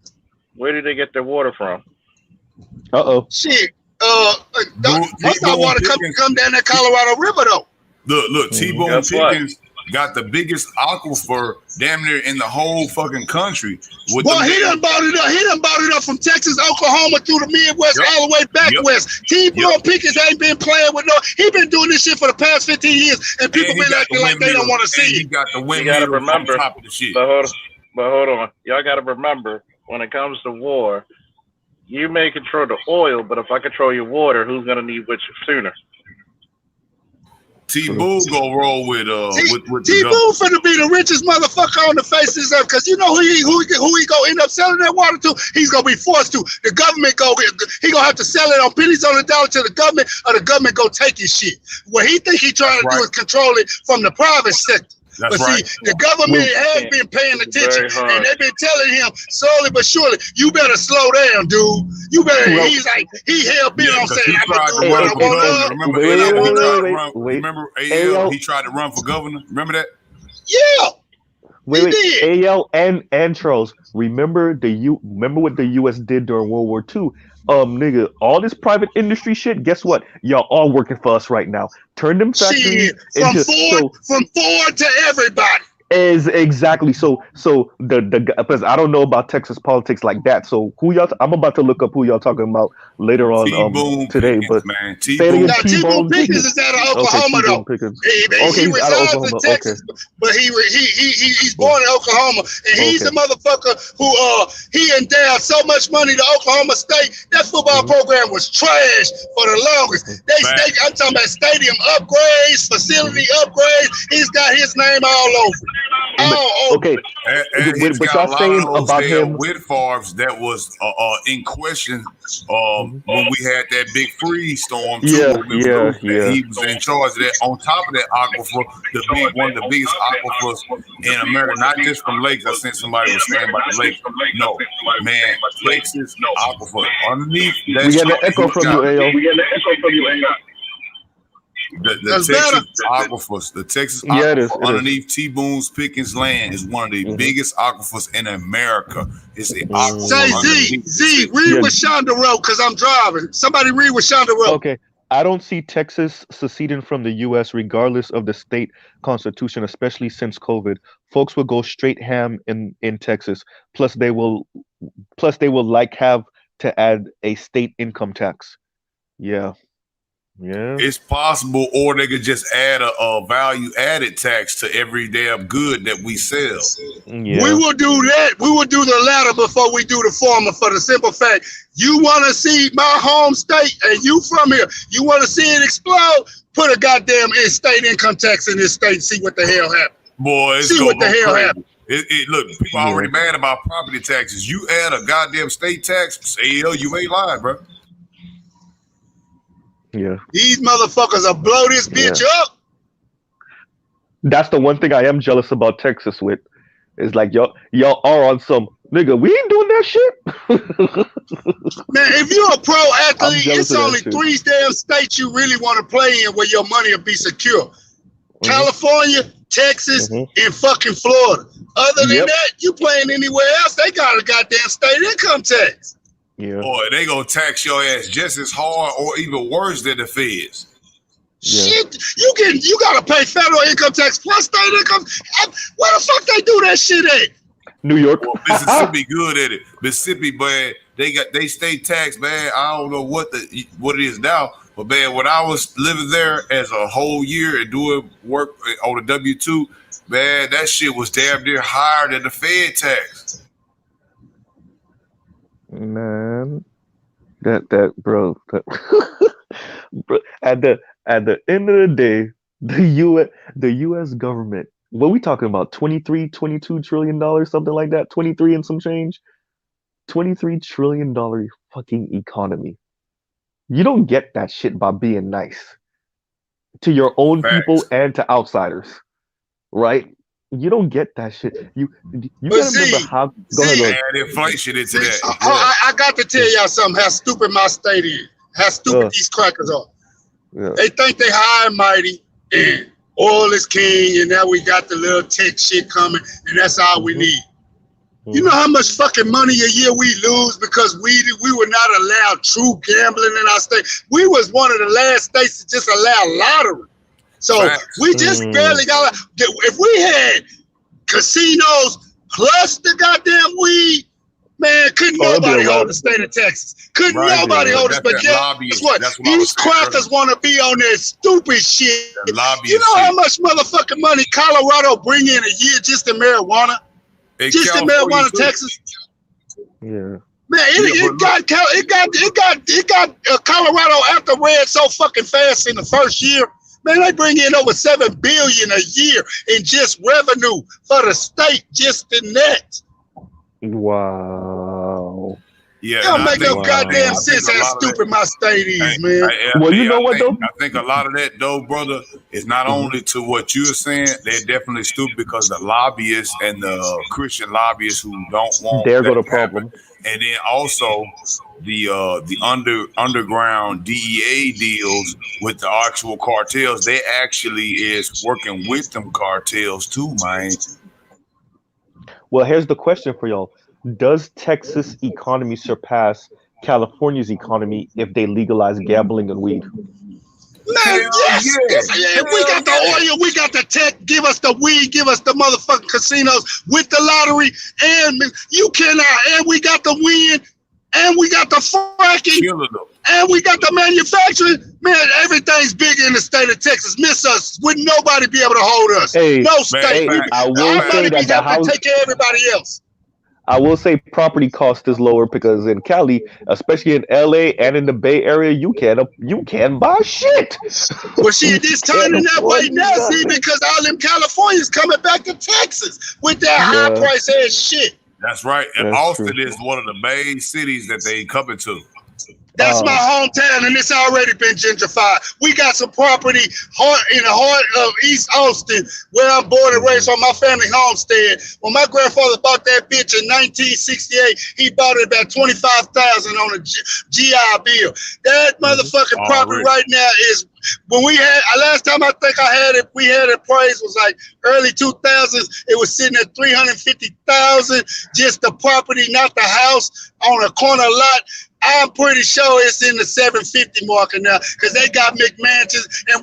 where did they get their water from? Shit. Most of our water come down that Colorado River, though. Look, T-Bone Pickens got the biggest aquifer damn near in the whole fucking country. Well, he done bought it up. He done bought it up from Texas, Oklahoma, through the Midwest, all the way back west. T-Bone Pickens ain't been playing with he been doing this shit for the past 15 years, and people been acting like they don't want to see it. He got the you got to remember, on top of the shit. But hold on. Y'all got to remember, when it comes to war, you may control the oil, but if I control your water, who's going to need which sooner? T-Boo go roll with T-Boo finna be the richest motherfucker on the face of this earth, because you know who he gonna end up selling that water to? He's gonna be forced to. The government he gonna have to sell it on pennies on the dollar to the government, or the government go take his shit. What he think he trying to do is control it from the private sector. That's but see, the government has been paying attention, and they've been telling him slowly but surely, you better slow down, dude. You better. He's like, he held bent on saying, Remember AL? He tried to run for governor. Remember that? Yeah. Wait. AL and Charles. Remember what the U.S. did during World War II? Nigga, all this private industry shit, guess what? Y'all all working for us right now. Turn them factories from Ford to everybody. Is exactly so the because I don't know about Texas politics like that. So who y'all? I'm about to look up who y'all talking about later on today. Pickens, but man. T-Bone Pickens is out of Oklahoma though. He resides in Texas, but he's born in Oklahoma, and he's the motherfucker who he endowed so much money to Oklahoma State. That football program was trash for the longest. I'm talking about stadium upgrades, facility upgrades. He's got his name all over. Okay. And he's but got y'all a lot saying of those about him with Favre's that was in question when we had that big freeze storm too. He was in charge of that. On top of that aquifer, one of the biggest aquifers in America, not just from lakes. I sent somebody was saying about the lakes. No, man, Texas aquifer underneath. That we get an echo from you, Ayo. The Texas aquifers, aquifer underneath T. Boone's Pickens land is one of the biggest aquifers in America. It's the aquifer. Say Z, read what Shonda wrote because I'm driving. Somebody read what Shonda wrote. Okay. I don't see Texas seceding from the U.S. regardless of the state constitution, especially since COVID. Folks will go straight ham in Texas. Plus, they will have to add a state income tax. Yeah. It's possible, or they could just add a value added tax to every damn good that we sell. Yeah. We will do that. We will do the latter before we do the former, for the simple fact, you want to see my home state and you from here, you want to see it explode, put a goddamn state income tax in this state and see what the hell happens. Boy, see what the hell happens. Look, people are already mad about property taxes. You add a goddamn state tax, hell, you ain't lying, bro. Yeah. These motherfuckers will blow this bitch up. That's the one thing I am jealous about Texas with. Is like y'all are on some nigga, we ain't doing that shit. Man, if you're a pro athlete, it's only 3 damn states you really want to play in where your money will be secure. California, Texas, and fucking Florida. Other than that, you playing anywhere else, they got a goddamn state income tax. Yeah. Boy, they gonna tax your ass just as hard or even worse than the feds. Shit, you gotta pay federal income tax plus state income. Where the fuck they do that shit at? New York. Well, Mississippi good at it. Mississippi, man, they state tax, man. I don't know what it is now, but man, when I was living there as a whole year and doing work on the W-2, man, that shit was damn near higher than the Fed tax. Man, bro, bro, at the end of the day, the U.S. government, what are we talking about? $22 trillion, something like that. 23 and some change. $23 trillion fucking economy. You don't get that shit by being nice to your own people and to outsiders, right? You don't get that shit. You gotta remember how. Go ahead. Add inflation into that. I got to tell y'all something. How stupid my state is. How stupid these crackers are. Yeah. They think they high and mighty, and oil is king, and now we got the little tech shit coming, and that's all we need. You know how much fucking money a year we lose because we were not allowed true gambling in our state. We was one of the last states to just allow lottery. So we just barely got. If we had casinos plus the goddamn weed, man, couldn't nobody hold the state of Texas. Couldn't nobody hold us. But guess what? These crackers want to be on that stupid shit. You know how much motherfucking money Colorado bring in a year just in marijuana? Just in marijuana, Texas. Yeah. Man, it got Colorado after red so fucking fast in the first year. Man, they bring in over $7 billion a year in just revenue for the state, just in that. Wow. Yeah, it don't make no goddamn sense how stupid my state is, man. Well, you know what though? I think a lot of that though, brother, is not only to what you're saying. They're definitely stupid because the lobbyists and the Christian lobbyists who don't want. There go the problem. And then also the underground DEA deals with the actual cartels. They actually is working with them cartels too, man. Well, here's the question for y'all. Does Texas economy surpass California's economy if they legalize gambling and weed? Man, yes. If we got the oil, we got the tech, give us the weed, give us the motherfucking casinos with the lottery, and you cannot, and we got the wind, and we got the fracking, and we got the manufacturing. Man, everything's bigger in the state of Texas. Miss us, wouldn't nobody be able to hold us. Hey, no state. I will say that take care of everybody else. I will say property cost is lower because in Cali, especially in LA and in the Bay Area, you can't buy shit. Well, shit, it's turning that way now, see, because all them Californians coming back to Texas with that high price ass shit. That's right. And Austin is one of the main cities that they coming to. That's my hometown, and it's already been gentrified. We got some property in the heart of East Austin, where I'm born and raised on my family homestead. When my grandfather bought that bitch in 1968, he bought it about $25,000 on a GI Bill. That motherfucking property right now is. When we had last time I think I had it, we had it appraised was like early 2000s. It was sitting at $350,000, just the property, not the house, on a corner lot. I'm pretty sure it's in the 750 marker now because they got McMansions, and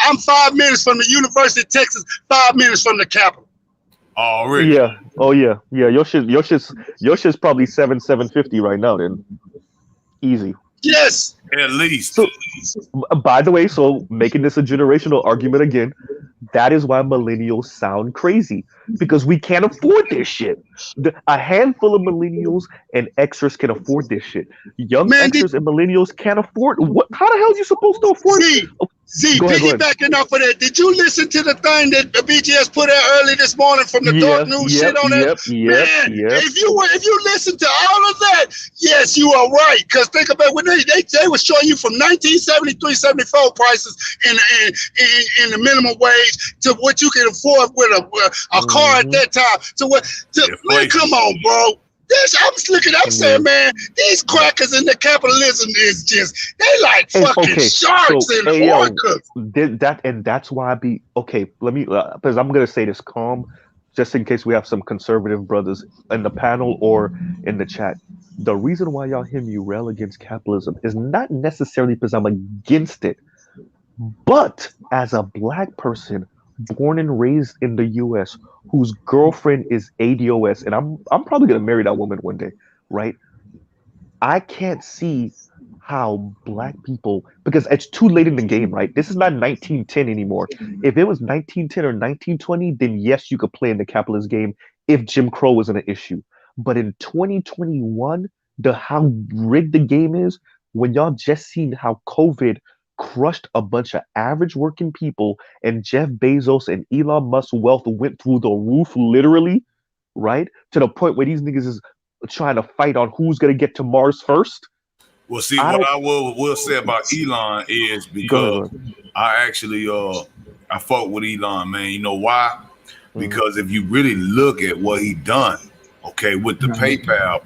I'm 5 minutes from the University of Texas, 5 minutes from the Capitol. Oh, really? Yeah. Oh, yeah. Yeah. Your shit's probably 750 right now. Then easy. Yes. At least. So, by the way, so making this a generational argument again, that is why millennials sound crazy because we can't afford this shit. A handful of millennials and Xers can afford this shit. Young Xers and millennials can't afford. What? How the hell are you supposed to afford? Piggybacking off of that, did you listen to the thing that the BGS put out early this morning from the dark news shit on that? If you listen to all of that, yes, you are right. Because think about when they were showing you from 1973, 74 prices in the minimum wage to what you can afford with a car at that time. Man, come on, bro. I'm saying, man, these crackers in the capitalism is just, they like fucking sharks in the water. And that's why let me, because I'm going to say this calm, just in case we have some conservative brothers in the panel or in the chat. The reason why y'all hear me rail against capitalism is not necessarily because I'm against it, but as a black person born and raised in the U.S., whose girlfriend is ADOS, and I'm probably gonna marry that woman one day, right? I can't see how black people, because it's too late in the game, right? This is not 1910 anymore. If it was 1910 or 1920, then yes, you could play in the capitalist game if Jim Crow wasn't an issue. But in 2021, how rigged the game is, when y'all just seen how COVID crushed a bunch of average working people and Jeff Bezos and Elon Musk's wealth went through the roof, literally, right? To the point where these niggas is trying to fight on who's going to get to Mars first. Well, see, what I will say about Elon is because I actually, I fuck with Elon, man. You know why? Because if you really look at what he done, with the PayPal,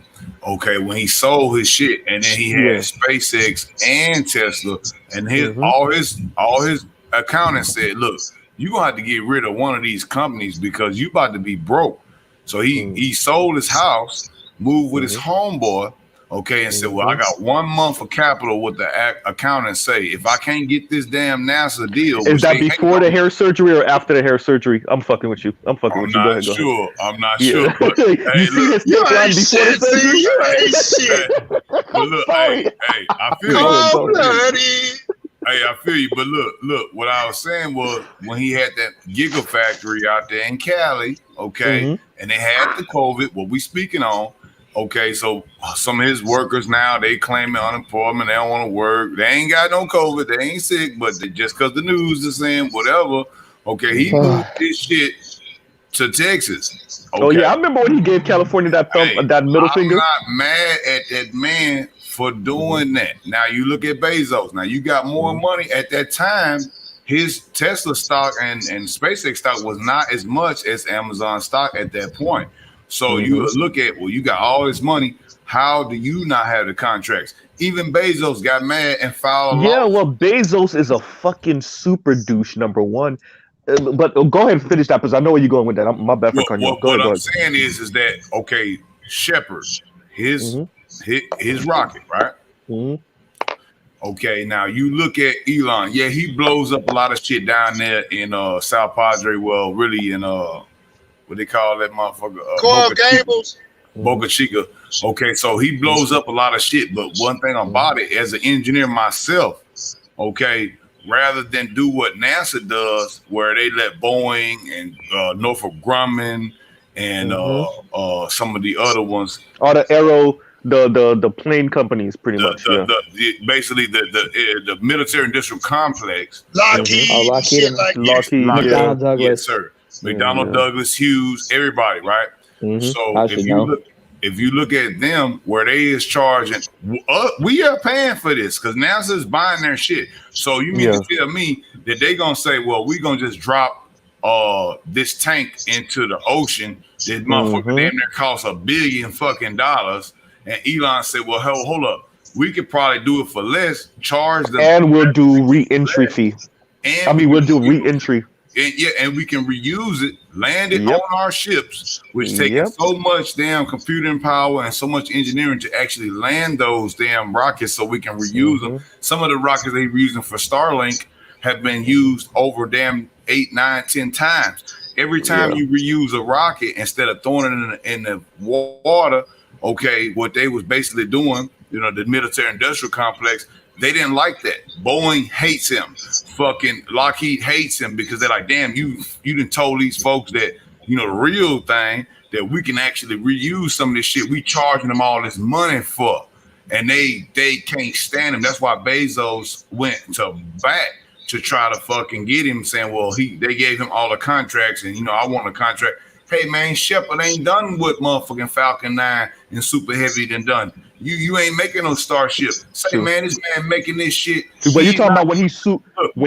when he sold his shit, and then he had SpaceX and Tesla, and all his accountants said, look, you're gonna have to get rid of one of these companies because you about to be broke. So he sold his house, moved with his homeboy, and said, well, I got 1 month of capital. What the accountants say, if I can't get this damn NASA deal, is that before the hair surgery or after the hair surgery? I'm fucking with you. I'm not sure. I'm not sure. But, hey, you ain't shit. You ain't shit. But look, hey, I feel you. Hey, I feel you. But look, what I was saying was when he had that Gigafactory out there in Cali, and they had the COVID, what we speaking on. So some of his workers now, they claiming unemployment. They don't want to work. They ain't got no COVID. They ain't sick, but just because the news is saying whatever. He moved his shit to Texas. Oh yeah, I remember when he gave California that that middle finger. I'm not mad at that man for doing that. Now you look at Bezos. Now you got more money at that time. His Tesla stock and SpaceX stock was not as much as Amazon stock at that point. So you look at, you got all this money. How do you not have the contracts? Even Bezos got mad and filed a lawsuit. Yeah, well, Bezos is a fucking super douche, number one. But go ahead and finish that because I know where you're going with that. My bad for cutting you off. What I'm saying is that Shepard, his rocket, right? Now you look at Elon. Yeah, he blows up a lot of shit down there in South Padre. Well, really in what they call that motherfucker? Coral Gables. Boca Chica. So he blows up a lot of shit. But one thing about it, as an engineer myself, rather than do what NASA does, where they let Boeing and Northrop Grumman and some of the other ones. All the Aero, the plane companies, pretty much. Basically the military industrial complex. Lockheed, Lockheed, McDonnell Douglas. Yes, sir. McDonnell Douglas, Hughes, everybody, right? So if you look at them, where they is charging, we are paying for this because NASA's buying their shit. So you mean to tell me that they gonna say, well, we gonna just drop this tank into the ocean? This motherfucker damn near costs $1 billion fucking dollars. And Elon said, well, hold up. We could probably do it for less, charge them. And we'll do re-entry fee. We'll do re-entry. And we can reuse it, land it on our ships, which takes so much damn computing power and so much engineering to actually land those damn rockets so we can reuse them. Some of the rockets they're using for Starlink have been used over damn 8, 9, 10 times. Every time you reuse a rocket, instead of throwing it in the water, what they was basically doing, the military industrial complex, they didn't like that. Boeing hates him. Fucking Lockheed hates him because they're like, damn, you done told these folks that, the real thing, that we can actually reuse some of this shit we charging them all this money for. And they can't stand him. That's why Bezos went to bat to try to fucking get him, saying, well, they gave him all the contracts and, I want a contract. Hey, man, Shepard ain't done what motherfucking Falcon 9 and Super Heavy done. You ain't making no Starship. Say, man, this man making this shit. But you talking about when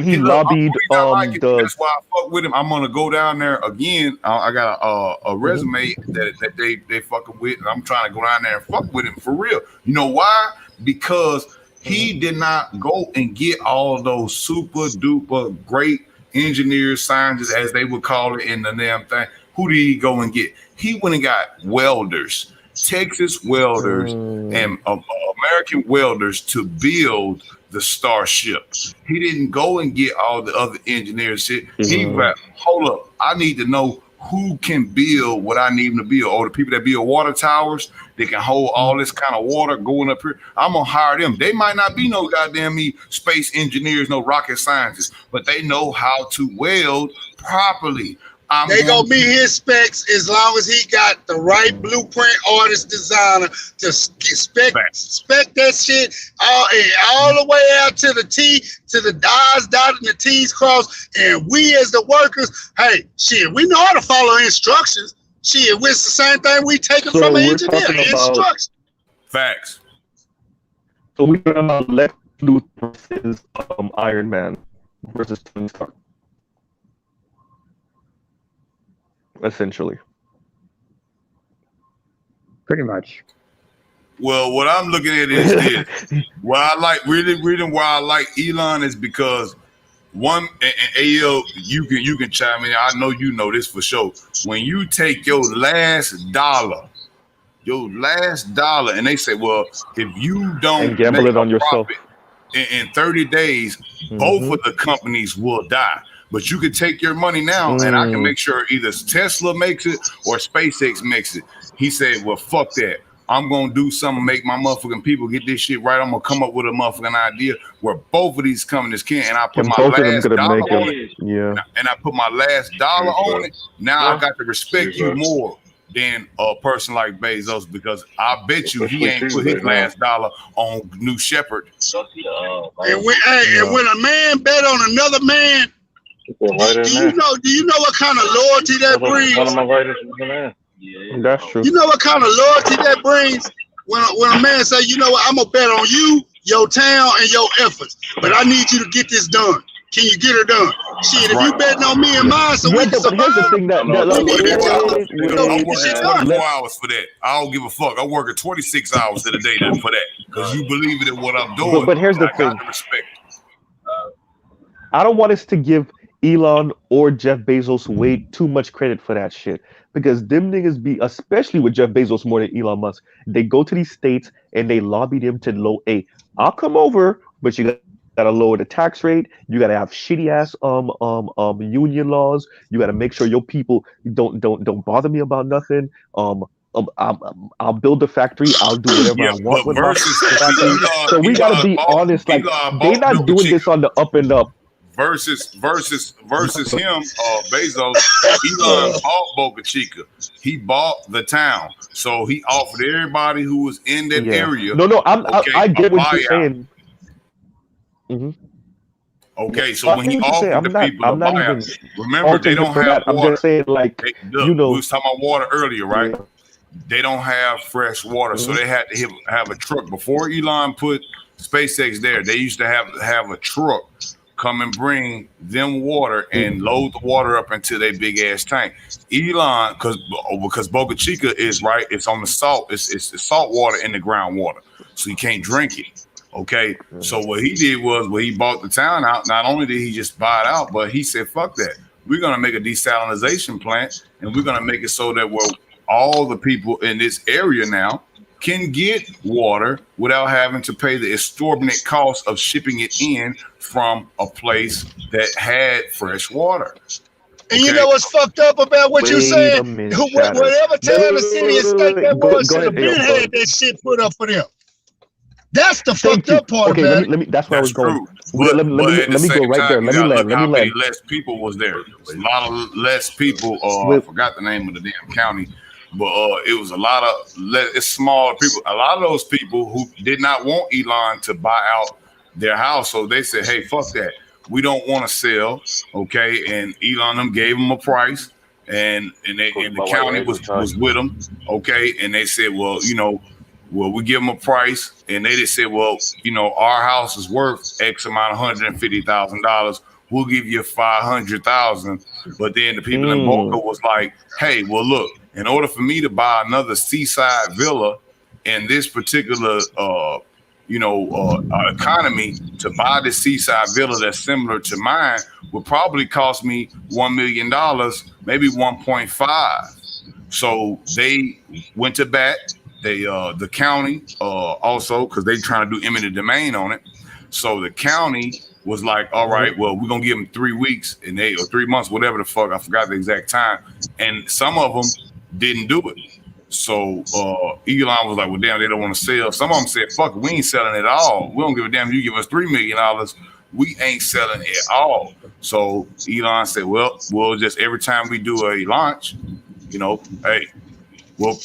he lobbied that's why I fuck with him. I'm gonna go down there again. I got a resume that they fucking with, and I'm trying to go down there and fuck with him for real. You know why? Because he did not go and get all those super duper great engineers, scientists, as they would call it in the damn thing. Who did he go and get? He went and got welders, Texas welders, and American welders to build the Starship. He didn't go and get all the other engineers shit. He went, hold up, I need to know who can build what I need them to build. Or the people that build water towers, they can hold all this kind of water going up here. I'm gonna hire them. They might not be no goddamn space engineers, no rocket scientists, but they know how to weld properly. They gonna meet his specs as long as he got the right blueprint artist designer to spec that shit all the way out to the T, to the I's dotted and the T's crossed. And we as the workers, hey, shit, we know how to follow instructions. Shit, it's the same thing we take it from an engineer. Instructions. Facts. So we're talking about Lex Luthor versus Iron Man versus Tony Stark. Essentially, pretty much. Well, what I'm looking at is this. Why I like reading why I like Elon is because one, and AL, you can chime in. I know you know this for sure. When you take your last dollar, and they say, well, if you don't and gamble it on yourself in 30 days, both of the companies will die. But you could take your money now, and I can make sure either Tesla makes it or SpaceX makes it. He said, well, fuck that. I'm going to do something, make my motherfucking people get this shit right. I'm going to come up with a motherfucking idea where both of these companies can. And I put my last dollar on it. Yeah. And I put my last dollar on it. Now I got to respect you more than a person like Bezos, because I bet you he ain't put his last dollar on New Shepard. And when a man bet on another man, do you know what kind of loyalty that brings? That's true. You know what kind of loyalty that brings when a man say, you know what, I'm gonna bet on you, your town, and your efforts, but I need you to get this done. Can you get her done? Shit, if you betting on me and mine, so we can survive. I'm working 24 hours for that. I don't give a fuck. I'm working 26 hours in a day for that because you believe in what I'm doing. But here's the thing. I don't want us to give Elon or Jeff Bezos way too much credit for that shit, because them niggas be, especially with Jeff Bezos more than Elon Musk, they go to these states and they lobby them to I'll come over, but you gotta lower the tax rate, you gotta have shitty ass union laws, you gotta make sure your people don't bother me about nothing. I'll build the factory, I'll do whatever I want with my factory. So we gotta be honest, like they're not doing this on the up and up. versus him, Bezos. Elon bought Boca Chica. He bought the town, so he offered everybody who was in that area. No, I get what you're saying. Mm-hmm. Okay, so when he offered the people a buyout, remember they don't have water. I'm just saying, like, we was talking about water earlier, right? Yeah. They don't have fresh water, so they had to have a truck. Before Elon put SpaceX there, they used to have a truck come and bring them water and load the water up into their big ass tank. Elon, because Boca Chica is right, it's on the salt, it's salt water in the groundwater, so you can't drink it. Okay, so what he did was when he bought the town out, not only did he just buy it out, but he said, fuck that. We're going to make a desalination plant, and we're going to make it so that all the people in this area now can get water without having to pay the exorbitant cost of shipping it in from a place that had fresh water. And you know what's fucked up about what you're saying? Whatever town the city and state that was should have been had that shit put up for them. That's the fucked up part about it. That's where I was going. Let me go right there. Let me land. Less people was there. It was a lot of less people. I forgot the name of the damn county, but it was a lot of it's smaller people. A lot of those people who did not want Elon to buy out their house, so they said, "Hey, fuck that. We don't want to sell." Okay, and Elon them gave them a price, and the county was with them. Okay, and they said, "Well, well, we give them a price," and they just said, "Well, our house is worth X amount, $150,000. We'll give you $500,000." But then the people in Boca was like, "Hey, well, look, in order for me to buy another seaside villa in this particular, economy, to buy this seaside villa that's similar to mine would probably cost me $1 million, maybe 1.5." So they went to bat. They the county also, because they trying to do eminent domain on it. So the county was like, "All right, well, we're gonna give them 3 weeks or 3 months, whatever the fuck. I forgot the exact time." And some of them didn't do it. So Elon was like, "Well, damn, they don't want to sell." Some of them said, "Fuck it, we ain't selling at all. We don't give a damn if you give us $3 million. We ain't selling at all." So Elon said, "Well, we'll just every time we do a launch, hey." Well,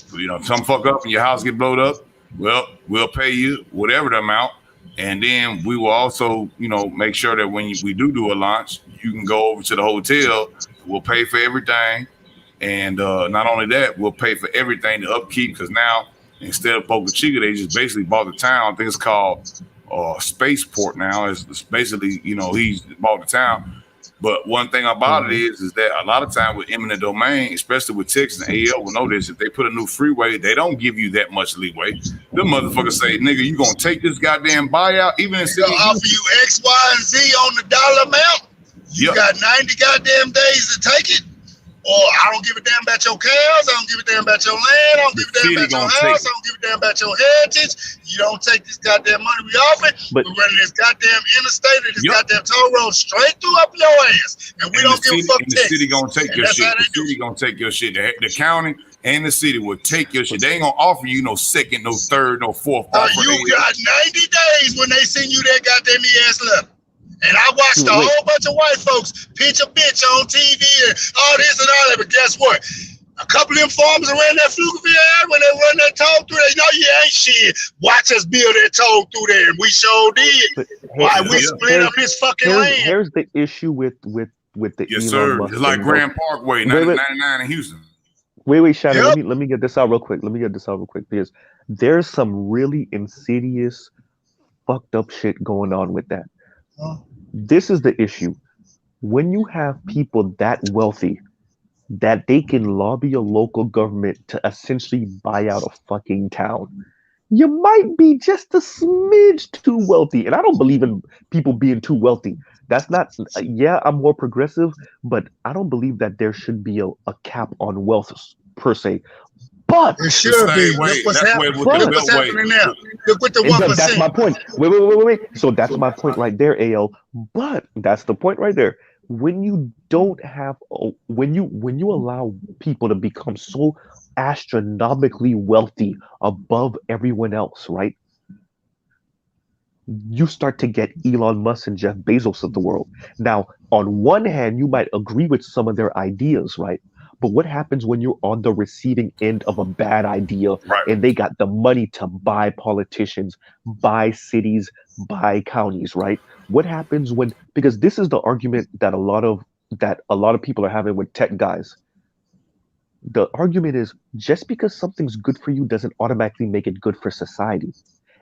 some fuck up and your house get blowed up. Well, we'll pay you whatever the amount, and then we will also, make sure that when we do a launch, you can go over to the hotel. We'll pay for everything, and not only that, we'll pay for everything to upkeep. Because now, instead of Boca Chica, they just basically bought the town. I think it's called Spaceport now. It's basically, he's bought the town. But one thing about it is that a lot of time with eminent domain, especially with Texas and AL will know this, if they put a new freeway, they don't give you that much leeway. Them motherfuckers say, "Nigga, you gonna take this goddamn buyout?" Even if they'll offer you X, Y, and Z on the dollar amount. You got 90 goddamn days to take it. Or I don't give a damn about your cows. I don't give a damn about your land. I don't give a damn about your house. I don't give a damn about your heritage. You don't take this goddamn money we offer. We're running this goddamn interstate or this goddamn toll road straight through up your ass. And we don't give a fuck. The city gonna take your shit. The city gonna take your shit. The county and the city will take your shit. They ain't gonna offer you no second, no third, no fourth offer. You got 90 days when they send you that goddamn ass letter. And I watched a whole bunch of white folks pitch a bitch on TV and all this and all that. But guess what? A couple of them farmers around that Pflugerville when they run that toll through there, you ain't shit. Watch us build that toll through there. And we sure did. Why we split up this fucking land. Here's the issue with the Yes, sir. It's like Grand Parkway, 99 in Houston. Wait, Shannon, let me get this out real quick. Because there's some really insidious, fucked up shit going on with that. This is the issue. When you have people that wealthy that they can lobby a local government to essentially buy out a fucking town, you might be just a smidge too wealthy. And I don't believe in people being too wealthy. That's not, I'm more progressive, but I don't believe that there should be a cap on wealth per se. But it should be. Look what's happening now. Look what the 1%. That's my point. Wait. So that's my point right there, AL. But that's the point right there. When you don't have, when you allow people to become so astronomically wealthy above everyone else, right? you start to get Elon Musk and Jeff Bezos of the world. Now, on one hand, you might agree with some of their ideas, right? But what happens when you're on the receiving end of a bad idea and they got the money to buy politicians, buy cities, buy counties, right? What happens when, because this is the argument that a lot of people are having with tech guys. The argument is just because something's good for you doesn't automatically make it good for society.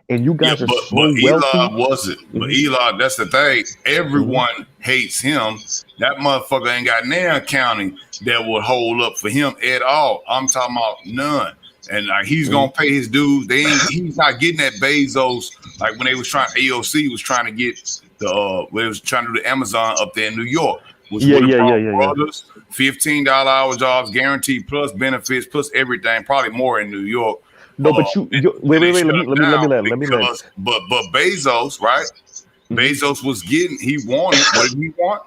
And you guys are so wealthy. Elon wasn't. But Elon, that's the thing. Everyone hates him. That motherfucker ain't got no county that would hold up for him at all. I'm talking about none. And he's gonna pay his dues. He's not getting that Bezos like when they was trying. AOC was trying to get when it was trying to do the Amazon up there in New York. Brothers, $15 hour jobs guaranteed plus benefits plus everything. Probably more in New York. No, but wait. Let me land. But Bezos, right? Bezos was getting. He wanted. What did he want?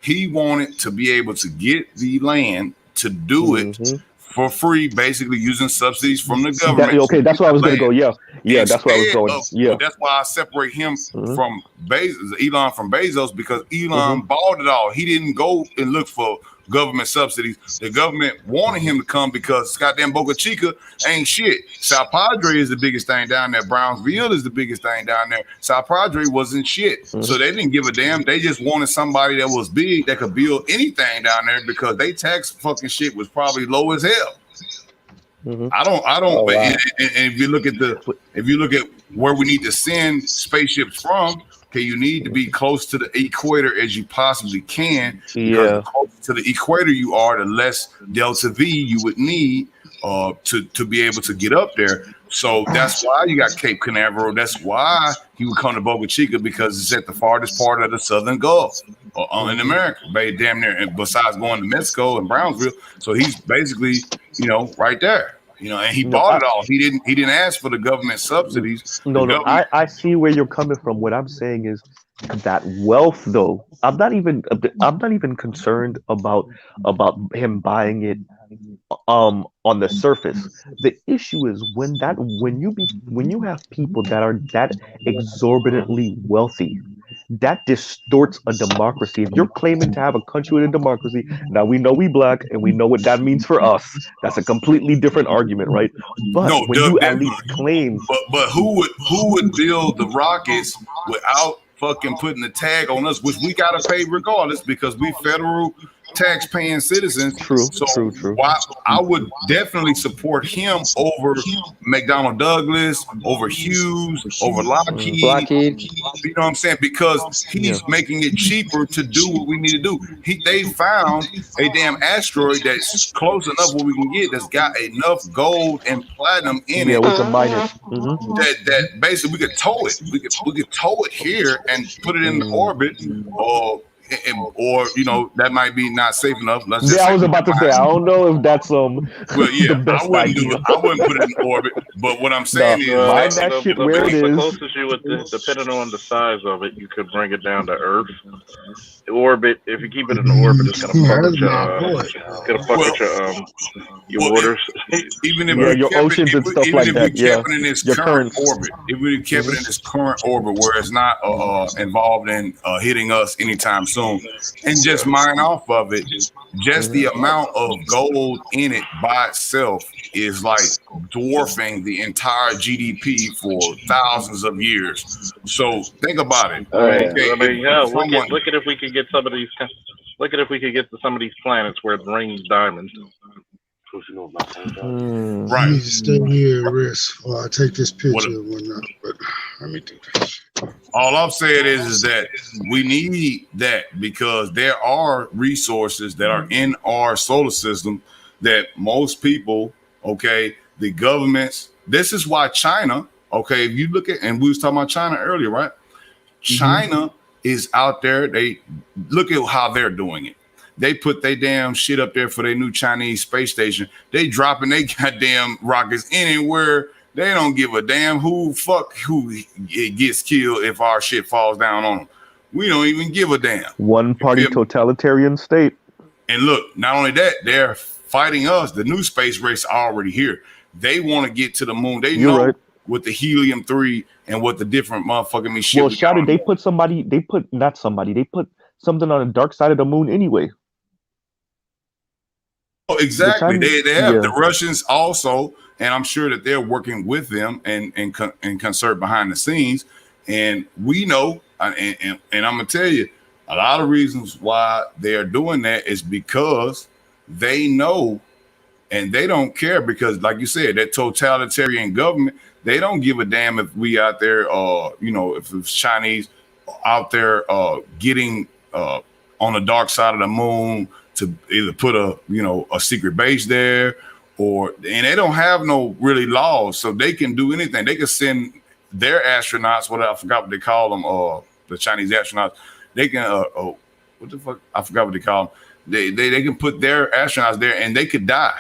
He wanted to be able to get the land to do it for free, basically using subsidies from the government. That's where I was going to go. Yeah, that's where I was going. Yeah, that's why I separate him from Elon from Bezos, because Elon bought it all. He didn't go and look for government subsidies. The government wanted him to come because goddamn Boca Chica ain't shit. South Padre is the biggest thing down there. Brownsville is the biggest thing down there. South Padre wasn't shit. So they didn't give a damn. They just wanted somebody that was big that could build anything down there because they tax fucking shit was probably low as hell. I don't. Oh, wow. And if you look at where we need to send spaceships from, okay, you need to be close to the equator as you possibly can. Because the closer to the equator you are, the less delta V you would need to be able to get up there. So that's why you got Cape Canaveral. That's why he would come to Boca Chica, because it's at the farthest part of the Southern Gulf in America, damn near. And besides going to Mexico and Brownsville, so he's basically, right there. And he bought it all. He didn't ask for the government subsidies. I see where you're coming from. What I'm saying is that wealth, though, I'm not even concerned about him buying it on the surface. The issue is when you have people that are that exorbitantly wealthy, that distorts a democracy. If you're claiming to have a country with a democracy, now we know we black and we know what that means for us. That's a completely different argument, right? But at least claim. But who would build the rockets without fucking putting the tag on us, which we gotta pay regardless because we federal tax-paying citizens. True. Why I would definitely support him over McDonnell Douglas, over Hughes, over Lockheed. You know what I'm saying? Because he's making it cheaper to do what we need to do. They found a damn asteroid that's close enough where we can get that's got enough gold and platinum in it. We can mine it. That basically we could tow it. We could tow it here and put it in orbit, or that might be not safe enough. I was about to say, I don't know if that's I wouldn't do it. I wouldn't put it in orbit. But what I'm saying is, the closest you would, depending on the size of it, you could bring it down to Earth. Orbit. If you keep it in orbit, it's gonna fuck with your waters. Even if your oceans and stuff like that. Kept it in its current orbit, if we kept it in its current orbit where it's not involved in hitting us anytime soon. And just mine off of it, just the amount of gold in it by itself is like dwarfing the entire GDP for thousands of years. So think about it. Look at if we could get some of these. Look at if we could get to some of these planets where it rains diamonds. Right. You need to stay here at risk while I take this picture and whatnot. But let me do this. All I'm saying is that we need that because there are resources that are in our solar system that most people, the governments, this is why China, if you look at, and we was talking about China earlier, right? China is out there. They look at how they're doing it. They put their damn shit up there for their new Chinese space station. They dropping their goddamn rockets anywhere. They don't give a damn who gets killed if our shit falls down on them. We don't even give a damn. One party totalitarian state. And look, not only that, they're fighting us. The new space race are already here. They want to get to the moon. They know with the helium-3 and what the different motherfucking shit. Well, Shadow, they put something on the dark side of the moon anyway. Oh, exactly. They have the Russians also, and I'm sure that they're working with them and concert behind the scenes. And we know, and I'm gonna tell you, a lot of reasons why they are doing that is because they know, and they don't care, because, like you said, that totalitarian government, they don't give a damn if we out there, if it's Chinese out there getting on the dark side of the moon to either put a secret base there, and they don't have no really laws, so they can do anything. They can send their astronauts, I forgot what they call them, the Chinese astronauts. They can what the fuck? I forgot what they call them. They can put their astronauts there, and they could die,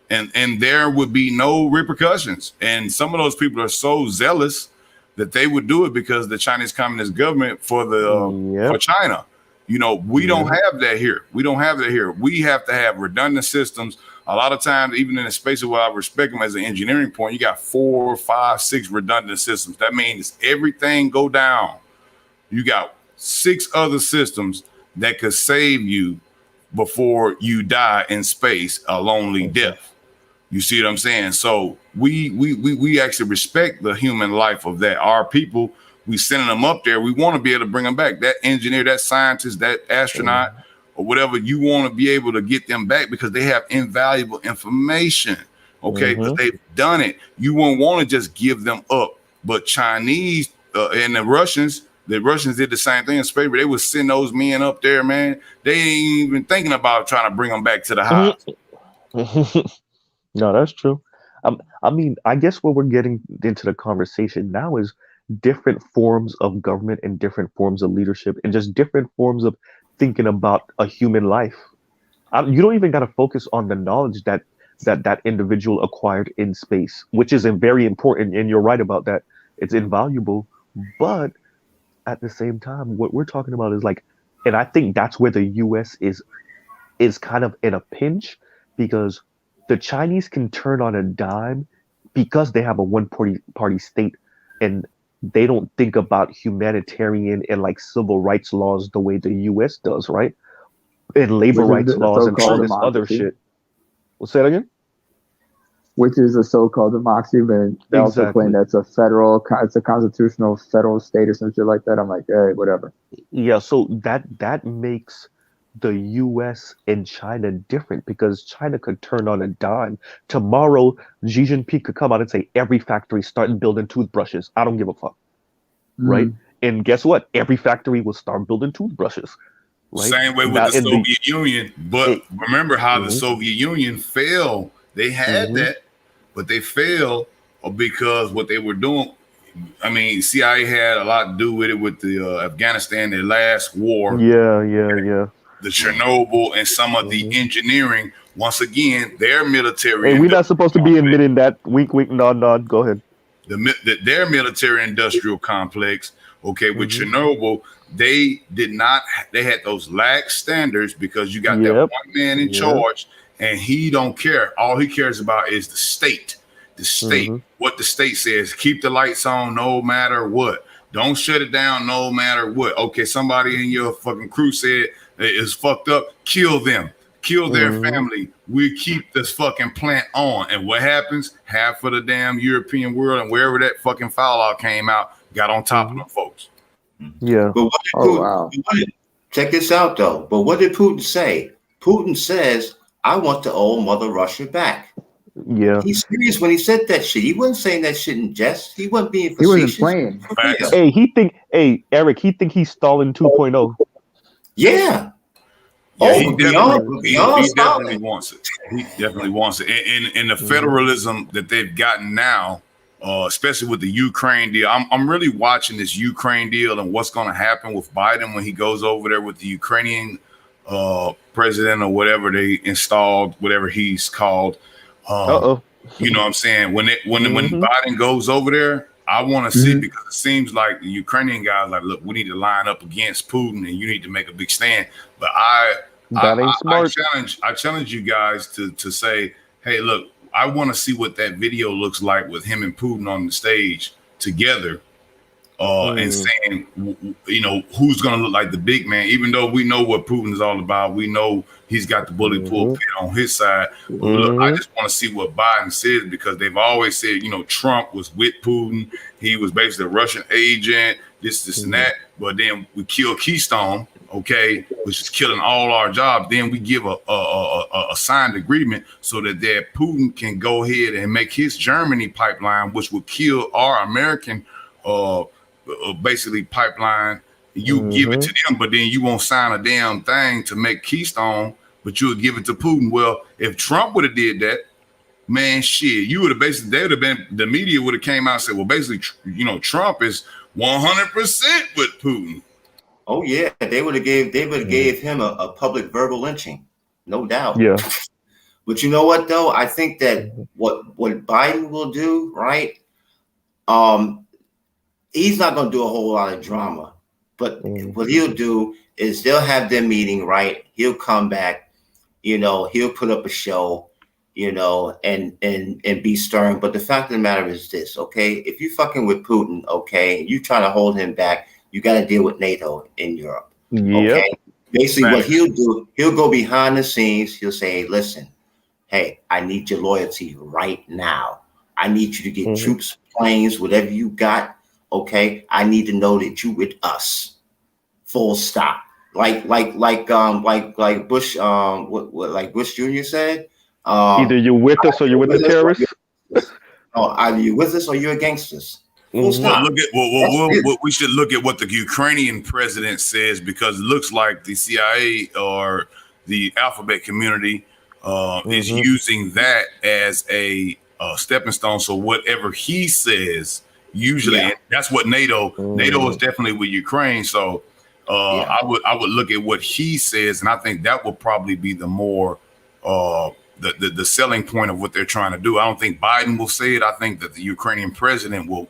and there would be no repercussions. And some of those people are so zealous that they would do it because the Chinese Communist government for China. We don't have that here. We don't have that here. We have to have redundant systems. A lot of times, even in the spaces where I respect them as an engineering point, you got 4, 5, 6 redundant systems. That means everything go down, you got 6 other systems that could save you before you die in space a lonely death. You see what I'm saying? So we actually respect the human life of that. Our people, we sending them up there. We want to be able to bring them back. That engineer, that scientist, that astronaut, or whatever, you want to be able to get them back because they have invaluable information. Okay, but they've done it. You won't want to just give them up. But Chinese and the Russians did the same thing in space. They would send those men up there, man. They ain't even thinking about trying to bring them back to the house. No, that's true. I mean, I guess what we're getting into the conversation now is different forms of government and different forms of leadership and just different forms of thinking about a human life. You don't even got to focus on the knowledge that individual acquired in space, which is very important. And you're right about that. It's invaluable. But at the same time, what we're talking about is and I think that's where the U.S. is kind of in a pinch, because the Chinese can turn on a dime because they have a one-party state, and they don't think about humanitarian and civil rights laws the way the U.S. does, right? And labor rights laws and all this other shit. We'll say it again. Which is a so-called democracy, but they also claim that's it's a constitutional federal state or some shit like that. I'm like, hey, whatever. Yeah, so that makes the U.S. and China different, because China could turn on a dime. Tomorrow, Xi Jinping could come out and say, every factory start building toothbrushes. I don't give a fuck. Right? And guess what? Every factory will start building toothbrushes. Right? Same way with the Soviet Union. But remember how the Soviet Union failed. They had that, but they failed because what they were doing, I mean, CIA had a lot to do with it with the Afghanistan, their last war. Yeah. The Chernobyl and some of the engineering. Once again, their military. Hey, we're not supposed to be admitting that. Wink, wink, nod, nod. Go ahead. Their military industrial complex. Okay, with Chernobyl, they had those lax standards because you got that one man in charge, and he don't care. All he cares about is the state. The state, what the state says. Keep the lights on no matter what. Don't shut it down no matter what. Okay, somebody in your fucking crew said is fucked up. Kill them. Kill their family. We keep this fucking plant on. And what happens? Half of the damn European world and wherever that fucking fallout came out got on top of them folks. Yeah. But what did Putin, check this out though. But what did Putin say? Putin says, I want the old Mother Russia back. Yeah. He's serious when he said that shit. He wasn't saying that shit in jest. He wasn't being facetious. He wasn't playing. Eric, he think he's Stalin 2.0. Yeah. He definitely wants it. He definitely wants it. And the federalism that they've gotten now, especially with the Ukraine deal, I'm really watching this Ukraine deal and what's going to happen with Biden when he goes over there with the Ukrainian president or whatever they installed, whatever he's called. You know what I'm saying? When Biden goes over there, I want to see, because it seems like the Ukrainian guys like, look, we need to line up against Putin, and you need to make a big stand. But I challenge you guys to say, hey, look, I want to see what that video looks like with him and Putin on the stage together. And saying, who's going to look like the big man, even though we know what Putin is all about. We know he's got the bully pulpit on his side. But look, I just want to see what Biden says, because they've always said, Trump was with Putin. He was basically a Russian agent, this and that. But then we kill Keystone, okay, which is killing all our jobs. Then we give a signed agreement so that Putin can go ahead and make his Germany pipeline, which would kill our American basically pipeline. You give it to them, but then you won't sign a damn thing to make Keystone, but you'll give it to Putin. Well, if Trump would have did that, man, shit, you would have basically, they would have been, the media would have came out and said, well, basically, Trump is 100% with Putin. Oh yeah, they would have gave him a public verbal lynching, no doubt. Yeah. But you know what though? I think that what Biden will do, right? He's not going to do a whole lot of drama, but what he'll do is they'll have their meeting, right? He'll come back, he'll put up a show, and be stern. But the fact of the matter is this, okay? If you fucking with Putin, okay, you trying to hold him back, you got to deal with NATO in Europe. Okay? Basically, what he'll do, he'll go behind the scenes. He'll say, listen, hey, I need your loyalty right now. I need you to get troops, planes, whatever you got. Okay, I need to know that you with us. Full stop. Like Bush, like Bush Jr. said. Either you're with us or you're with the terrorists. Either you're with us or you're against us. Full stop. We should look at what the Ukrainian president says, because it looks like the CIA or the alphabet community is using that as a stepping stone. So whatever he says. Usually, that's what NATO is definitely with Ukraine. So I would look at what he says, and I think that will probably be the more the selling point of what they're trying to do. I don't think Biden will say it. I think that the Ukrainian president will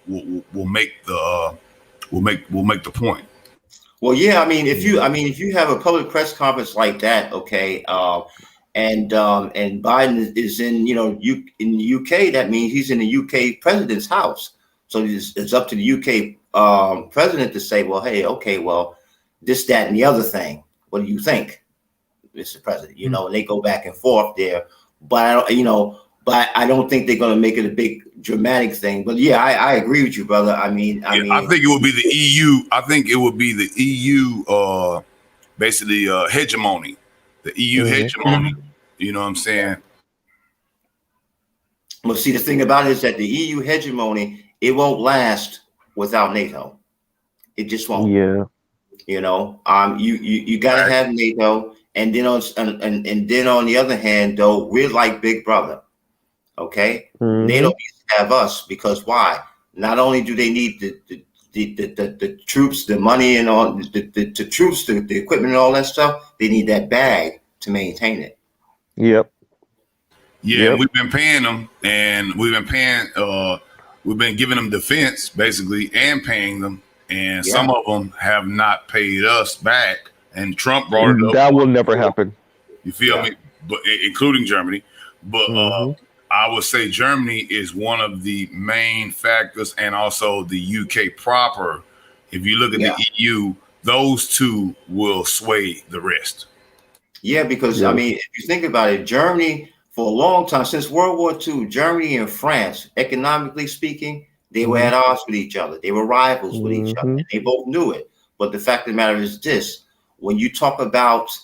make the point. Well, yeah, I mean, if you have a public press conference like that, okay, and Biden is in in the UK, that means he's in the UK president's house. So it's up to the UK president to say, well, hey, okay, well, this, that, and the other thing. What do you think, Mr. President? And they go back and forth there. But I don't think they're going to make it a big dramatic thing. But yeah, I agree with you, brother. I think it would be the EU. I think it would be the EU, basically hegemony, the EU hegemony. You know what I'm saying? Well, see, the thing about it is that the EU hegemony, it won't last without NATO. It just won't. Yeah. You gotta have NATO, and then on the other hand, though, we're like Big Brother. Okay, NATO needs to have us, because why? Not only do they need the troops, the money, and all the troops, the equipment, and all that stuff, they need that bag to maintain it. Yep. Yeah, we've been paying them, and we've been giving them defense, basically, and paying them. And some of them have not paid us back. And Trump brought it up. That will never happen. You feel me? But including Germany. But I would say Germany is one of the main factors, and also the UK proper. If you look at the EU, those two will sway the rest. Yeah, because I mean, if you think about it, Germany, for a long time, since World War II, Germany and France, economically speaking, they were at odds with each other. They were rivals with each other. They both knew it. But the fact of the matter is this: when you talk about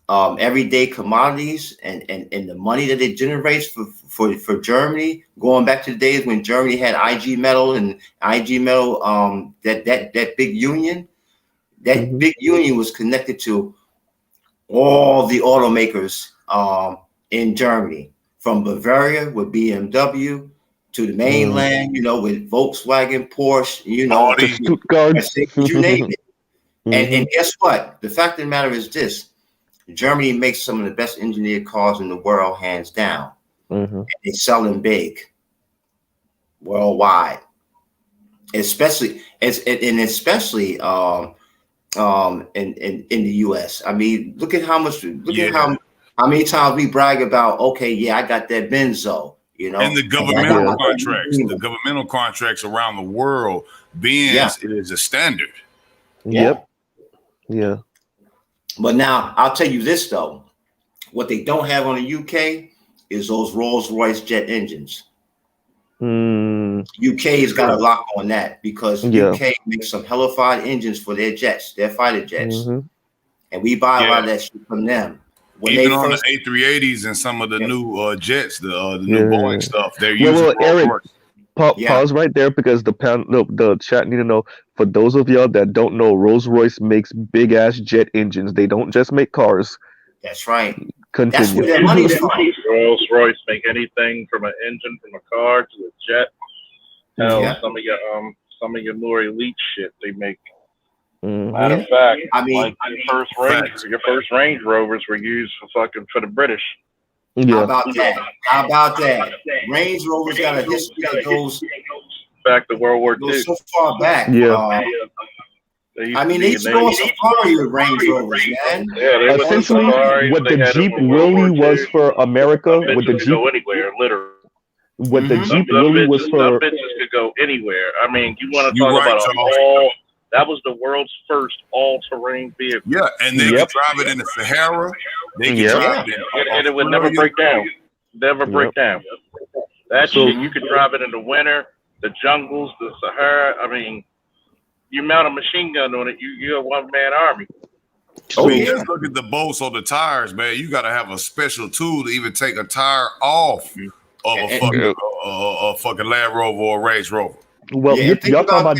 everyday commodities and the money that it generates for Germany, going back to the days when Germany had IG Metall that big union, big union was connected to all the automakers in Germany, from Bavaria with BMW to the mainland, with Volkswagen, Porsche, you name it. And guess what? The fact of the matter is this: Germany makes some of the best engineered cars in the world, hands down. And they sell them big worldwide, especially in the US. I mean, look at how many times we brag about, okay, yeah, I got that Benzo, You know, and the governmental contracts around the world, Benz is a standard. Yep. Yeah. But now I'll tell you this though, what they don't have on the UK is those Rolls-Royce jet engines. UK's got a lock on that because UK makes some hellified engines for their jets, their fighter jets, and we buy a lot of that shit from them. When Even on the A380s and some of the new jets, the new Boeing stuff, they're using Eric, pause right there because the chat need to know. For those of y'all that don't know, Rolls-Royce makes big ass jet engines. They don't just make cars. That's right. Continue. That's where their money's from. Rolls-Royce make anything from an engine, from a car to a jet. Hell, some of your more elite shit they make. Matter of fact, I mean, like your first Range Rovers were used for the British. How about that? Range Rovers got a history that goes back to World War II. So far back. I mean, they used to go on safari with Range Rovers, man. Yeah, essentially, what the Jeep really was for America, with the Jeep go anywhere, literally. What the Jeep really was for. Some bitches could go anywhere. I mean, you want to talk about that was the world's first all-terrain vehicle. Yeah, and they could drive it in the Sahara. They could drive it and it would never break down. Never break down. That shit, you could drive it in the winter, the jungles, the Sahara. I mean, you mount a machine gun on it, you're a one-man army. Just look at the bolts on the tires, man. You got to have a special tool to even take a tire off of a fucking Land Rover or a Range Rover. Well, y'all talking about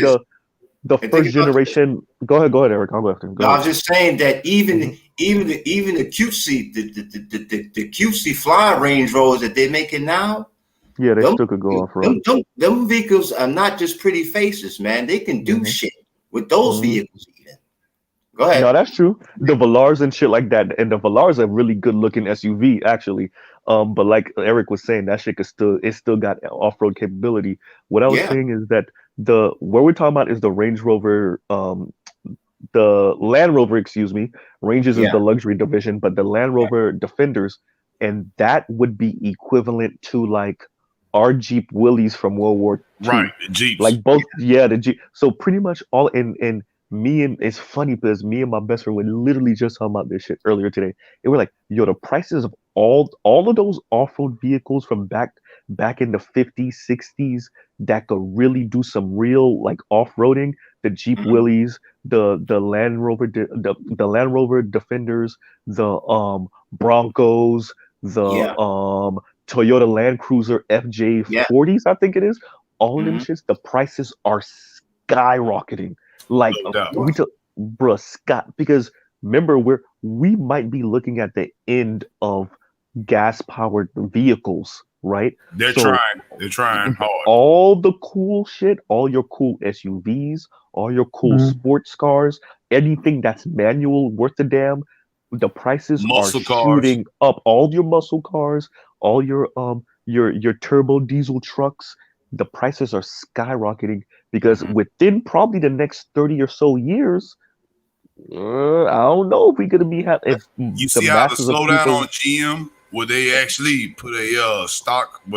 the first generation. Go ahead, Eric. I'll go after him. I was just saying that even the cutesy the cutesy fly Range Rovers that they're making now. Yeah, they still could go off road. Them vehicles are not just pretty faces, man. They can do shit with those vehicles. Even go ahead. No, that's true. The Velars and shit like that, and the Velars are really good looking SUV actually. But like Eric was saying, that shit still got off road capability. What I was saying is that what we're talking about is the Range Rover, the Land Rover, excuse me. Ranges is the luxury division, but the Land Rover Defenders, and that would be equivalent to like our Jeep Willys from World War II. Right, the Jeeps. Like both, the Jeep. So pretty much all in me, and it's funny because me and my best friend were literally just talking about this shit earlier today. They were like, yo, the prices of all of those off-road vehicles from back in the 50s, 60s that could really do some real like off-roading, the Jeep Willys, the Land Rover, the Land Rover Defenders, the Broncos, the Toyota Land Cruiser FJ40s, I think it is. All of them shits, the prices are skyrocketing. Like bruh, Scott, because remember we might be looking at the end of gas-powered vehicles, right? They're trying hard. All the cool shit, all your cool SUVs, all your cool sports cars, anything that's manual worth a damn, the prices are shooting up. All your muscle cars, all your turbo diesel trucks, the prices are skyrocketing because within probably the next 30 or so years, I don't know if we're gonna be you see how the slowdown on GM, where they actually put a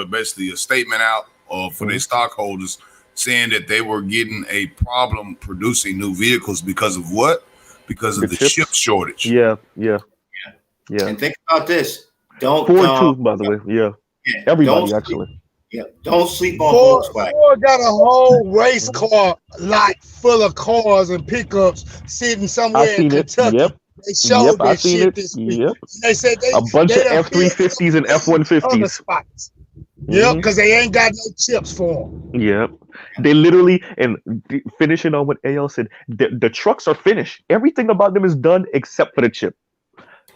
basically a statement out for their stockholders saying that they were getting a problem producing new vehicles because of what? Because of the chip shortage. Yeah. And think about this. Don't Ford too, by the way. Yeah. Everybody actually. Yeah, don't sleep on Volkswagen. Ford got a whole race car lot full of cars and pickups sitting somewhere in Kentucky. They showed that shit this week. They said a bunch of F-350s and F-150s. Yep, because they ain't got no chips for them. Yep. They literally, and finishing on what AL said, the trucks are finished. Everything about them is done except for the chip.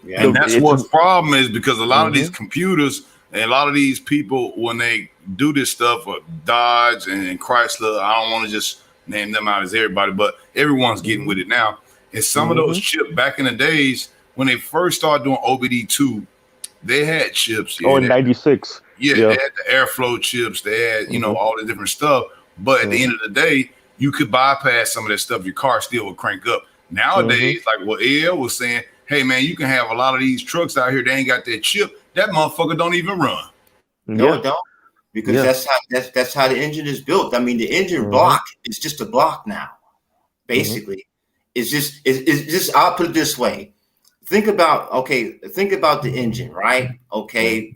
Yeah, and that's what the problem is, because a lot of these computers and a lot of these people, when they do this stuff, Dodge and Chrysler, I don't want to just name them out as everybody, but everyone's getting with it now. And some of those chips back in the days when they first started doing OBD2, they had chips. In 96. They had the airflow chips. They had, all the different stuff. But at the end of the day, you could bypass some of that stuff. Your car still would crank up. Nowadays, like what AL was saying, hey, man, you can have a lot of these trucks out here. They ain't got that chip. That motherfucker don't even run. No, it don't. because that's how the engine is built. I mean, the engine block is just a block now. Basically, it's just. I'll put it this way. Think about the engine, right? Okay,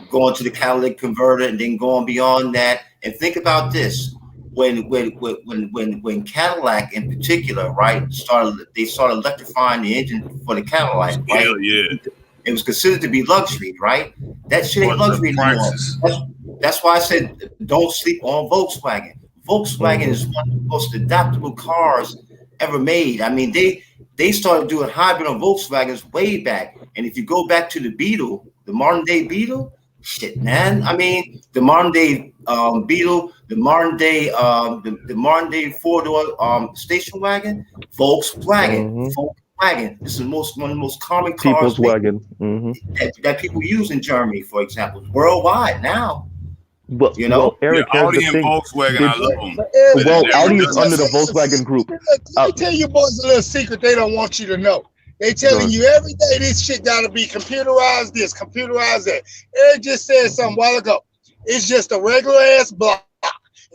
going to the catalytic converter and then going beyond that, and think about this. When Cadillac in particular, right, started electrifying the engine for the Cadillac, right? Hell yeah. It was considered to be luxury, right? That shit ain't luxury anymore. That's why I said don't sleep on Volkswagen. Volkswagen is one of the most adaptable cars ever made. I mean, they started doing hybrid on Volkswagens way back. And if you go back to the Beetle, the modern day Beetle, shit, man. I mean, the modern day Beetle, the modern day 4-door station wagon, Volkswagen. Volkswagen. This is one of the most common cars People's wagon. that people use in Germany, for example, worldwide now. Well, you know, Eric, Audi and Volkswagen, I love them. Well, Audi is under the Volkswagen group. Let me tell you boys a little secret they don't want you to know. They telling you every day this shit gotta be computerized, this, computerized that. Eric just said something a while ago. It's just a regular ass block.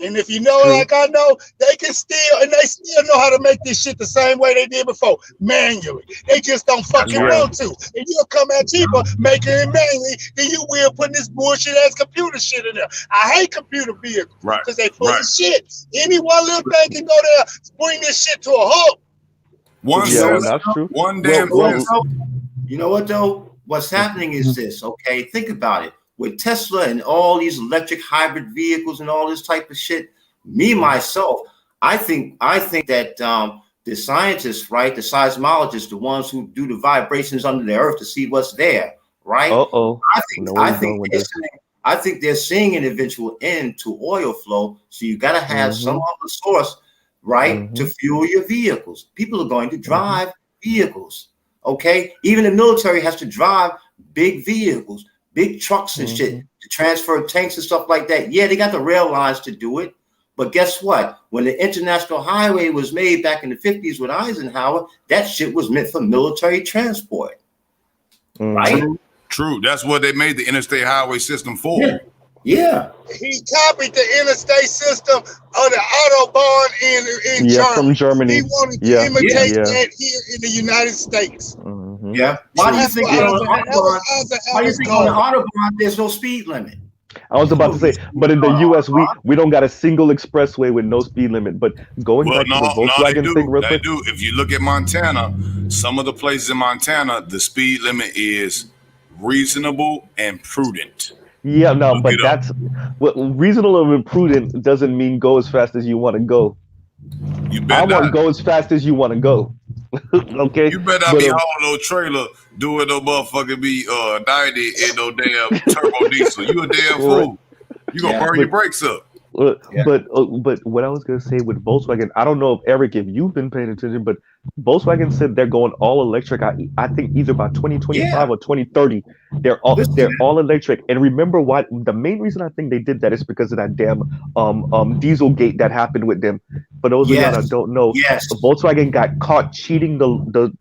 And if you know like I know, they can still know how to make this shit the same way they did before, manually. They just don't fucking want to. And you'll come out cheaper making it manually than you will putting this bullshit ass computer shit in there. I hate computer vehicles because they full of shit. Any one little thing can go there, bring this shit to a halt. That's true. One damn you know what though? What's happening is this, okay? Think about it. With Tesla and all these electric hybrid vehicles and all this type of shit, myself, I think that the scientists, right, the seismologists, the ones who do the vibrations under the earth to see what's there, right? I think they're seeing an eventual end to oil flow. So you got to have some other source, right, to fuel your vehicles. People are going to drive vehicles, okay? Even the military has to drive big vehicles. Big trucks and shit to transfer tanks and stuff like that. Yeah, they got the rail lines to do it. But guess what? When the international highway was made back in the 50s with Eisenhower, that shit was meant for military transport. Right? True. That's what they made the interstate highway system for. Yeah. He copied the interstate system of the Autobahn in Germany. From Germany. He wanted to imitate that here in the United States. Yeah. Why do you think on the Autobahn there's no speed limit? I was about to say, but in the U.S. we don't got a single expressway with no speed limit. But going back to the Volkswagen thing real quick. They do. If you look at Montana, some of the places in Montana, the speed limit is reasonable and prudent. Yeah, no, but that's what reasonable and prudent doesn't mean go as fast as you want to go. I want to go as fast as you want to go. Okay. You better not be hauling no trailer doing no motherfucking be 90 in no damn turbo diesel. You a damn fool. You gonna burn your brakes up. But what I was gonna say with Volkswagen, I don't know if Eric, if you've been paying attention, but Volkswagen said they're going all electric. I think either by 2025 or 2030, they're all electric. And remember what the main reason I think they did that is because of that damn Dieselgate that happened with them. For those of y'all that don't know, Volkswagen got caught cheating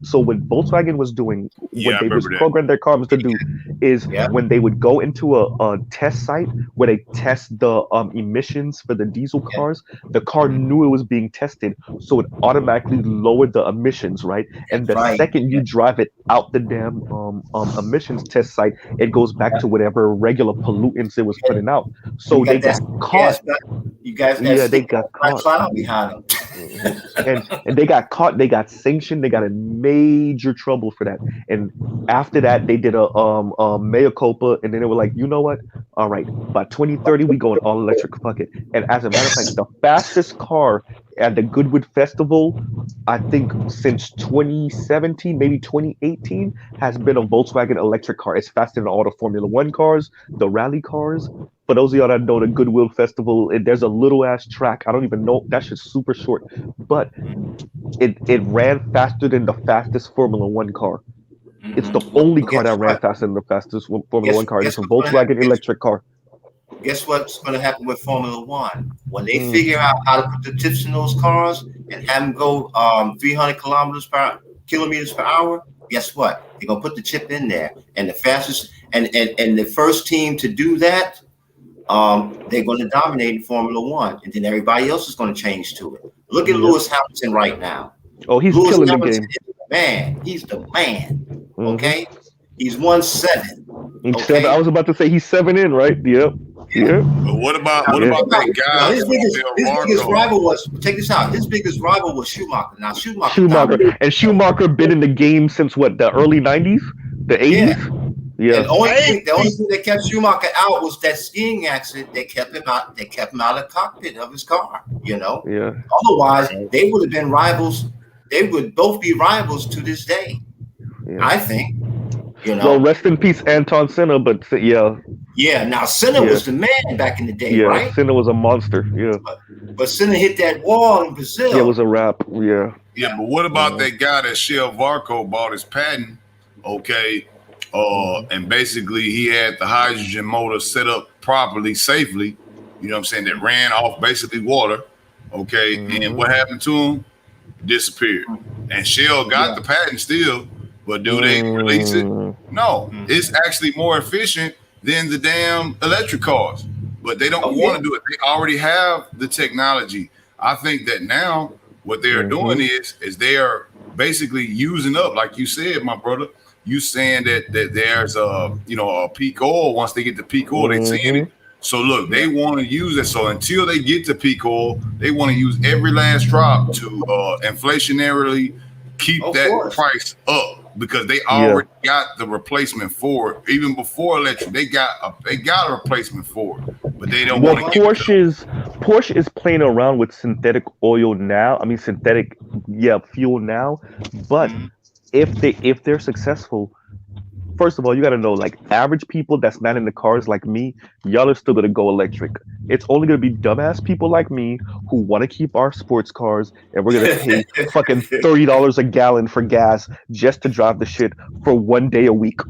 so what Volkswagen was doing, what they was programmed their cars to do is when they would go into a test site where they test the emissions for the diesel cars, the car knew it was being tested, so it automatically lowered the emissions, right? And the second you drive it out the damn emissions test site, it goes back to whatever regular pollutants it was putting out. So they got caught. They got caught. and they got caught. They got sanctioned. They got in major trouble for that. And after that, they did a mea culpa, and then they were like, you know what? All right, by 2030, we going all electric. Fuck it. And as a matter of fact, the fastest car at the Goodwood Festival, I think since 2017, maybe 2018, has been a Volkswagen electric car. It's faster than all the Formula One cars, the rally cars. For those of y'all that know the Goodwill Festival, there's a little ass track. I don't even know. That shit's super short, but it ran faster than the fastest Formula One car. It's the only car that ran faster than the fastest Formula One car. It's a Volkswagen electric car. Guess what's going to happen with Formula One? When they figure out how to put the tips in those cars and have them go 300 kilometers per hour, guess what? They're going to put the chip in there. And the fastest and the first team to do that they're going to dominate in Formula One, and then everybody else is going to change to it. Look at Lewis Hamilton right now. Oh, he's Lewis killing Hamilton the game. is the man. He's the man. Okay, he's won 7. Okay? I was about to say he's 7 in, right? Yep. But what about that guy? His biggest rival was, check this out. His biggest rival was Schumacher. Now Schumacher been in the game since what, the early 90s, the 80s. Yeah. And the only thing that kept Schumacher out was that skiing accident. They kept him out. They kept him out of the cockpit of his car. You know. Yeah. Otherwise, they would have been rivals. They would both be rivals to this day. Yeah. I think. You know. Well, rest in peace, Anton Senna. But yeah. Yeah. Now Senna was the man back in the day, right? Yeah. Senna was a monster. Yeah. But Senna hit that wall in Brazil. Yeah, it was a wrap. Yeah. Yeah, but what about that guy that Shell Varco bought his patent? Okay. And basically he had the hydrogen motor set up properly, safely, you know what I'm saying, that ran off basically water. Okay. And what happened to him? Disappeared. And Shell got the patent still, but do they release it? No. It's actually more efficient than the damn electric cars. But they don't want to do it. They already have the technology. I think that now what they're doing is they are basically using up, like you said, my brother. You saying that there's a peak oil. Once they get to peak oil, they seeing it. So look, they want to use it. So until they get to peak oil, they want to use every last drop to inflationarily keep that price up, because they already got the replacement for it. Even before electric, they got a replacement for it, but they don't want to. Porsche is playing around with synthetic oil now. I mean synthetic fuel now, but. If they're successful, first of all, you got to know, like, average people that's not in the cars like me, y'all are still going to go electric. It's only going to be dumbass people like me who want to keep our sports cars, and we're going to pay fucking $30 a gallon for gas just to drive the shit for 1 day a week,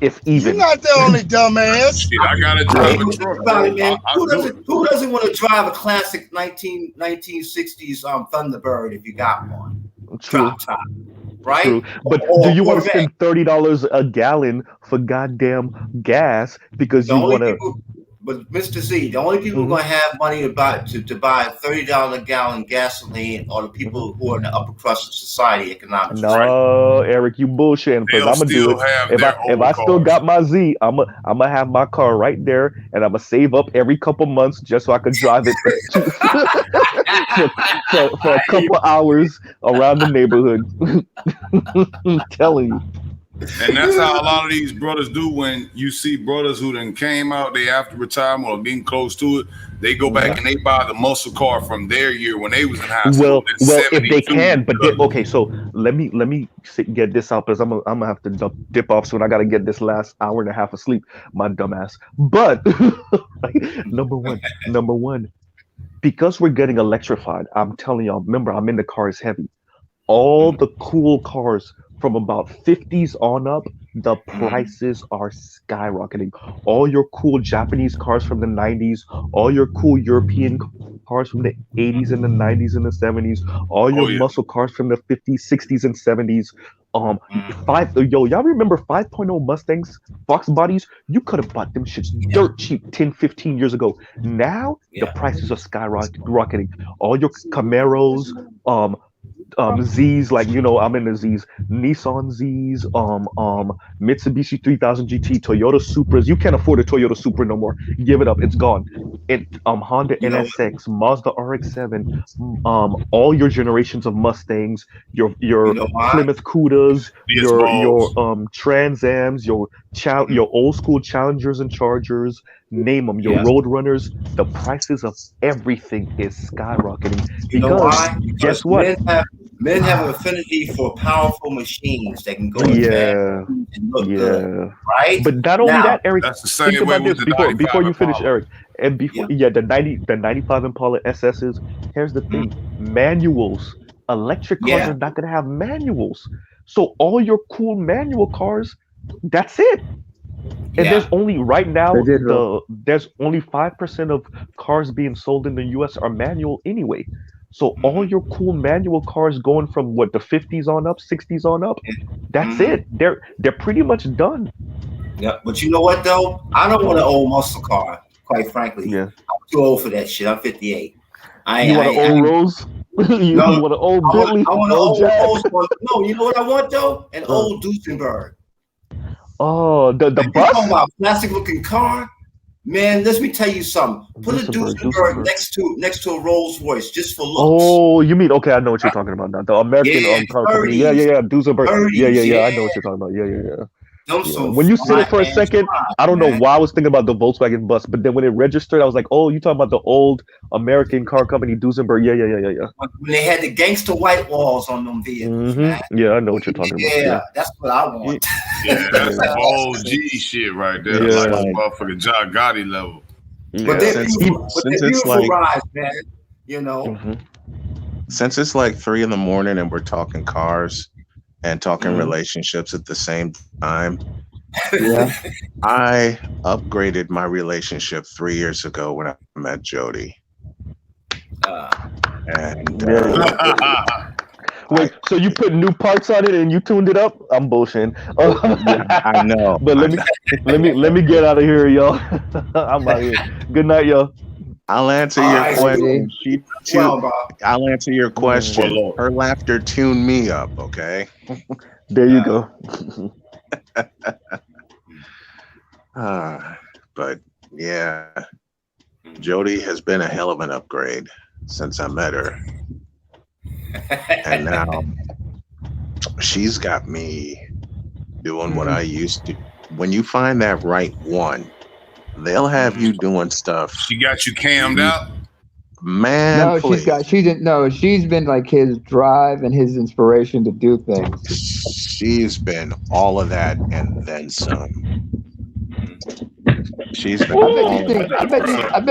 if even. You're not the only dumbass. I got to drive a truck. Who doesn't want to drive a classic 1960s Thunderbird if you got one? True. Top. Right? True. But do you want to spend $30 a gallon for goddamn gas because you want to? But Mr. Z, the only people who are going to have money to buy $30 a gallon gasoline are the people who are in the upper crust of society economics. No, right? Eric, you bullshitting. Because I'm gonna do it. If I still got my Z, I'm gonna have my car right there, and I'm gonna save up every couple months just so I can drive it for a couple hours around the neighborhood. I'm telling you. And that's how a lot of these brothers do. When you see brothers who then came out, they after retirement or getting close to it, they go back and they buy the muscle car from their year when they was in high school. Well, if they can, but okay. So let me get this out, because I'm gonna have to dip off soon. I gotta get this last hour and a half of sleep, my dumbass. But number one, because we're getting electrified. I'm telling y'all. Remember, I'm in the cars heavy. All the cool cars from about 50s on up, the prices are skyrocketing. All your cool Japanese cars from the 90s, all your cool European cars from the 80s and the 90s and the 70s, all your muscle cars from the 50s, 60s, and 70s. Y'all remember 5.0 Mustangs, Fox bodies? You could have bought them shits dirt cheap 10, 15 years ago. Now the prices are skyrocketing. All your Camaros, Z's, like, you know, I'm in the Z's, Nissan Z's, Mitsubishi 3000 GT, Toyota Supras. You can't afford a Toyota Supra no more. Give it up, it's gone. Honda NSX, Mazda RX-7, all your generations of Mustangs, your Plymouth Cudas, your Trans Ams, your old school Challengers and Chargers, name them, your Roadrunners. The prices of everything is skyrocketing because guess what? Men have an affinity for powerful machines that can go and look good, right? But not only that, Eric. That's the same way with the before you finish, Eric, and before the 95 Impala SSs. Here's the thing: manuals. Electric cars are not going to have manuals, so all your cool manual cars, that's it. And there's only right now there's only 5% of cars being sold in the US are manual anyway. So all your cool manual cars going from what, the 50s on up, 60s on up, that's it. They're pretty much done. Yeah, but you know what though? I don't want an old muscle car. quite frankly. Yeah. I'm too old for that shit. I'm 58. You want an old Rose? You want an old Bentley? I want an old no, you know what I want though? An old Duesenberg. Oh, the bus? Talking about plastic looking car. Man, let me tell you something. Put a Duesenberg next to a Rolls Royce just for looks. Oh, you mean okay? I know what you're talking about now. The American car company. Yeah, Duesenberg. Yeah. I know what you're talking about. Yeah. When you said it for a second, I don't know why I was thinking about the Volkswagen bus, but then when it registered, I was like, "Oh, you talking about the old American car company, Duesenberg?" Yeah. When they had the gangster white walls on them vehicles, man. Yeah, I know what you're talking about. Yeah, that's what I want. Yeah, that's the old G shit right there. Yeah. Like motherfucking John Gotti level. But they're beautiful rides, man. You know. Since it's like 3 a.m. and we're talking cars and talking relationships at the same time. Yeah. I upgraded my relationship 3 years ago when I met Jody. Wait, so you put new parts on it and you tuned it up? I'm bullshitting. I know. But let me get out of here, y'all. I'm out here. Good night, y'all. I'll answer your question. I'll answer your question. Her laughter tuned me up, okay? There you go. But yeah, Jody has been a hell of an upgrade since I met her. And now she's got me doing what I used to. When you find that right one, they'll have you doing stuff. She got you cammed out? Man, she's been like his drive and his inspiration to do things. She's been all of that and then some. She's been. I bet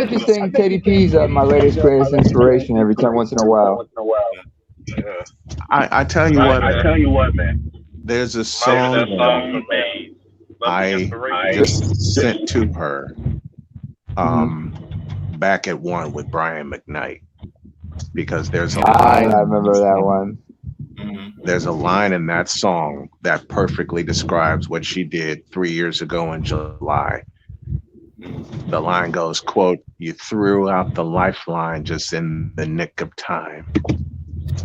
you think KDP's my latest greatest inspiration every time once in a while. I tell you what, man. There's a song I just sent to her. Back at one with Brian McKnight, because there's a line. I remember that one. There's a line in that song that perfectly describes what she did 3 years ago in July. The line goes, quote, "You threw out the lifeline just in the nick of time."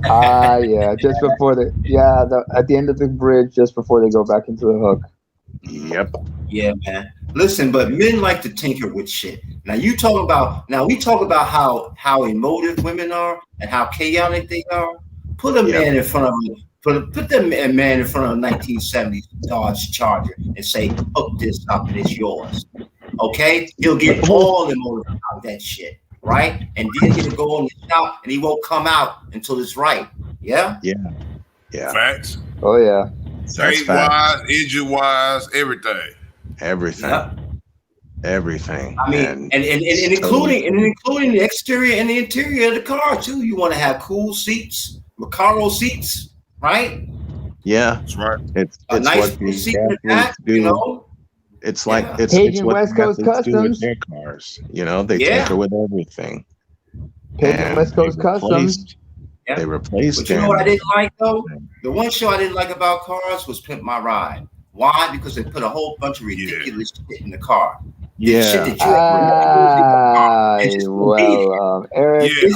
Yeah, just before at the end of the bridge, just before they go back into the hook. Yep. Yeah, man. Listen, but men like to tinker with shit. Now we talk about how emotive women are and how chaotic they are. Put a man in front of put the man in front of a 1970s Dodge Charger and say, "Hook this up and it's yours." Okay, he'll get all emotive about that shit, right? And then he'll go in the shop and he won't come out until it's right. Yeah. Yeah. Facts. Oh yeah. State wise, engine wise, everything. Everything. I mean, and including the exterior and the interior of the car too. You want to have cool seats, Recaro seats, right? Yeah, that's right. It's nice seat in the back, you know. It's like it's what West Coast athletes do with Customs. their cars. You know, they tinker with everything. Paging West Coast Customs. They replaced But you know what I didn't like though? The one show I didn't like about cars was Pimp My Ride. Why? Because they put a whole bunch of ridiculous shit in the car. Yeah. Eric. Yeah,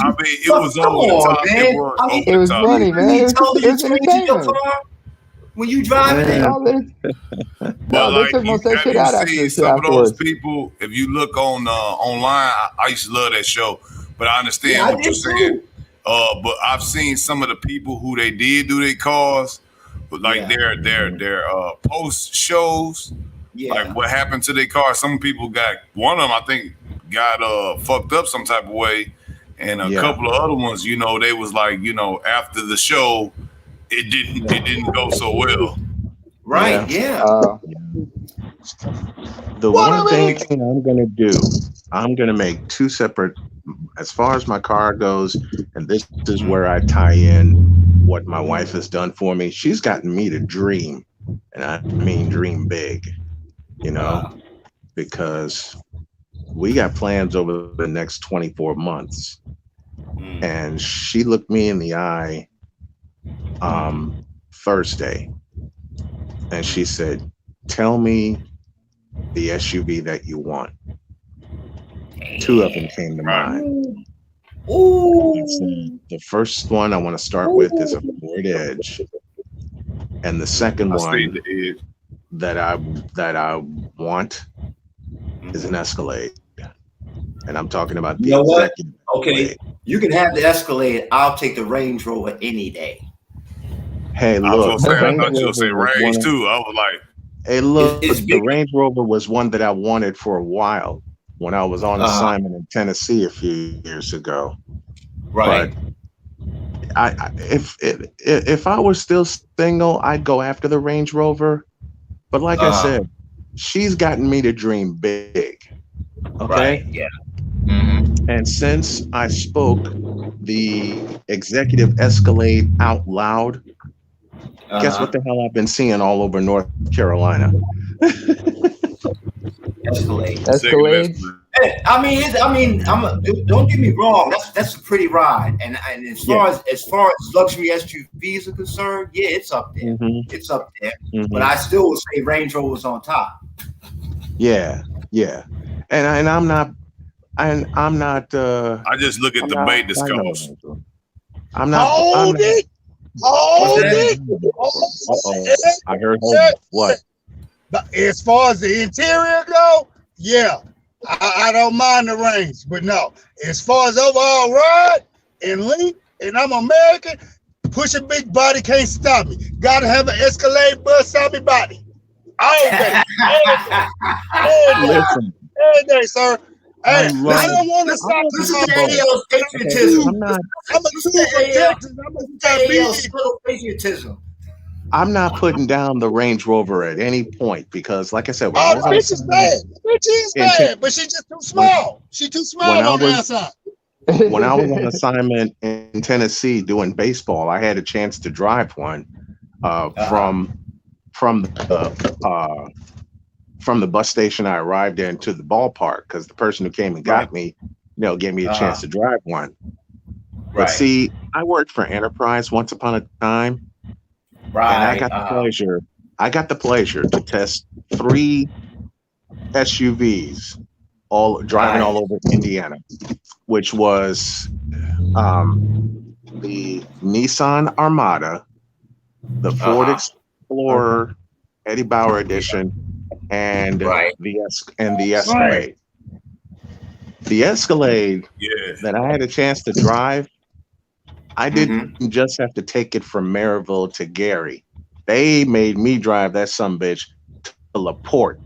I mean, it was over the top. It was funny, man. It was entertainment. When you drive it, they took most of that shit out after some of those people. If you look on online, I used to love that show, but I understand what you're saying. But I've seen some of the people who they did do their cars, but like their post shows, like what happened to their car. Some people one of them I think got fucked up some type of way, and a couple of other ones, you know, they was like, you know, after the show, it didn't go so well. Right? The one thing I'm gonna do, I'm gonna make two separate. As far as my car goes, and this is where I tie in what my wife has done for me. She's gotten me to dream, and I mean dream big, you know, because we got plans over the next 24 months. And she looked me in the eye Thursday, and she said, "Tell me the SUV that you want." Two of them came to mind. Ooh. The first one I want to start with is a Ford Edge, and the second one that I want is an Escalade, and I'm talking about the executive. Okay, you can have the Escalade. I'll take the Range Rover any day. Hey, look, I was gonna say, I thought you were saying Range too. I was like, hey, look, the Range Rover was one that I wanted for a while when I was on assignment in Tennessee a few years ago. Right. But if I were still single, I'd go after the Range Rover. But like I said, she's gotten me to dream big. Okay. Right. Yeah. And since I spoke the executive Escalade out loud, guess what the hell I've been seeing all over North Carolina? Escalade. Hey, don't get me wrong. That's a pretty ride, and as far as luxury SUVs are concerned, yeah, it's up there. It's up there. But I still would say Range Rover's on top. Yeah, and I'm not. I just look at the bait discourse. I'm not. Hold it. I heard what? But as far as the interior go, yeah, I don't mind the range. But no, as far as overall ride and length, and I'm American, push a big body can't stop me. Gotta have an Escalade bus on me body. All day. Every day, sir. Hey, I don't want to stop patriotism. I'm not putting down the Range Rover at any point because, like I said, the bitch is bad. Bitch is bad, but she's just too small. She's too small on the outside. When I was on assignment in Tennessee doing baseball, I had a chance to drive one from the bus station I arrived in to the ballpark because the person who came and got me, gave me a chance to drive one. But see, I worked for Enterprise once upon a time. Right. And I got the pleasure to test 3 SUVs driving all over Indiana, which was the Nissan Armada, the Ford Explorer Eddie Bauer edition, and the Escalade. The Escalade that I had a chance to drive, I didn't just have to take it from Maryville to Gary. They made me drive that sumbitch to LaPorte.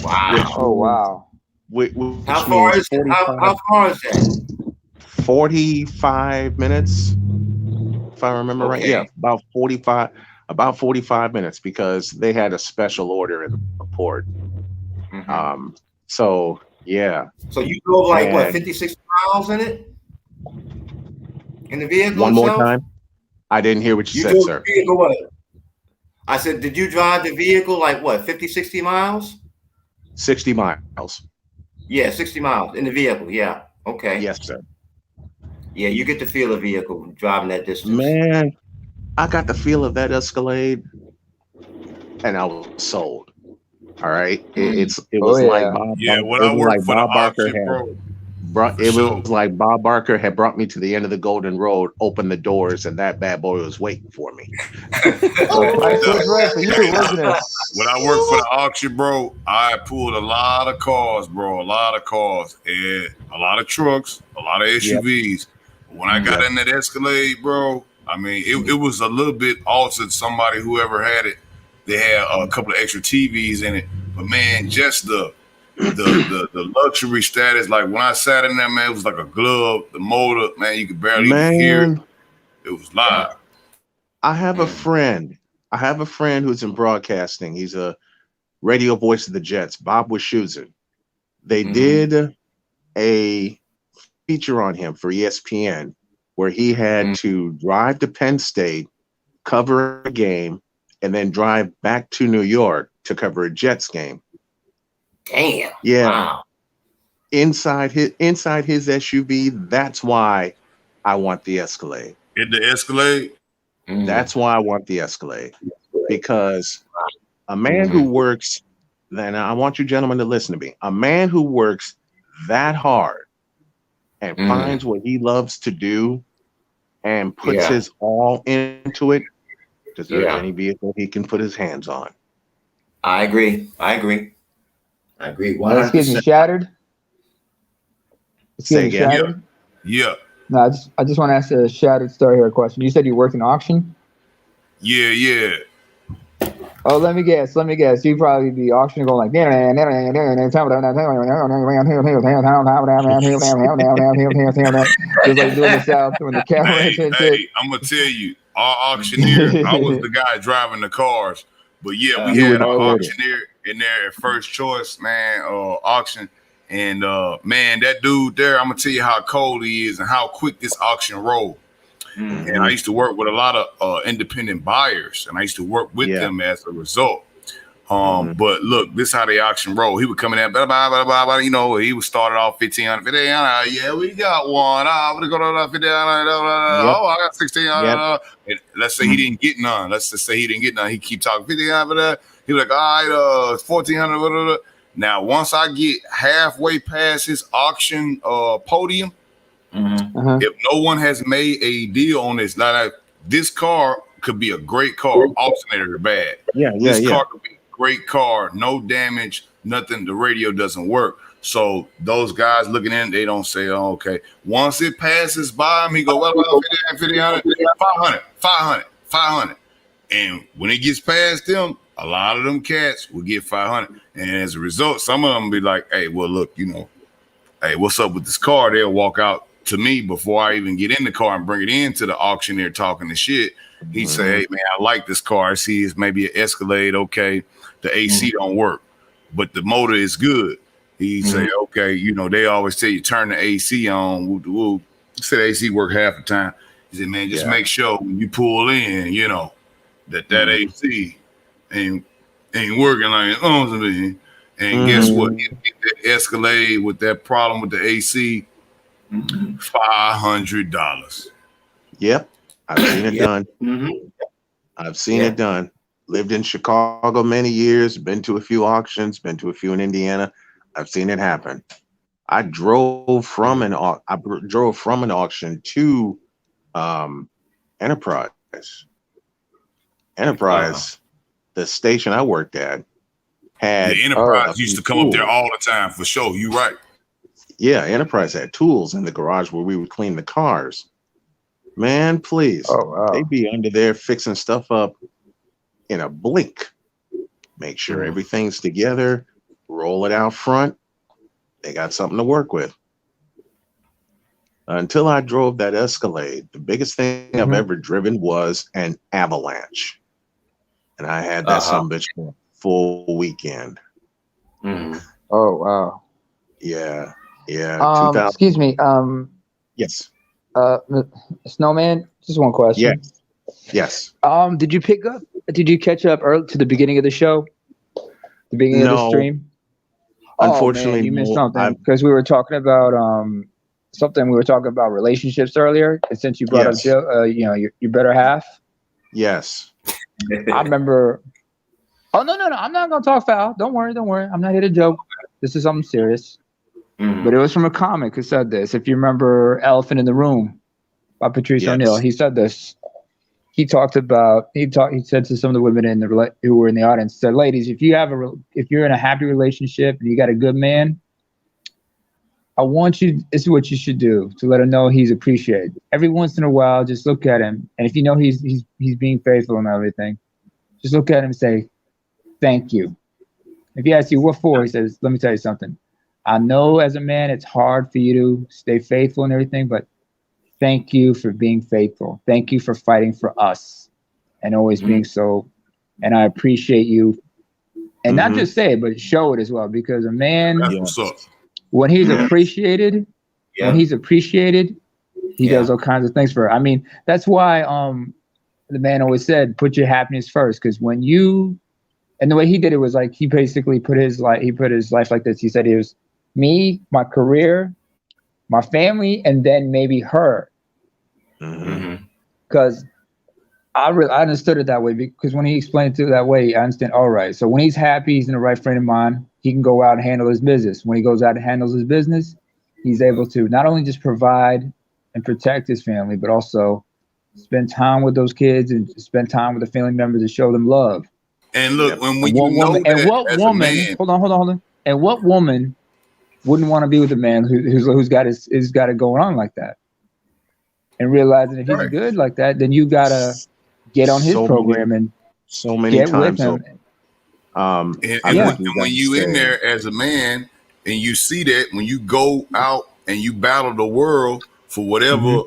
Wow. How far is that? 45 minutes, if I remember right. Yeah, about 45 minutes because they had a special order in LaPorte. So yeah. So you drove like what, 56 miles in it? In the vehicle? One more time? I didn't hear what you said, sir. I said, did you drive the vehicle like what, 50, 60 miles? 60 miles. Yeah, 60 miles in the vehicle. Yeah. Okay. Yes, sir. Yeah, you get to feel the vehicle driving that distance. Man, I got the feel of that Escalade and I was sold. All right. It was like Bob. Yeah, when I worked for the auction, bro. Was like Bob Barker had brought me to the end of the Golden Road, opened the doors, and that bad boy was waiting for me. When I worked for the auction, bro, I pulled a lot of cars, bro, and a lot of trucks, a lot of SUVs. When I got in that Escalade, bro, I mean, it was a little bit altered. Somebody, whoever had it, they had a couple of extra TVs in it, but man, just the luxury status. Like when I sat in there, man, it was like a glove. The motor, man, you could barely even hear it. It was live. I have a friend who's in broadcasting. He's a radio voice of the Jets, Bob Wischusen. They did a feature on him for ESPN where he had to drive to Penn State, cover a game, and then drive back to New York to cover a Jets game. Damn. Yeah. Wow. Inside his SUV, that's why I want the Escalade. In the Escalade? That's why I want the Escalade. Because a man who works then I want you gentlemen to listen to me. A man who works that hard and finds what he loves to do and puts his all into it deserves any vehicle he can put his hands on. I agree. 100%. Excuse me, Shattered? Say again. Shattered? Yeah. No, I just want to ask a Shattered Star here question. You said you worked in auction? Yeah. Oh, let me guess. You'd probably be auctioning going like just like doing the South when the camera Hey, I'm gonna tell you, our auctioneer, I was the guy driving the cars. But yeah, we had an auctioneer in there at First Choice, man, auction. And man, that dude there, I'm gonna tell you how cold he is and how quick this auction rolled. And I used to work with a lot of independent buyers, and I used to work with them as a result. But look, this is how the auction roll. He would come in there, blah, blah, blah, blah, blah, you know, he would start it off 1,500. Yeah, we got one. I'm gonna go to 1,500. Oh, I got 1,600. And let's say he didn't get none. Let's just say he didn't get none. He keep talking 1,500. He was like, all right, 1,400. Now, once I get halfway past his auction podium, if no one has made a deal on this, like this car could be a great car, alternator bad. This car could be a great car, no damage, nothing. The radio doesn't work. So those guys looking in, they don't say, oh, okay. Once it passes by him, he go, well, 500, 500. And when it gets past them, a lot of them cats will get 500. And as a result, some of them be like, hey, well, look, you know, hey, what's up with this car? They'll walk out to me before I even get in the car and bring it into the auctioneer talking the shit. He'd say, hey, man, I like this car. I see it's maybe an Escalade. Okay. The AC don't work, but the motor is good. He'd say, okay, you know, they always tell you turn the AC on. Woo. He said AC work half the time. He said, man, just make sure when you pull in, you know, that AC ain't working like it's supposed to be. And guess what? You get that Escalade with that problem with the AC, $500. Yep. I've seen it done. I've seen it done. Lived in Chicago many years, been to a few auctions, been to a few in Indiana. I've seen it happen. I drove from an auction to Enterprise. The station I worked at had the Enterprise used to come up there all the time for sure. You right. Yeah, Enterprise had tools in the garage where we would clean the cars. Man, please. They'd be under there fixing stuff up in a blink. Make sure everything's together, roll it out front. They got something to work with. Until I drove that Escalade, the biggest thing I've ever driven was an Avalanche. And I had that some bitch for a full weekend. Oh, wow. Yeah. Excuse me. Yes. Snowman, just one question. Yes. Did you catch up early to the beginning of the show? The beginning of the stream? Unfortunately, you missed something because we were talking about relationships earlier. And since you brought up Joe, your better half. Yes. I remember. Oh no! I'm not gonna talk foul. Don't worry. I'm not here to joke. This is something serious. But it was from a comic who said this. If you remember "Elephant in the Room" by Patrice O'Neill, he said this. He said to some of the women who were in the audience, said, "Ladies, if you're in a happy relationship and you got a good man, this is what you should do to let him know he's appreciated. Every once in a while, just look at him, and if you know he's being faithful and everything, just look at him and say, thank you. If he asks you what for, he says, let me tell you something. I know as a man it's hard for you to stay faithful and everything, but thank you for being faithful. Thank you for fighting for us and always being so. And I appreciate you. And not just say it, but show it as well, because a man, when he's appreciated, he does all kinds of things for her. I mean, that's why the man always said, put your happiness first, because when you, and the way he did it was like he basically put his life like this. He said it was me, my career, my family, and then maybe her. Because I understood it that way because when he explained it that way, I understand. All right, so when he's happy, he's in the right frame of mind. He can go out and handle his business. When he goes out and handles his business, he's able to not only just provide and protect his family, but also spend time with those kids and spend time with the family members to show them love. And look, when you know that as a man, hold on. And what woman wouldn't want to be with a man who's got it going on like that? And realizing if he's good like that, then you gotta get on his program and so many get times. With him. When you in there as a man and you see that, when you go out and you battle the world for whatever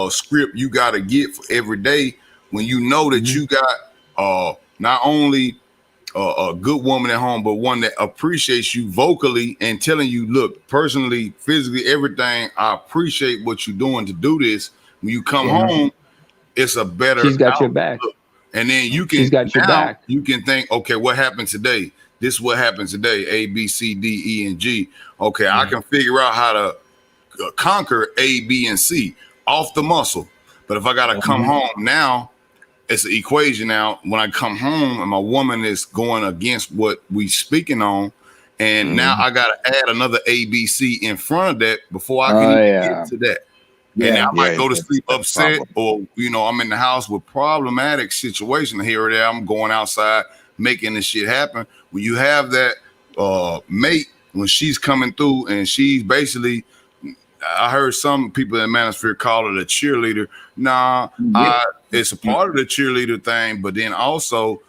script you got to get for every day, when you know that you got not only a good woman at home, but one that appreciates you vocally and telling you, look, personally, physically, everything, I appreciate what you're doing to do this. When you come home, it's a better She's got your back. And then you can you can think, okay, what happened today? This is what happened today. A, B, C, D, E, and G. Okay, I can figure out how to conquer A, B, and C off the muscle. But if I got to come home now, it's an equation now. When I come home and my woman is going against what we speaking on, and now I got to add another A, B, C in front of that before I can even get to that. And I might go to sleep upset, or I'm in the house with problematic situation here or there. I'm going outside making this shit happen. When you have that mate, when she's coming through and she's basically, I heard some people in Manosphere call it a cheerleader. Nah, it's a part of the cheerleader thing, but then also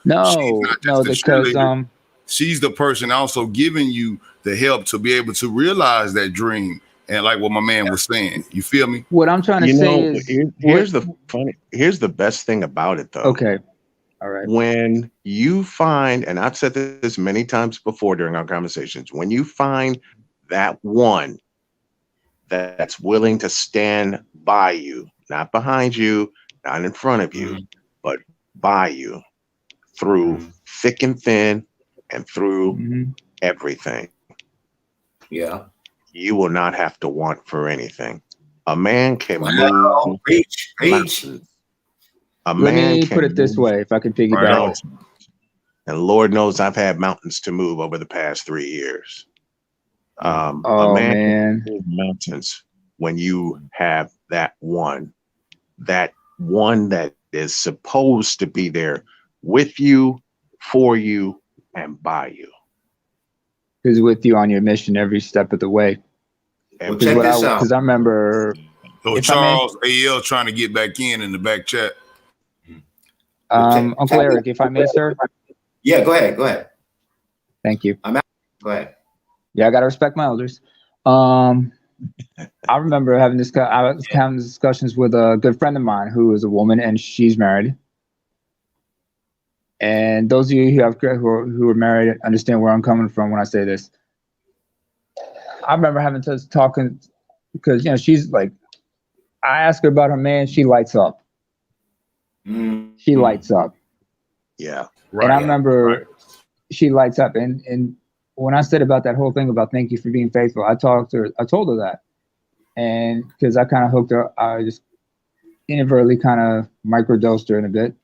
she's the person also giving you the help to be able to realize that dream. And like what my man was saying, you feel me? What I'm trying to say is, here's the best thing about it, though. Okay, all right. When you find, and I've said this many times before during our conversations, when you find that one that's willing to stand by you, not behind you, not in front of you, but by you through thick and thin and through everything. Yeah. You will not have to want for anything. A man can move. Preach. A Let man me can put it this way, if I can piggyback. And Lord knows I've had mountains to move over the past 3 years. A man can move mountains when you have that one that is supposed to be there with you, for you, and by you. Who's with you on your mission every step of the way. Well, check this out. Because I remember Charles AL trying to get back in the back chat. Uncle Eric, if I may, sir. Yeah, go ahead. Thank you. Go ahead. Yeah, I gotta respect my elders. I remember having discussions with a good friend of mine who is a woman and she's married. And those of you who are married understand where I'm coming from when I say this. I remember having to talking because she's like, I ask her about her man, she lights up. She lights up. Yeah. Right. And I remember she lights up. And when I said about that whole thing about thank you for being faithful, I told her that. And because I kind of hooked her, I just inadvertently kind of microdosed her in a bit.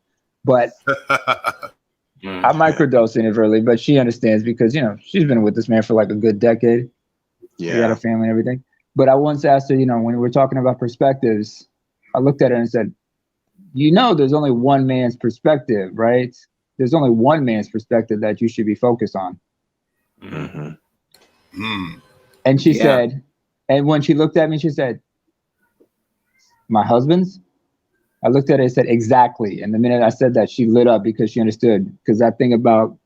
But I microdosed inadvertently, but she understands because, she's been with this man for like a good decade. Yeah. She got a family and everything. But I once asked her, when we're talking about perspectives, I looked at her and said, there's only one man's perspective, right? There's only one man's perspective that you should be focused on. And she said, and when she looked at me, she said, my husband's? I looked at her and said, exactly. And the minute I said that, she lit up because she understood. Because that thing about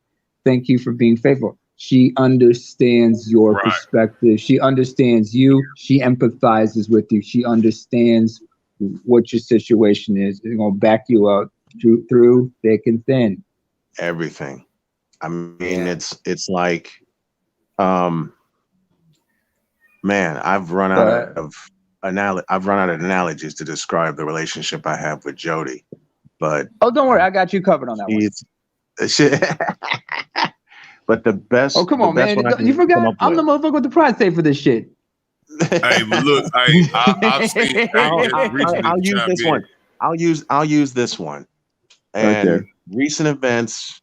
thank you for being faithful, she understands your perspective. She understands you. She empathizes with you. She understands what your situation is. It's going to back you up through thick and thin. Everything. I mean, it's like, man, I've run out of analogies to describe the relationship I have with Jody, but don't worry, I got you covered on that one. But the best. Oh, come on, man! You forgot I'm the motherfucker with the prize tag for this shit. Hey, but look, I've seen. I'll use this one. I'll use this one. And recent events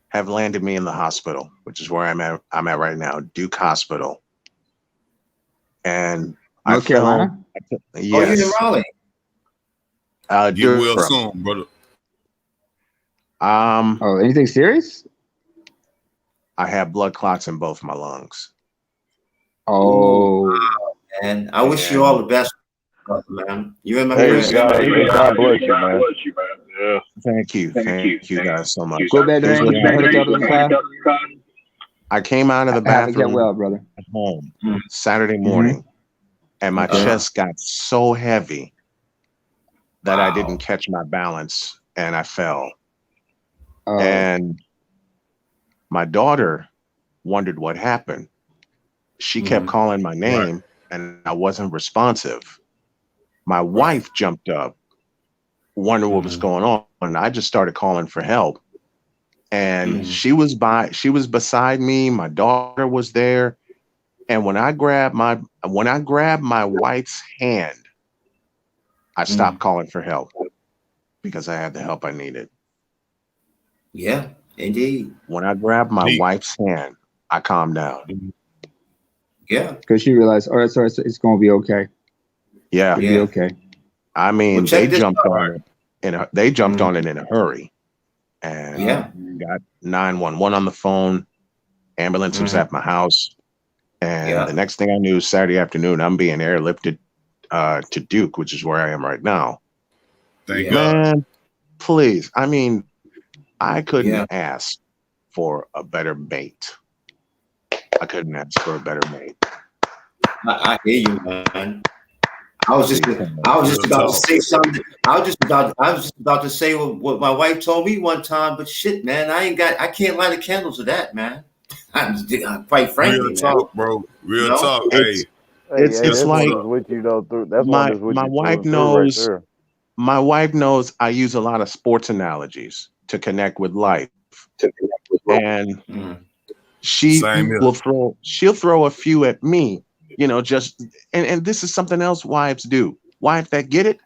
have landed me in the hospital, which is where I'm at right now, Duke Hospital. And North Carolina? Yes. Oh, you're in Raleigh. You will soon, brother. Oh, anything serious? I have blood clots in both my lungs. Oh, and I wish you all the best, man. You and my Hey, friend. God bless you, man. Yeah. Thank you guys so much. Go back there. I came out of the bathroom well, brother. at home Saturday morning, and my chest got so heavy that I didn't catch my balance and I fell. And my daughter wondered what happened. She kept calling my name and I wasn't responsive. My wife jumped up, wondered what was going on, and I just started calling for help. And she was beside me. My daughter was there. And when I grabbed my wife's hand, I stopped calling for help because I had the help I needed. Yeah, indeed. When I grabbed my wife's hand, I calmed down. Yeah, because she realized, all right, so it's going to be okay. Yeah, it'll be okay. I mean, they jumped on it in a hurry, and got 911 on the phone. Ambulance was at my house, and the next thing I knew, Saturday afternoon, I'm being airlifted to Duke, which is where I am right now. Thank God. Man, please. I mean, I couldn't ask for a better mate. I couldn't ask for a better mate. I hear you, man. I was just about to say something. I was just about to say what my wife told me one time, but shit, man, I can't light a candle to that, man. I'm quite frankly, real talk, bro. Real talk. It's like my wife knows. My wife knows I use a lot of sports analogies to connect with life, and she'll throw a few at me. You know, and this is something else wives do. Wives that get it.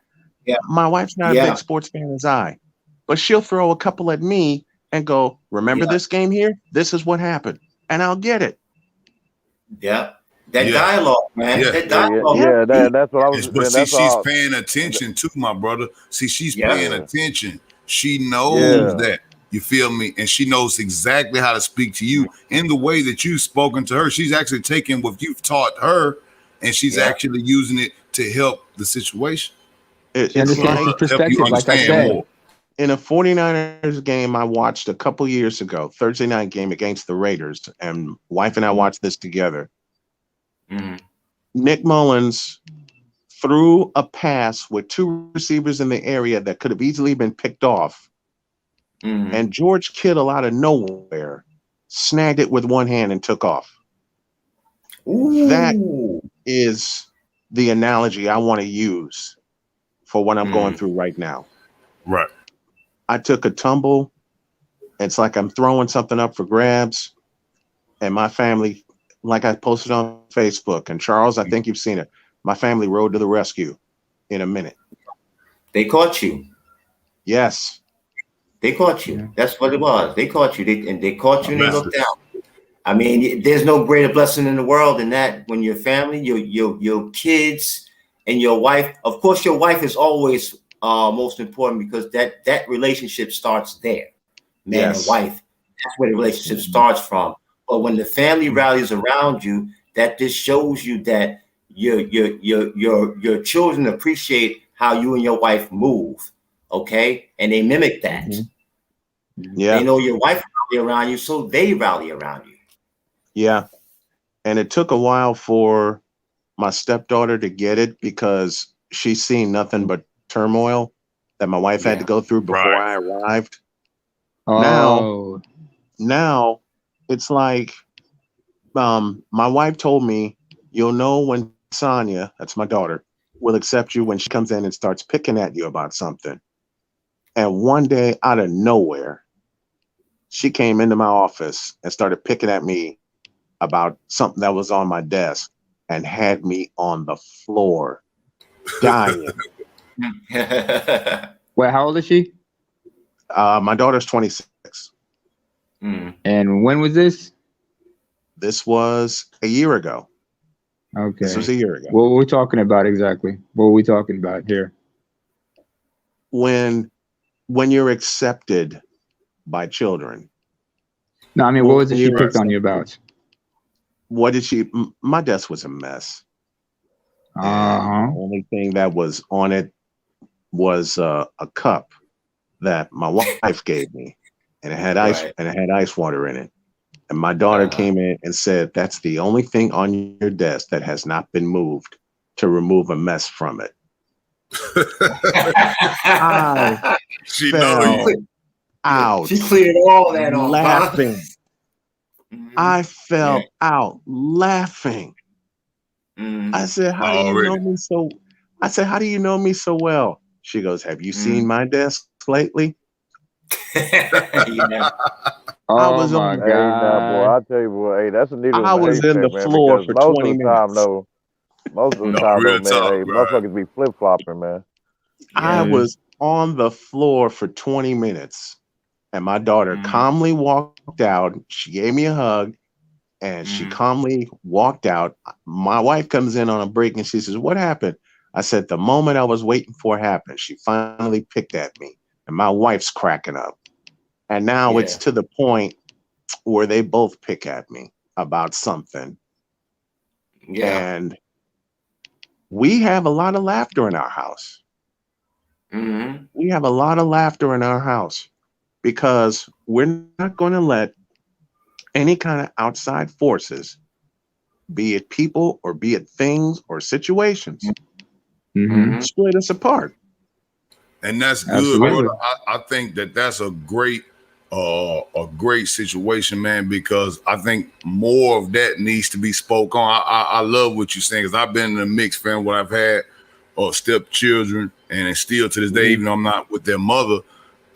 Yeah. My wife's not a big sports fan as I, but she'll throw a couple at me and go, "Remember this game here? This is what happened," and I'll get it. Yeah. That dialogue, man. Yeah. That dialogue. That's what I was. But see, she's paying attention too, my brother. See, she's paying attention. She knows that. You feel me? And she knows exactly how to speak to you in the way that you've spoken to her. She's actually taking what you've taught her, and she's actually using it to help the situation. It's like perspective, like I said. In a 49ers game I watched a couple years ago, Thursday night game against the Raiders, and wife and I watched this together. Nick Mullins threw a pass with two receivers in the area that could have easily been picked off. And George Kittle out of nowhere snagged it with one hand and took off. That is the analogy I want to use for what I'm going through right now. Right. I took a tumble. It's like I'm throwing something up for grabs. And my family, like I posted on Facebook, and Charles, I think you've seen it. My family rode to the rescue in a minute. They caught you. Yes. They caught you. That's what it was. They caught you. They caught you and they looked out. I mean, there's no greater blessing in the world than that when your family, your kids, and your wife. Of course, your wife is always most important because that relationship starts there. Man and wife. That's where the relationship starts from. But when the family rallies around you, that just shows you that your children appreciate how you and your wife move. Okay, and they mimic that. They know your wife rally around you, so they rally around you. Yeah, and it took a while for my stepdaughter to get it because she's seen nothing but turmoil that my wife had to go through before I arrived. Now it's like my wife told me, you'll know when Sonia, that's my daughter, will accept you when she comes in and starts picking at you about something. And one day, out of nowhere, she came into my office and started picking at me about something that was on my desk and had me on the floor dying. Wait, how old is she? My daughter's 26. And when was this? This was a year ago. Okay. This was a year ago. What were we talking about exactly? What were we talking about here? When you're accepted by children. No, I mean, what was it she picked on you about? What did she? My desk was a mess. The only thing that was on it was a cup that my wife gave me, and it had ice and it had ice water in it. And my daughter came in and said, "That's the only thing on your desk that has not been moved to remove a mess from it." She knows. Out. She cleared all that off. Laughing. I fell out laughing. I said, "How do you know me so?" I said, "How do you know me so well?" She goes, "Have you seen my desk lately?" I was on. Hey, now, boy, I tell you, boy, hey, that's a needle. I was in the floor for 20 minutes. Most of the time, though, man, hey, motherfuckers be flip flopping, man. I was on the floor for 20 minutes, and my daughter calmly walked out. She gave me a hug, and she calmly walked out. My wife comes in on a break, and she says, "What happened?" I said, "The moment I was waiting for happened. She finally picked at me," and my wife's cracking up. And now it's to the point where they both pick at me about something. And we have a lot of laughter in our house. We have a lot of laughter in our house because we're not going to let any kind of outside forces, be it people or be it things or situations, split us apart. And that's good, brother. I think that's a great situation, man, because I think more of that needs to be spoke on. I love what you're saying, because I've been in a mixed family where I've had stepchildren, and still to this day, even though I'm not with their mother,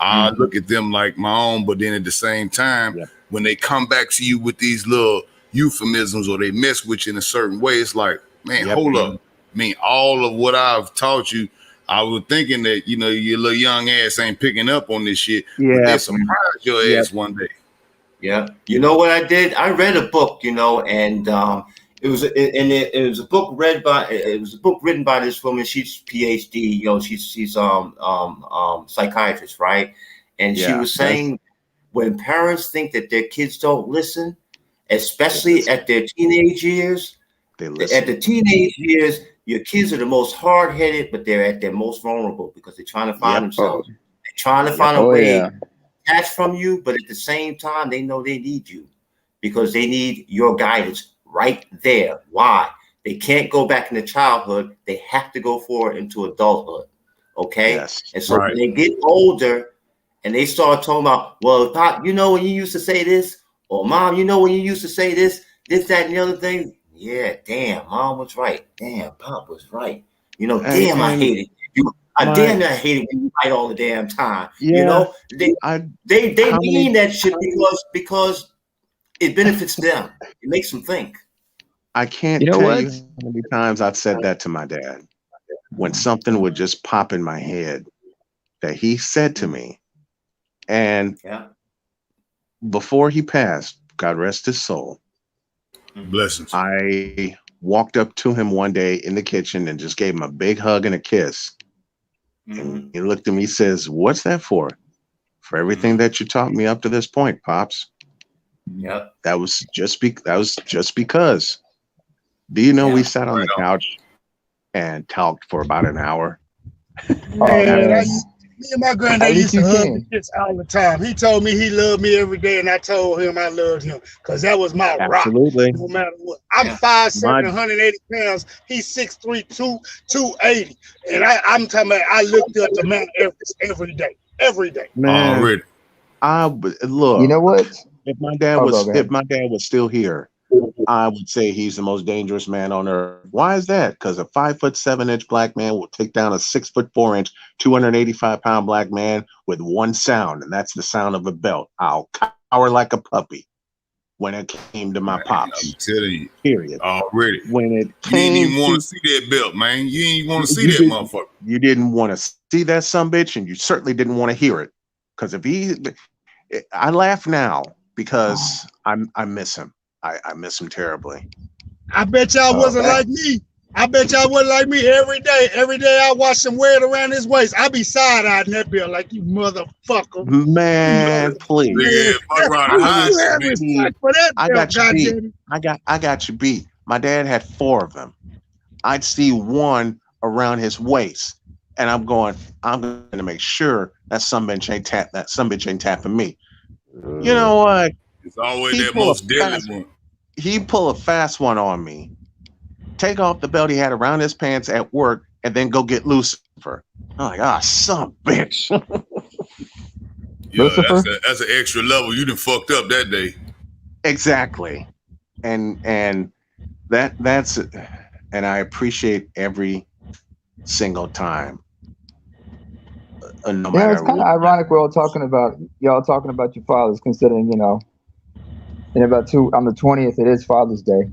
I look at them like my own. But then at the same time, when they come back to you with these little euphemisms or they mess with you in a certain way, it's like, man, hold up. I mean, all of what I've taught you, I was thinking that, you know, your little young ass ain't picking up on this shit. But they surprise your ass one day. Yeah. You know what I did? I read a book, you know, and it was a book written by this woman. She's PhD, you know, she's psychiatrist, right? And she was saying when parents think that their kids don't listen, especially at their teenage years, at the teenage years, your kids are the most hard-headed, but they're at their most vulnerable because they're trying to find themselves. They're trying to find a way detached from you, but at the same time, they know they need you because they need your guidance right there. Why? They can't go back into childhood. They have to go forward into adulthood. Okay? And so when they get older and they start talking about, well, Pop, you know when you used to say this? Or Mom, you know when you used to say this, that, and the other thing? Yeah, damn, Mom was right. Damn, Pop was right. You know, damn, I hated you. I hate it when you fight all the damn time. You know, they mean that shit because it benefits them. It makes them think. I can't tell you how many times I've said that to my dad when something would just pop in my head that he said to me. And before he passed, God rest his soul, blessings, I walked up to him one day in the kitchen and just gave him a big hug and a kiss. And he looked at me, says, "What's that for?" "For everything that you taught me up to this point, Pops." That was just because. Do you know we sat on the couch and talked for about an hour? Me and my granddad used to hug and kiss all the time. He told me he loved me every day, and I told him I loved him because that was my rock. No matter what. I'm 5'7", 180 pounds. He's 6'3", 280. And I'm talking about I looked up to Mount Everest every day. Every day. Man, look. You know what? If my dad was still here, I would say he's the most dangerous man on earth. Why is that? Because a 5'7" black man will take down a 6'4", 285-pound black man with one sound, and that's the sound of a belt. I'll cower like a puppy when it came to my pops. I'm telling you. Period. Already. When it came, you didn't even want to see that belt, man. You didn't even want to see that motherfucker. You didn't want to see that sumbitch, and you certainly didn't want to hear it. Because I laugh now because I miss him. I miss him terribly. I bet y'all wasn't like me. I bet y'all wasn't like me every day. Every day I watch him wear it around his waist. I be side-eyeing that bill like, you motherfucker. Man, please. Yeah, I got you beat. I got you beat. My dad had 4 of them. I'd see one around his waist, and I'm going to make sure that some bitch ain't tapping me. You know what? It's always that most deadly one. He pull a fast one on me, take off the belt he had around his pants at work, and then go get Lucifer. I'm like, son of a bitch. Yeah, that's an extra level. You done fucked up that day. Exactly. And that's and I appreciate every single time. No matter it's kind of ironic we're all talking about your fathers, considering, in about on the 20th it is Father's Day.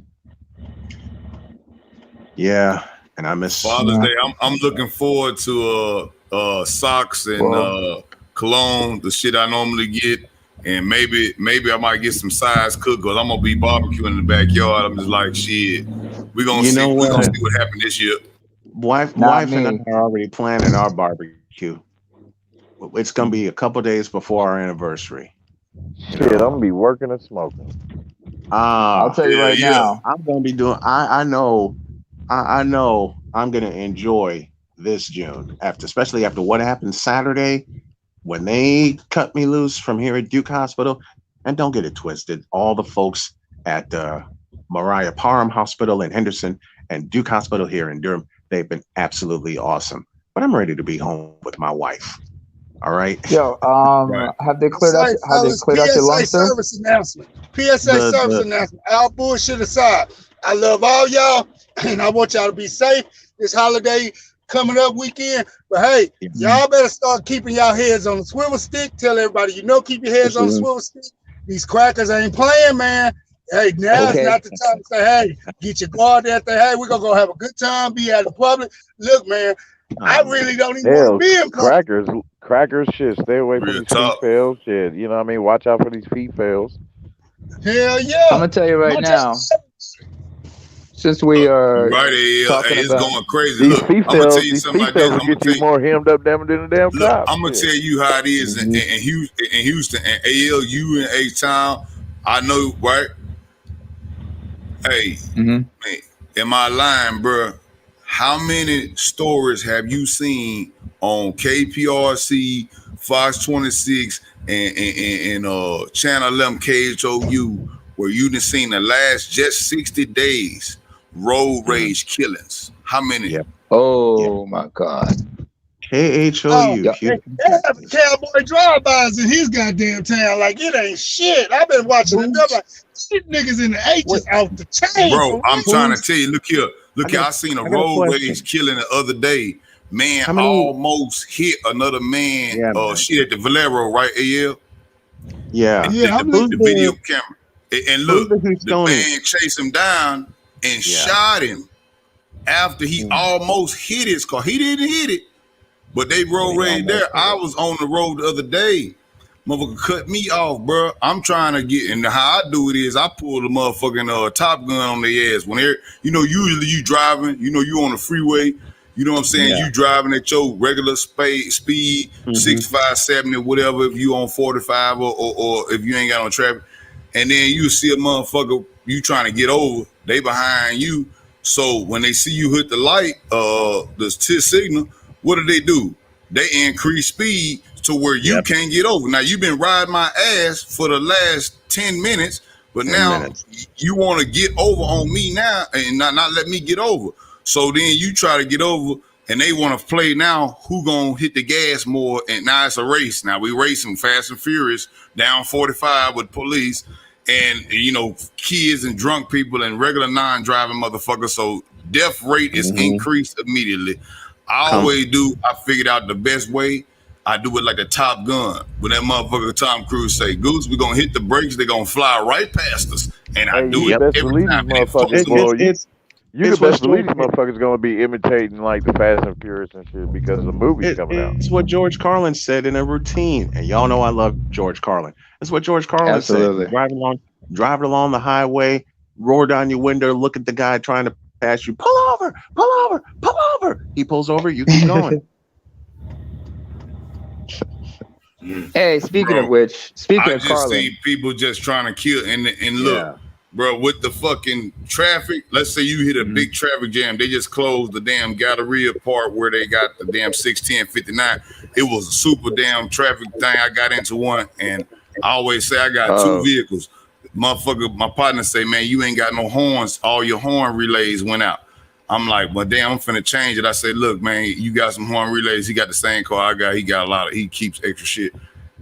Yeah, and I miss Father's Day. I'm looking forward to socks and cologne, the shit I normally get, and maybe I might get some size cooked because I'm gonna be barbecuing in the backyard. I'm just like, shit. We're gonna see what happened this year. Wife and I are already planning our barbecue. It's gonna be a couple days before our anniversary. Shit, I'm gonna be working and smoking. I'll tell you right now. I'm gonna be doing. I know I'm gonna enjoy this June especially after what happened Saturday when they cut me loose from here at Duke Hospital. And don't get it twisted, all the folks at Mariah Parham Hospital in Henderson and Duke Hospital here in Durham, they've been absolutely awesome. But I'm ready to be home with my wife. All right. Yo, have they cleared out your lunch, sir? Service announcement. PSA service announcement. All bullshit aside, I love all y'all, and I want y'all to be safe this holiday coming up weekend. But hey, y'all better start keeping y'all heads on the swivel stick. Tell everybody keep your heads on the swivel stick. These crackers ain't playing, man. Hey, now's not the time to say, hey, get your guard out there. Hey, we're gonna go have a good time, be out in public. Look, man, I really don't even want to be in public. Crackers, shit. Stay away from these feet fails. Shit, you know what I mean? Watch out for these feet fails. Hell yeah. I'm gonna tell you right now. Since we are it's going crazy. These feet fails will get you more hemmed up than the damn cops. I'm gonna tell you how it is in Houston and AL, you in H-Town. I know, right? Hey, man, am I lying, bro? How many stories have you seen on KPRC, Fox 26, and Channel 11 KHOU where you done seen the last just 60 days road rage killings? How many? Oh my God. KHOU. They have cowboy drive-bys in his goddamn town. Like, it ain't shit. I've been watching it. Like, shit niggas in the H's out the chain. Bro, I'm trying to tell you, look here. I seen a road rage killing the other day. Man almost hit another man. Shit at the Valero, right, AL? Yeah. The video camera. And look, the man chased him down and shot him after he almost hit his car. He didn't hit it, but they road rage there. I was on the road the other day. Motherfucker cut me off, bro. I'm trying to get, and how I do it is I pull the motherfucking Top Gun on their ass. When they're, usually you driving, you on the freeway, you know what I'm saying? You driving at your regular speed, 65, 70, whatever, if you on 45 or if you ain't got no traffic. And then you see a motherfucker, you trying to get over, they behind you. So when they see you hit the light, the signal, what do? They increase speed to where you can't get over. Now, you've been riding my ass for the last 10 minutes, but now you want to get over on me now and not let me get over. So then you try to get over, and they want to play now who gonna hit the gas more, and now it's a race. Now we racing fast and furious down 45 with police and, kids and drunk people and regular non-driving motherfuckers. So death rate is increased immediately. I always do. I figured out the best way. I do it like a Top Gun. When that motherfucker Tom Cruise say, Goose, we're going to hit the brakes. They're going to fly right past us. And I do it every time. You can best believe these motherfuckers gonna be imitating like the Fast and Furious and shit because of the movies coming out. It's what George Carlin said in a routine, and y'all know I love George Carlin. That's what George Carlin said. Driving along the highway, roar down your window, look at the guy trying to pass you. Pull over, pull over, pull over. He pulls over. You keep going. Hey, speaking of which, I just see people just trying to kill and look, bro, with the fucking traffic. Let's say you hit a big traffic jam. They just closed the damn Galleria part where they got the damn 610 59. It was a super damn traffic thing. I got into one, and I always say I got two vehicles. Motherfucker, my partner say, man, you ain't got no horns. All your horn relays went out. I'm like, well, damn, I'm finna change it. I said, look, man, you got some horn relays. He got the same car I got. He got a lot of, he keeps extra shit.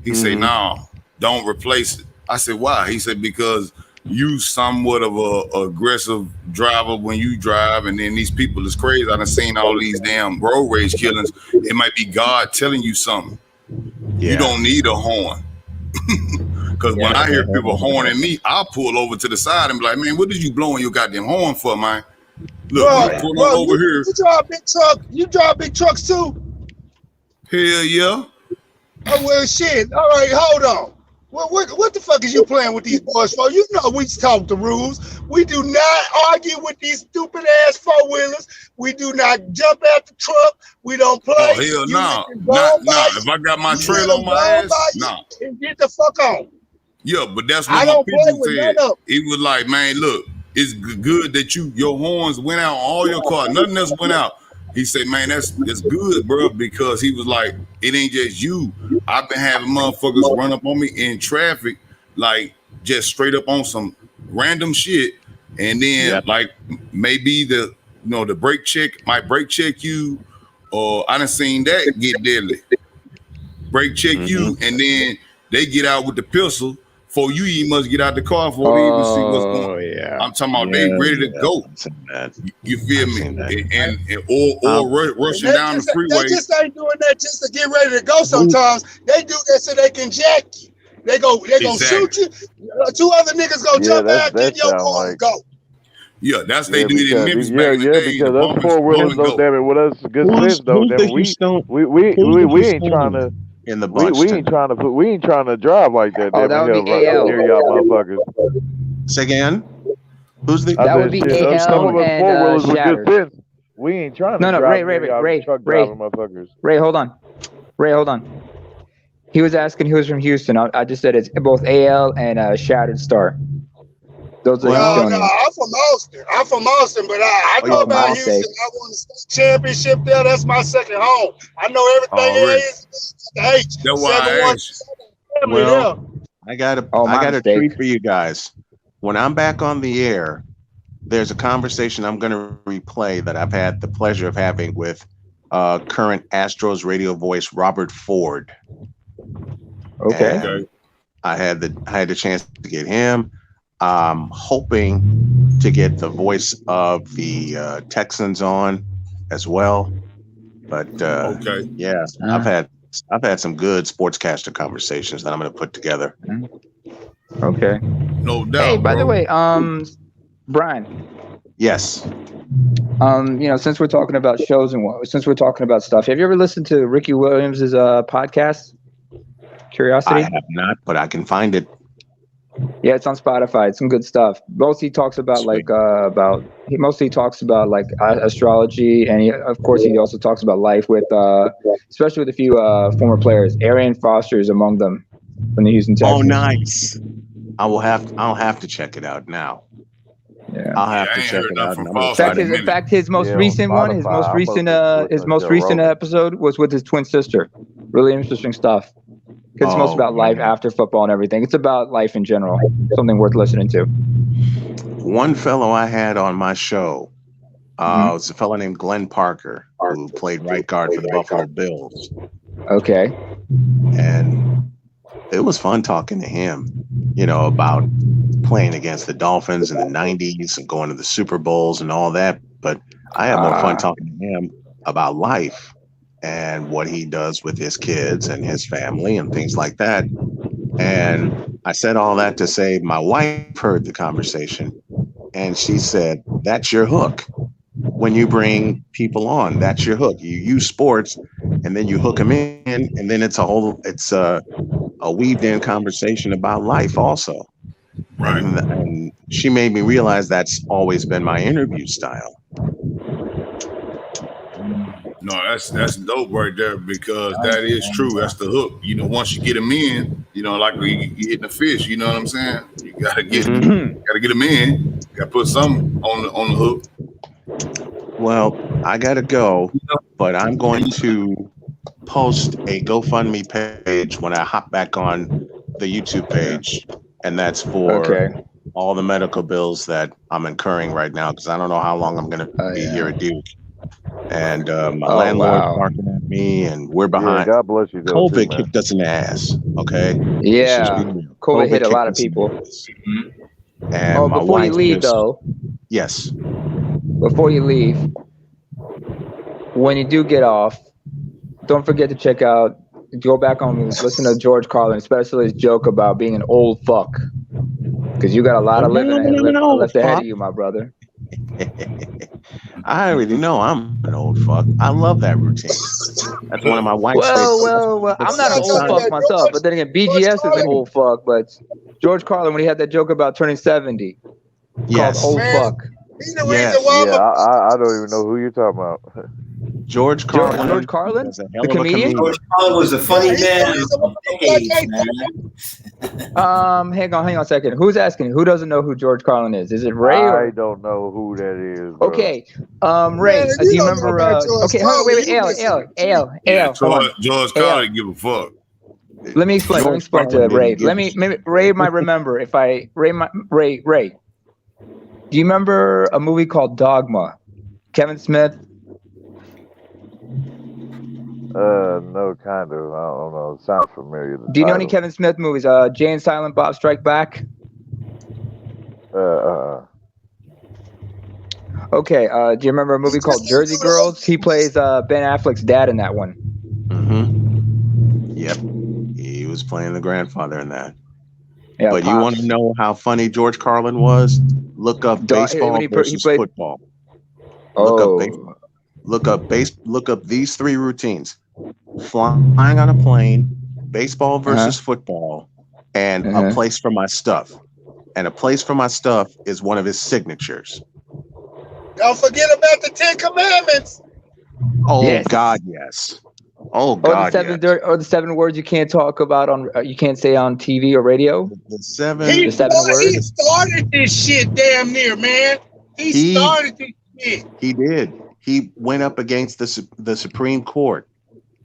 He say, no, don't replace it. I said, why? He said, because you somewhat of a aggressive driver when you drive, and then these people is crazy. I done seen all these damn road rage killings. It might be God telling you something. You don't need a horn. Because when I hear people horning me, I'll pull over to the side and be like, man, what did you blowing your goddamn horn for, man? Look, pull over here. You drive big truck? You drive big trucks too? Hell yeah. Oh, well, shit. All right, hold on. What the fuck is you playing with these boys for? You know we talk the rules. We do not argue with these stupid ass four-wheelers. We do not jump out the truck. We don't play. Oh, hell no. Nah. If I got my trail on my ass, nah. And get the fuck on. Yeah, but that's what my people said. It was like, man, look, it's good that your horns went out on all your cars. Nothing else went out. He said, man, that's good, bro, because he was like, it ain't just you. I've been having motherfuckers run up on me in traffic, like just straight up on some random shit. And then like maybe the brake check might brake check you, or I done seen that get deadly. Brake check you, and then they get out with the pistol. For you even must get out the car before they even see what's going on. Yeah. I'm talking about they ready to go. You feel me? And rushing down the freeway. They just ain't doing that just to get ready to go sometimes. They do that so they can jack you. They gonna shoot you. Two other niggas gonna jump out, then your car go. Yeah, that's they did it in Memphis back in the day. Because us four-wheelers, though, damn it, with us good sense, though, damn it, we ain't trying to. In the bunch, we ain't trying to drive like that. Oh, that would be AL. Near y'all motherfuckers. Say again. Who's the? That would be AL some of us and four-wheelers with Shattered. good sense. We ain't trying to. No, Ray, hold on. Ray, hold on. He was asking who was from Houston. I just said it's both AL and Shattered Star. Those are I'm from Austin, but I go about Houston. I won the state championship there. That's my second home. I know everything there is. That's why I asked. Well, I got a treat for you guys. When I'm back on the air, there's a conversation I'm going to replay that I've had the pleasure of having with current Astros radio voice Robert Ford. Okay. I had the chance to get him. Hoping to get the voice of the Texans on as well, but yeah, I've had some good sportscaster conversations that I'm going to put together. Okay, no doubt. Hey, by the way, Brian. Yes. Since we're talking about shows and since we're talking about stuff, have you ever listened to Ricky Williams's podcast? Curiosity? I have not, but I can find it. Yeah, it's on Spotify. It's some good stuff. Mostly he talks about astrology, and of course he also talks about life with especially with a few former players. Arian Foster is among them from the Houston Texans. Oh, nice. I'll have to check it out now. Yeah, I'll have to check it out. In fact, his most recent episode was with his twin sister. Really interesting stuff. It's most about life after football and everything. It's about life in general. Something worth listening to. One fellow I had on my show was a fellow named Glenn Parker, who played right guard for the Buffalo Bills. Okay. And it was fun talking to him, about playing against the Dolphins in the 90s and going to the Super Bowls and all that. But I had more fun talking to him about life and what he does with his kids and his family and things like that. And I said all that to say my wife heard the conversation and she said, "That's your hook." when you bring people on. That's your hook. You use sports, and then you hook them in, and then it's a weaved in conversation about life also. Right. And she made me realize that's always been my interview style. No, that's dope right there, because that is true. That's the hook. You know, once you get them in, you know, like you hitting a fish. You know what I'm saying? You gotta get them in. You gotta put some on the hook. Well, I gotta go, but I'm going to post a GoFundMe page when I hop back on the YouTube page, and that's for all the medical bills that I'm incurring right now, because I don't know how long I'm going to be here at Duke. And my landlord's barking at me, and we're behind. God bless you. COVID kicked us in the ass. Okay. Yeah. COVID hit a lot of people. And my before you leave, though. Yes. Before you leave, when you do get off, don't forget to go back on, listen to George Carlin, especially his joke about being an old fuck. Because you got a lot of living left ahead of you, my brother. I already know I'm an old fuck. I love that routine. That's one of my wife's favorites. Well, I'm not an old fuck myself, but then again, BGS is an old fuck. But George Carlin, when he had that joke about turning 70, called old fuck. Yeah, I don't even know who you're talking about. George Carlin. George Carlin, the comedian. George Carlin was a funny man. Hang on a second. Who's asking? Who doesn't know who George Carlin is? Is it Ray? I don't know who that is. Bro. Okay. Ray, do you remember? Okay, wait. Al. George Carlin didn't give a fuck. Let me explain. To Ray. Ray might remember if I Ray. Do you remember a movie called Dogma? Kevin Smith. No, kind of. I don't know. It sounds familiar. Do you know any Kevin Smith movies? Jay and Silent Bob Strike Back? Okay. Do you remember a movie called Jersey Girls? He plays Ben Affleck's dad in that one. Mm-hmm. Yep. He was playing the grandfather in that. Yeah, but you want to know how funny George Carlin was? Look up baseball versus football. Look up these three routines: flying on a plane, baseball versus football, and a place for my stuff. And a place for my stuff is one of his signatures. Don't forget about the 10 Commandments. Oh yes. God, yes. Oh God, or the 7 words you can't talk about you can't say on TV or radio. The 7 words. He started this shit, damn near, man. He started this shit. He did. He went up against the Supreme Court.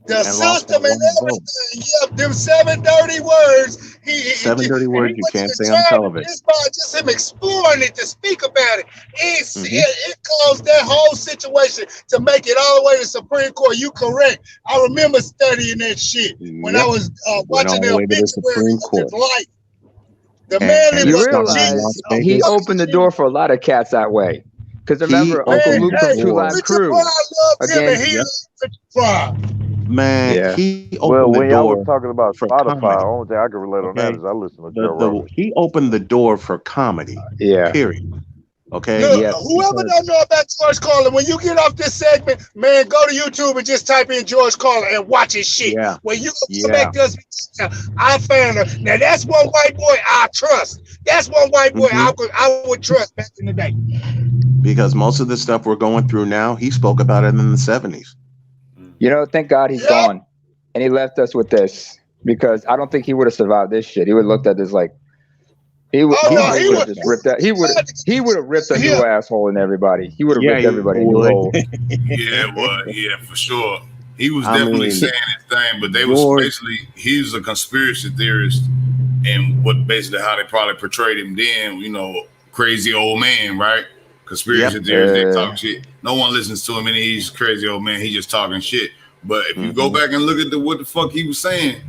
The system and everything. Yep, them 7 dirty words. 7 dirty words you can't say on television. Just him exploring it to speak about it. It caused that whole situation to make it all the way to the Supreme Court. You correct. I remember studying that shit when I was watching the Supreme Court. Life. The man you realize he opened the door for a lot of cats that way. Because remember, Uncle Luke from True Live Crew. Man, he opened the door. Was talking about Spotify, the only thing I can relate on that is I listen to Joe Rogan. He opened the door for comedy. Period. Okay. Look, whoever don't know about George Carlin, when you get off this segment, man, go to YouTube and just type in George Carlin and watch his shit. Yeah. When you come back to us, I found her. Now that's one white boy I trust. That's one white boy I would trust back in the day. Because most of the stuff we're going through now, he spoke about it in the 70s. You know, thank God he's gone. And he left us with this. Because I don't think he would have survived this shit. He would have looked at this like he would have just ripped that. He would have ripped a new asshole in everybody. He would have ripped everybody a new hole. Yeah, for sure. He was definitely saying his thing, but they was basically he was a conspiracy theorist, and basically how they probably portrayed him then, you know, crazy old man, right? Conspiracy theorists, they talk shit. No one listens to him, and he's crazy old man. He just talking shit. But if you go back and look at what the fuck he was saying,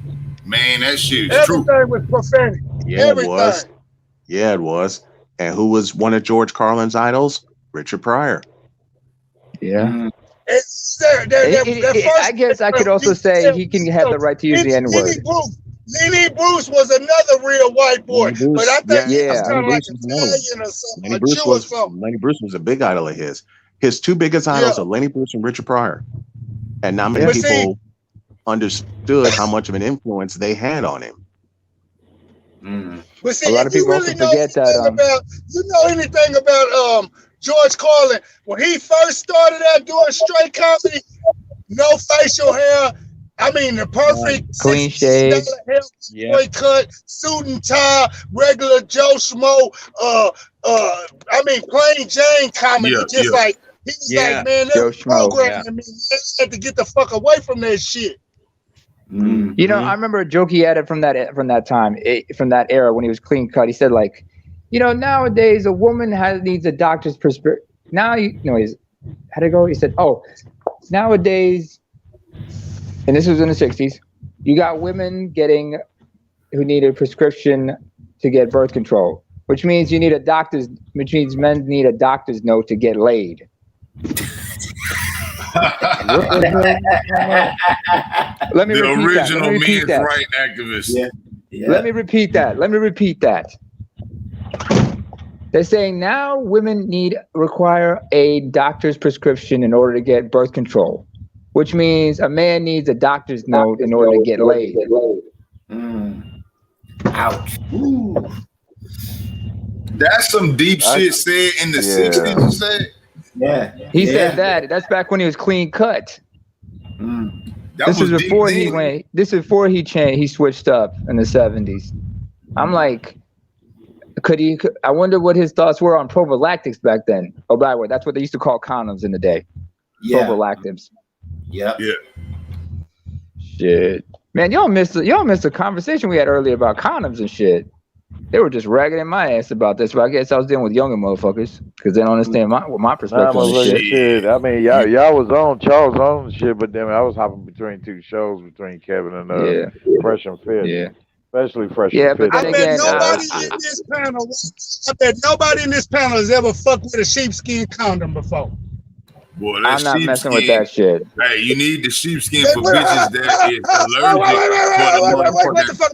man, that shit is true. Everything was prophetic. It was. Yeah, it was. And who was one of George Carlin's idols? Richard Pryor. Yeah. I guess I could also say he can have the right to use the N-word. Lenny Bruce was another real white boy, but I think he was kind of like Italian or something. Lenny Bruce was a big idol of his. His two biggest idols are Lenny Bruce and Richard Pryor, and not many people understood how much of an influence they had on him. But see, a lot of people really also forget that. You know anything about George Carlin when he first started out doing straight comedy? No facial hair. I mean, the perfect clean shave, straight cut, suit and tie, regular Joe Schmo. I mean, plain Jane comedy. Like he was like, man, that's programming me. I had to get the fuck away from that shit. You know, I remember a joke he added from that time, from that era when he was clean cut. He said, like, you know, nowadays a woman needs a doctor's prescription. How'd it go? He said, oh, nowadays, and this was in the 60s, you got women who need a prescription to get birth control, which means men need a doctor's note to get laid. Let me the repeat original that. men's right activist. Let me repeat that. They're saying now women require a doctor's prescription in order to get birth control, which means a man needs a doctor's note in order to get laid. Ouch. Ooh. That's some deep shit said in the 60s, you said? Yeah. He said that. That's back when he was clean cut. This is before he changed. He switched up in the 70s. I'm like, I wonder what his thoughts were on prophylactics back then. Oh, by the way, that's what they used to call condoms in the day. Prophylactics. Yeah. Shit. Man, y'all missed the conversation we had earlier about condoms and shit. They were just ragging in my ass about this, but I guess I was dealing with younger motherfuckers because they don't understand my perspective on this shit. I mean, y'all was on Charles on shit, but then I was hopping between two shows between Kevin and Fresh and Fit. Yeah. Especially Fresh and Fit. I bet nobody in this panel has ever fucked with a sheepskin condom before. Boy, I'm not messing with that shit. Hey, you need the sheepskin for bitches that is allergic. What the fuck?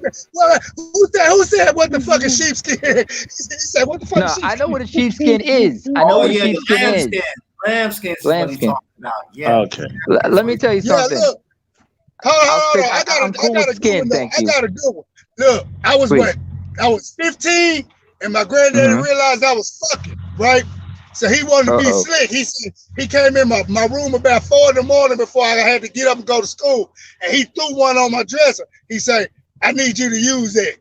Who said what the fuck is sheepskin? He said, what the fuck is sheepskin? I know what a sheepskin is. I know what a sheepskin is. Lambskin is what he's talking about. Yeah. Okay. Let me tell you something. Look. Hold on. I'm cool with skin, thank you. I got a good one. Look, I was 15 and my granddaddy realized I was fucking, right? So he wanted to be slick. He said he came in my room about 4 in the morning before I had to get up and go to school. And he threw one on my dresser. He said, I need you to use that.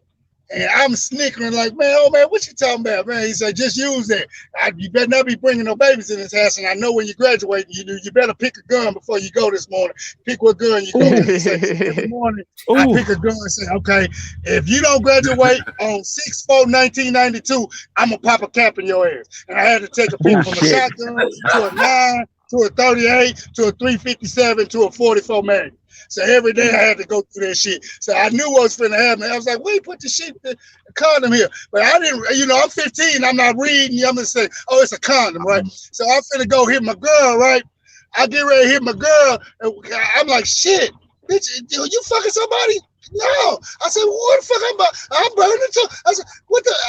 And I'm snickering like, man, oh man, what you talking about, man? He said, just use that. You better not be bringing no babies in this house. And I know when you graduate, you better pick a gun before you go this morning. Pick what gun you go to. Every morning, I pick a gun and say, okay, if you don't graduate on 6/4/1992, I'm going to pop a cap in your ass. And I had to take a pick from a shotgun to a 9 to a 38 to a 357 to a 44 Magnum. So every day I had to go through that shit. So I knew what was finna happen. I was like, wait, put the condom here. But I didn't, I'm 15. I'm not reading. I'm going to say, oh, it's a condom, right? So I'm finna go hit my girl, right? I get ready to hit my girl. And I'm like, shit, bitch, you fucking somebody? No. I said, well, what the fuck I'm burning too. I said,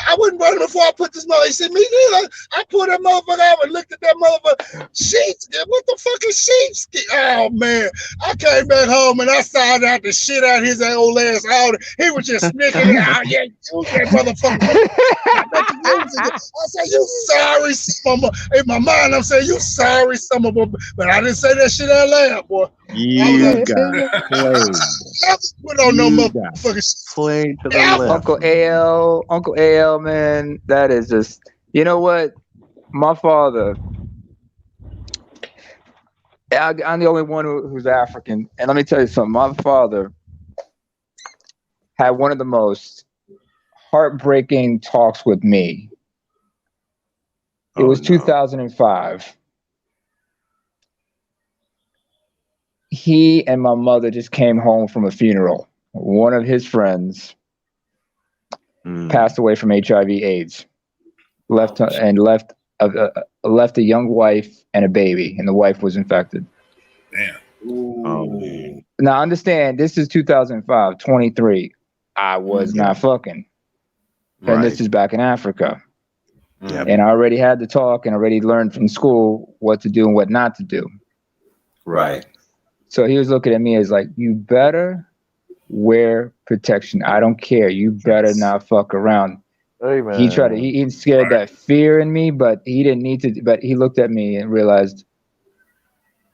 I wasn't burning before I put this mother. He said, me neither. I pulled that motherfucker out and looked at that motherfucker. Sheepskin. What the fuck is sheepskin? Oh man. I came back home and I started out the shit out his old ass out. He was just snicking. Oh yeah, you that motherfucker. I said, you sorry, some of in my mind, I'm saying you sorry, some of them, but I didn't say that shit out loud, boy. You got played. We don't know motherfuckers. Play to the left. Uncle AL, man, that is just, you know what? My father, I'm the only one who's African, and let me tell you something. My father had one of the most heartbreaking talks with me. It was 2005. He and my mother just came home from a funeral. One of his friends passed away from HIV/AIDS. Left a young wife and a baby, and the wife was infected. Damn. Oh man. Now understand, this is 2005, 23. I was not fucking, and this is back in Africa. And I already had the talk and already learned from school what to do and what not to do. Right. So he was looking at me as like, you better wear protection. I don't care. You better not fuck around. Hey, man. He tried to, he scared that fear in me, but he didn't need to, but he looked at me and realized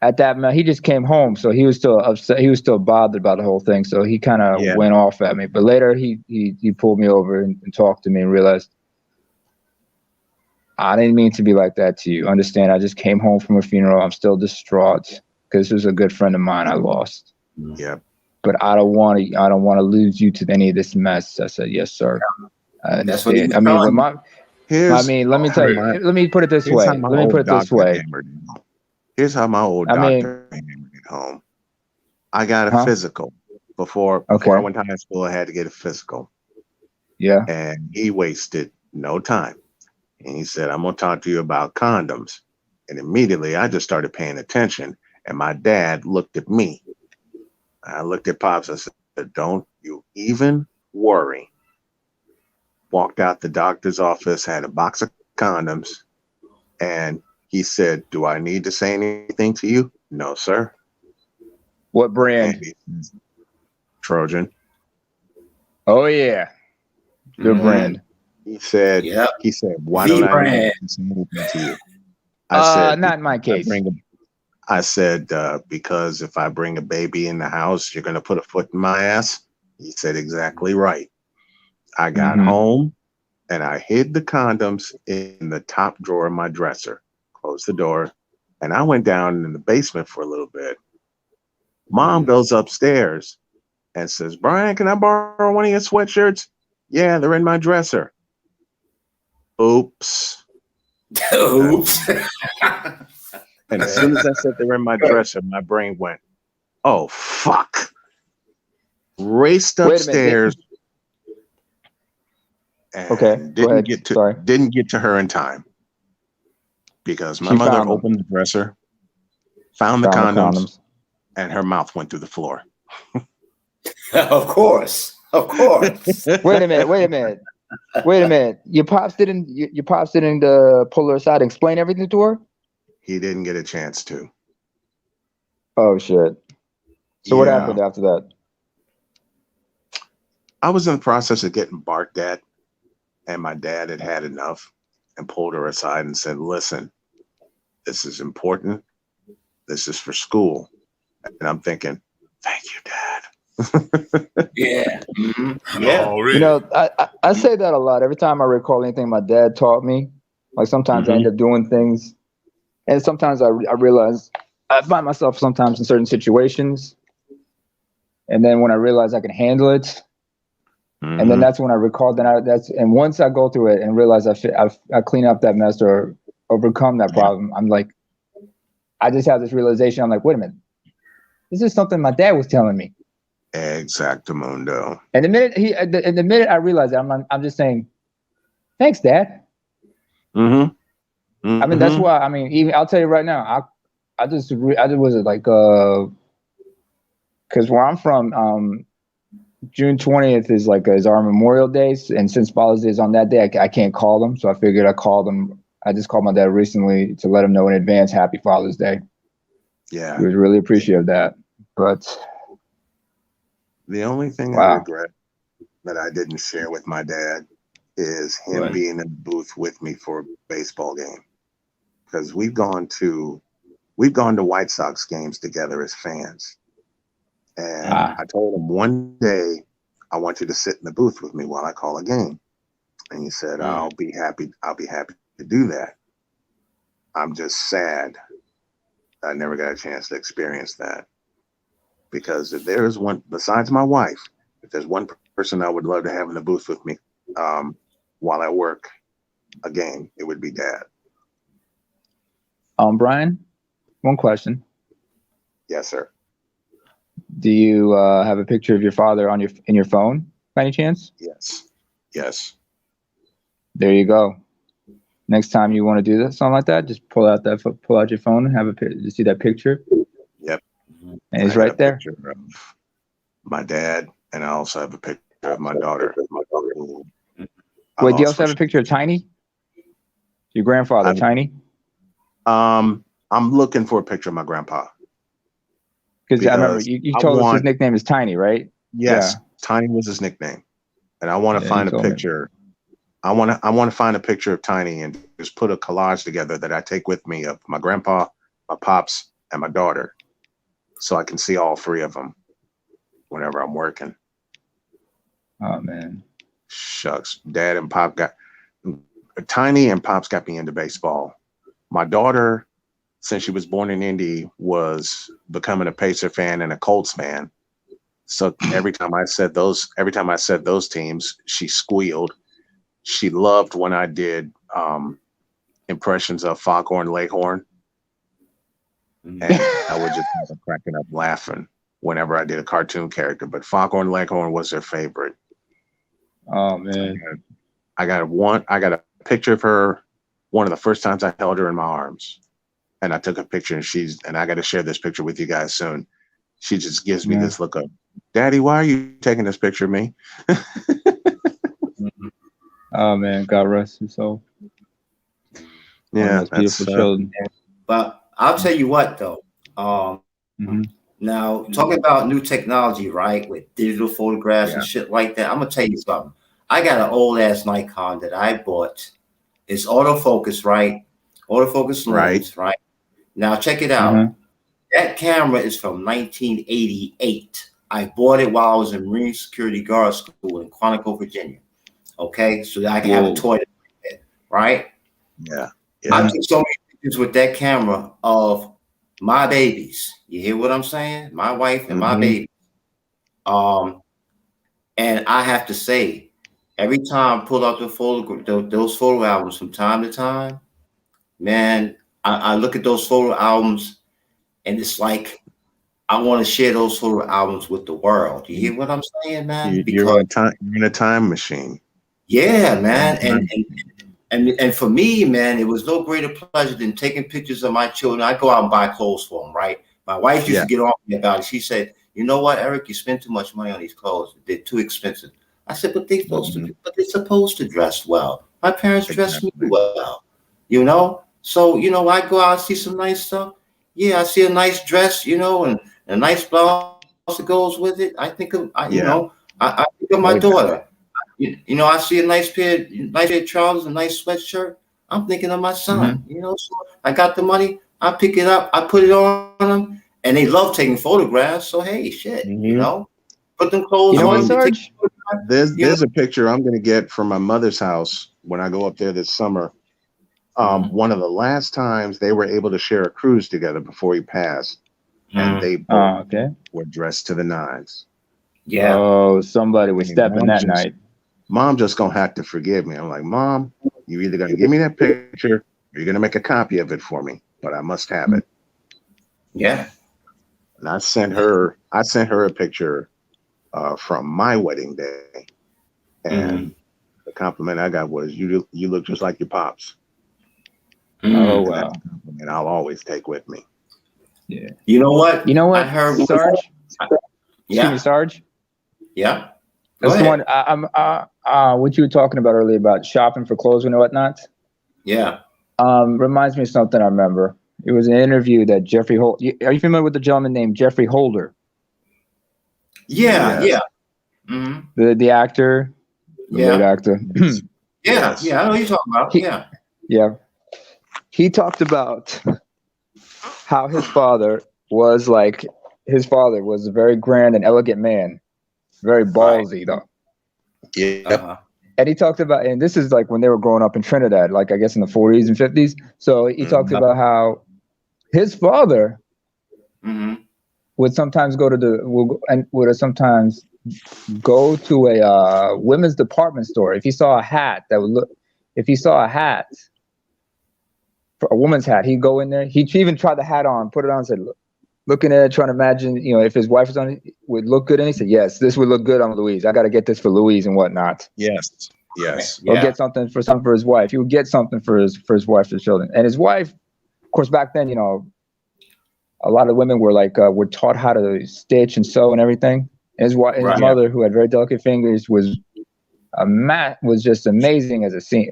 at that moment, he just came home. So he was still upset. He was still bothered about the whole thing. So he kind of went off at me, but later he pulled me over and talked to me and realized, I didn't mean to be like that to you. Understand? I just came home from a funeral. I'm still distraught because this was a good friend of mine I lost. Yeah. But I don't want to lose you to any of this mess. I said, yes, sir. That's what he was I mean, telling let me tell you. Let me put it this way. Here's how my old doctor hammered it home. I got a physical before I went to high school. I had to get a physical. Yeah. And he wasted no time. And he said, I'm going to talk to you about condoms. And immediately I just started paying attention. And my dad looked at me. I looked at Pops. I said, don't you even worry. Walked out the doctor's office, had a box of condoms. And he said, do I need to say anything to you? No, sir. What brand? Trojan. Oh, yeah. Good brand. He said, why don't I say anything to you? I said, not in my case. I said, because if I bring a baby in the house, you're going to put a foot in my ass. He said, exactly right. I got home and I hid the condoms in the top drawer of my dresser, closed the door, and I went down in the basement for a little bit. Mom goes upstairs and says, Brian, can I borrow one of your sweatshirts? Yeah, they're in my dresser. Oops. Oops. And as soon as I said they were in my dresser, my brain went, oh, fuck. Raced upstairs. And didn't get to her in time. Because my mother opened the dresser, found the condoms, and her mouth went through the floor. Of course. Wait a minute. Your pops didn't pull her aside and explain everything to her? He didn't get a chance to. Oh shit. So what happened after that? I was in the process of getting barked at, and my dad had had enough and pulled her aside and said, listen, this is important. This is for school. And I'm thinking, thank you, Dad. Yeah. Yeah. You know, I say that a lot. Every time I recall anything my dad taught me, like sometimes I end up doing things, and sometimes I realize I find myself sometimes in certain situations, and then when I realize I can handle it, and then that's when I recall and once I go through it and realize I clean up that mess or overcome that problem, I'm like, I just have this realization. I'm like, wait a minute, this is something my dad was telling me. Exactamundo. And the minute I realized that, I'm just saying, thanks, Dad. I mean, that's why. I mean, even I'll tell you right now, I just was like, because where I'm from, June 20th is our Memorial Day, and since Father's Day is on that day, I can't call them, so I figured I called them. I just called my dad recently to let him know in advance, Happy Father's Day. Yeah, he was really appreciative of that, but. The only thing I regret that I didn't share with my dad is him being in the booth with me for a baseball game. Because we've gone to White Sox games together as fans. And I told him one day, I want you to sit in the booth with me while I call a game. And he said, I'll be happy to do that. I'm just sad I never got a chance to experience that. Because if there is one, besides my wife, if there's one person I would love to have in the booth with me while I work a game, it would be Dad. Brian, one question. Yes, sir. Do you have a picture of your father in your phone by any chance? Yes. There you go. Next time you want to do this, something like that, just pull out your phone and have you see that picture. Yep. And it's right there. My dad, and I also have a picture of my daughter. Wait, do you also have a picture of Tiny? Your grandfather, Tiny? I'm looking for a picture of my grandpa. Because I remember you told us his nickname is Tiny, right? Yes, yeah. Tiny was his nickname. And I want to find a picture. I want to find a picture of Tiny and just put a collage together that I take with me of my grandpa, my pops, and my daughter, so I can see all three of them whenever I'm working. Oh man, shucks! Dad and Pop got Tiny and Pops got me into baseball. My daughter, since she was born in Indy, was becoming a Pacer fan and a Colts fan. So every time I said those teams, she squealed. She loved when I did impressions of Foghorn Leghorn. And I would just end up cracking up laughing whenever I did a cartoon character. But Foghorn Leghorn was their favorite. Oh man. I got a picture of her one of the first times I held her in my arms. And I took a picture and I got to share this picture with you guys soon. She just gives me this look of, Daddy, why are you taking this picture of me? Oh man, God rest his soul. Yeah, that's beautiful children. But I'll tell you what though. Now talking about new technology, right? With digital photographs and shit like that. I'm gonna tell you something. I got an old ass Nikon that I bought. It's autofocus, right? Autofocus lens, right? Now check it out. That camera is from 1988. I bought it while I was in Marine Security Guard School in Quantico, Virginia. Okay, so that I can have a toy, right? Yeah. I took so many pictures with that camera of my babies. You hear what I'm saying? My wife and my baby. And I have to say, every time I pull out those photo albums from time to time, man, I look at those photo albums and it's like I want to share those photo albums with the world. You hear what I'm saying, man? You're in a time machine. Yeah, man. And for me, man, it was no greater pleasure than taking pictures of my children. I go out and buy clothes for them, right? My wife used to get on me about it. She said, "You know what, Eric? You spend too much money on these clothes. They're too expensive." I said, "But they're supposed to dress well. My parents dressed me well, you know. So I go out and see some nice stuff. Yeah, I see a nice dress, and a nice blouse that goes with it. I think of I think of my daughter. I see a nice pair of trousers, a nice sweatshirt. I'm thinking of my son. So I got the money. I pick it up. I put it on them, and they love taking photographs. So hey, shit, put them clothes on. Sarge? There's a picture I'm gonna get from my mother's house when I go up there this summer. One of the last times they were able to share a cruise together before he passed, and they both were dressed to the nines. Yeah. Oh, somebody was stepping that night. Mom just gonna have to forgive me. I'm like, Mom, you're either gonna give me that picture or you're gonna make a copy of it for me, but I must have it. Yeah. And I sent her a picture from my wedding day, and the compliment I got was, "You look just like your pops." Oh wow! And I'll always take with me. Yeah. You know what? I heard Sarge. Excuse me, Sarge. Yeah. That's the one. What you were talking about earlier about shopping for clothes and whatnot. Yeah. Reminds me of something I remember. It was an interview that Jeffrey Holder. Are you familiar with the gentleman named Jeffrey Holder? Yeah. The actor. The late actor. Yeah. I know what you're talking about. Yeah. He talked about how his father was a very grand and elegant man. Very ballsy though. Yeah. And he talked about, and this is like when they were growing up in Trinidad, like I guess in the 40s and 50s. So he talked about how his father would sometimes go to a women's department store. If he saw a hat for a woman's hat, he'd go in there. He'd even try the hat on, put it on, and said, looking at it, trying to imagine, if his wife was on it, would look good. And he said, yes, this would look good on Louise. I got to get this for Louise and whatnot. Yes. Or get something for his wife. He would get something for his wife and children. And his wife, of course, back then, a lot of women were taught how to stitch and sew and everything. And his wife, his mother, who had very delicate fingers, was Matt was just amazing as a seam,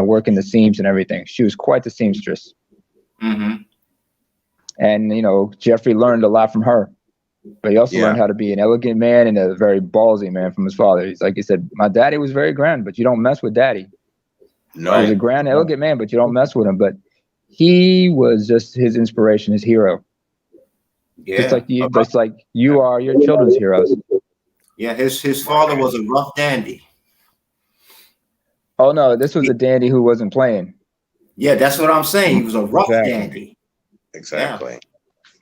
working the seams and everything. She was quite the seamstress. Mm-hmm. And Jeffrey learned a lot from her, but he also learned how to be an elegant man and a very ballsy man from his father. He's like he said, my daddy was very grand, but you don't mess with daddy. No, he was a grand, elegant man, but you don't mess with him. But he was just his inspiration, his hero. Yeah, just like you are your children's heroes. Yeah, his father was a rough dandy. Oh no, this was a dandy who wasn't playing. Yeah, that's what I'm saying. He was a rough dandy. Exactly. Yeah.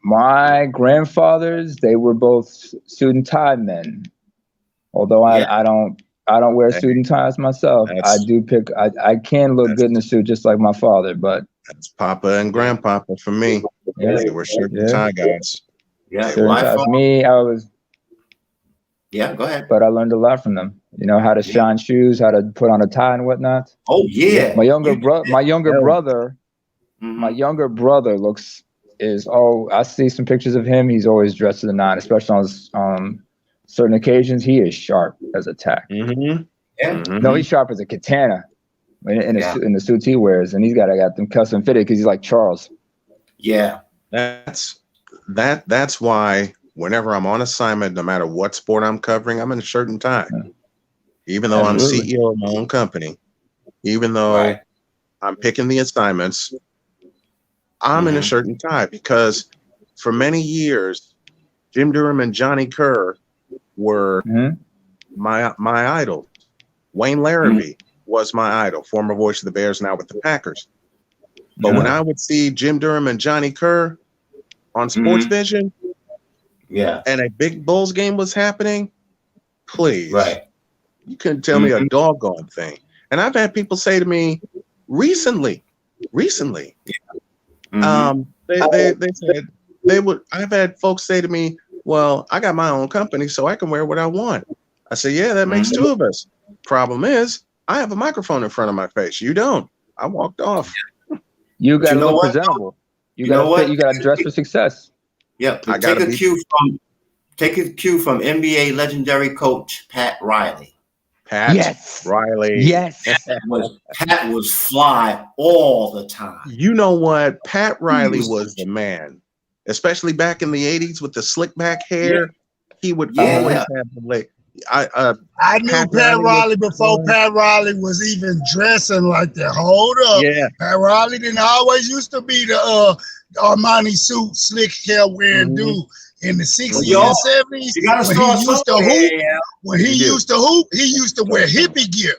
My grandfathers, they were both suit and tie men. Although I don't wear suit and ties myself. I do pick. I can look good in a suit just like my father, but that's Papa and Grandpapa for me. Yeah. They were shirt and tie guys. Yeah, suit and ties. Me, I was. Yeah, go ahead. But I learned a lot from them. How to shine shoes, how to put on a tie and whatnot. Oh yeah. My younger brother I see some pictures of him. He's always dressed to the nine, especially on certain occasions. He is sharp as a tack. Mm-hmm. Yeah. Mm-hmm. No, he's sharp as a katana in the suits he wears, and he's got them custom fitted because he's like Charles. Yeah. That's why whenever I'm on assignment, no matter what sport I'm covering, I'm in a shirt and tie. Yeah. Even though Absolutely. I'm CEO of my own company, even though I'm picking the assignments, I'm in a shirt and tie because for many years, Jim Durham and Johnny Kerr were my idol. Wayne Larrabee was my idol, former voice of the Bears, now with the Packers. But when I would see Jim Durham and Johnny Kerr on Sports Vision, and a big Bulls game was happening, please, you couldn't tell me a doggone thing. And I've had people say to me recently, they said I've had folks say to me, well, I got my own company, so I can wear what I want. I say, yeah, that makes two of us. Problem is, I have a microphone in front of my face. You don't. I walked off. You got to look presentable. You got to dress for success. Yep. Take a cue from NBA legendary coach Pat Riley. Riley. Yes. Pat was fly all the time. You know what? Pat Riley was the man, especially back in the 80s with the slick back hair. He would always have the leg. I knew Pat Riley before Pat Riley was even dressing like that. Hold up. Yeah. Pat Riley didn't always used to be the Armani suit, slick hair wearing dude. In the 60s and 70s, when he used to hoop, he used to wear hippie gear.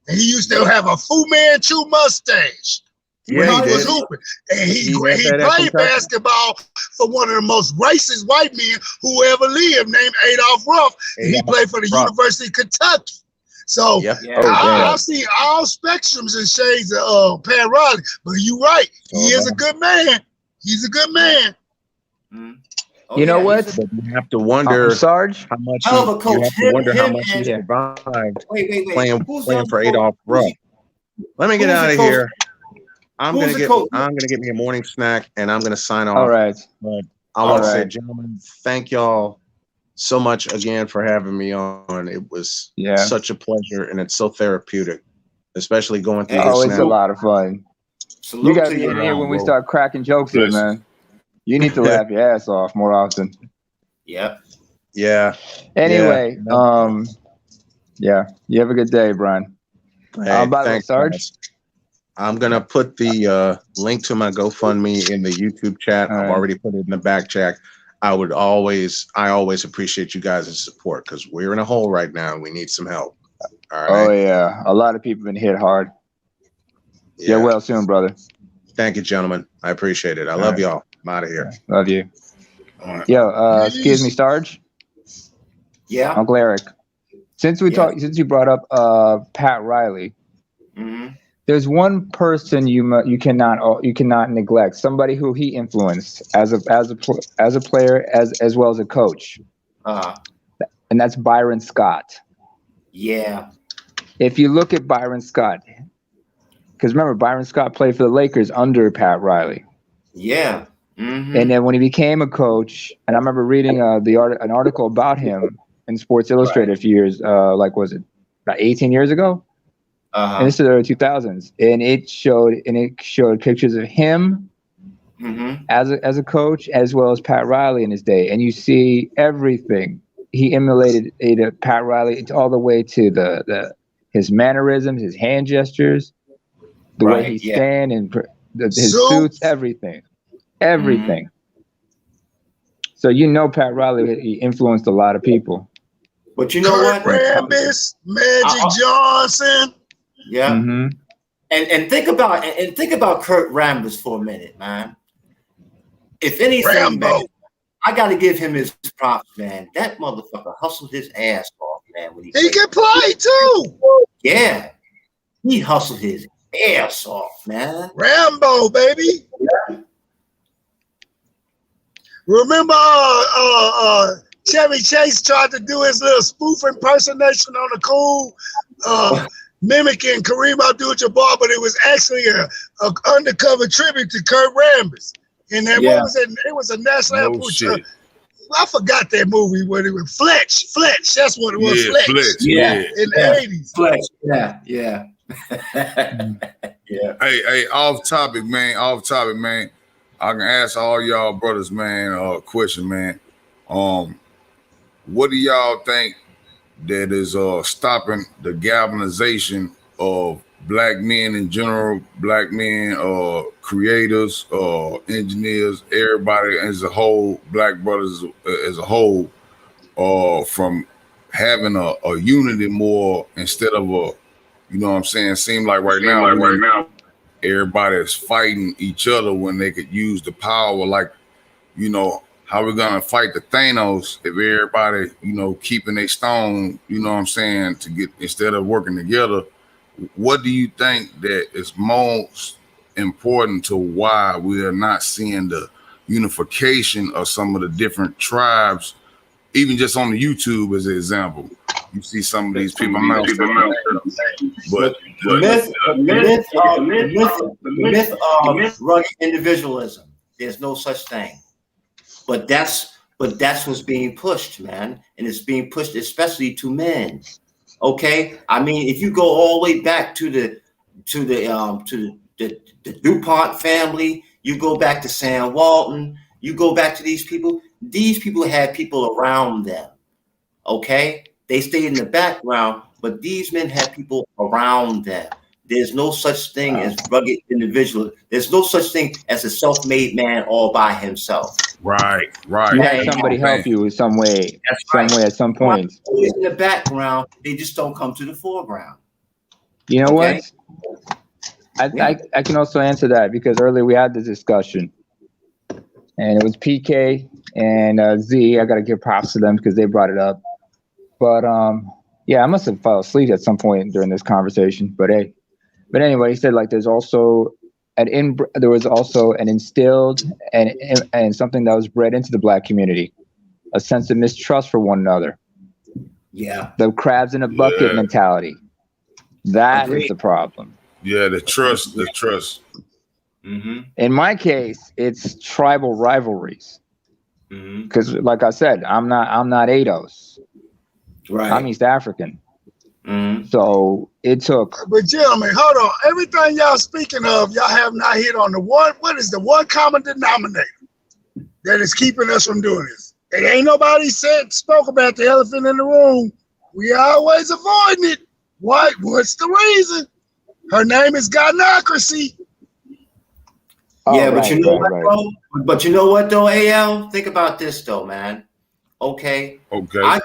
And he used to have a Fu Manchu mustache when he was hooping. And he played basketball for one of the most racist white men who ever lived, named Adolph Ruff. And he played for the University of Kentucky. So I've seen all spectrums and shades of Pat Riley. But you're right. He is a good man. He's a good man. Oh, you know what? But you have to wonder, Sarge, how much he survived playing for Adolph Ruff. Let me get out of here. I'm gonna get me a morning snack and I'm gonna sign off. All right. But I want to say, gentlemen, thank y'all so much again for having me on. It was such a pleasure and it's so therapeutic, especially going through this. It's a lot of fun. You gotta be in here when we start cracking jokes here, man. You need to laugh your ass off more often. Yep. Yeah. Anyway, you have a good day, Brian. Hey, by the way, Sarge, guys. I'm gonna put the link to my GoFundMe in the YouTube chat. I've already put it in the back chat. I always appreciate you guys' support because we're in a hole right now and we need some help. All right. Oh yeah, a lot of people have been hit hard. Get well soon, brother. Thank you, gentlemen. I appreciate it. I love y'all. I'm out of here. Love you. Excuse me, Sarge. Yeah. Uncle Eric. Since you brought up Pat Riley, there's one person you cannot neglect. Somebody who he influenced as a player as well as a coach. And that's Byron Scott. Yeah. If you look at Byron Scott, because remember Byron Scott played for the Lakers under Pat Riley. Yeah. And then when he became a coach, and I remember reading an article about him in Sports Illustrated a few years, about 18 years ago. And this is the early 2000s, and it showed pictures of him as a coach, as well as Pat Riley in his day, and you see everything. He emulated Pat Riley all the way to his mannerisms, his hand gestures, the way he stand, and his suits, everything. So Pat Riley, he influenced a lot of people. But you know what? Rambis, Magic Johnson. Yeah. And think about Kurt Rambis for a minute, man. If anything, man, I got to give him his props, man. That motherfucker hustled his ass off, man. When he can play too. Yeah, he hustled his ass off, man. Rambo, baby. Yeah. Remember, Chevy Chase tried to do his little spoof impersonation on the cool, mimicking Kareem Abdul-Jabbar, but it was actually a undercover tribute to Kurt Rambis. And that what was it? It was a national lampoon. I forgot that movie where it was Fletch. That's what it was. Fletch. Yeah. In the 80s. Fletch. Yeah. Hey, off topic, man. I can ask all y'all brothers, man, a question, man. What do y'all think that is stopping the galvanization of black men in general, black men, creators, engineers, everybody as a whole, black brothers as a whole, from having a unity more instead of a, you know what I'm saying? Seem like right now, everybody is fighting each other when they could use the power. Like, how we gonna fight the Thanos if everybody, keeping their stone, you know what I'm saying, to get, instead of working together? What do you think that is most important to why we are not seeing the unification of some of the different tribes, even just on the YouTube as an example? You see some of these people, but the myth of rugged individualism. There's no such thing. But that's what's being pushed, man, and it's being pushed especially to men. Okay, I mean, if you go all the way back to the DuPont family, you go back to Sam Walton, you go back to these people. These people had people around them. Okay, they stayed in the background, but these men had people around them. There's no such thing as rugged individual. There's no such thing as a self-made man all by himself. Right. You have somebody help you in some way. Way at some point. Always in the background, they just don't come to the foreground. You know what? I can also answer that because earlier we had this discussion, and it was PK and Z. I got to give props to them because they brought it up. But I must have fallen asleep at some point during this conversation. But anyway, he said like there was also an instilled and something that was bred into the black community, a sense of mistrust for one another. Yeah. The crabs in a bucket mentality. That is the problem. Yeah, the trust. Mm-hmm. In my case, it's tribal rivalries. Because like I said, I'm not ADOS. Right. I'm East African. So it took. But gentlemen, hold on. Everything y'all speaking of, y'all have not hit on the one. What is the one common denominator that is keeping us from doing this? It ain't nobody spoke about the elephant in the room. We always avoiding it. What's the reason? Her name is gynocracy. But you know what, bro? But you know what, though, AL? Think about this, though, man. Okay. I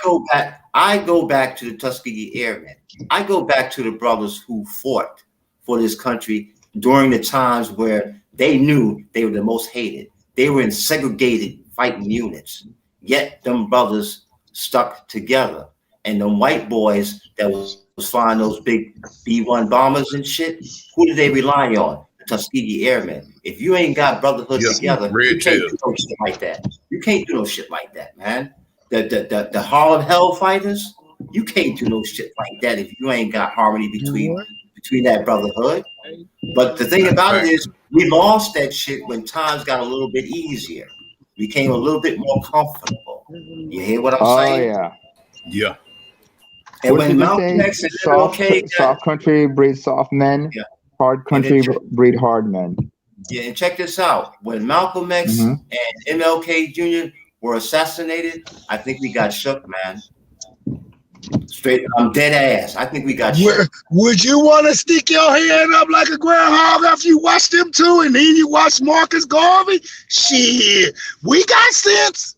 go back to the Tuskegee Airmen. I go back to the brothers who fought for this country during the times where they knew they were the most hated. They were in segregated fighting units. Yet them brothers stuck together. And them white boys that was flying those big B-1 bombers and shit, who did they rely on? The Tuskegee Airmen. If you ain't got brotherhood together, you can't do no shit like that. You can't do no shit like that, man. The Harlem Hellfighters, you can't do no shit like that if you ain't got harmony between that brotherhood. But the thing about it is, we lost that shit when times got a little bit easier. We became a little bit more comfortable. You hear what I'm saying? Yeah. And when Malcolm X and soft country breeds soft men, hard country breed hard men. Yeah, and check this out. When Malcolm X and MLK Jr. were assassinated, I think we got shook, man. Straight, I'm dead ass. I think we got shook. Would you want to stick your hand up like a groundhog after you watch them two, and then you watch Marcus Garvey? Shit, we got sense.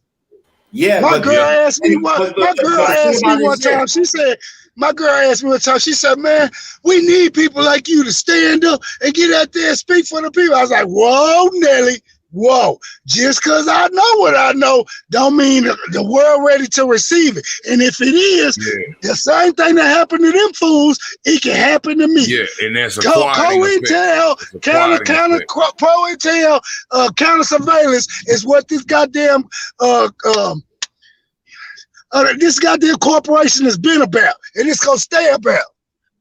Yeah, my girl asked me one. My girl asked me one time. She said, "My girl asked me one time. She said, man, we need people like you to stand up and get out there and speak for the people." I was like, "Whoa, Nelly, whoa! Just because I know what I know, don't mean the world ready to receive it. And if it is, the same thing that happened to them fools, it can happen to me." Yeah, and that's a COINTEL, pro-intel, counter surveillance is what this goddamn this goddamn corporation has been about, and it's gonna stay about.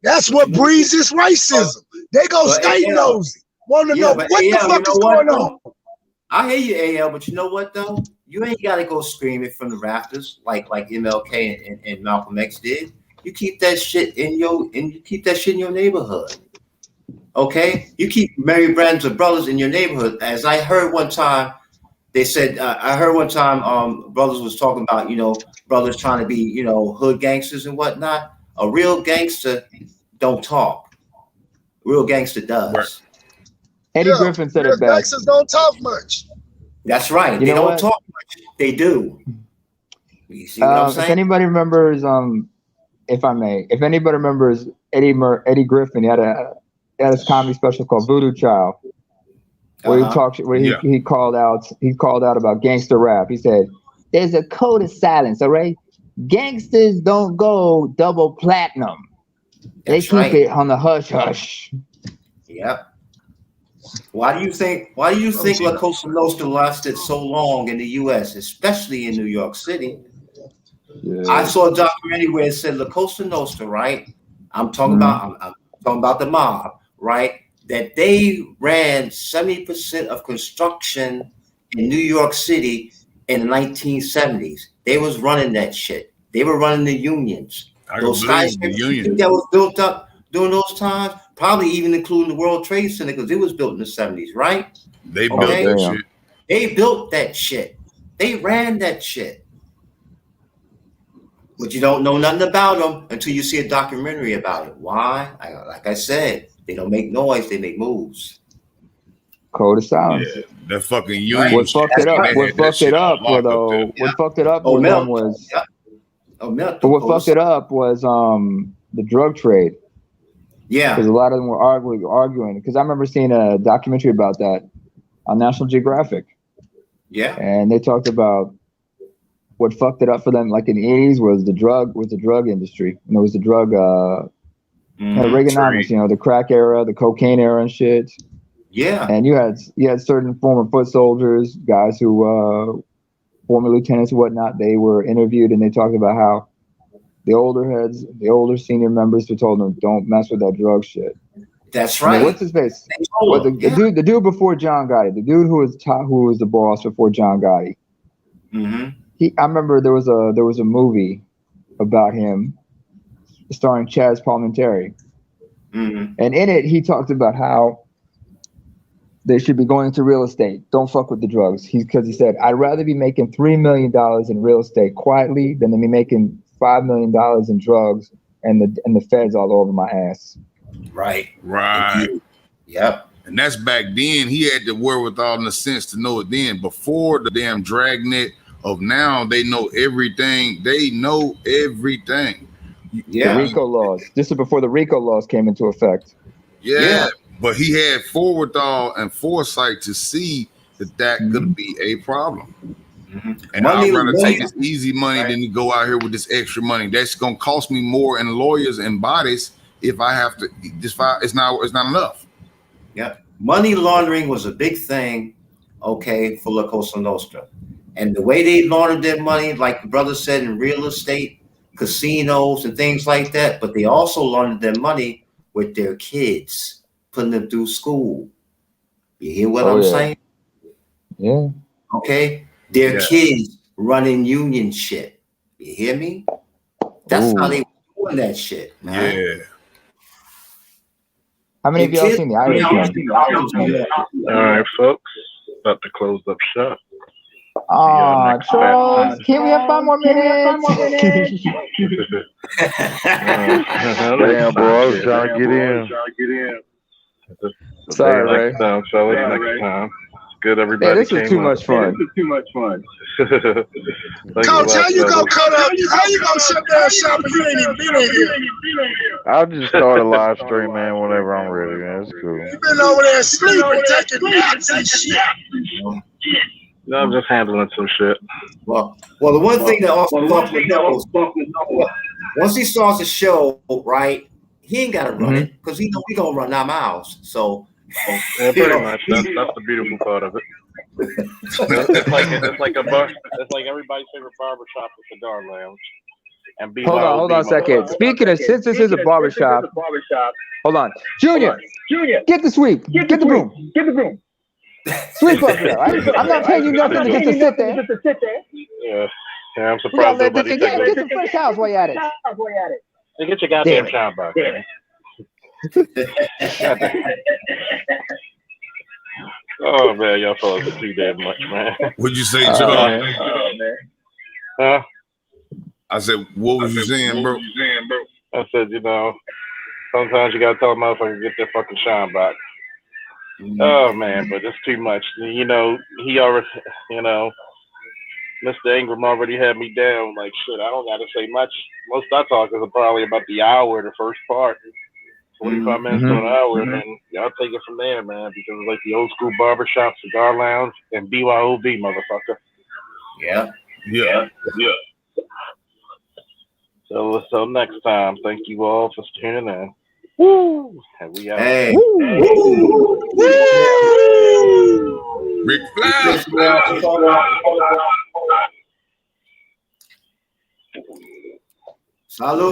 That's what breeds this racism. They gonna stay nosy, want to know what the fuck is going on. I hear you, AL, but you know what though? You ain't gotta go screaming from the rafters like MLK and Malcolm X did. You keep that shit in your neighborhood. Okay? You keep Mary Brands of brothers in your neighborhood. As I heard one time, they said brothers was talking about, brothers trying to be, hood gangsters and whatnot. A real gangster don't talk. A real gangster does. Right. Eddie Griffin said it best. Gangsters don't talk much. That's right. They don't talk much. They do. You see what I'm saying? If anybody remembers, if anybody remembers Eddie Griffin, he had his comedy special called Voodoo Child, where he called out about gangster rap. He said, "There's a code of silence, all right? Gangsters don't go double platinum. They keep it on the hush hush." Yep. Why do you think La Cosa Nostra lasted so long in the U.S., especially in New York City? Yeah. I saw a documentary where it said La Cosa Nostra, right? I'm talking about the mob, right? That they ran 70% of construction in New York City in the 1970s. They was running that shit. They were running the unions. Those skyscrapers that was built up during those times, probably even including the World Trade Center, because it was built in the 70s, right? They built that shit. They built that shit. They ran that shit. But you don't know nothing about them until you see a documentary about it. Why? Like I said, they don't make noise, they make moves. Code of silence. Yeah, that fucking union. What fucked it up? What fucked it up with them was. But what fucked it up was the drug trade. Yeah, because a lot of them were arguing. Because I remember seeing a documentary about that on National Geographic. Yeah, and they talked about what fucked it up for them, like in the 80s, was the drug industry, and it was the drug Reaganomics, the crack era, the cocaine era, and shit. Yeah, and you had certain former foot soldiers, guys who former lieutenants and whatnot. They were interviewed, and they talked about how the older senior members who told them, "Don't mess with that drug shit." That's right. What's his face? The dude before John Gotti, the dude who was the boss before John Gotti. Mm-hmm. I remember there was a movie about him, starring Chaz Palminteri, and in it he talked about how they should be going into real estate. Don't fuck with the drugs. Because he said, "I'd rather be making $3 million in real estate quietly than to be making $5 million in drugs and the feds all over my ass." Right. Yep. And that's back then. He had the wherewithal and the sense to know it then. Before the damn dragnet of now, they know everything. Yeah. The RICO laws. This is before the RICO laws came into effect. Yeah. But he had forethought and foresight to see that could be a problem. Mm-hmm. And I'd rather take this easy money than to go out here with this extra money. That's gonna cost me more in lawyers and bodies if I have to. It's not enough. Yeah, money laundering was a big thing, for La Cosa Nostra, and the way they laundered their money, like the brother said, in real estate, casinos, and things like that. But they also laundered their money with their kids, putting them through school. You hear what I'm saying? Yeah. Okay. Their kids running union shit. You hear me? That's how they were doing that shit, man. Yeah. How many of y'all seen the Irishman? All right, folks. About to close up shop. Oh, Charles, can we have 5 more minutes? Damn, bro, I was trying to get in. Sorry, Ray. Next time, fellas. Next time. Good, everybody. Hey, this was too much fun. Coach, how you gonna cut up? How you gonna shut down shop if you ain't even been in here? I'll just start a live stream, man, whenever I'm ready, man. It's cool. You been over there sleeping, taking naps and shit. No, I'm just handling some shit. Well, the one thing that also fucked with Knuckles, once he starts the show, right, he ain't got to run it because he know we gonna run our mouths. So, yeah, pretty much. That's the beautiful part of it. It's like everybody's favorite barbershop, the Cigar Lounge. And hold on a second. Speaking of, since this is a barbershop, hold on, Junior, get the sweep, get the broom. Sweep up there. I'm not paying you nothing just to sit there. Yeah, I'm surprised nobody get some fresh towels while you're at it. Hey, get your goddamn shine box, man. Oh man, y'all fellas are too damn much, man. What'd you say, Charles? Huh? I said, what was you saying, bro? I said, sometimes you gotta tell a motherfucker to get their fucking shine box. Oh man, but it's too much. He already, Mr. Ingram already had me down. Like shit, I don't gotta say much. Most I talk is probably about the hour, the first part, 45 minutes to an hour, and then y'all take it from there, man. Because it's like the old school barbershop, Cigar Lounge, and BYOB, motherfucker. Yeah. So next time, thank you all for tuning in. Woo! And we out. Hey. Rick Flash. Salud.